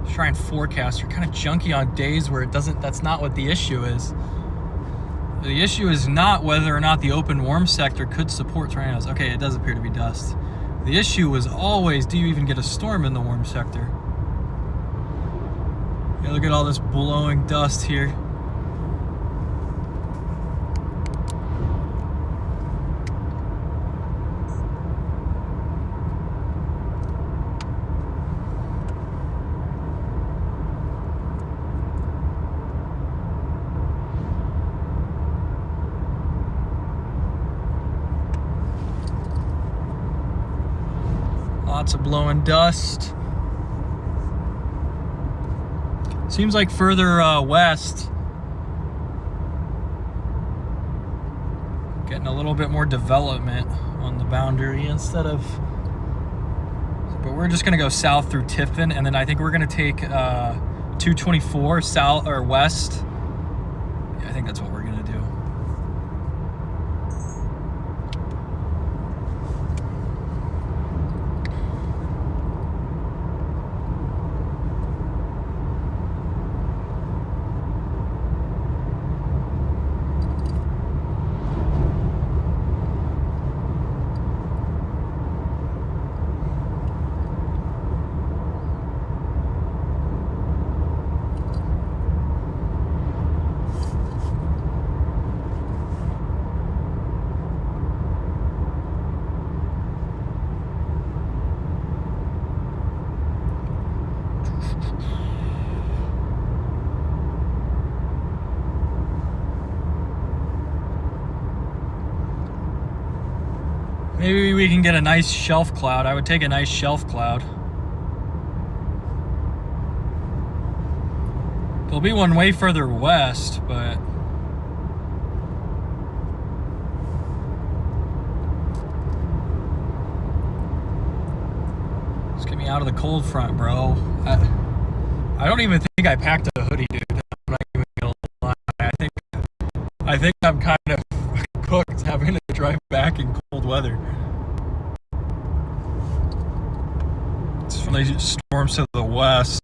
to try and forecast are kind of junky on days where it doesn't. That's not what the issue is. The issue is not whether or not the open warm sector could support tornadoes. Okay, it does appear to be dust. The issue was always, do you even get a storm in the warm sector? Yeah, look at all this blowing dust here. Lots of blowing dust. Seems like further west, getting a little bit more development on the boundary instead of, but we're just gonna go south through Tiffin, and then I think we're gonna take 224 south or west. Yeah, I think that's what we're gonna do. Maybe we can get a nice shelf cloud. I would take a nice shelf cloud. There'll be one way further west, but just get me out of the cold front, bro. I don't even think I packed a hoodie, dude. I'm not even gonna lie. I think I'm kind of cooked having to drive back in cold weather. It's from these storms to the west.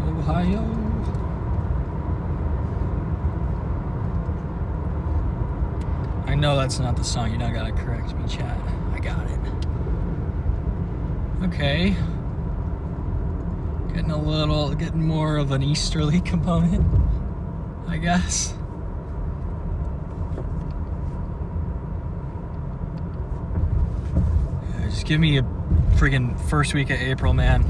Ohio. I know that's not the song. You don't gotta correct me, chat. I got it. Okay. Getting more of an easterly component, I guess. Yeah, just give me a friggin' first week of April, man.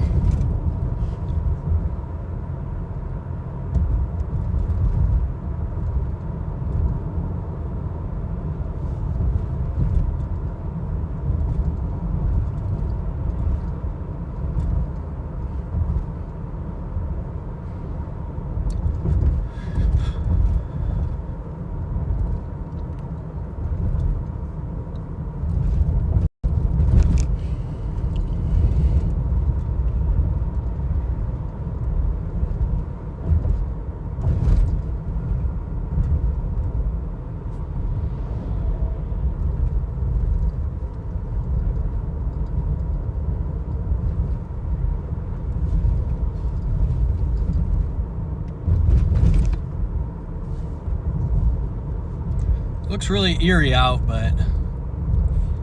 Looks really eerie out, but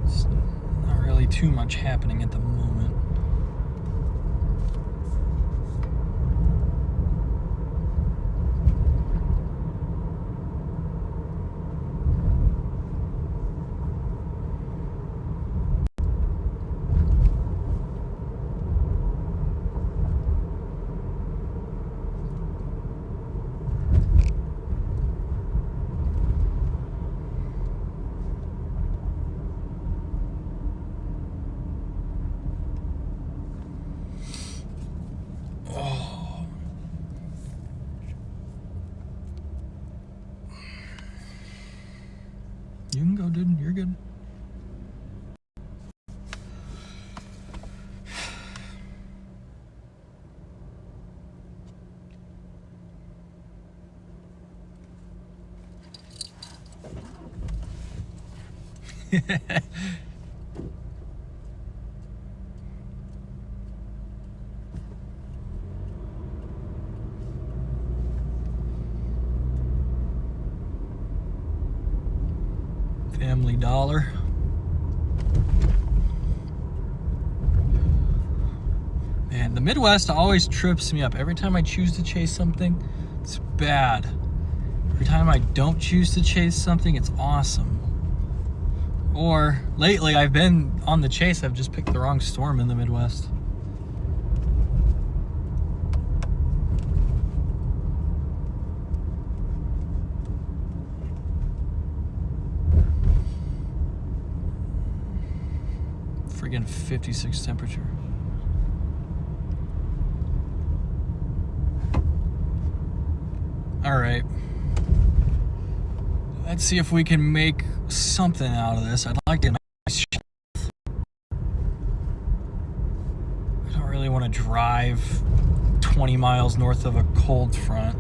it's not really too much happening at the moment. You can go, dude. You're good. Family Dollar. Man, the Midwest always trips me up. Every time I choose to chase something, it's bad. Every time I don't choose to chase something, it's awesome. Or lately, I've been on the chase. I've just picked the wrong storm in the Midwest. Friggin' 56 temperature. All right. Let's see if we can make something out of this. I'd like to. I don't really want to drive 20 miles north of a cold front.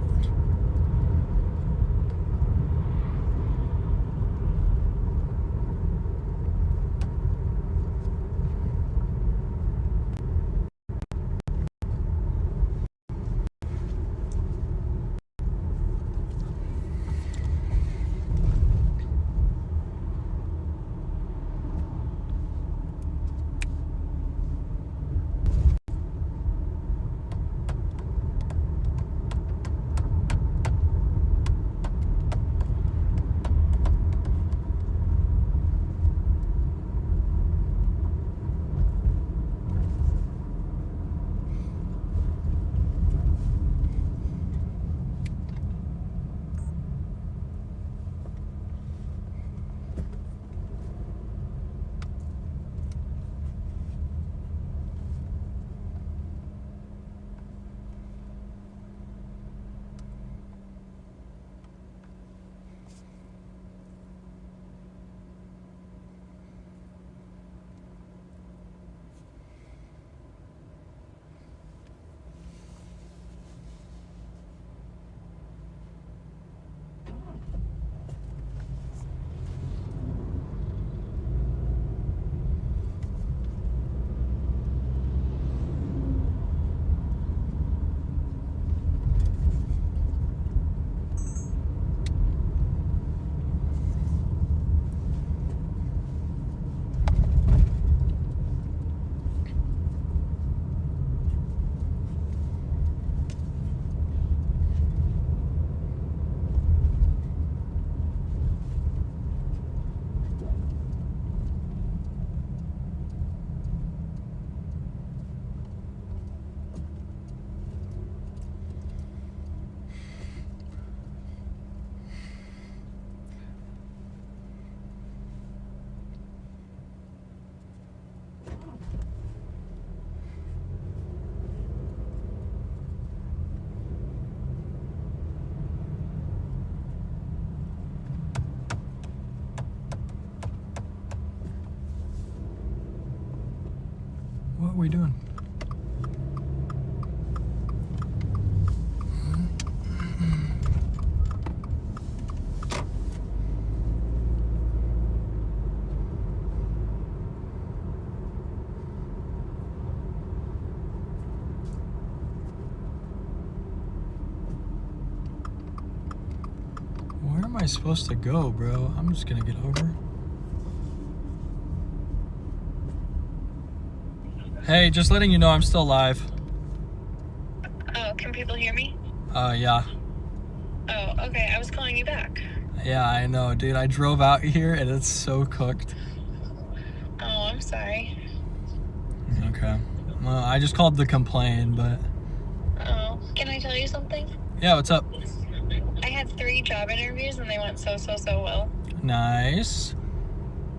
What are we doing? Where am I supposed to go, bro? I'm just gonna get over. Hey, just letting you know I'm still live.
Oh, can people hear me?
Yeah.
Oh, okay. I was calling you back.
Yeah, I know, dude. I drove out here and it's so cooked.
Oh, I'm sorry.
Okay. Well, I just called to complain, but...
Oh, can I tell you something?
Yeah, what's up?
I had 3 job interviews and they went so well.
Nice.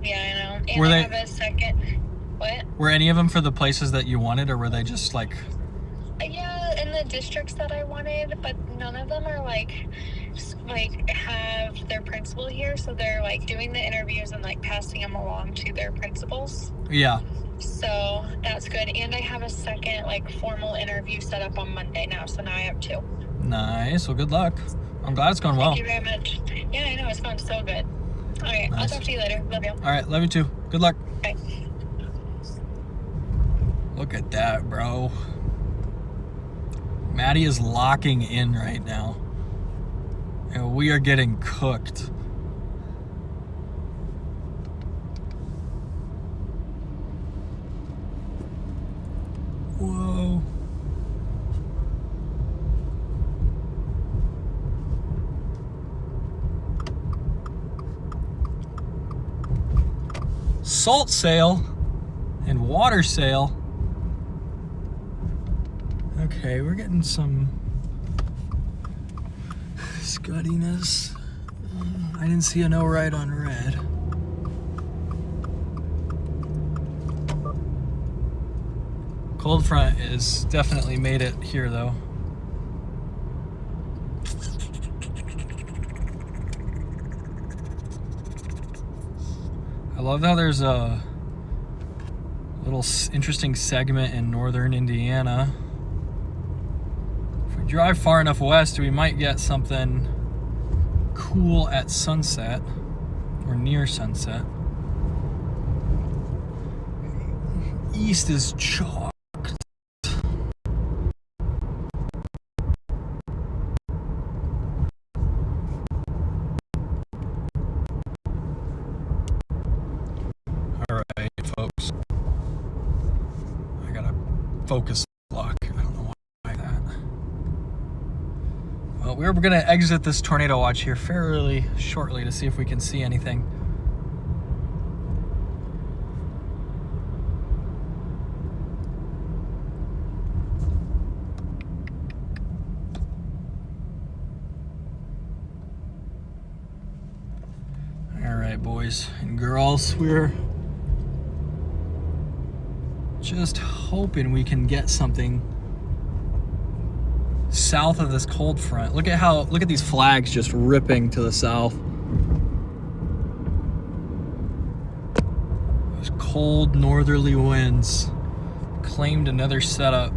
Yeah, I know. And
Were
I
they-
have a second... What?
Were any of them for the places that you wanted, or were they just like...
Yeah, in the districts that I wanted, but none of them are like have their principal here, so they're like doing the interviews and like passing them along to their principals.
Yeah.
So that's good. And I have a second like formal interview set up on Monday now, so now I have 2.
Nice. Well, good luck. I'm glad it's going well.
Thank you very much. Yeah, I know, it's going so good. Okay, I'll
Nice.
talk to you later. Love you.
All right, love you too. Good luck.
Bye.
Look at that, bro. Maddie is locking in right now. And we are getting cooked. Whoa. Salt sail and water sail. Okay, we're getting some scuddiness. I didn't see a no right on red. Cold front is definitely made it here though. love how there's a little interesting segment in northern Indiana. If we drive far enough west, we might get something cool at sunset or near sunset. East is chalked. All right, folks. I got a focus lock. I don't know why that. Well, we're going to exit this tornado watch here fairly shortly to see if we can see anything. All right, boys and girls, we're just hoping we can get something south of this cold front. Look at these flags just ripping to the south. Those cold northerly winds claimed another setup.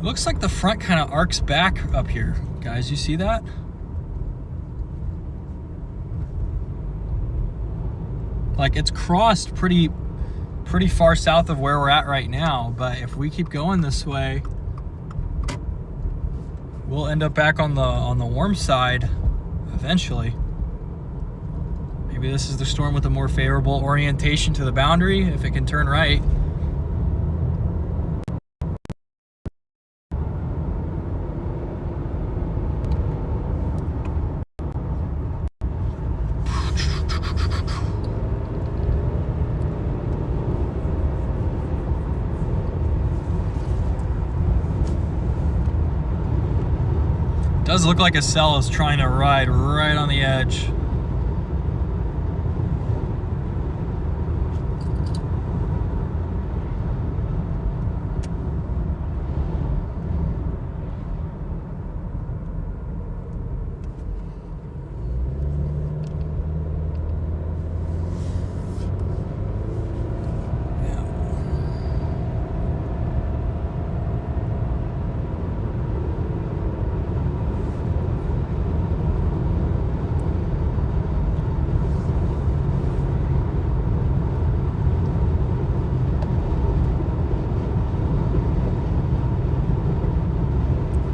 Looks like the front kind of arcs back up here. Guys, you see that? Like it's crossed pretty far south of where we're at right now, but if we keep going this way, we'll end up back on the warm side eventually. Maybe this is the storm with a more favorable orientation to the boundary if it can turn right. Does look like a cell is trying to ride right on the edge.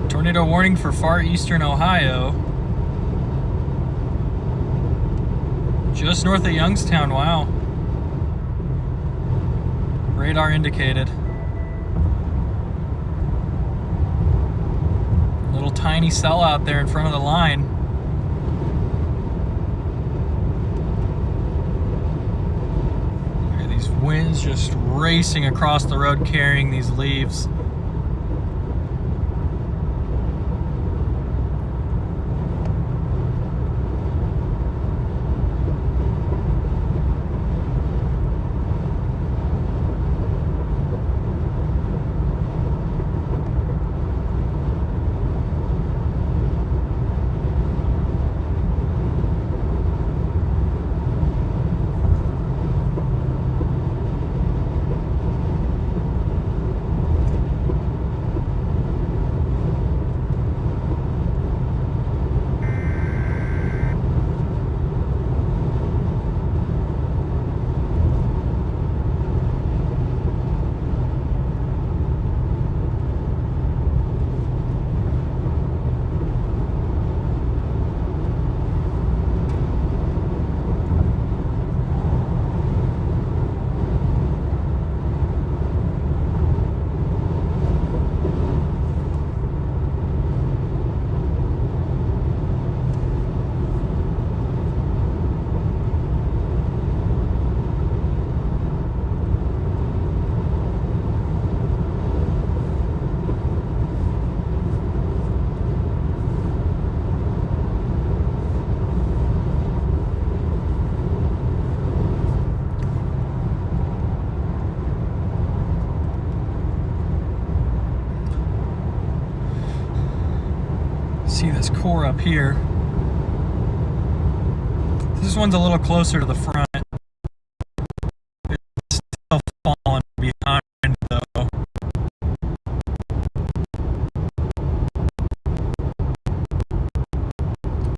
Tornado warning for far eastern Ohio. Just north of Youngstown, wow. Radar indicated. Little tiny cell out there in front of the line. Look at these winds just racing across the road carrying these leaves. 4 up here. This one's a little closer to the front. It's still falling behind though.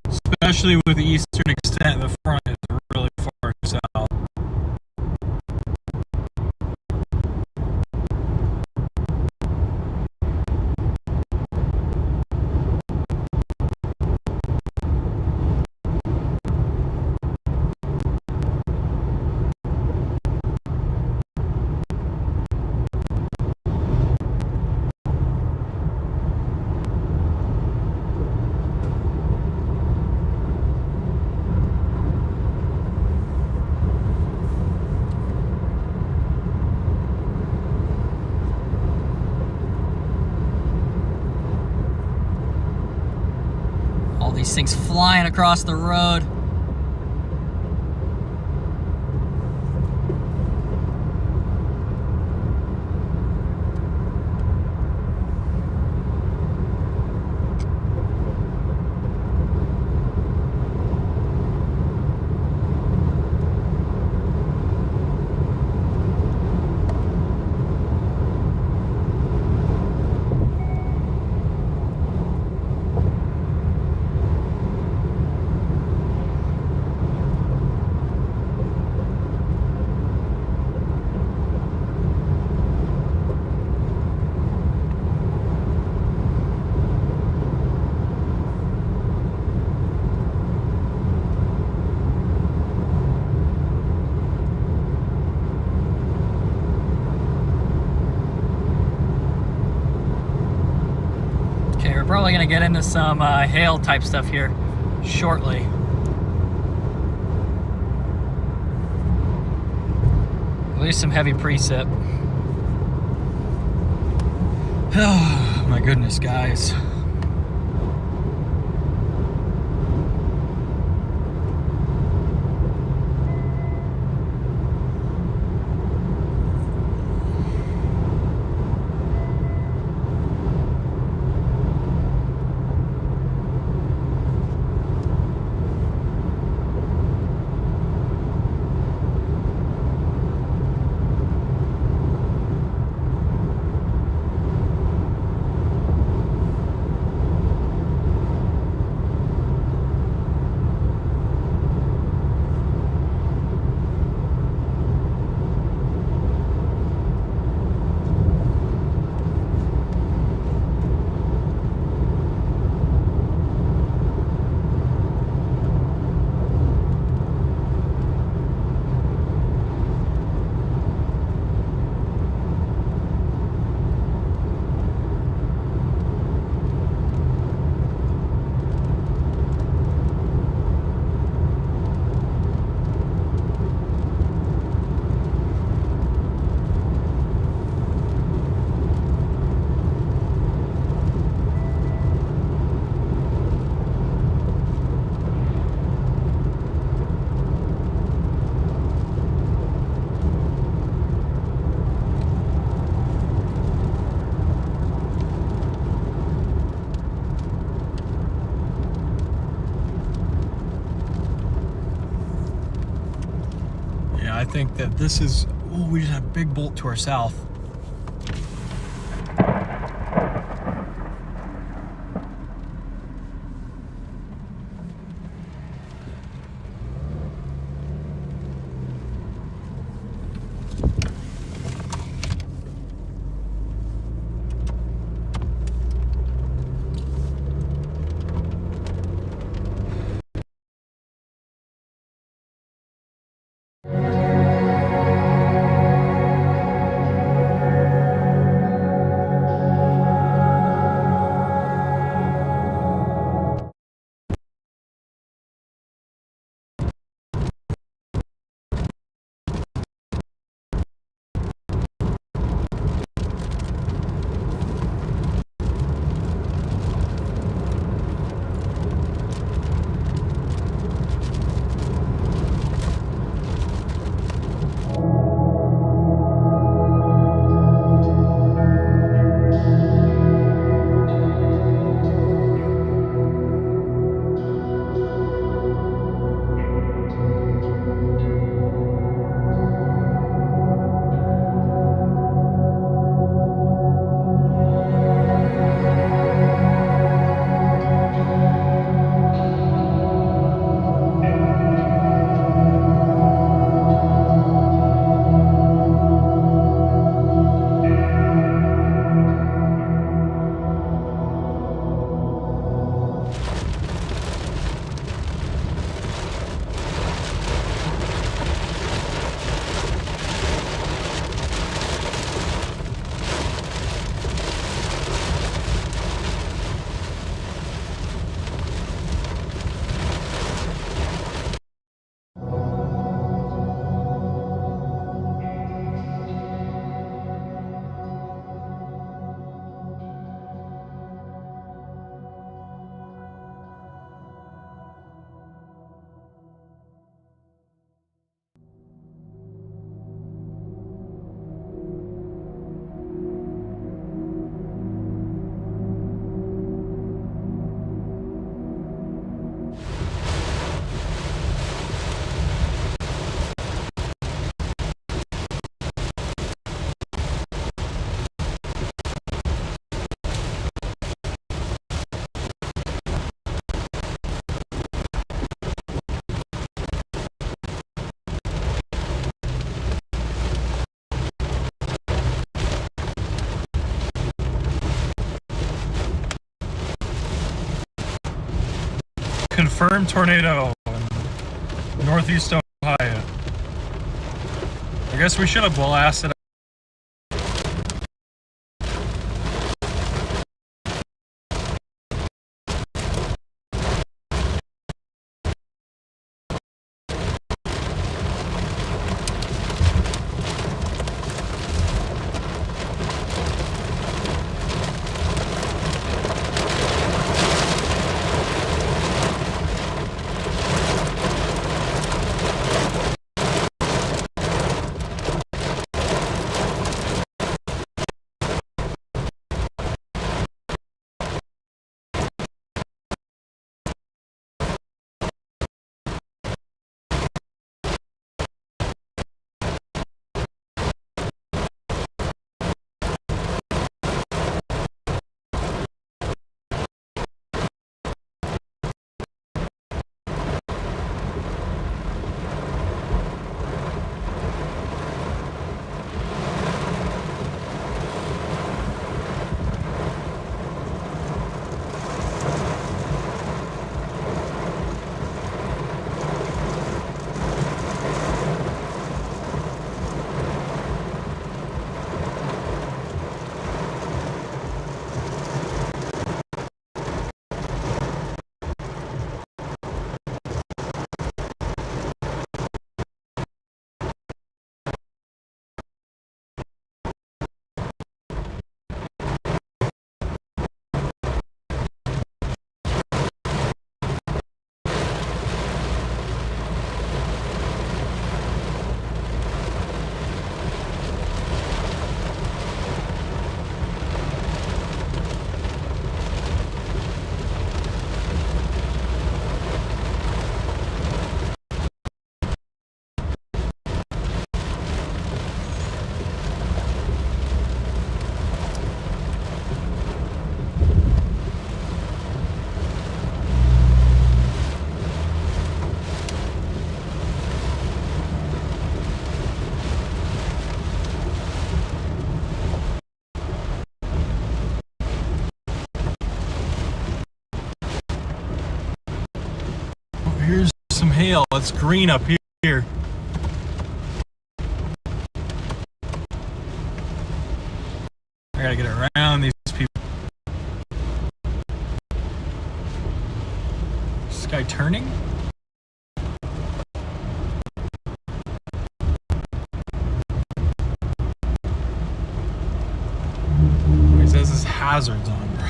Especially with the eastern extent, the front is really far south. All these things flying across the road. Okay, we're probably gonna get into some hail type stuff here shortly. At least some heavy precip. Oh my goodness, guys. I think that this is, ooh, we just have a big bolt to our south.
Confirmed tornado in northeast Ohio. I guess we should have blasted. Here's some hail. It's green up here. I gotta get around these people. Is this guy turning? He says his hazards on, bro.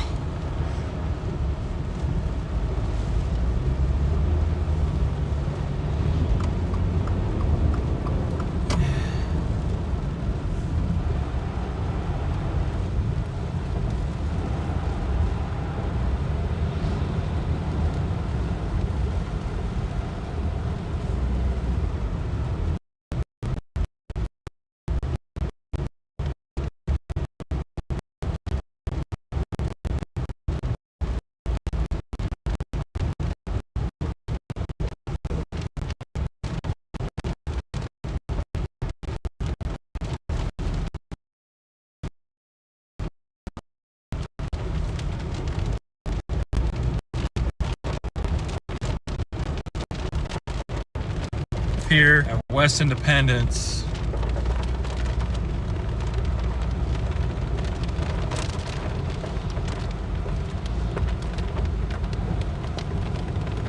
Here at West Independence.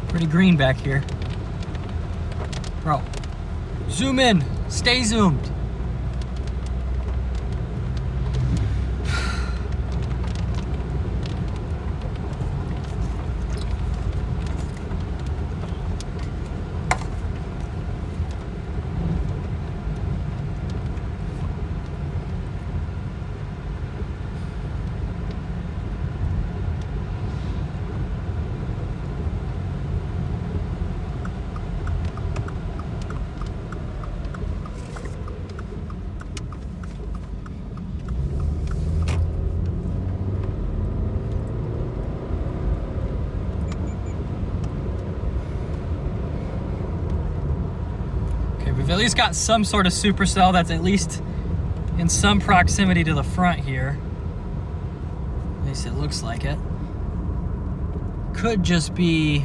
Pretty green back here. Bro, zoom in. Stay zoomed. We've at least got some sort of supercell that's at least in some proximity to the front here. At least it looks like it. Could just be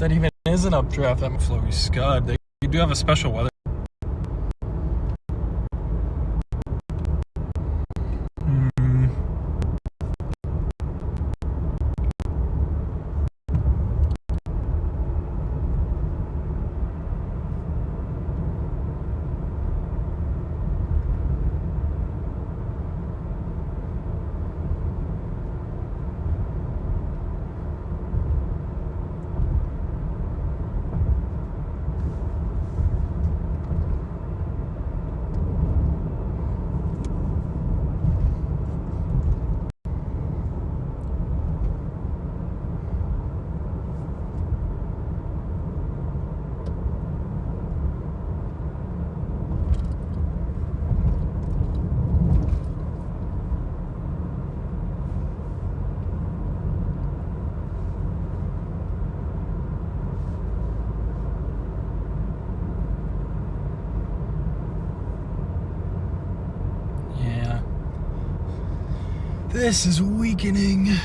that even is an updraft, that flowy scud. They do have a special weather. This is weakening.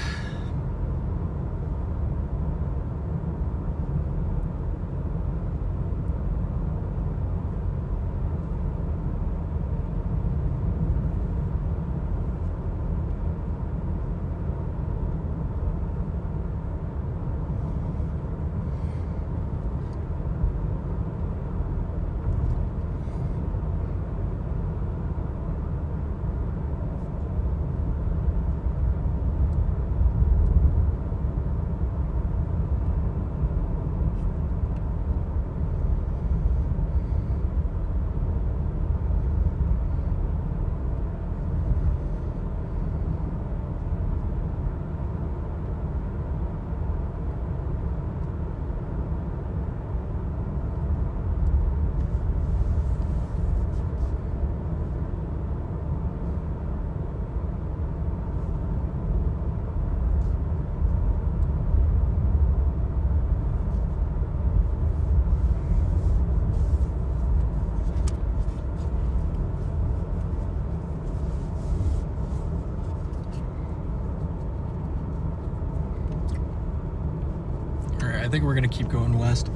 I think we're gonna keep going west.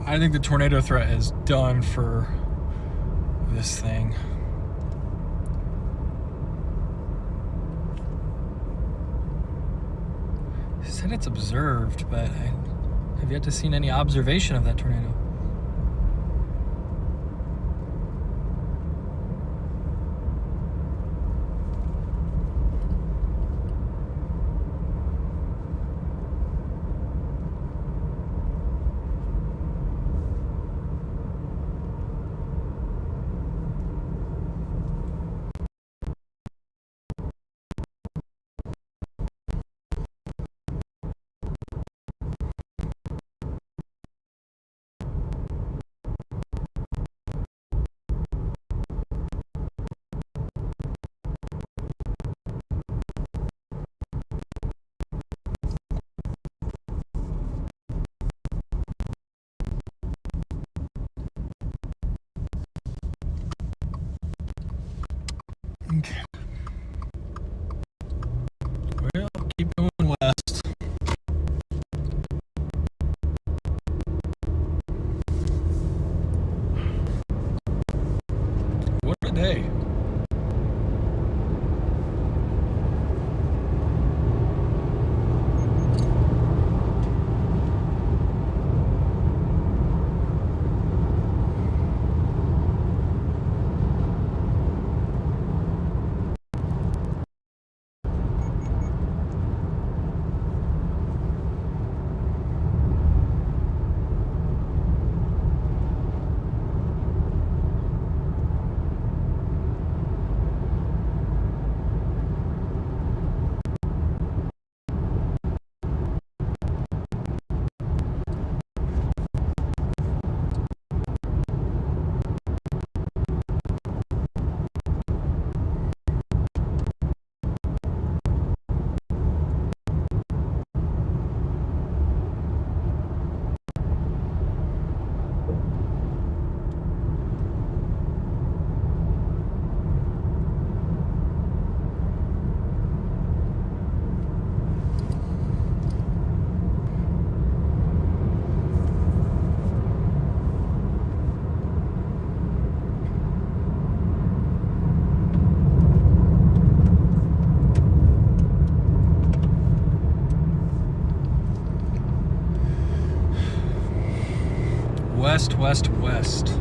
I think the tornado threat is done for this thing. It said it's observed, but I have yet to seen any observation of that tornado. Okay. Well, keep going west. What a day. west, west, west.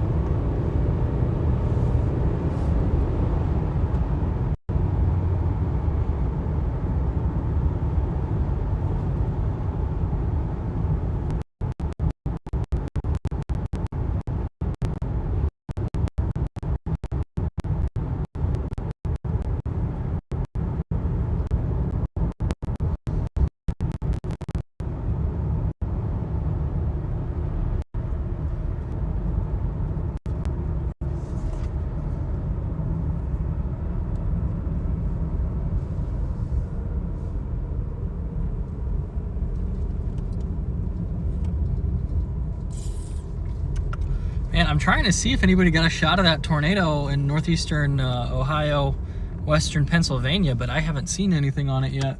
And I'm trying to see if anybody got a shot of that tornado in northeastern Ohio, western Pennsylvania, but I haven't seen anything on it yet.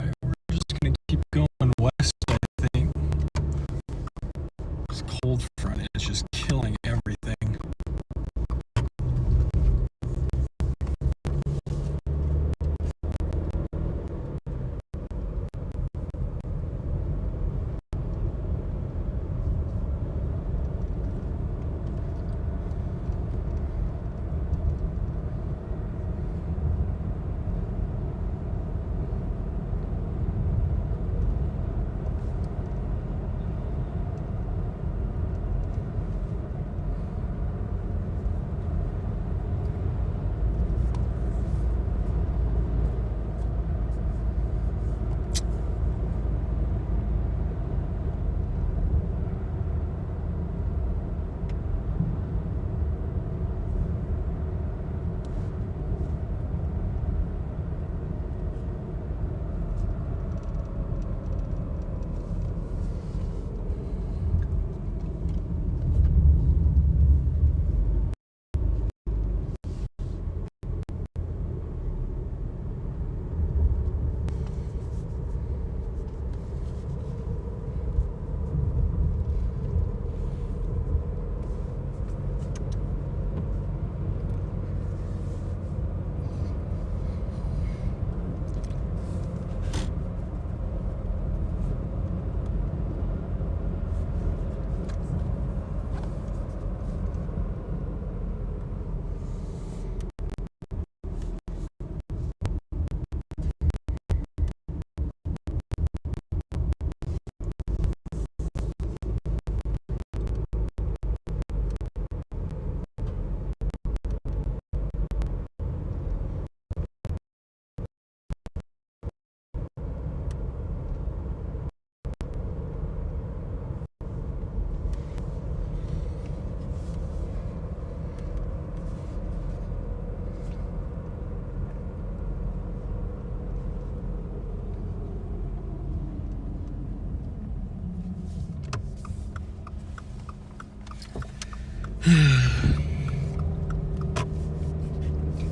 We're just gonna keep going west, I think. This cold front is just killing everything.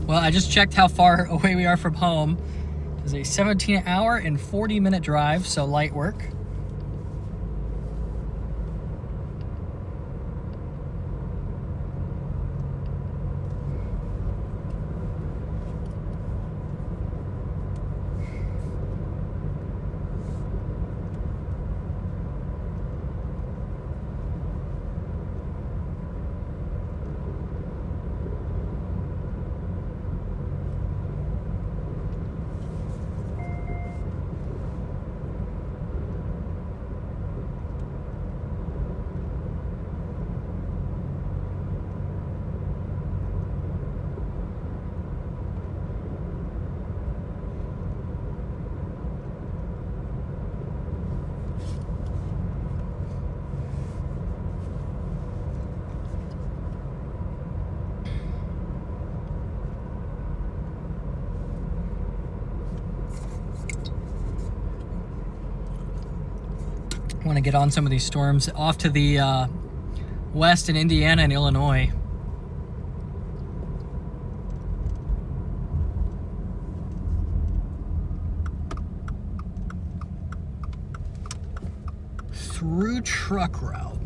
Well, I just checked how far away we are from home. It's a 17-hour and 40-minute drive, so light work. Want to get on some of these storms off to the west in Indiana and Illinois.
through truck route.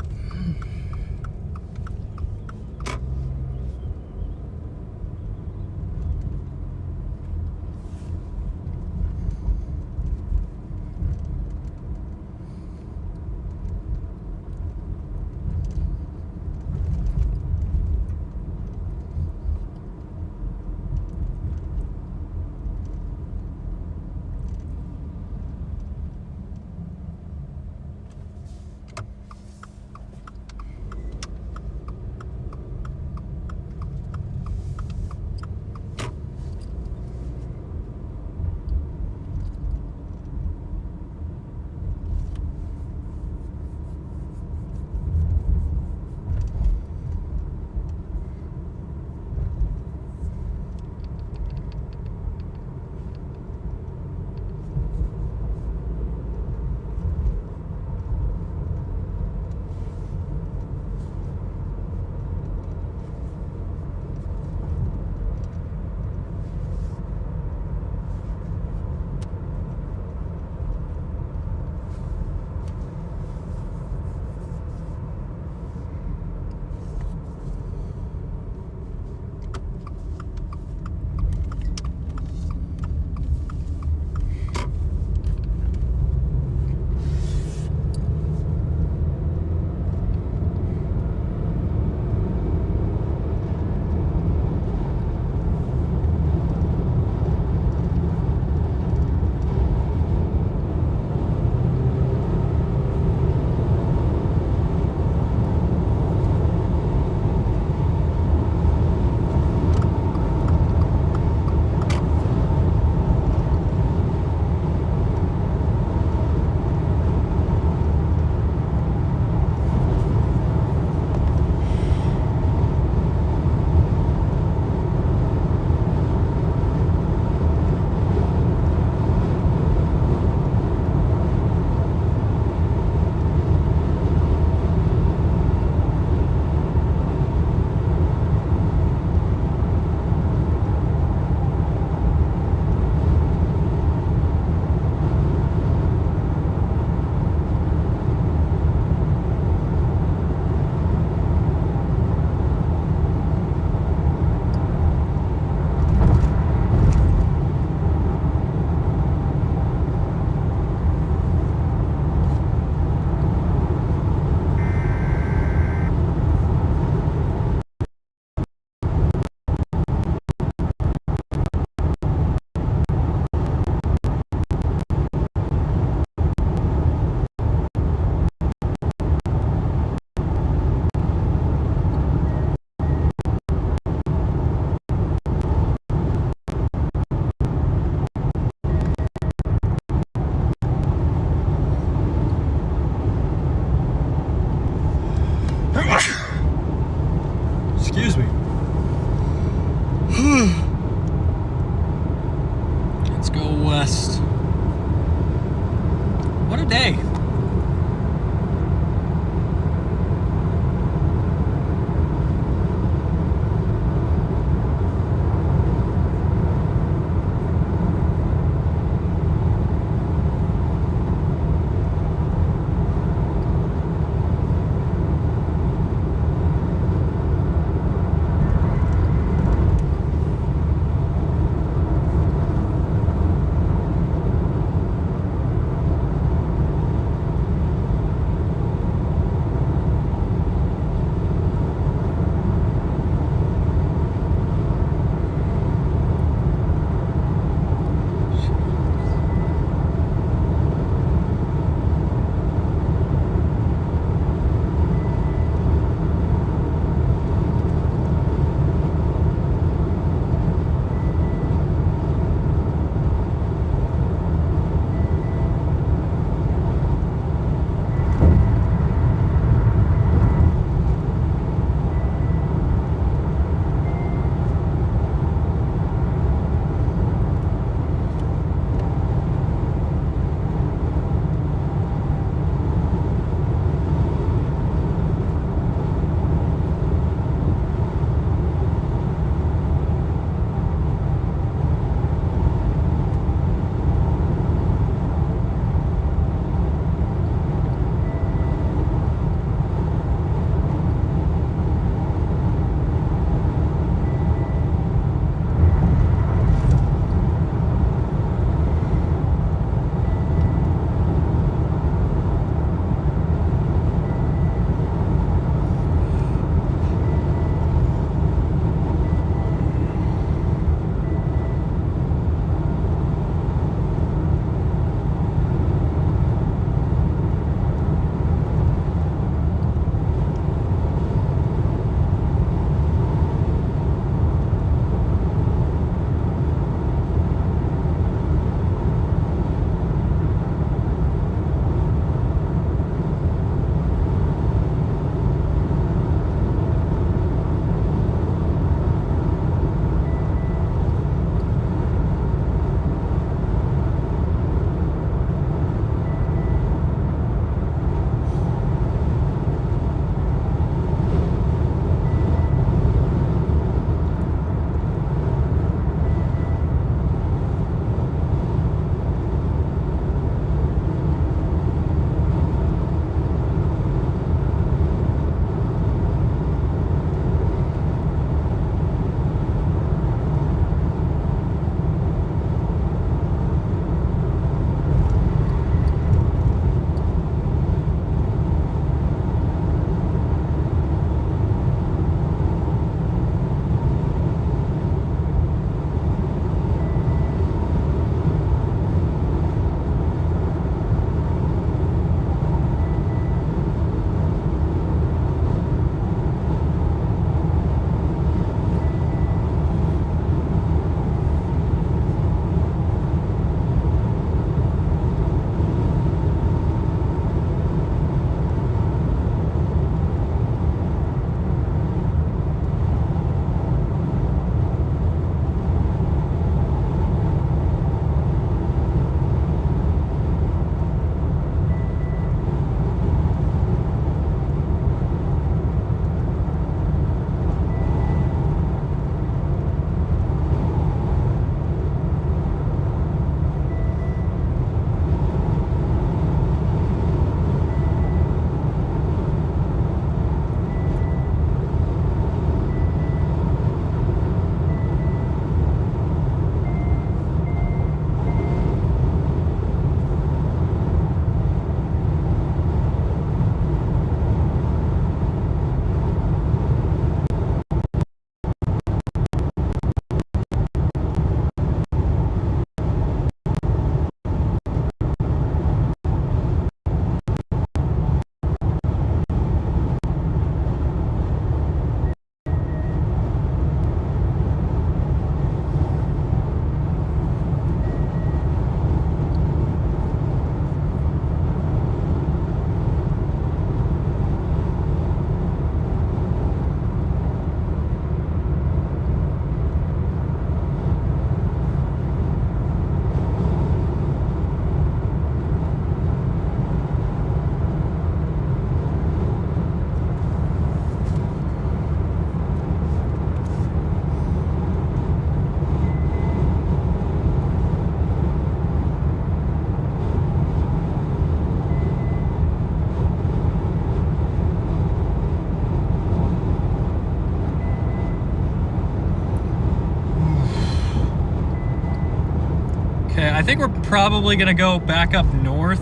Okay, I think we're probably gonna go back up north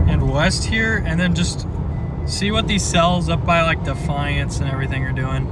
and west here, and then just see what these cells up by like Defiance and everything are doing.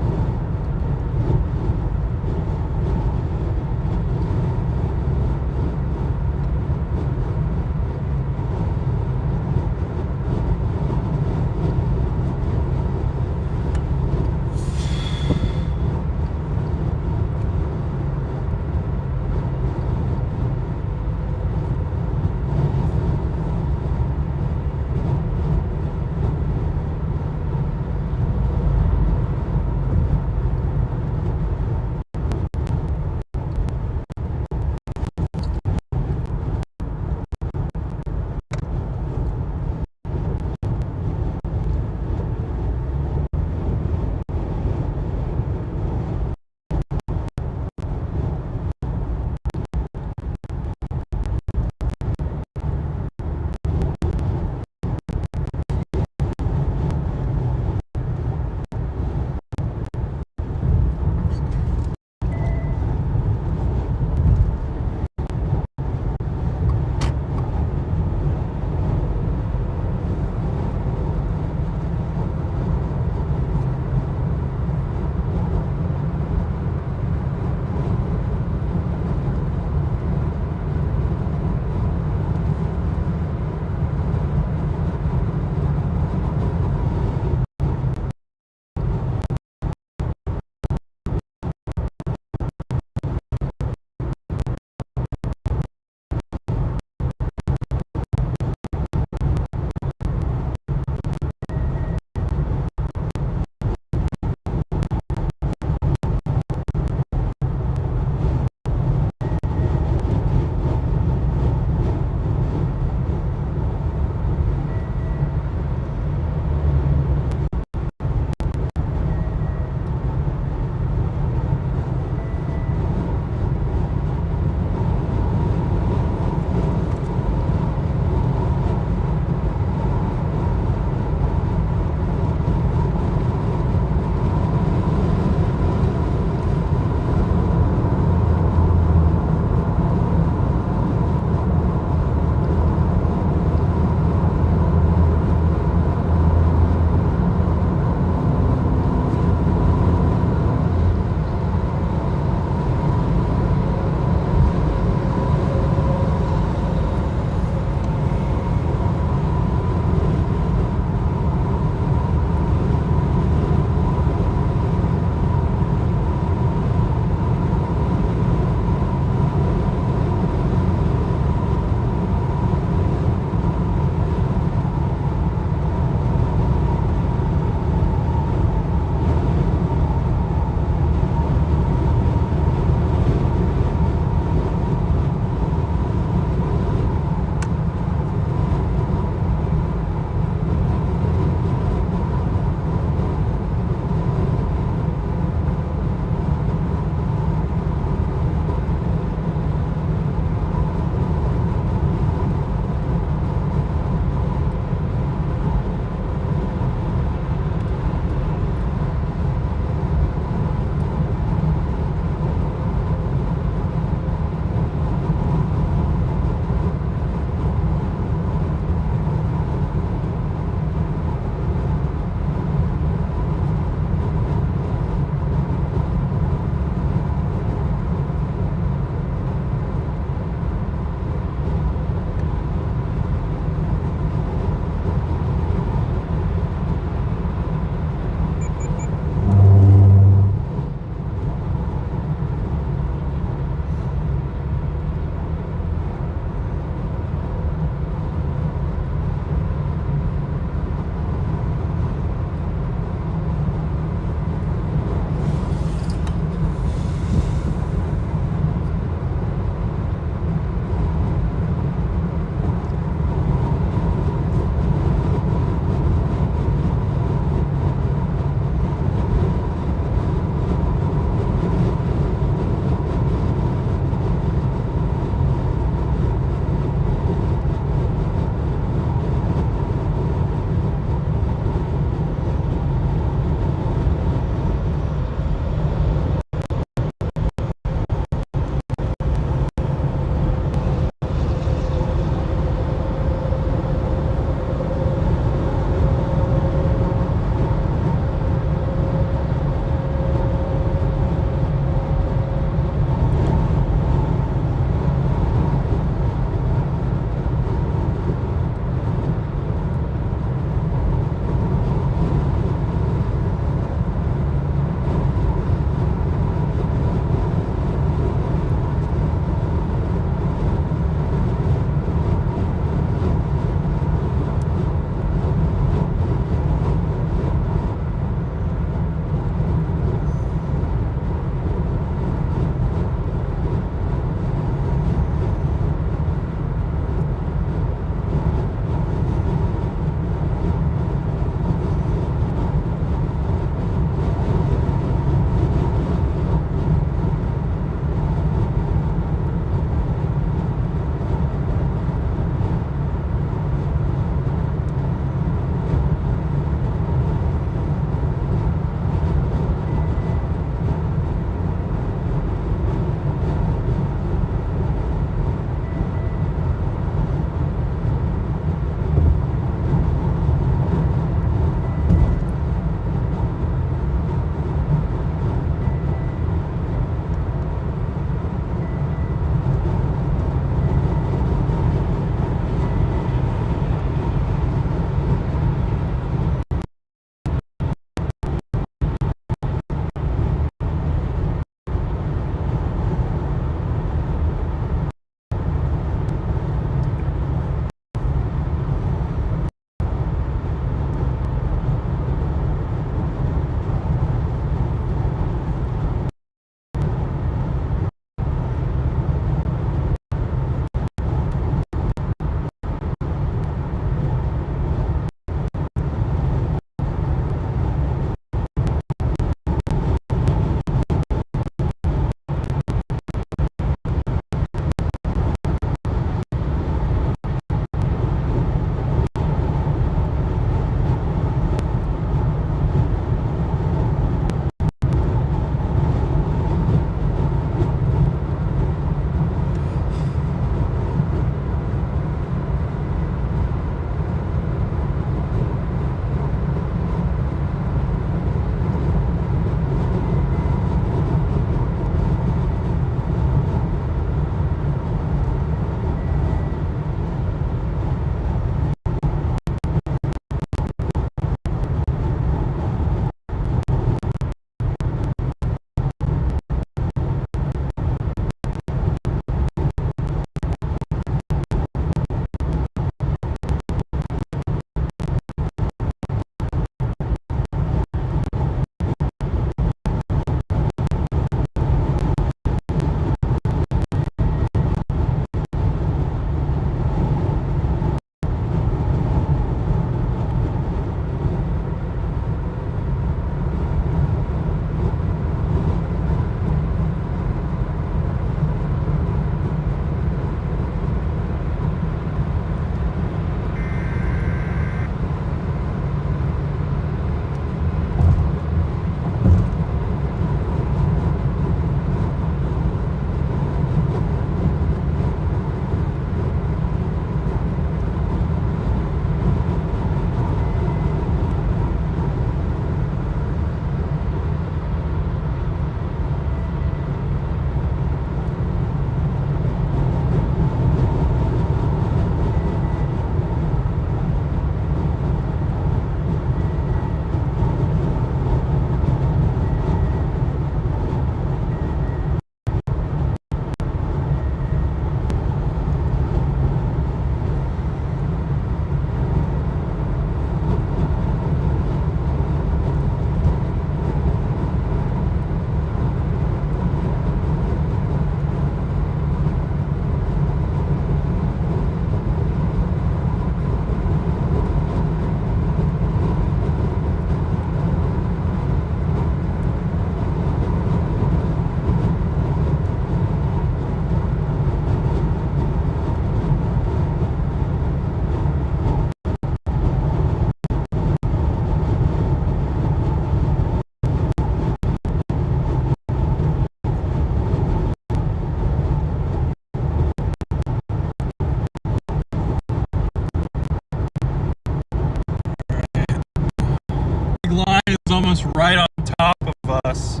big line is almost right on top of us.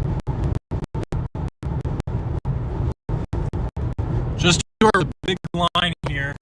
Just to our big line here.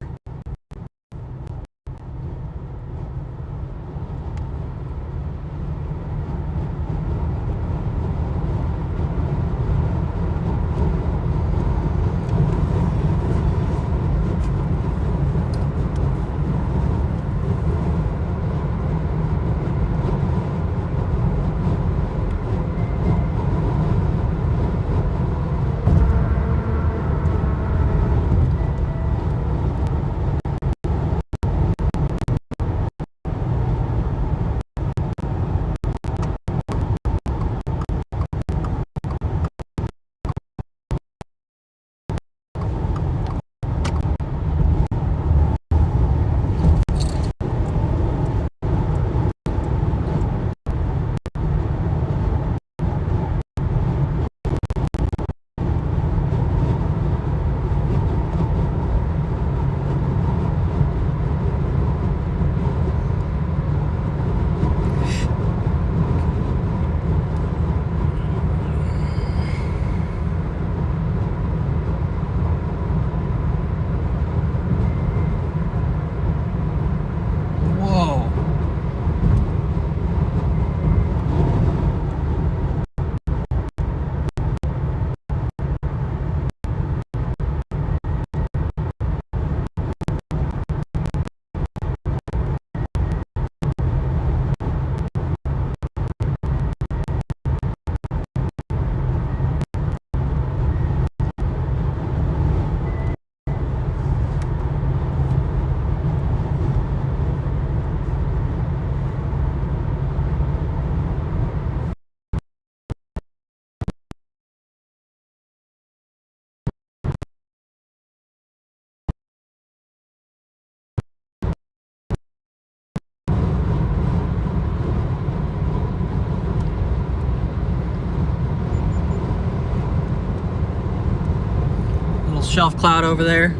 Shelf cloud over there.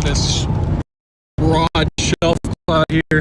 this broad shelf cloud here.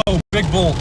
Oh, big bull.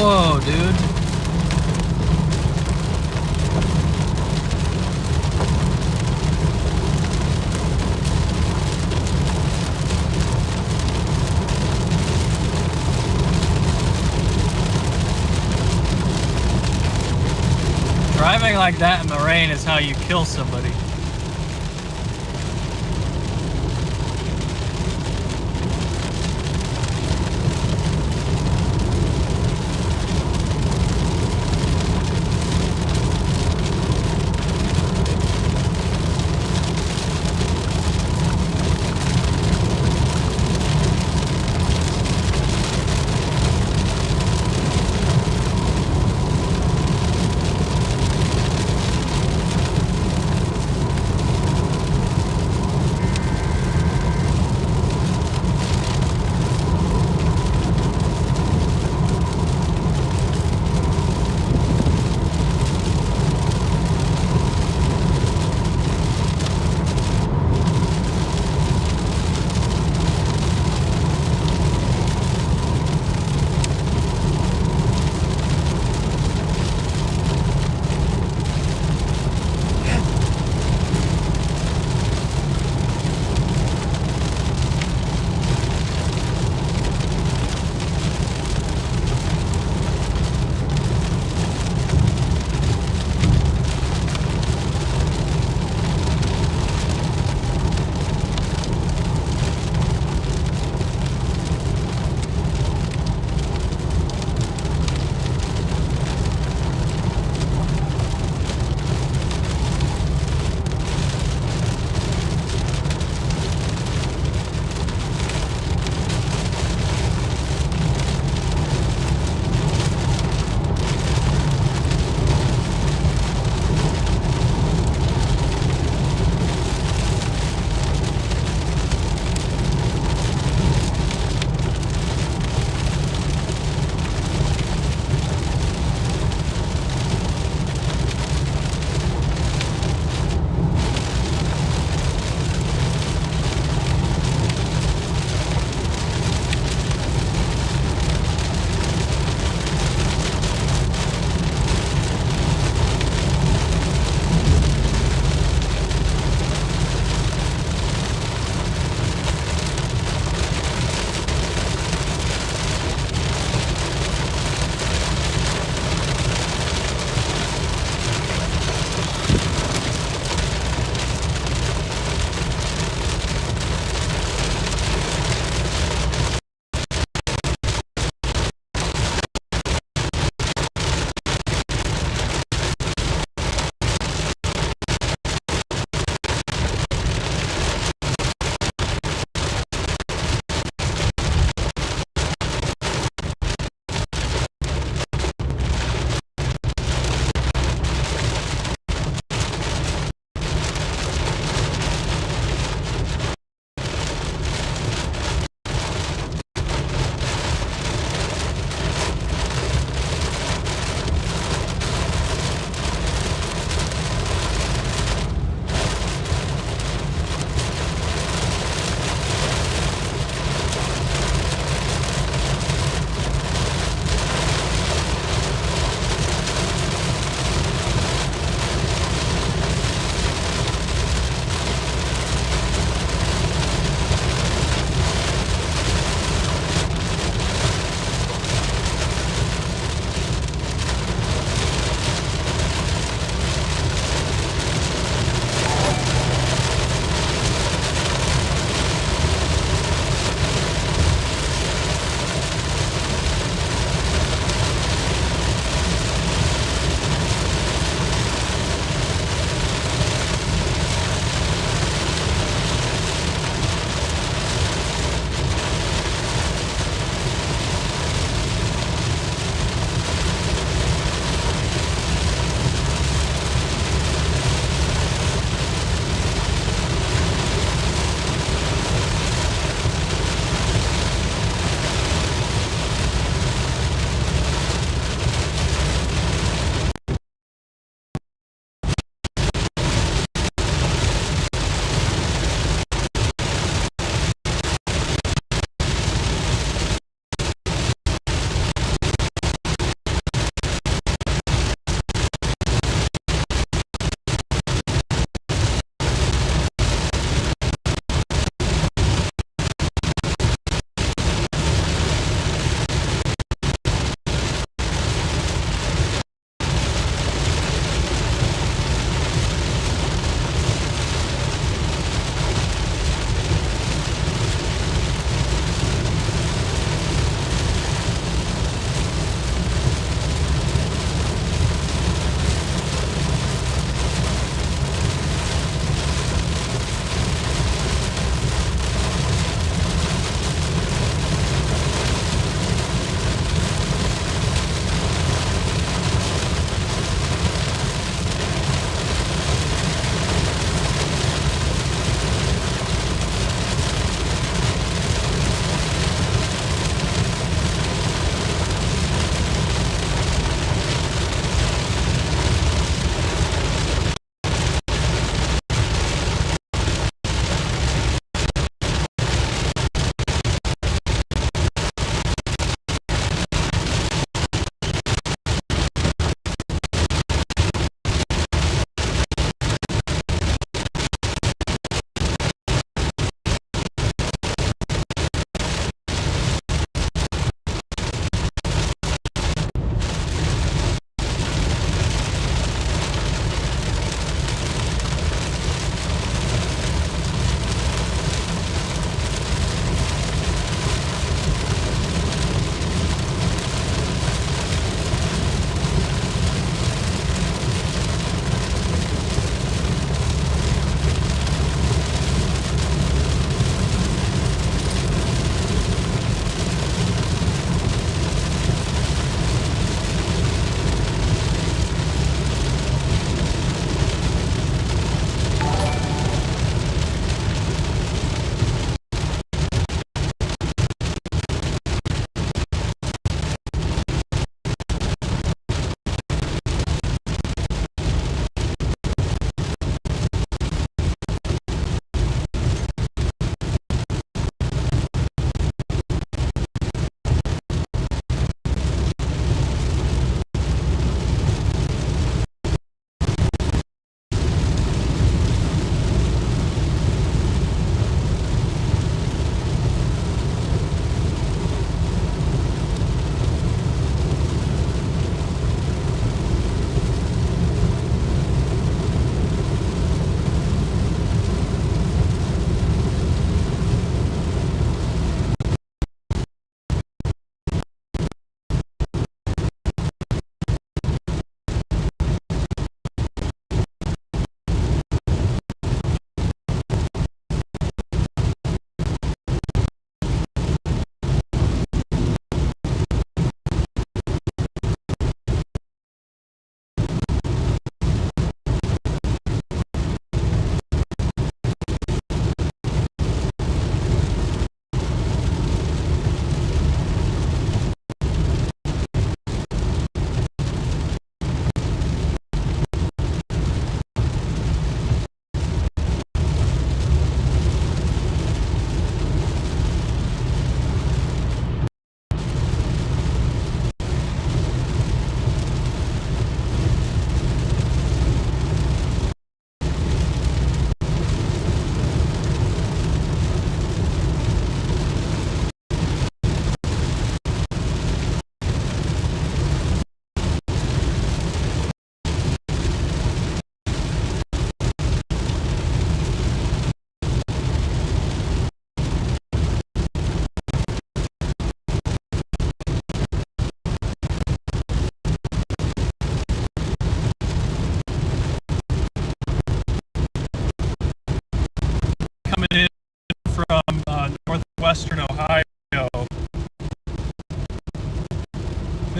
Whoa, dude.
Driving like that in the rain is how you kill somebody.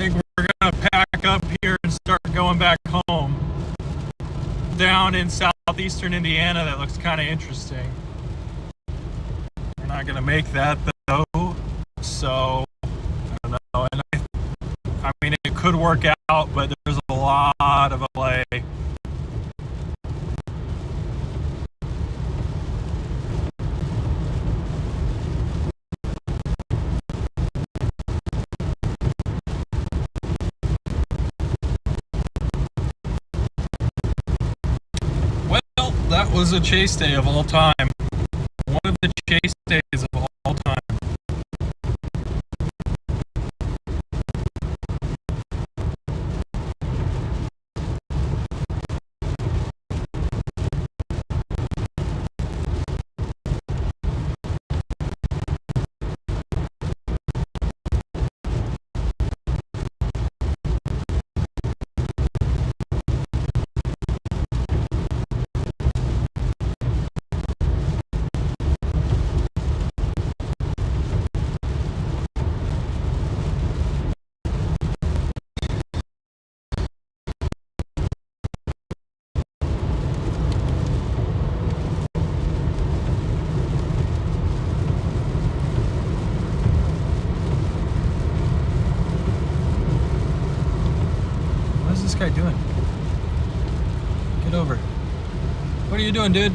think we're gonna pack up here and start going back home. Down in southeastern Indiana, that looks kind of interesting. We're not gonna make that though, so I don't know. And I mean, it could work out, but there's a lot of LA. That was a chase day of all time. One of the chase days of all time. What's this guy doing? Get over. What are you doing, dude?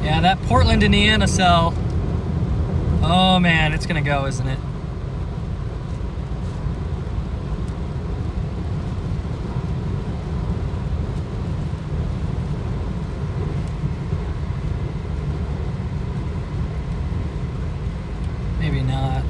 Yeah, that Portland, Indiana cell. Oh man, it's gonna go, isn't it? Maybe not.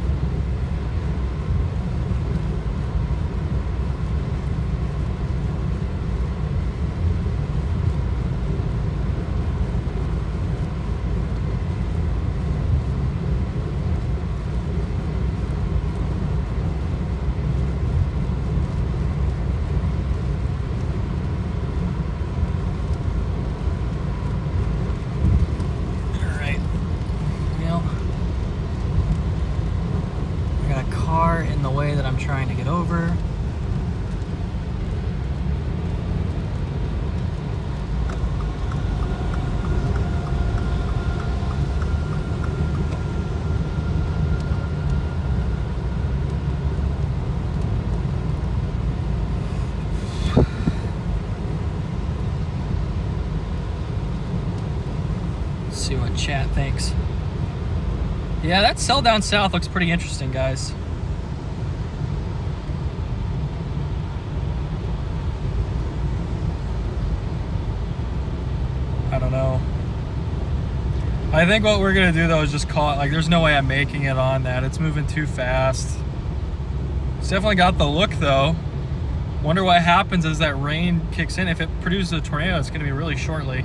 In the way that I'm trying to get over. Let's see what chat thinks. Yeah, that cell down south looks pretty interesting, guys. I don't know. I think what we're gonna do though is just call it. Like, there's no way I'm making it on that. It's moving too fast. It's definitely got the look though. Wonder what happens as that rain kicks in. If it produces a tornado, it's gonna be really shortly.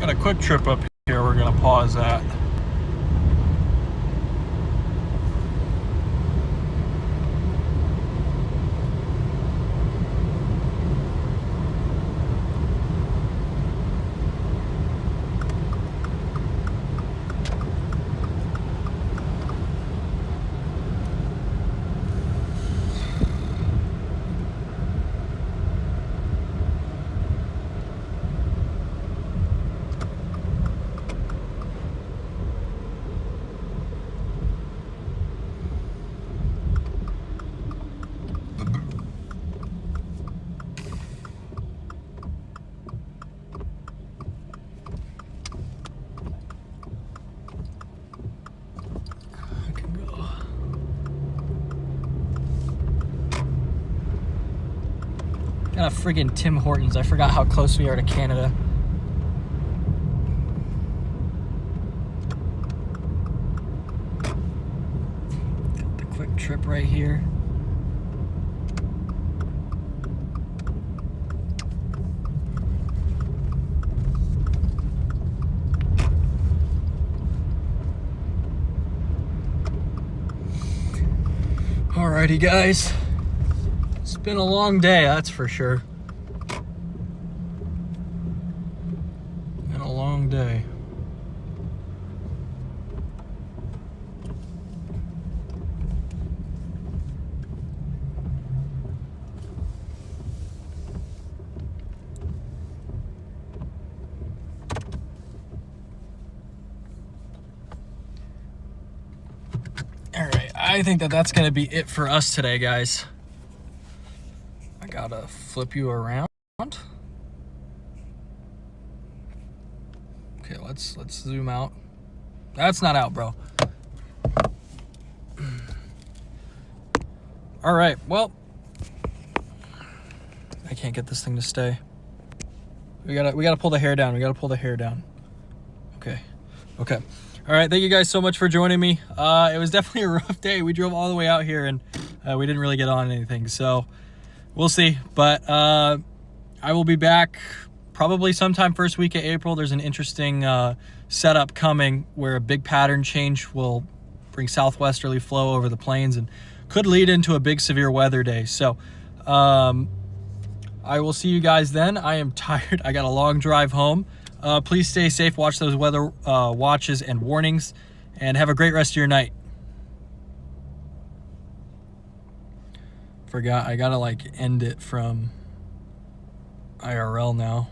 Got a quick trip up here we're gonna pause at.
Got a friggin' Tim Hortons. I forgot how close we are to Canada. Got the quick trip right here. Alrighty, guys. It's been a long day, that's for sure. Been a long day. All right, I think that's gonna be it for us today, guys. I gotta flip you around. Okay, let's zoom out. That's not out, bro. All right, well, I can't get this thing to stay. We gotta pull the hair down. We gotta pull the hair down. Okay. All right, thank you guys so much for joining me. It was definitely a rough day. We drove all the way out here and we didn't really get on anything, so we'll see. But I will be back probably sometime first week of April. There's an interesting setup coming where a big pattern change will bring southwesterly flow over the plains and could lead into a big severe weather day. So I will see you guys then. I am tired. I got a long drive home. Please stay safe, watch those weather watches and warnings, and have a great rest of your night. Forgot, I gotta like end it from IRL now.